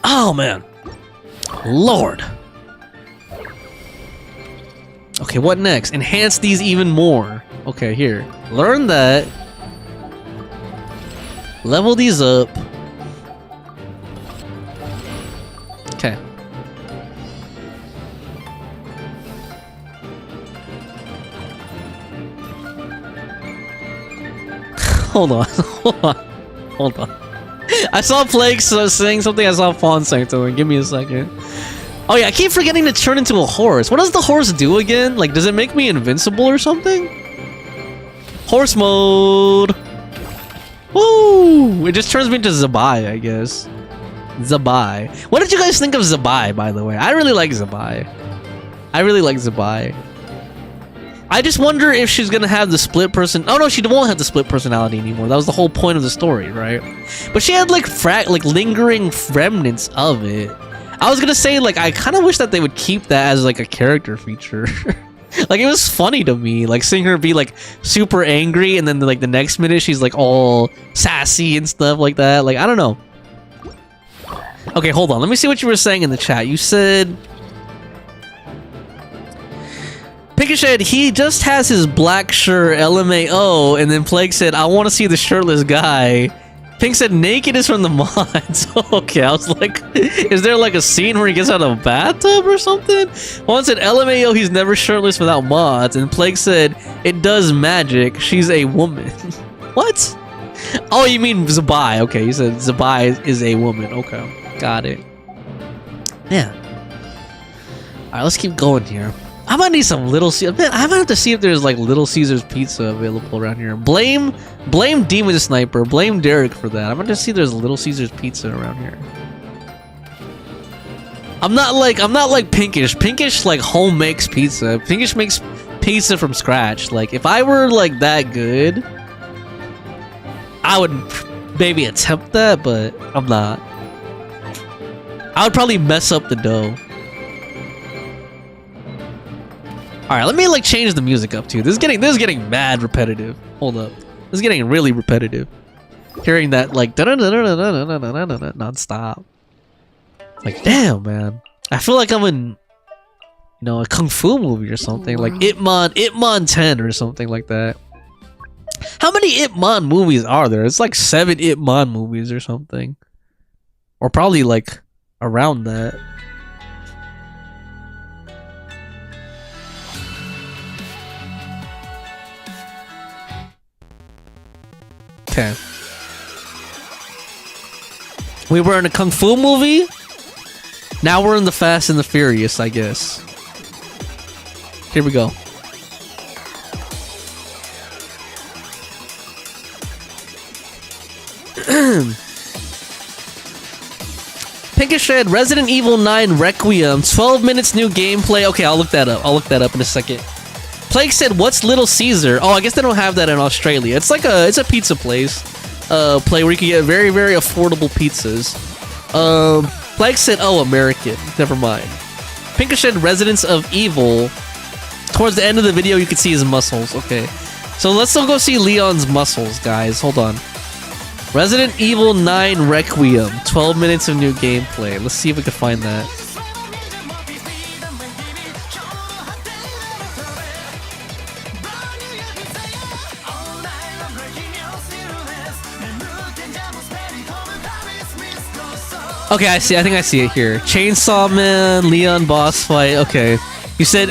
S1: Oh man, Lord. Okay, what next? Enhance these even more. Okay, here. Learn that. Level these up. Okay. Hold on. I saw Plague saying something, I saw Fawn saying something. Give me a second. Oh yeah, I keep forgetting to turn into a horse. What does the horse do again? Like, does it make me invincible or something? Horse mode! Woo! It just turns me into Zabai, I guess. Zabai. What did you guys think of Zabai, by the way? I really like Zabai. I just wonder if she's gonna have the split person. Oh no, she won't have the split personality anymore. That was the whole point of the story, right? But she had like lingering remnants of it. I was gonna say, like, I kind of wish that they would keep that as like a character feature. Like, it was funny to me, like, seeing her be like super angry and then like the next minute she's like all sassy and stuff like that. Like, I don't know. Okay, hold on. Let me see what you were saying in the chat. You said Pinkish said he just has his black shirt, LMAO, and then Plague said, I want to see the shirtless guy. Pink said naked is from the mods. Okay, I was like, is there like a scene where he gets out of a bathtub or something? One said LMAO, he's never shirtless without mods. And Plague said, it does magic, she's a woman. What? Oh, you mean Zabai. Okay, you said Zabai is a woman. Okay, got it. Yeah. Alright, let's keep going here. I might need some Little Caesars. I might have to see if there's like Little Caesars pizza available around here. Blame Demon Sniper. Blame Derek for that. I'm gonna just see if there's Little Caesars pizza around here. I'm not like Pinkish. Pinkish like home makes pizza. Pinkish makes pizza from scratch. Like, if I were like that good, I would maybe attempt that, but I'm not. I would probably mess up the dough. Alright, let me like change the music up too. This is getting mad repetitive. Hold up. This is getting really repetitive. Hearing that like non-stop. Like, damn, man. I feel like I'm in, you know, a kung fu movie or something. Like Ip Man 10 or something like that. How many Ip Man movies are there? It's like 7 Ip Man movies or something. Or probably like around that. Okay. We were in a kung fu movie. Now we're in the Fast and the Furious, I guess. Here we go. Pinkish said Resident Evil 9 Requiem, 12 minutes new gameplay. Okay, I'll look that up. I'll look that up in a second. Plague said, "What's Little Caesar?" Oh, I guess they don't have that in Australia. It's like it's a pizza place, where you can get very, very affordable pizzas. Plague said, "Oh, American." Never mind. Pinkish said, "Residents of Evil." Towards the end of the video, you can see his muscles. Okay, so let's still go see Leon's muscles, guys. Hold on. Resident Evil 9 Requiem, 12 minutes of new gameplay. Let's see if we can find that. Okay, I see. I think I see it here. Chainsaw Man, Leon boss fight. Okay, you said.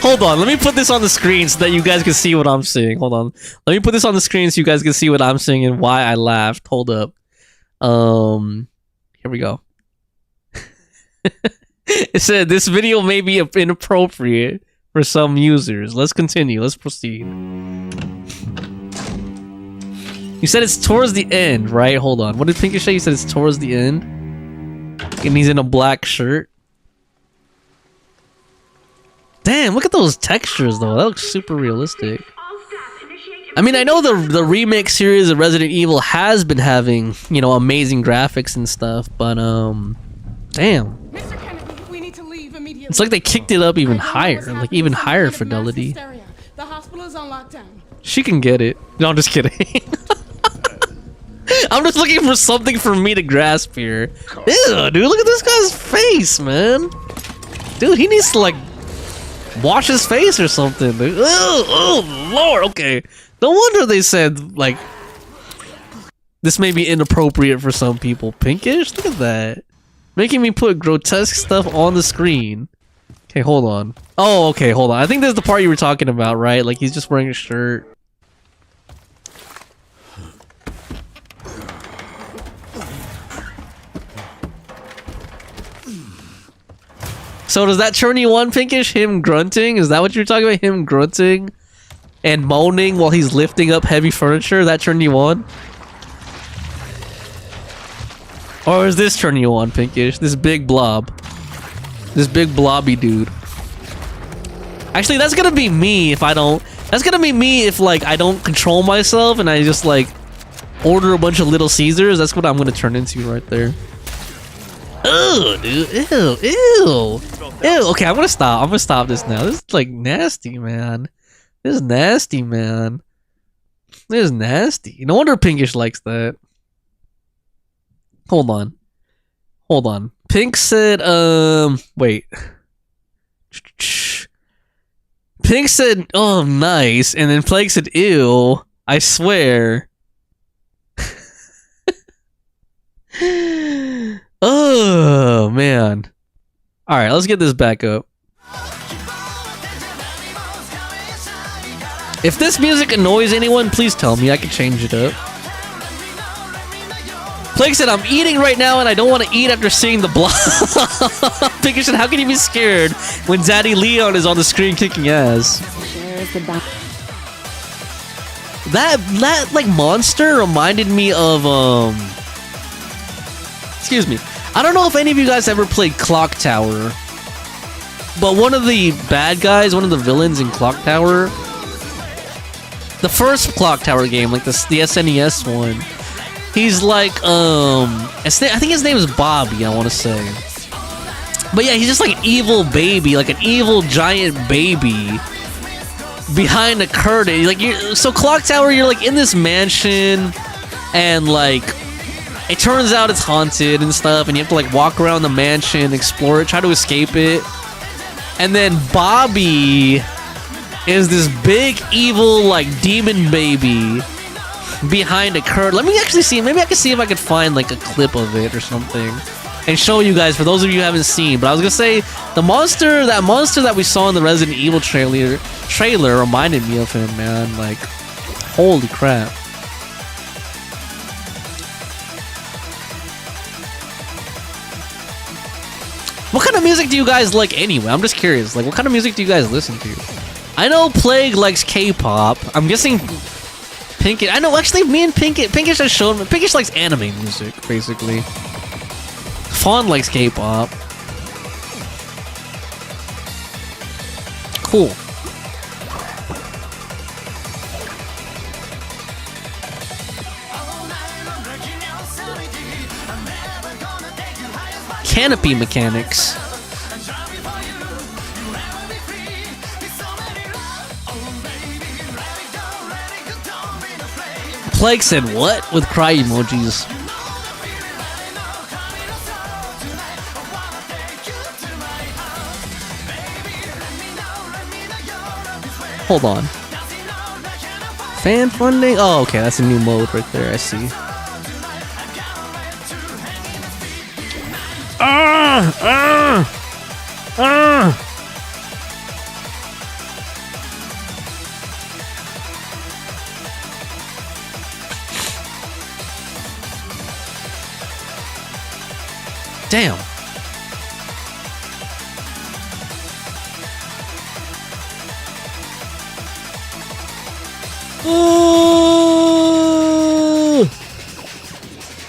S1: Hold on. Let me put this on the screen so that you guys can see what I'm seeing. Hold on. Let me put this on the screen so you guys can see what I'm seeing and why I laughed. Hold up. Here we go. It said this video may be inappropriate for some users. Let's continue. Let's proceed. You said it's towards the end, right? Hold on. What did Pinky say? You said it's towards the end? And he's in a black shirt? Damn, look at those textures, though. That looks super realistic. I mean, I know the remake series of Resident Evil has been having, you know, amazing graphics and stuff, but, damn.
S10: Mr. Kennedy, we need to leave immediately.
S1: It's like they kicked it up even higher, like even higher fidelity.
S10: The hospital is on lockdown.
S1: She can get it. No, I'm just kidding. I'm just looking for something for me to grasp here. Ew, dude, look at this guy's face, man. Dude, he needs to, like, wash his face or something, dude. Oh, Lord, okay. No wonder they said, like, this may be inappropriate for some people. Pinkish? Look at that. Making me put grotesque stuff on the screen. Okay, hold on. Oh, okay, hold on. I think this is the part you were talking about, right? Like, he's just wearing a shirt. So does that turn you on, Pinkish? Him grunting? Is that what you're talking about? Him grunting and moaning while he's lifting up heavy furniture? That turned you on? Or is this turning you on, Pinkish? This big blob. This big blobby dude. Actually, that's gonna be me if I don't... That's gonna be me if, like, I don't control myself and I just, like, order a bunch of Little Caesars. That's what I'm gonna turn into right there. Ew, dude. Ew, ew. Ew. Okay, I'm gonna stop. I'm gonna stop this now. This is, like, nasty, man. This is nasty, man. This is nasty. No wonder Pinkish likes that. Hold on. Hold on. Pink said, wait. Pink said, oh, nice. And then Plague said, ew. I swear. Oh, man. Alright, let's get this back up. If this music annoys anyone, please tell me. I can change it up. Plague said, I'm eating right now and I don't want to eat after seeing the blob. Pinky said, how can you be scared when Daddy Leon is on the screen kicking ass? That like monster reminded me of excuse me. I don't know if any of you guys ever played Clock Tower, but one of the bad guys, one of the villains in Clock Tower, the first Clock Tower game, like the SNES one. He's like, I think his name is Bobby, I want to say. But yeah, he's just like an evil baby, like an evil giant baby behind a curtain. Like, so Clock Tower, you're like in this mansion, and like, it turns out it's haunted and stuff, and you have to like walk around the mansion, explore it, try to escape it. And then Bobby is this big evil like demon baby behind a curtain. Let me actually see. Maybe I can see if I could find like a clip of it or something and show you guys, for those of you who haven't seen. But I was gonna say, that monster that we saw in the Resident Evil trailer reminded me of him, man. Like, holy crap. What kind of music do you guys like anyway? I'm just curious. Like, what kind of music do you guys listen to? I know Plague likes K-pop. I'm guessing Pinkish. I know, actually, me and Pinkish has shown me. Pinkish likes anime music, basically. Fawn likes K-pop. Cool. Canopy mechanics. Plague said what? With cry emojis. Hold on. Fan funding? Oh, okay, that's a new mode right there, I see. Damn.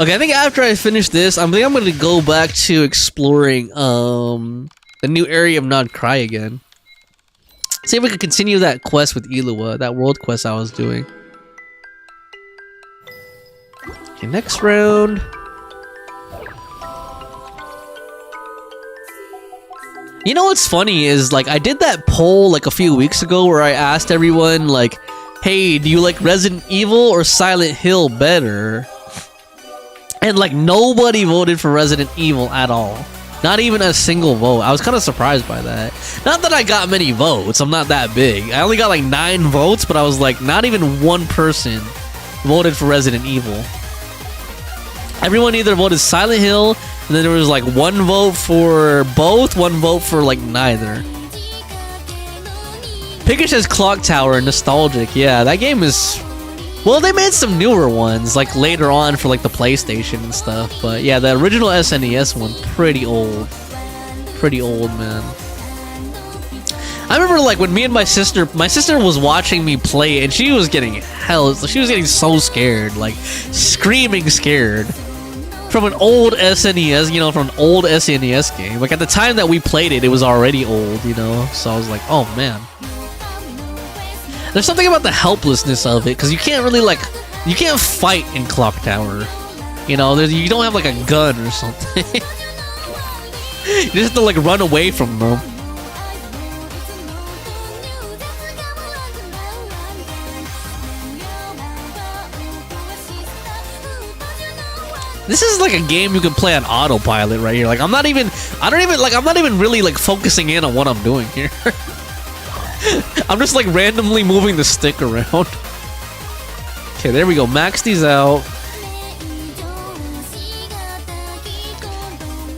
S1: Okay, I think after I finish this, I'm gonna go back to exploring the new area of Not Cry again. See if we can continue that quest with Ilua, that world quest I was doing. Okay, next round. You know what's funny is, like, I did that poll like a few weeks ago where I asked everyone, like, hey, do you like Resident Evil or Silent Hill better? And like, nobody voted for Resident Evil at all. Not even a single vote. I was kind of surprised by that. Not that I got many votes, I'm not that big. I only got like 9 votes, but I was like, not even one person voted for Resident Evil. Everyone either voted Silent Hill, and then there was like 1 vote for both, 1 vote for like neither. Piggish says Clock Tower, nostalgic. Yeah, that game is... Well, they made some newer ones, like later on for like the PlayStation and stuff. But yeah, the original SNES one, pretty old. Pretty old, man. I remember like when me and my sister was watching me play, and she was getting she was getting so scared, like screaming scared. From an old SNES, you know, from an old SNES game. Like at the time that we played it, it was already old, you know? So I was like, oh man. There's something about the helplessness of it, because you can't really like, you can't fight in Clock Tower. You know, you don't have like a gun or something. You just have to like run away from them. This is like a game you can play on autopilot right here. Like I'm not even really like focusing in on what I'm doing here. I'm just like randomly moving the stick around. Okay, there we go. Max these out.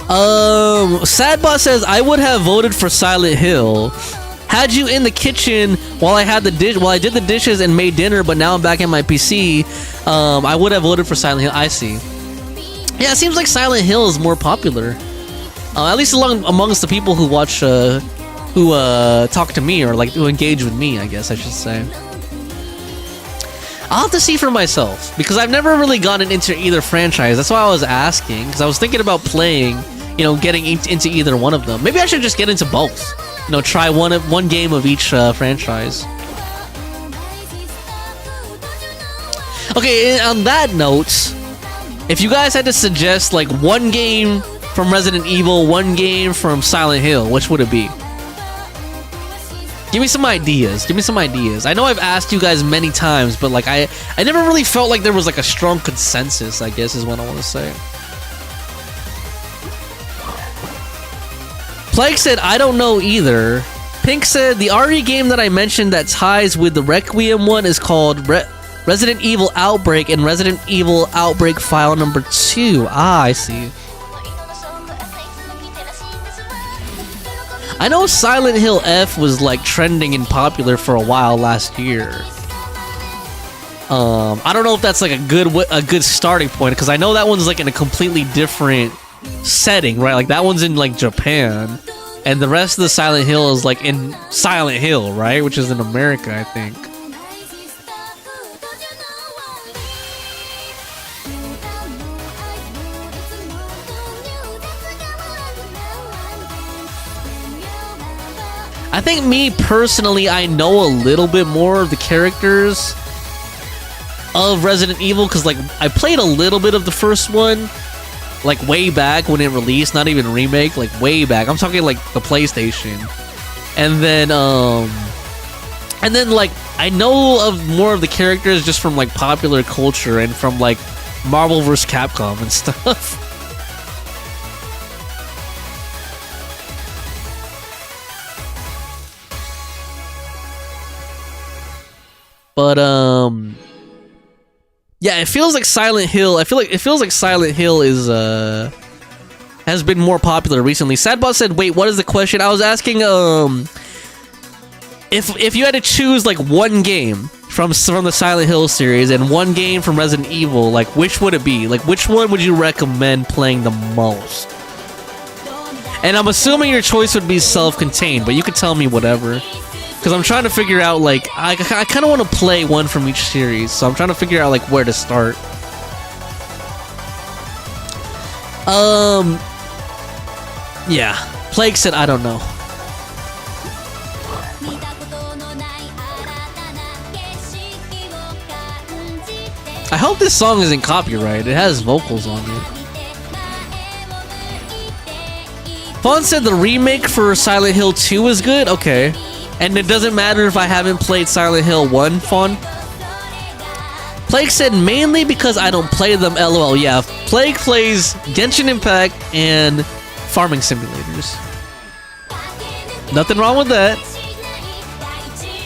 S1: Sadbot says I would have voted for Silent Hill. Had you in the kitchen while I did the dishes and made dinner, but now I'm back in my PC. I would have voted for Silent Hill. I see. Yeah, it seems like Silent Hill is more popular. At least amongst the people who watch, who talk to me, or like who engage with me, I guess I should say. I'll have to see for myself, because I've never really gotten into either franchise. That's why I was asking, because I was thinking about playing, you know, getting into either one of them. Maybe I should just get into both. You know, try one game of each franchise. Okay, and on that note, if you guys had to suggest like one game from Resident Evil, one game from Silent Hill, which would it be? Give me some ideas. Give me some ideas. I know I've asked you guys many times, but like I never really felt like there was like a strong consensus, I guess is what I want to say. Plague said, I don't know either. Pink said, the RE game that I mentioned that ties with the Requiem one is called Resident Evil Outbreak and Resident Evil Outbreak File number 2. Ah, I see. I know Silent Hill F was like trending and popular for a while last year. I don't know if that's like a good starting point, because I know that one's like in a completely different setting, right? Like that one's in like Japan, and the rest of the Silent Hill is like in Silent Hill, right? Which is in America, I think. I think me personally, I know a little bit more of the characters of Resident Evil, because like I played a little bit of the first one like way back when it released, not even remake, like way back. I'm talking like the PlayStation. And then like I know of more of the characters just from like popular culture and from like Marvel vs. Capcom and stuff. But yeah, it feels like Silent Hill. It feels like Silent Hill is has been more popular recently. Sadbot said, "Wait, what is the question?" I was asking if you had to choose like one game from the Silent Hill series and one game from Resident Evil, like which would it be? Like which one would you recommend playing the most? And I'm assuming your choice would be self-contained, but you could tell me whatever. Because I'm trying to figure out, like, I kind of want to play one from each series, so I'm trying to figure out, like, where to start. Yeah. Plague said, I don't know. I hope this song isn't copyrighted. It has vocals on it. Fawn said the remake for Silent Hill 2 is good? Okay. And it doesn't matter if I haven't played Silent Hill 1, Fawn? Plague said mainly because I don't play them, lol. Yeah, Plague plays Genshin Impact and farming simulators. Nothing wrong with that.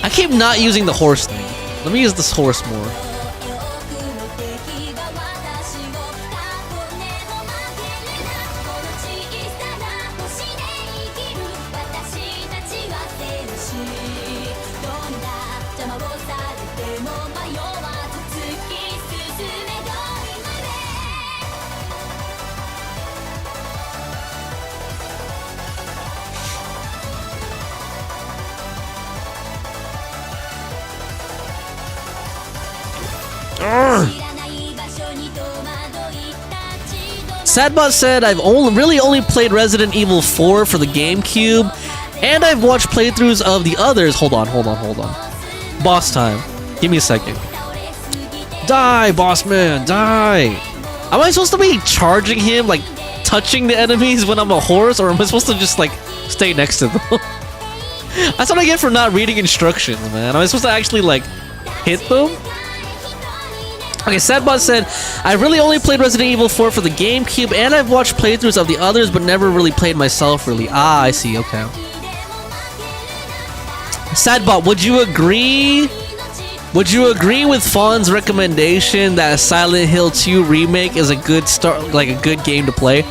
S1: I keep not using the horse thing. Let me use this horse more. Sadbot said, I've really only played Resident Evil 4 for the GameCube, and I've watched playthroughs of the others. Hold on. Boss time. Give me a second. Die, boss man, die. Am I supposed to be charging him, like touching the enemies when I'm a horse, or am I supposed to just like stay next to them? That's what I get for not reading instructions, man. Am I supposed to actually like hit them? Okay, Sadbot said, I really only played Resident Evil 4 for the GameCube, and I've watched playthroughs of the others, but never really played myself, really. Ah, I see, okay. Sadbot, would you agree? Would you agree with Fawn's recommendation that Silent Hill 2 Remake is a good start, like a good game to play?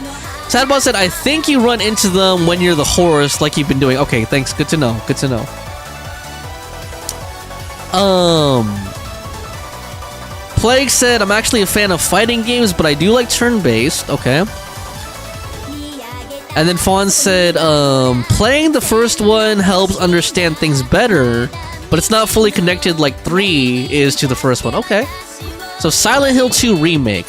S1: Sadbot said, I think you run into them when you're the horse, like you've been doing. Okay, thanks, good to know, good to know. Plague said, I'm actually a fan of fighting games, but I do like turn-based. Okay. And then Fawn said, playing the first one helps understand things better, but it's not fully connected like 3 is to the first one. Okay. So Silent Hill 2 Remake.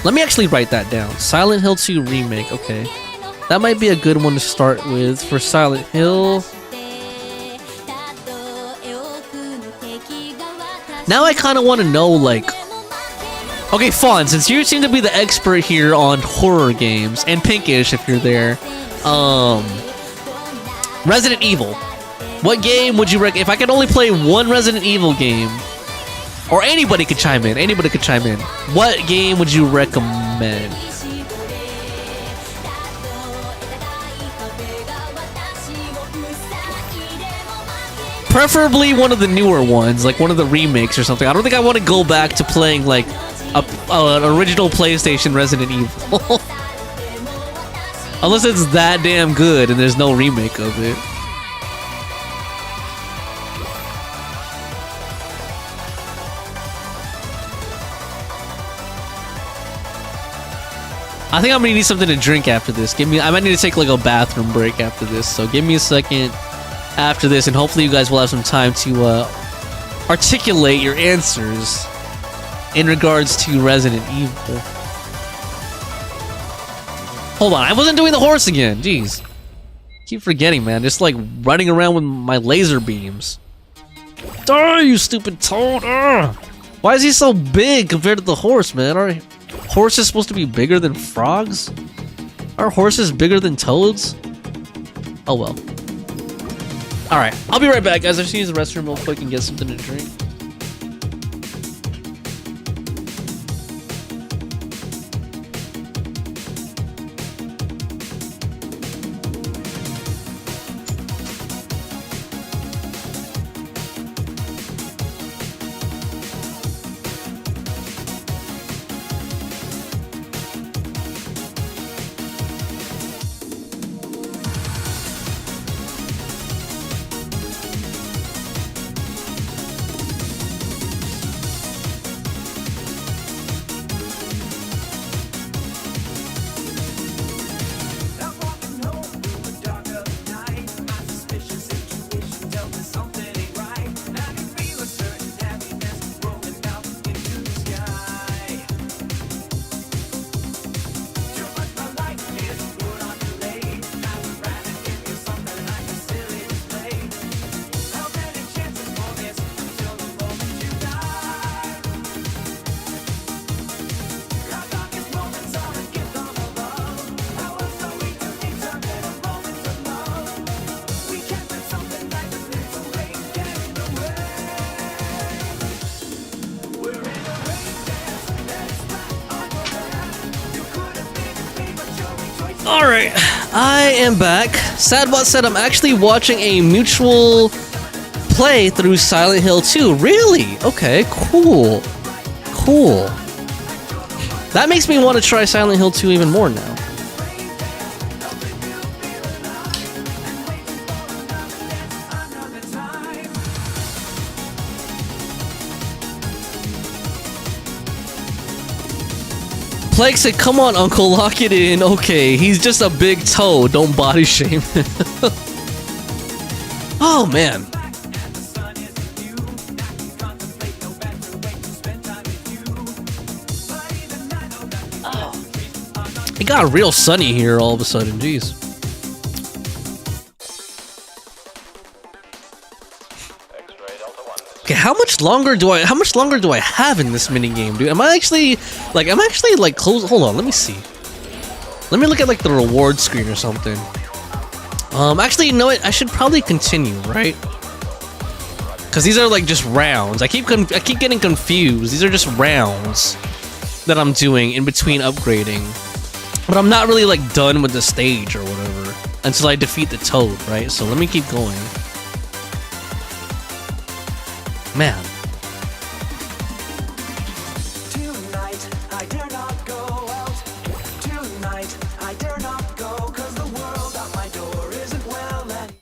S1: Let me actually write that down. Silent Hill 2 Remake. Okay. That might be a good one to start with for Silent Hill. Now I kind of want to know, like... Okay, Fawn, since you seem to be the expert here on horror games, and Pinkish if you're there, Resident Evil. What game would you recommend? If I could only play one Resident Evil game, or anybody could chime in, what game would you recommend? Preferably one of the newer ones, like one of the remakes or something. I don't think I want to go back to playing like an original PlayStation Resident Evil. Unless it's that damn good and there's no remake of it. I think I'm gonna need something to drink after this. I might need to take like a bathroom break after this, so give me a second after this, and hopefully you guys will have some time to articulate your answers in regards to Resident Evil. Hold on, I wasn't doing the horse again. Jeez. Keep forgetting, man. Just like running around with my laser beams. Die, you stupid toad! Ugh. Why is he so big compared to the horse, man? Are horses supposed to be bigger than frogs? Are horses bigger than toads? Oh well. Alright, I'll be right back, guys. I just use the restroom real quick and get something to drink. Alright, I am back. Sadbot said I'm actually watching a mutual play through Silent Hill 2. Really? Okay, cool. Cool. That makes me want to try Silent Hill 2 even more now. Plague said, come on, Uncle, lock it in. Okay, he's just a big toe. Don't body shame him. Oh, man. Oh. It got real sunny here all of a sudden. Jeez. Okay, how much longer do I have in this mini game, dude? Am I actually like close? Hold on, let me see. Let me look at like the reward screen or something. Actually, you know what? I should probably continue, right? Because these are like just rounds. I keep getting confused. These are just rounds that I'm doing in between upgrading. But I'm not really like done with the stage or whatever until I defeat the toad, right? So let me keep going. Man.
S13: Tonight, I dare not go out. Tonight, I dare not go, 'cause the world at my door isn't well and...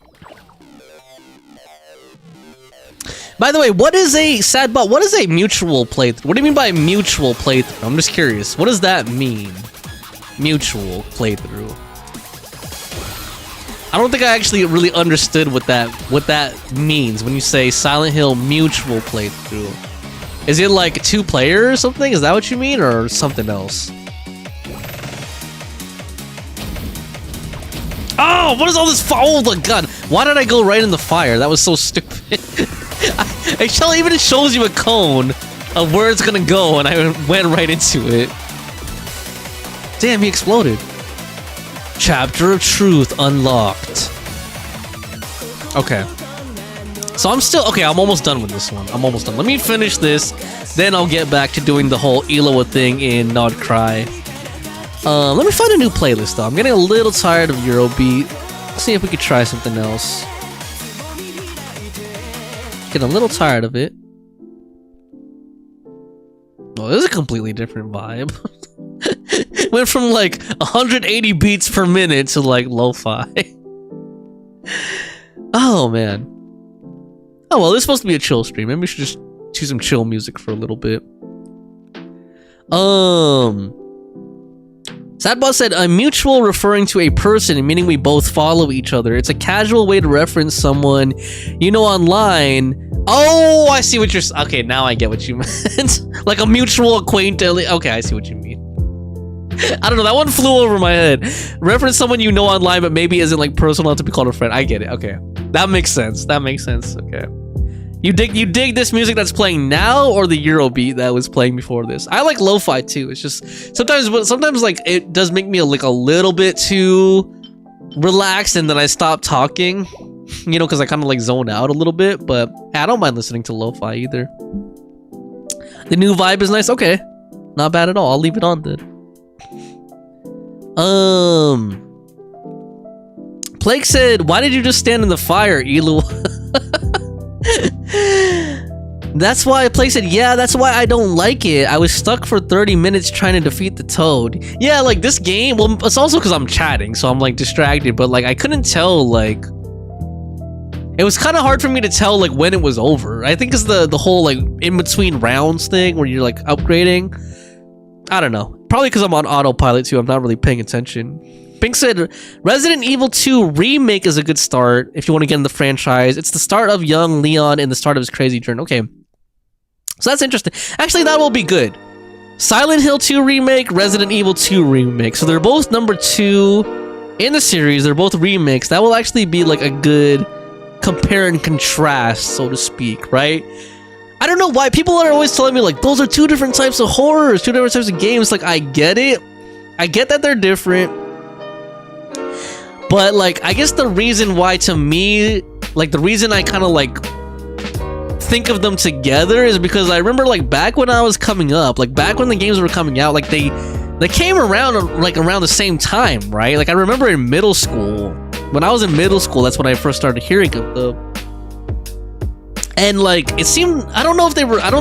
S1: By the way, what is a Sadbot? What is a mutual playthrough? What do you mean by mutual playthrough? I'm just curious. What does that mean? Mutual playthrough. I don't think I actually really understood what that means when you say Silent Hill mutual playthrough. Is it like 2 players or something? Is that what you mean, or something else? Oh, what is all this? Oh, the gun! Why did I go right in the fire? That was so stupid. Even it shows you a cone of where it's gonna go, and I went right into it. Damn, he exploded. Chapter of Truth unlocked. Okay. So I'm still... Okay, I'm almost done with this one. I'm almost done. Let me finish this, then I'll get back to doing the whole Eloa thing in Nod Cry. Let me find a new playlist, though. I'm getting a little tired of Eurobeat. Let's see if we could try something else. Getting a little tired of it. Oh, this is a completely different vibe. Went from like 180 beats per minute to like lo-fi. Oh man. Oh well, this is supposed to be a chill stream. Maybe we should just choose some chill music for a little bit. Sadbot said, a mutual referring to a person, meaning we both follow each other. It's a casual way to reference someone you know online. Oh, I see what you're... Okay, now I get what you meant. Like a mutual acquaintance. Okay, I see what you mean. I don't know, that one flew over my head. Reference someone you know online, but maybe isn't like personal enough to be called a friend. I get it, okay. That makes sense, okay. You dig this music that's playing now, or the Eurobeat that was playing before this? I like lo-fi too. It's just sometimes like it does make me like a little bit too relaxed, and then I stop talking, you know, because I kind of like zone out a little bit. But I don't mind listening to lo-fi either. The new vibe is nice. Okay, not bad at all. I'll leave it on then. Plague said, "Why did you just stand in the fire, Elu?" That's why Plague said, "Yeah, that's why I don't like it. I was stuck for 30 minutes trying to defeat the toad." Yeah, like this game, well, it's also because I'm chatting, so I'm like distracted, but like I couldn't tell, like it was kind of hard for me to tell like when it was over. I think it's the whole like in between rounds thing where you're like upgrading. I don't know. Probably because I'm on autopilot too. I'm not really paying attention. Pink said, Resident Evil 2 Remake is a good start if you want to get in the franchise. It's the start of young Leon and the start of his crazy journey. Okay. So that's interesting. Actually, that will be good. Silent Hill 2 Remake, Resident Evil 2 Remake. So they're both number 2 in the series. They're both remakes. That will actually be like a good compare and contrast, so to speak, right? I don't know why people are always telling me like those are two different types of horrors, two different types of games. Like I get it. I get that they're different. But like I guess the reason why to me, like the reason I kind of like think of them together is because I remember like back when I was coming up, like back when the games were coming out, like they came around like around the same time, right? Like I remember in middle school, when I was in middle school, that's when I first started hearing of them. And like it seemed, I don't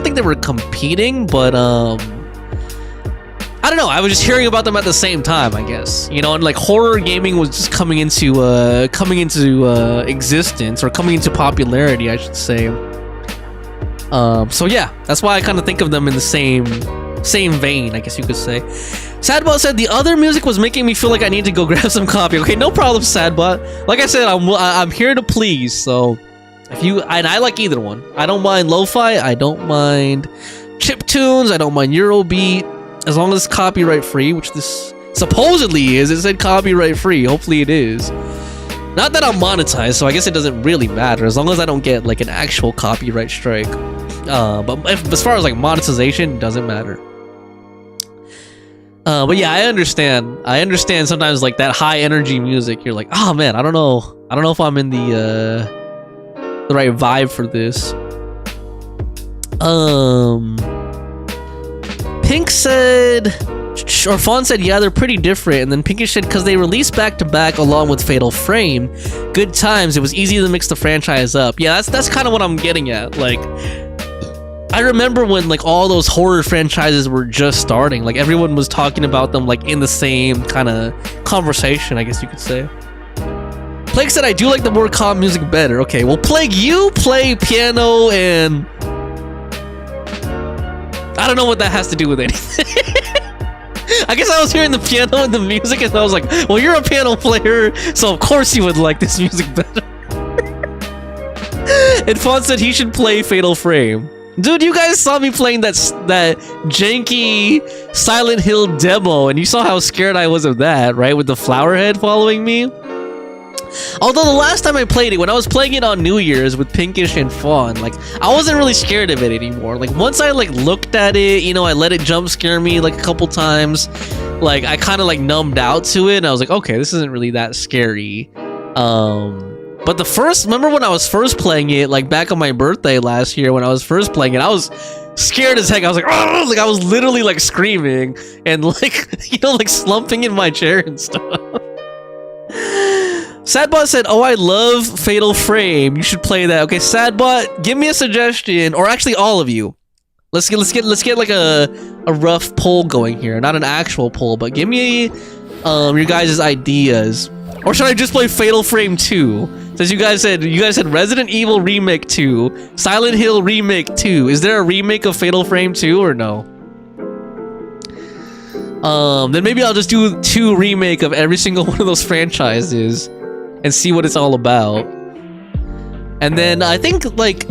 S1: think they were competing, but I don't know, I was just hearing about them at the same time, I guess, you know. And like horror gaming was just coming into existence, or coming into popularity, I should say. So yeah, that's why I kind of think of them in the same vein, I guess you could say. Sadbot said the other music was making me feel like I need to go grab some coffee. Okay, no problem, Sadbot. Like I said, I'm here to please. So if you, and I like either one. I don't mind lo-fi. I don't mind chiptunes. I don't mind Eurobeat, as long as it's copyright free, which this supposedly is. It said copyright free. Hopefully it is. Not that I'm monetized, so I guess it doesn't really matter as long as I don't get like an actual copyright strike. But as far as like monetization, it doesn't matter. But yeah, I understand. Sometimes like that high energy music, you're like, oh man, I don't know if I'm in the right vibe for this. Pink said, or Fawn said, yeah, they're pretty different. And then Pinkish said, because they released back to back along with Fatal Frame. Good times. It was easy to mix the franchise up. Yeah, that's kind of what I'm getting at. Like, I remember when like all those horror franchises were just starting. Like everyone was talking about them like in the same kind of conversation, I guess you could say. Plague said, I do like the more calm music better. Okay, well, Plague, you play piano and I don't know what that has to do with anything. I guess I was hearing the piano and the music and I was like, well, you're a piano player, so of course you would like this music better. And Fawn said he should play Fatal Frame. Dude, you guys saw me playing that janky Silent Hill demo and you saw how scared I was of that, right? With the flower head following me. Although the last time I played it, when I was playing it on New Year's with Pinkish and Fawn, like I wasn't really scared of it anymore. Like once I like looked at it, you know, I let it jump scare me like a couple times. Like I kind of like numbed out to it, and I was like, okay, this isn't really that scary. But the first, remember when I was first playing it, like back on my birthday last year, when I was first playing it, I was scared as heck. I was like, oh, like I was literally like screaming and like, you know, like slumping in my chair and stuff. Sadbot said, oh, I love Fatal Frame. You should play that. Okay, Sadbot, give me a suggestion, or actually all of you. Let's get like a rough poll going here. Not an actual poll, but give me your guys' ideas. Or should I just play Fatal Frame 2? Since you guys said Resident Evil Remake 2, Silent Hill Remake 2. Is there a remake of Fatal Frame 2 or no? Then maybe I'll just do 2 remake of every single one of those franchises and see what it's all about. And then I think like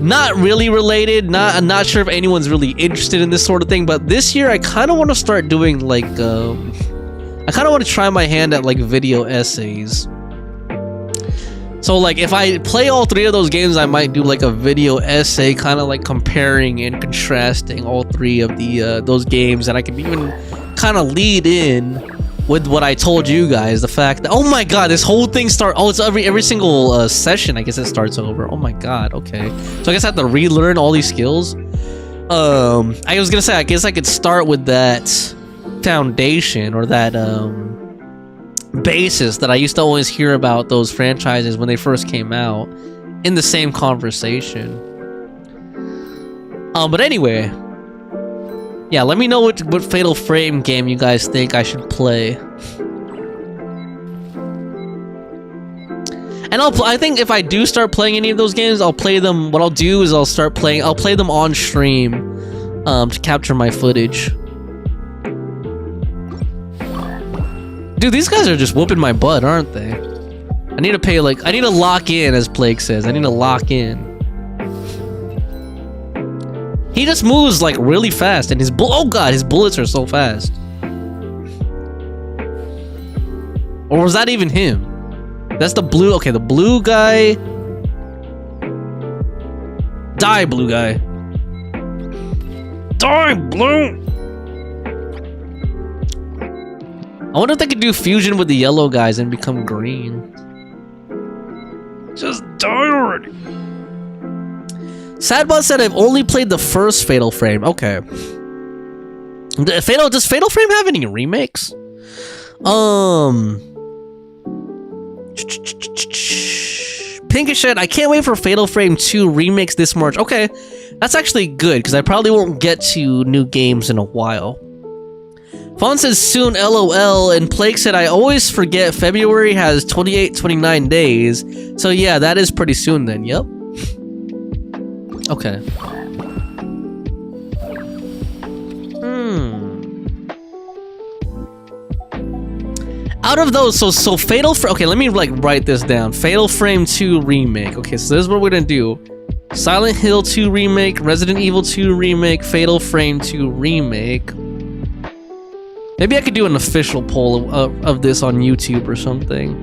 S1: not really related, I'm not sure if anyone's really interested in this sort of thing, but this year I kind of want to start doing like I kind of want to try my hand at like video essays. So like if I play all 3 of those games, I might do like a video essay kind of like comparing and contrasting all 3 of the those games, and I can even kind of lead in with what I told you guys, the fact that, oh my god, this whole thing it's every single session, I guess it starts over. Oh my god, okay. So I guess I have to relearn all these skills. I was gonna say, I guess I could start with that foundation or that basis that I used to always hear about those franchises when they first came out in the same conversation. But anyway, yeah, let me know what Fatal Frame game you guys think I should play. And I think if I do start playing any of those games, I'll play them. What I'll do is I'll play them on stream to capture my footage. Dude, these guys are just whooping my butt, aren't they? I need to lock in, as Plague says. I need to lock in. He just moves like really fast, and his bullets are so fast. Or was that even him? That's the blue. Okay, the blue guy. Die, blue guy. Die, blue. I wonder if they could do fusion with the yellow guys and become green. Just die already. Sadbot said I've only played the first Fatal Frame. Okay. Does Fatal Frame have any remakes? Pinkish said, I can't wait for Fatal Frame 2 remakes this March. Okay, that's actually good, because I probably won't get to new games in a while. Fawn says soon, LOL, and Plague said, I always forget February has 29 days. So yeah, that is pretty soon then, yep. Okay. Out of those, so Fatal Frame, okay, let me like write this down. Fatal Frame 2 remake. Okay, so this is what we're gonna do. Silent Hill 2 remake, Resident Evil 2 remake, Fatal Frame 2 remake. Maybe I could do an official poll of this on YouTube or something.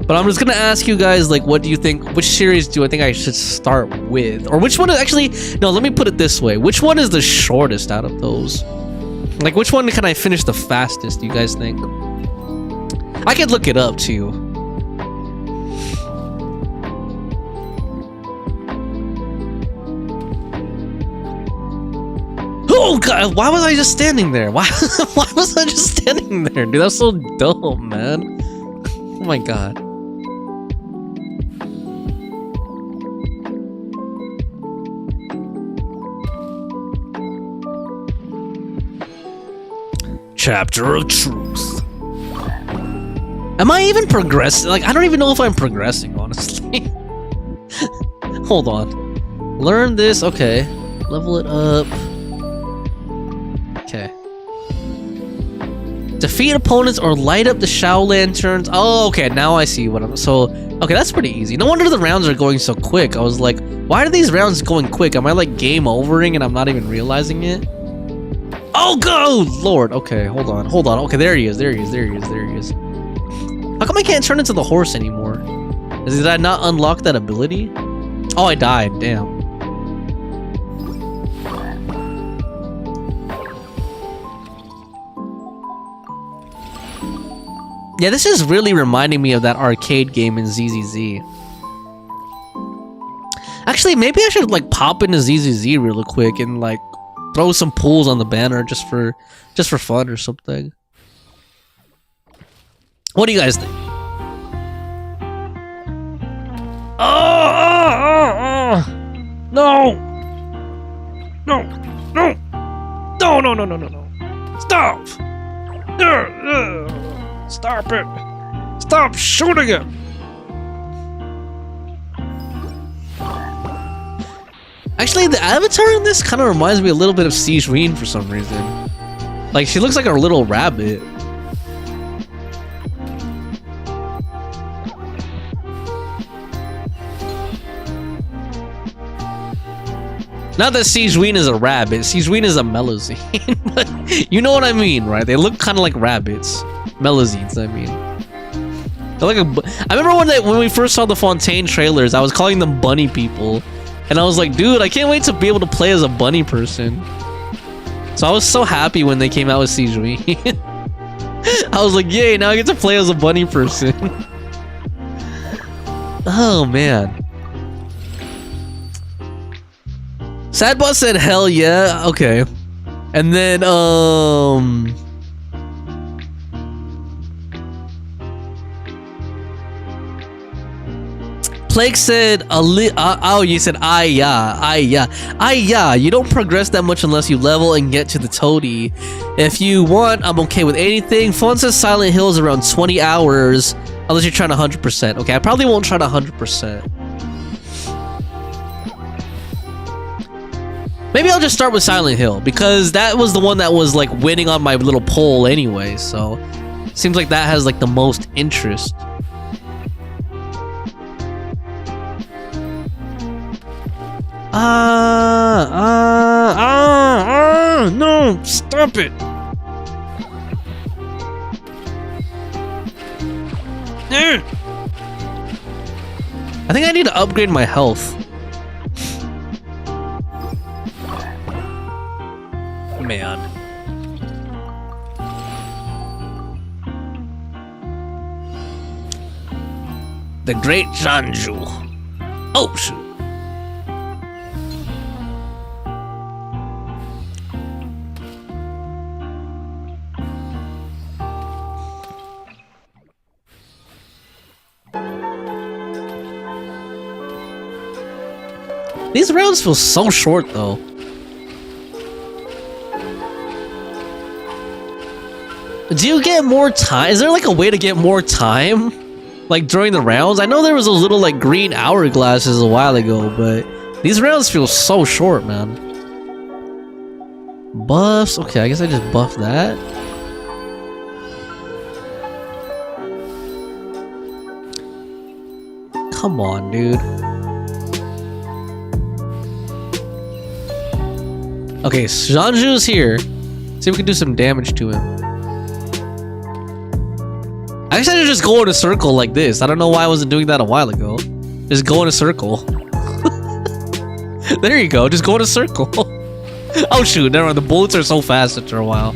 S1: But I'm just gonna ask you guys, like, what do you think? Which series do I think I should start with? Or which one is actually, no, let me put it this way. Which one is the shortest out of those? Like, which one can I finish the fastest, do you guys think? I could look it up too. Oh god, why was I just standing there? Why was I just standing there? Dude, that's so dumb, man. Oh my god. Chapter of Truth. Am I even progressing? Like, I don't even know if I'm progressing, honestly. Hold on. Learn this. Okay. Level it up. Okay. Defeat opponents or light up the Shao lanterns. Oh, okay. Now I see what I'm... So, okay, that's pretty easy. No wonder the rounds are going so quick. I was like, why are these rounds going quick? Am I, like, game overing and I'm not even realizing it? Oh, go! Lord. Okay, hold on. Okay, there he is. How come I can't turn into the horse anymore? Did I not unlock that ability? Oh, I died. Damn. Yeah, this is really reminding me of that arcade game in ZZZ. Actually, maybe I should like pop into ZZZ real quick and like throw some pools on the banner just for fun or something. What do you guys think? No! No! No! No! No! No! No! No! No! Stop! Stop it! Stop shooting it! Actually, the avatar in this kind of reminds me a little bit of Sijuin for some reason. Like, she looks like a little rabbit. Not that Sijuin is a rabbit, Sijuin is a Melazine, but you know what I mean, right? They look kind of like rabbits. Melazines, I mean. They're like I remember when we first saw the Fontaine trailers, I was calling them bunny people. And I was like, dude, I can't wait to be able to play as a bunny person. So I was so happy when they came out with Sijuin. I was like, yay, now I get to play as a bunny person. Oh, man. Sadbot said, hell yeah. Okay. And then, Plague said, oh, you said, yeah. You don't progress that much unless you level and get to the toady. If you want, I'm okay with anything. Fawn says Silent Hill is around 20 hours, unless you're trying to 100%. Okay, I probably won't try to 100%. Maybe I'll just start with Silent Hill, because that was the one that was like winning on my little poll anyway, so seems like that has like the most interest. No, stop it. I think I need to upgrade my health. Man. The Great Janju. Oh, shoot. These rounds feel so short, though. Do you get more time? Is there like a way to get more time? Like during the rounds? I know there was a little like green hourglasses a while ago, but these rounds feel so short, man. Buffs? Okay, I guess I just buffed that. Come on, dude. Okay, Janju's here. See if we can do some damage to him. I guess I should just go in a circle like this. I don't know why I wasn't doing that a while ago. Just go in a circle. There you go, just go in a circle. Oh shoot, never mind. The bullets are so fast after a while.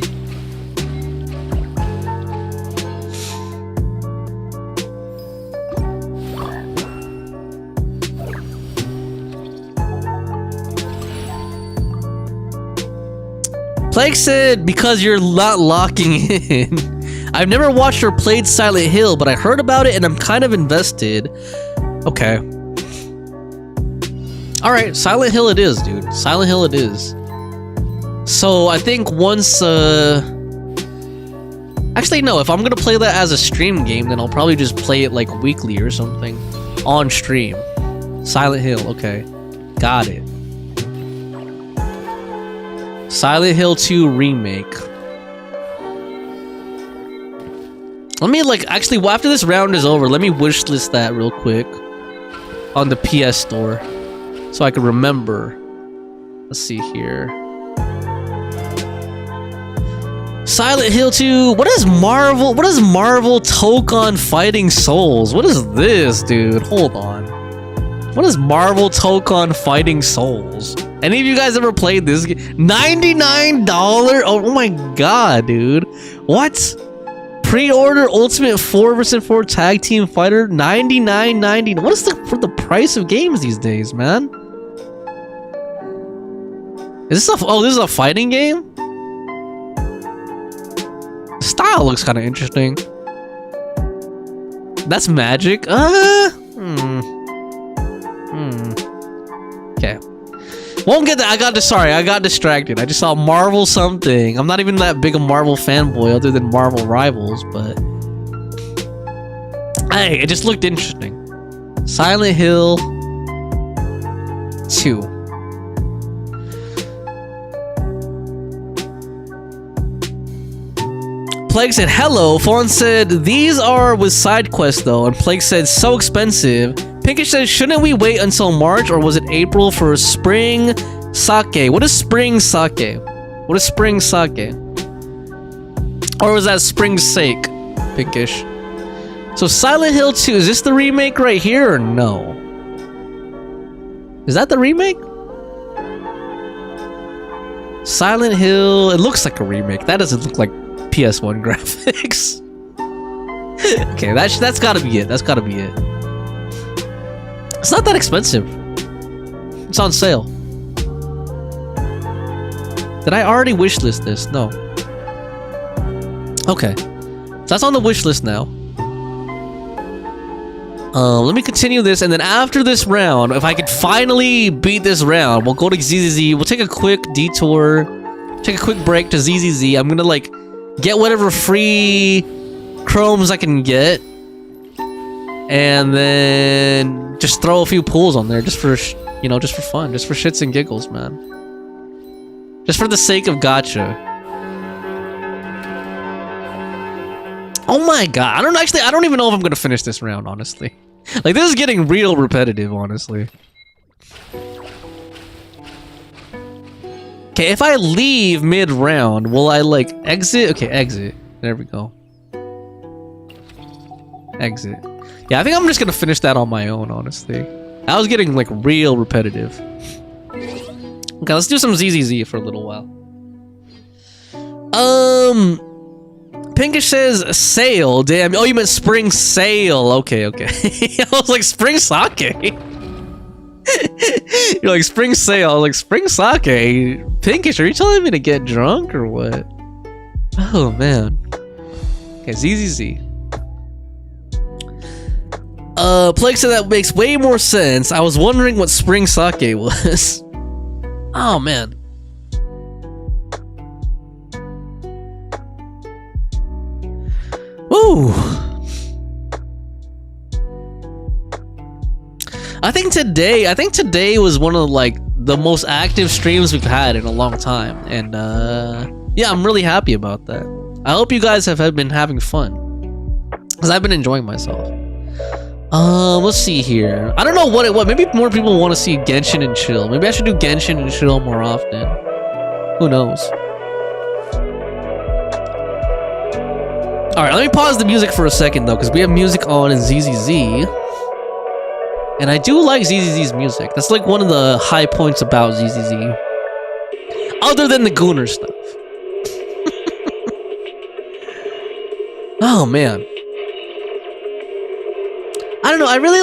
S1: Plague said, because you're not locking in. I've never watched or played Silent Hill, but I heard about it and I'm kind of invested. Okay. Alright, Silent Hill it is, dude. Silent Hill it is. So, I think once, actually, no. If I'm gonna play that as a stream game, then I'll probably just play it, like, weekly or something. On stream. Silent Hill, okay. Got it. Silent Hill 2 Remake. Let me, like, actually, well, after this round is over, let me wishlist that real quick on the PS Store so I can remember. Let's see here. Silent Hill 2. What is Marvel? What is Marvel Tokon Fighting Souls? What is this, dude? Hold on. What is Marvel Tokon Fighting Souls? Any of you guys ever played this game? $99? Oh my god, dude. What? Pre-order Ultimate 4 vs 4 Tag Team Fighter, $99.90. What is the price of games these days, man? Is this this is a fighting game? The style looks kind of interesting. That's magic. Okay. Won't get that. I got distracted. I just saw Marvel something. I'm not even that big a Marvel fanboy other than Marvel Rivals, but hey, it just looked interesting. Silent Hill 2. Plague said, hello. Fawn said, these are with side quests though. And Plague said, so expensive. Pinkish says, shouldn't we wait until March or was it April for spring sake? What is spring sake? What is spring sake? Or was that spring sake? Pinkish. So Silent Hill 2, is this the remake right here or no? Is that the remake? Silent Hill, it looks like a remake. That doesn't look like PS1 graphics. Okay, that's gotta be it. That's gotta be it. It's not that expensive. It's on sale. Did I already wishlist this? No. Okay. So that's on the wish list now. Let me continue this, and then after this round, if I could finally beat this round, we'll go to ZZZ. We'll take a quick detour, take a quick break to ZZZ. I'm gonna like get whatever free chromes I can get, and then just throw a few pulls on there, just for just for fun, just for shits and giggles, man. Just for the sake of gacha. Oh my god, I don't even know if I'm gonna finish this round, honestly. Like, this is getting real repetitive, honestly. Okay, if I leave mid-round, will I, like, exit? Okay, exit. There we go. Exit. Yeah, I think I'm just gonna finish that on my own, honestly. I was getting, like, real repetitive. Okay, let's do some ZZZ for a little while. Pinkish says sale. Damn. Oh, you meant spring sale. Okay. I was like, spring sake. You're like, spring sale. I was like, spring sake. Pinkish, are you telling me to get drunk or what? Oh, man. Okay, ZZZ. Plague said that makes way more sense. I was wondering what spring sake was. Oh, man. Ooh. I think today was one of like the most active streams we've had in a long time, and yeah, I'm really happy about that. I hope you guys have been having fun, because I've been enjoying myself. Let's see here. I don't know what maybe more people want to see Genshin and Chill. Maybe I should do Genshin and Chill more often. Who knows? Alright, let me pause the music for a second though, because we have music on in ZZZ. And I do like ZZZ's music. That's like one of the high points about ZZZ. Other than the Gooner stuff. Oh man. I don't know, I really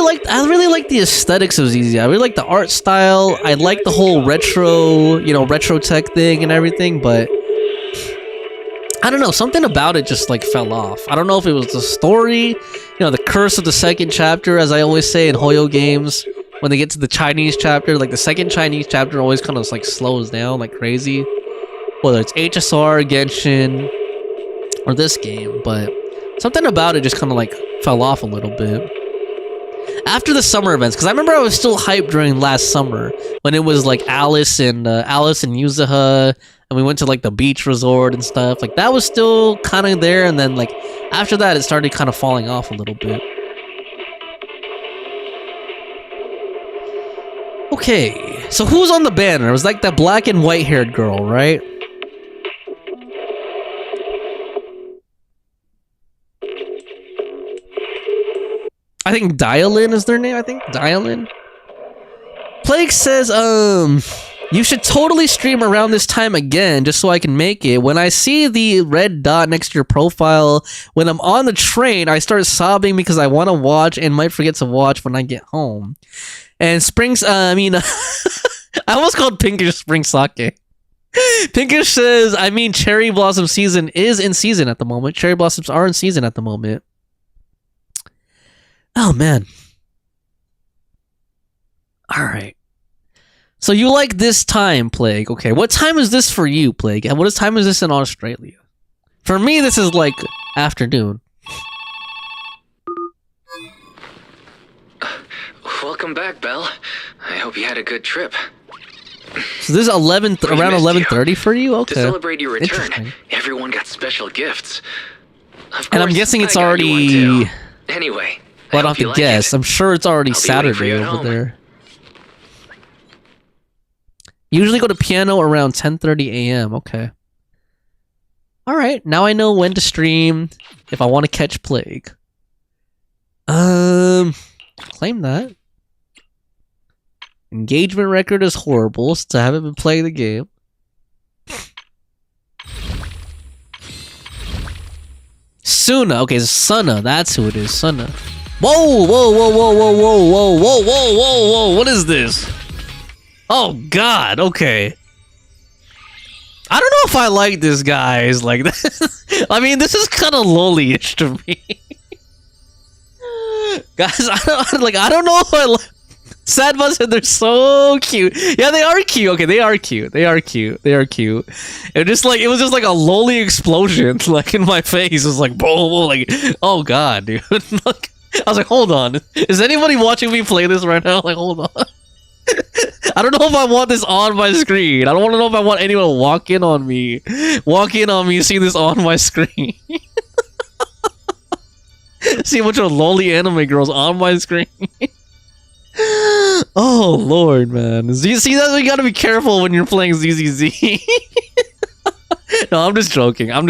S1: like the aesthetics of ZZZ. I really like the art style. I like the whole retro, retro tech thing and everything, but I don't know, something about it just like fell off. I don't know if it was the story, the curse of the second chapter, as I always say in Hoyo games. When they get to the Chinese chapter, like the second Chinese chapter always kind of like slows down like crazy. Whether it's HSR, Genshin, or this game, but something about it just kind of like fell off a little bit. After the summer events, because I remember I was still hyped during last summer when it was like Alice and Yuzuha, and we went to like the beach resort and stuff. Like that was still kind of there, and then like after that it started kind of falling off a little bit. Okay, so who's on the banner? It was like that black and white haired girl, right? I think Dialin is their name, I think. Dialin. Plague says, you should totally stream around this time again, just so I can make it. When I see the red dot next to your profile, when I'm on the train, I start sobbing because I want to watch and might forget to watch when I get home. And Springs, I almost called Pinkish Spring Sake. Pinkish says, Cherry Blossom season is in season at the moment. Cherry Blossoms are in season at the moment. Oh, man. Alright. So you like this time, Plague. Okay, what time is this for you, Plague? And what time is this in Australia? For me, this is like afternoon.
S14: Welcome back, Belle. I hope you had a good trip.
S1: So this is around 11:30 for you? Okay.
S14: To celebrate your return, everyone got special gifts.
S1: And I'm guessing it's already...
S14: Anyway,
S1: well, I don't have to guess. I'm sure it's already Saturday over there. Usually go to piano around 10:30 a.m. Okay. Alright, now I know when to stream if I want to catch Plague. Claim that. Engagement record is horrible since I haven't been playing the game. Suna. Okay, it's Suna. That's who it is. Suna. Whoa, whoa, whoa, whoa, whoa, whoa, whoa, whoa, whoa, whoa, whoa. What is this? Oh, God. Okay. I don't know if I like this, guys. Like, this. I mean, this is kind of lolly-ish to me. Guys, I don't know if I like... Sadma said they're so cute. Yeah, they are cute. Okay, they are cute. They are cute. They are cute. It was just like a lolly explosion, like in my face. It was like, boom, like, oh god, dude. Like, I was like, hold on. Is anybody watching me play this right now? Like, hold on. I don't know if I want this on my screen. I don't want to know if I want anyone to walk in on me, see this on my screen. See a bunch of lolly anime girls on my screen. Oh lord, man. You see that? You gotta be careful when you're playing ZZZ. No, I'm just joking. I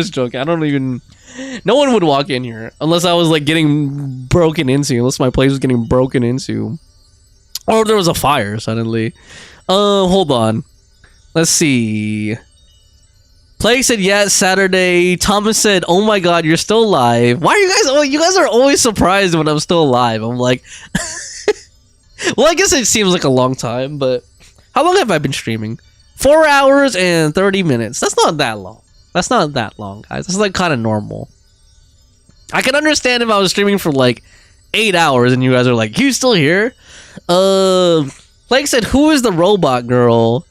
S1: don't even... No one would walk in here unless I was like getting broken into, unless my place was getting broken into. Or there was a fire suddenly. Hold on. Let's see. Plague said, yeah, it's Saturday. Thomas said, oh my god, you're still alive. Why are you guys... Oh, you guys are always surprised when I'm still alive. I'm like... Well, I guess it seems like a long time, but... How long have I been streaming? 4 hours and 30 minutes. That's not that long. That's not that long, guys. That's like kind of normal. I can understand if I was streaming for like 8 hours and you guys are like, you still here? Plague said, who is the robot girl?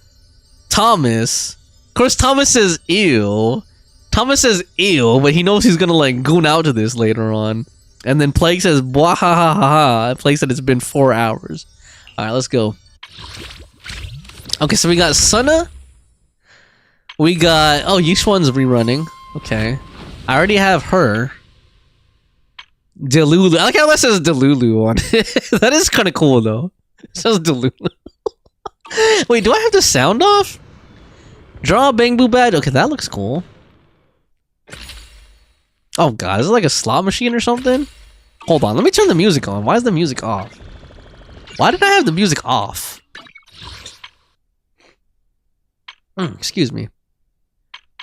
S1: Thomas. Of course, Thomas says ew. Thomas says ew, but he knows he's gonna like goon out to this later on. And then Plague says, blah ha ha ha ha. Plague said it's been 4 hours. Alright, let's go. Okay, so we got Suna. We got... Oh, Yishuan's rerunning. Okay. I already have her. Delulu. I like how that says Delulu on it. That is kind of cool, though. It says Delulu. Wait, do I have the sound off? Draw a Bang Boo badge. Okay, that looks cool. Oh god, is it like a slot machine or something? Hold on, let me turn the music on. Why is the music off? Why did I have the music off? Excuse me.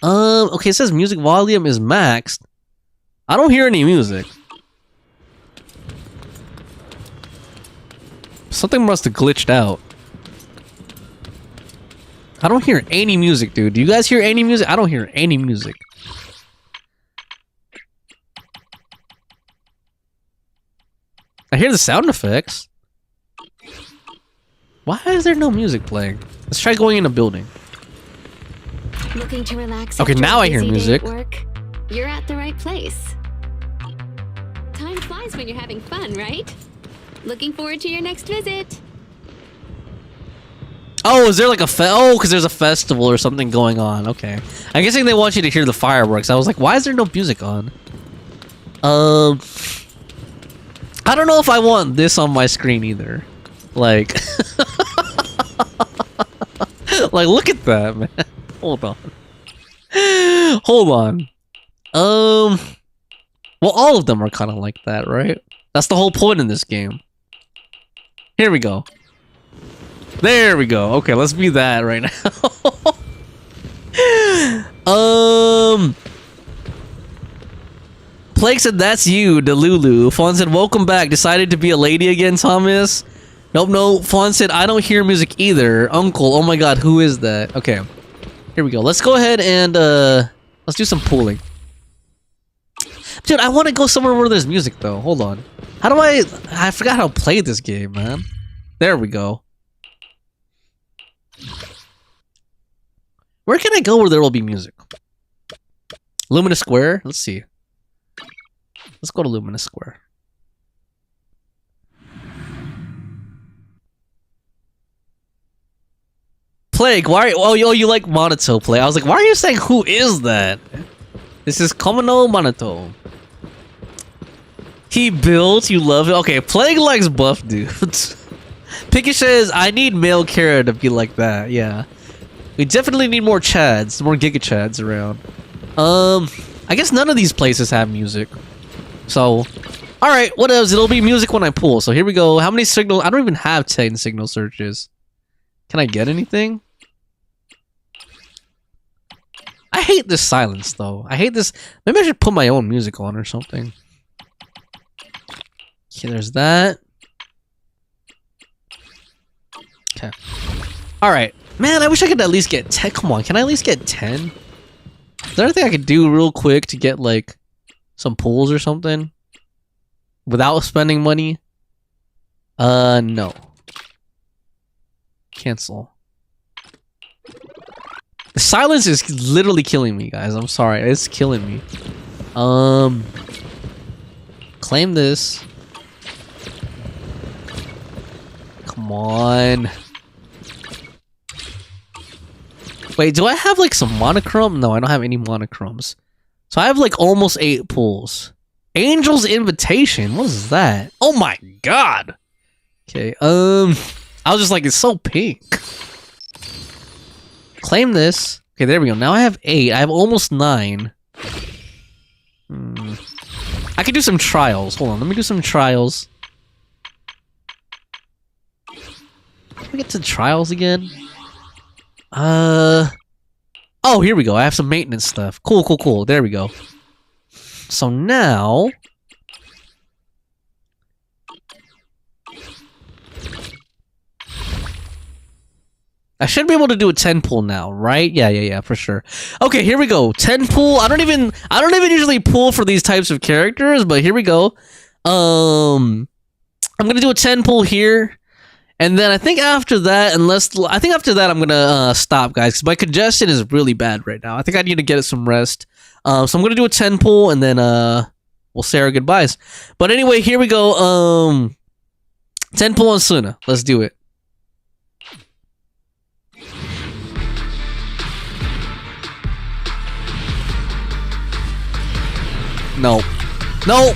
S1: Okay, it says music volume is maxed. I don't hear any music. Something must have glitched out. I don't hear any music, dude. Do you guys hear any music? I don't hear any music. I hear the sound effects. Why is there no music playing? Let's try going in a building.
S15: Looking to relax.
S1: Okay, now I hear music.
S15: Work? You're at the right place. Time flies when you're having fun, right? Looking forward to your next visit.
S1: Oh, is there like a because there's a festival or something going on. Okay. I'm guessing they want you to hear the fireworks. I was like, why is there no music on? I don't know if I want this on my screen either. Like... like, look at that, man. Hold on. Hold on. Well, all of them are kind of like that, right? That's the whole point in this game. Here we go. There we go. Okay, let's be that right now. Plague said, that's you, Delulu. Fawn said, welcome back. Decided to be a lady again, Thomas? Nope, no. Fawn said, I don't hear music either. Uncle, oh my god, who is that? Okay, here we go. Let's go ahead and, let's do some pooling. Dude, I want to go somewhere where there's music, though. Hold on. How do I forgot how to play this game, man. There we go. Where can I go where there will be music? Luminous Square? Let's see. Let's go to Luminous Square. Plague, why? Oh, you like Monato play? I was like, why are you saying who is that? This is Komono Monato. He built, you love it. Okay, Plague likes buff dudes. Picky says, I need male Kara to be like that. Yeah, we definitely need more Chads, more Giga Chads around. I guess none of these places have music. So, all right, what else? It'll be music when I pull. So here we go. How many signals? I don't even have 10 signal searches. Can I get anything? I hate this silence, though. I hate this. Maybe I should put my own music on or something. Okay, there's that. Okay. All right. Man, I wish I could at least get 10. Come on, can I at least get 10? Is there anything I could do real quick to get, like, some pulls or something? Without spending money? No. Cancel. The silence is literally killing me, guys. I'm sorry. It's killing me. Claim this. Come on. Wait, do I have like some monochrome? No, I don't have any monochromes. So I have like almost 8 pulls. Angel's Invitation? What is that? Oh my god! Okay, I was just like, it's so pink. Claim this. Okay, there we go. Now I have 8. I have almost 9. I could do some trials. Hold on, let me do some trials. Let me get to trials again. Oh, here we go. I have some maintenance stuff. Cool, cool, cool. There we go. So now... I should be able to do a 10 pull now, right? Yeah, for sure. Okay, here we go. 10 pull. I don't even usually pull for these types of characters, but here we go. I'm gonna do a 10 pull here, and then I think after that, I'm gonna stop, guys, because my congestion is really bad right now. I think I need to get some rest. So I'm gonna do a 10 pull, and then we'll say our goodbyes. But anyway, here we go. 10 pull on Suna. Let's do it. No. No.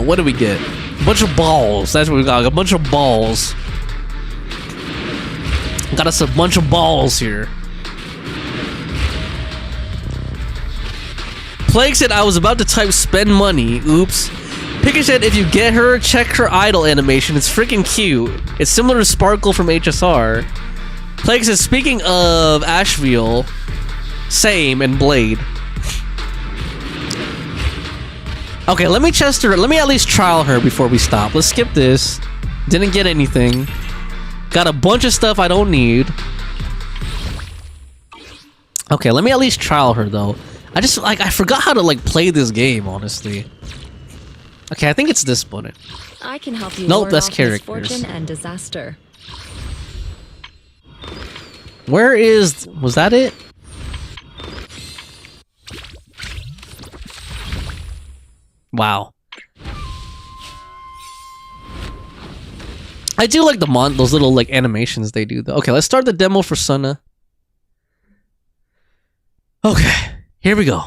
S1: What do we get? A bunch of balls. That's what we got. A bunch of balls. Got us a bunch of balls here. Plague said I was about to type spend money. Oops. Picker said if you get her, check her idol animation. It's freaking cute. It's similar to Sparkle from HSR. Plague said speaking of Asheville, same, and Blade. Okay, let me at least trial her before we stop. Let's skip this. Didn't get anything. Got a bunch of stuff I don't need. Okay, let me at least trial her though. I forgot how to like play this game, honestly. Okay, I think it's this button.
S16: I can help you.
S1: Nope, that's characters.
S16: Misfortune and disaster.
S1: Was that it? Wow. I do like those little like animations they do though. Okay, let's start the demo for Suna. Okay, here we go.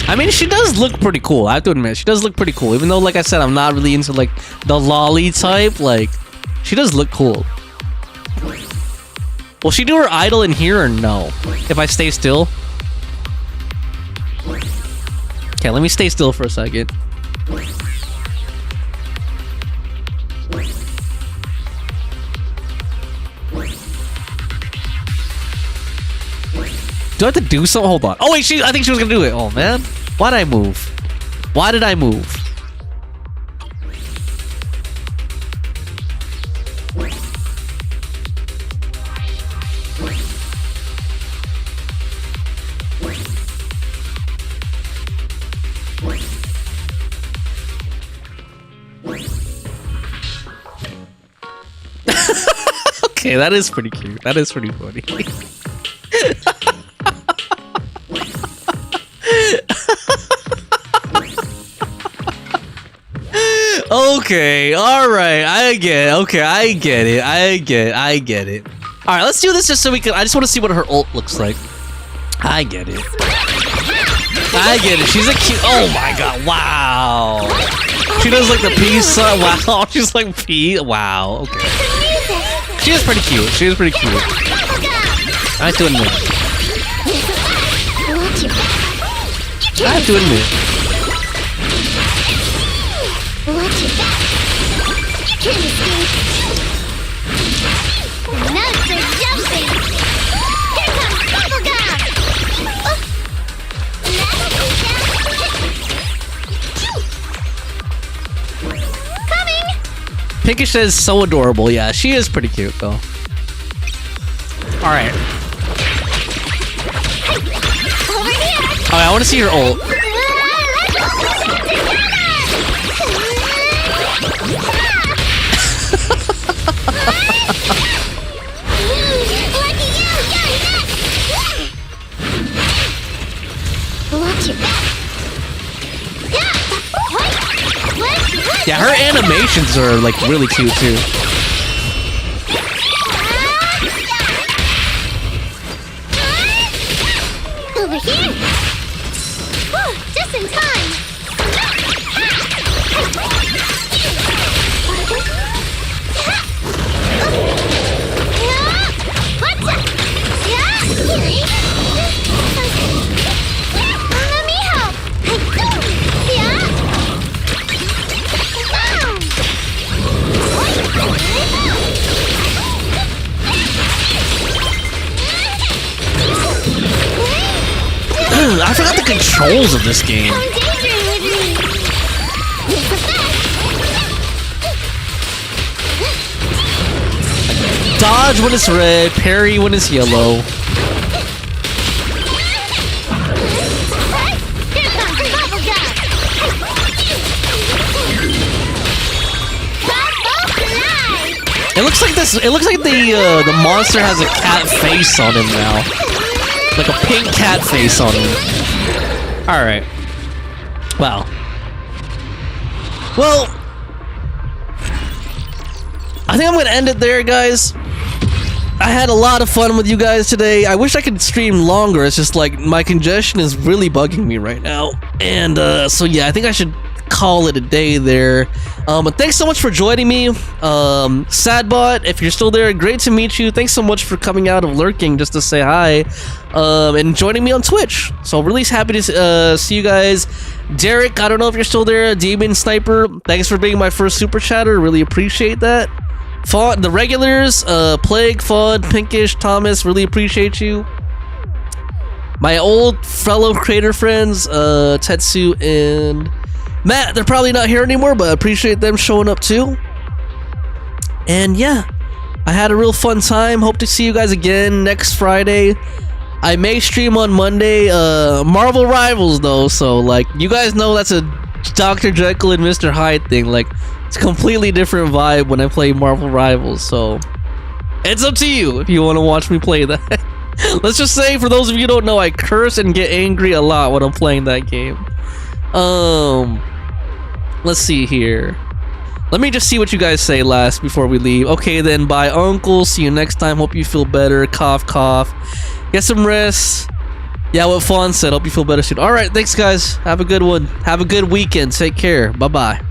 S1: I mean, she does look pretty cool. I have to admit, she does look pretty cool. Even though, like I said, I'm not really into like the lolly type. Like, She does look cool. Will she do her idol in here or no? If I stay still? Okay, let me stay still for a second. Do I have to do something? Hold on. Oh wait, I think she was gonna do it. Oh man. Why'd I move? Why did I move? Okay, that is pretty cute. That is pretty funny. Okay, alright, I get it. Okay, I get it. I get it. Alright, let's do this just so we can. I just want to see what her ult looks like. I get it. I get it. She's a cute. Oh my god, wow. She does like the peace sign. Wow, she's like P. Wow, okay. She is pretty cute. She is pretty cute. I have to admit. I have to admit.
S6: Watch your back. You can't escape. Nuts are jumping. Here comes Bubblegum. Coming.
S1: Pinkish is so adorable. Yeah, she is pretty cute though. All right.
S6: Over here.
S1: Oh, I want to see her ult. Yeah, her animations are like really cute too.
S6: Over here. Whew, just in time. Let me help.
S1: I forgot the controls of this game. Dodge when it's red, parry when it's yellow. It looks like this. It looks like the monster has a cat face on him now, like a pink cat face on him. All right. Wow. Well, I think I'm gonna end it there, guys. I had a lot of fun with you guys today. I wish I could stream longer. It's just like my congestion is really bugging me right now, and so yeah, I think I should call it a day there. But thanks so much for joining me. Sadbot, if you're still there, great to meet you. Thanks so much for coming out of lurking just to say hi, and joining me on Twitch. So really happy to see you guys. Derek, I don't know if you're still there. Demon Sniper, thanks for being my first super chatter. Really appreciate that. Fawn, the regulars, Plague, Fawn, Pinkish, Thomas, really appreciate you. My old fellow creator friends, Tetsu and Matt, they're probably not here anymore, but I appreciate them showing up too. And yeah, I had a real fun time. Hope to see you guys again next Friday. I may stream on Monday, Marvel Rivals though, so like, you guys know that's a Dr. Jekyll and Mr. Hyde thing. Like, it's a completely different vibe when I play Marvel Rivals, so it's up to you if you want to watch me play that. Let's just say, for those of you who don't know, I curse and get angry a lot when I'm playing that game. Let's see here. Let me just see what you guys say last before we leave. Okay, then, bye, Uncle. See you next time. Hope you feel better. Cough, cough. Get some rest. Yeah, what Fawn said. Hope you feel better soon. All right, thanks, guys. Have a good one. Have a good weekend. Take care. Bye-bye.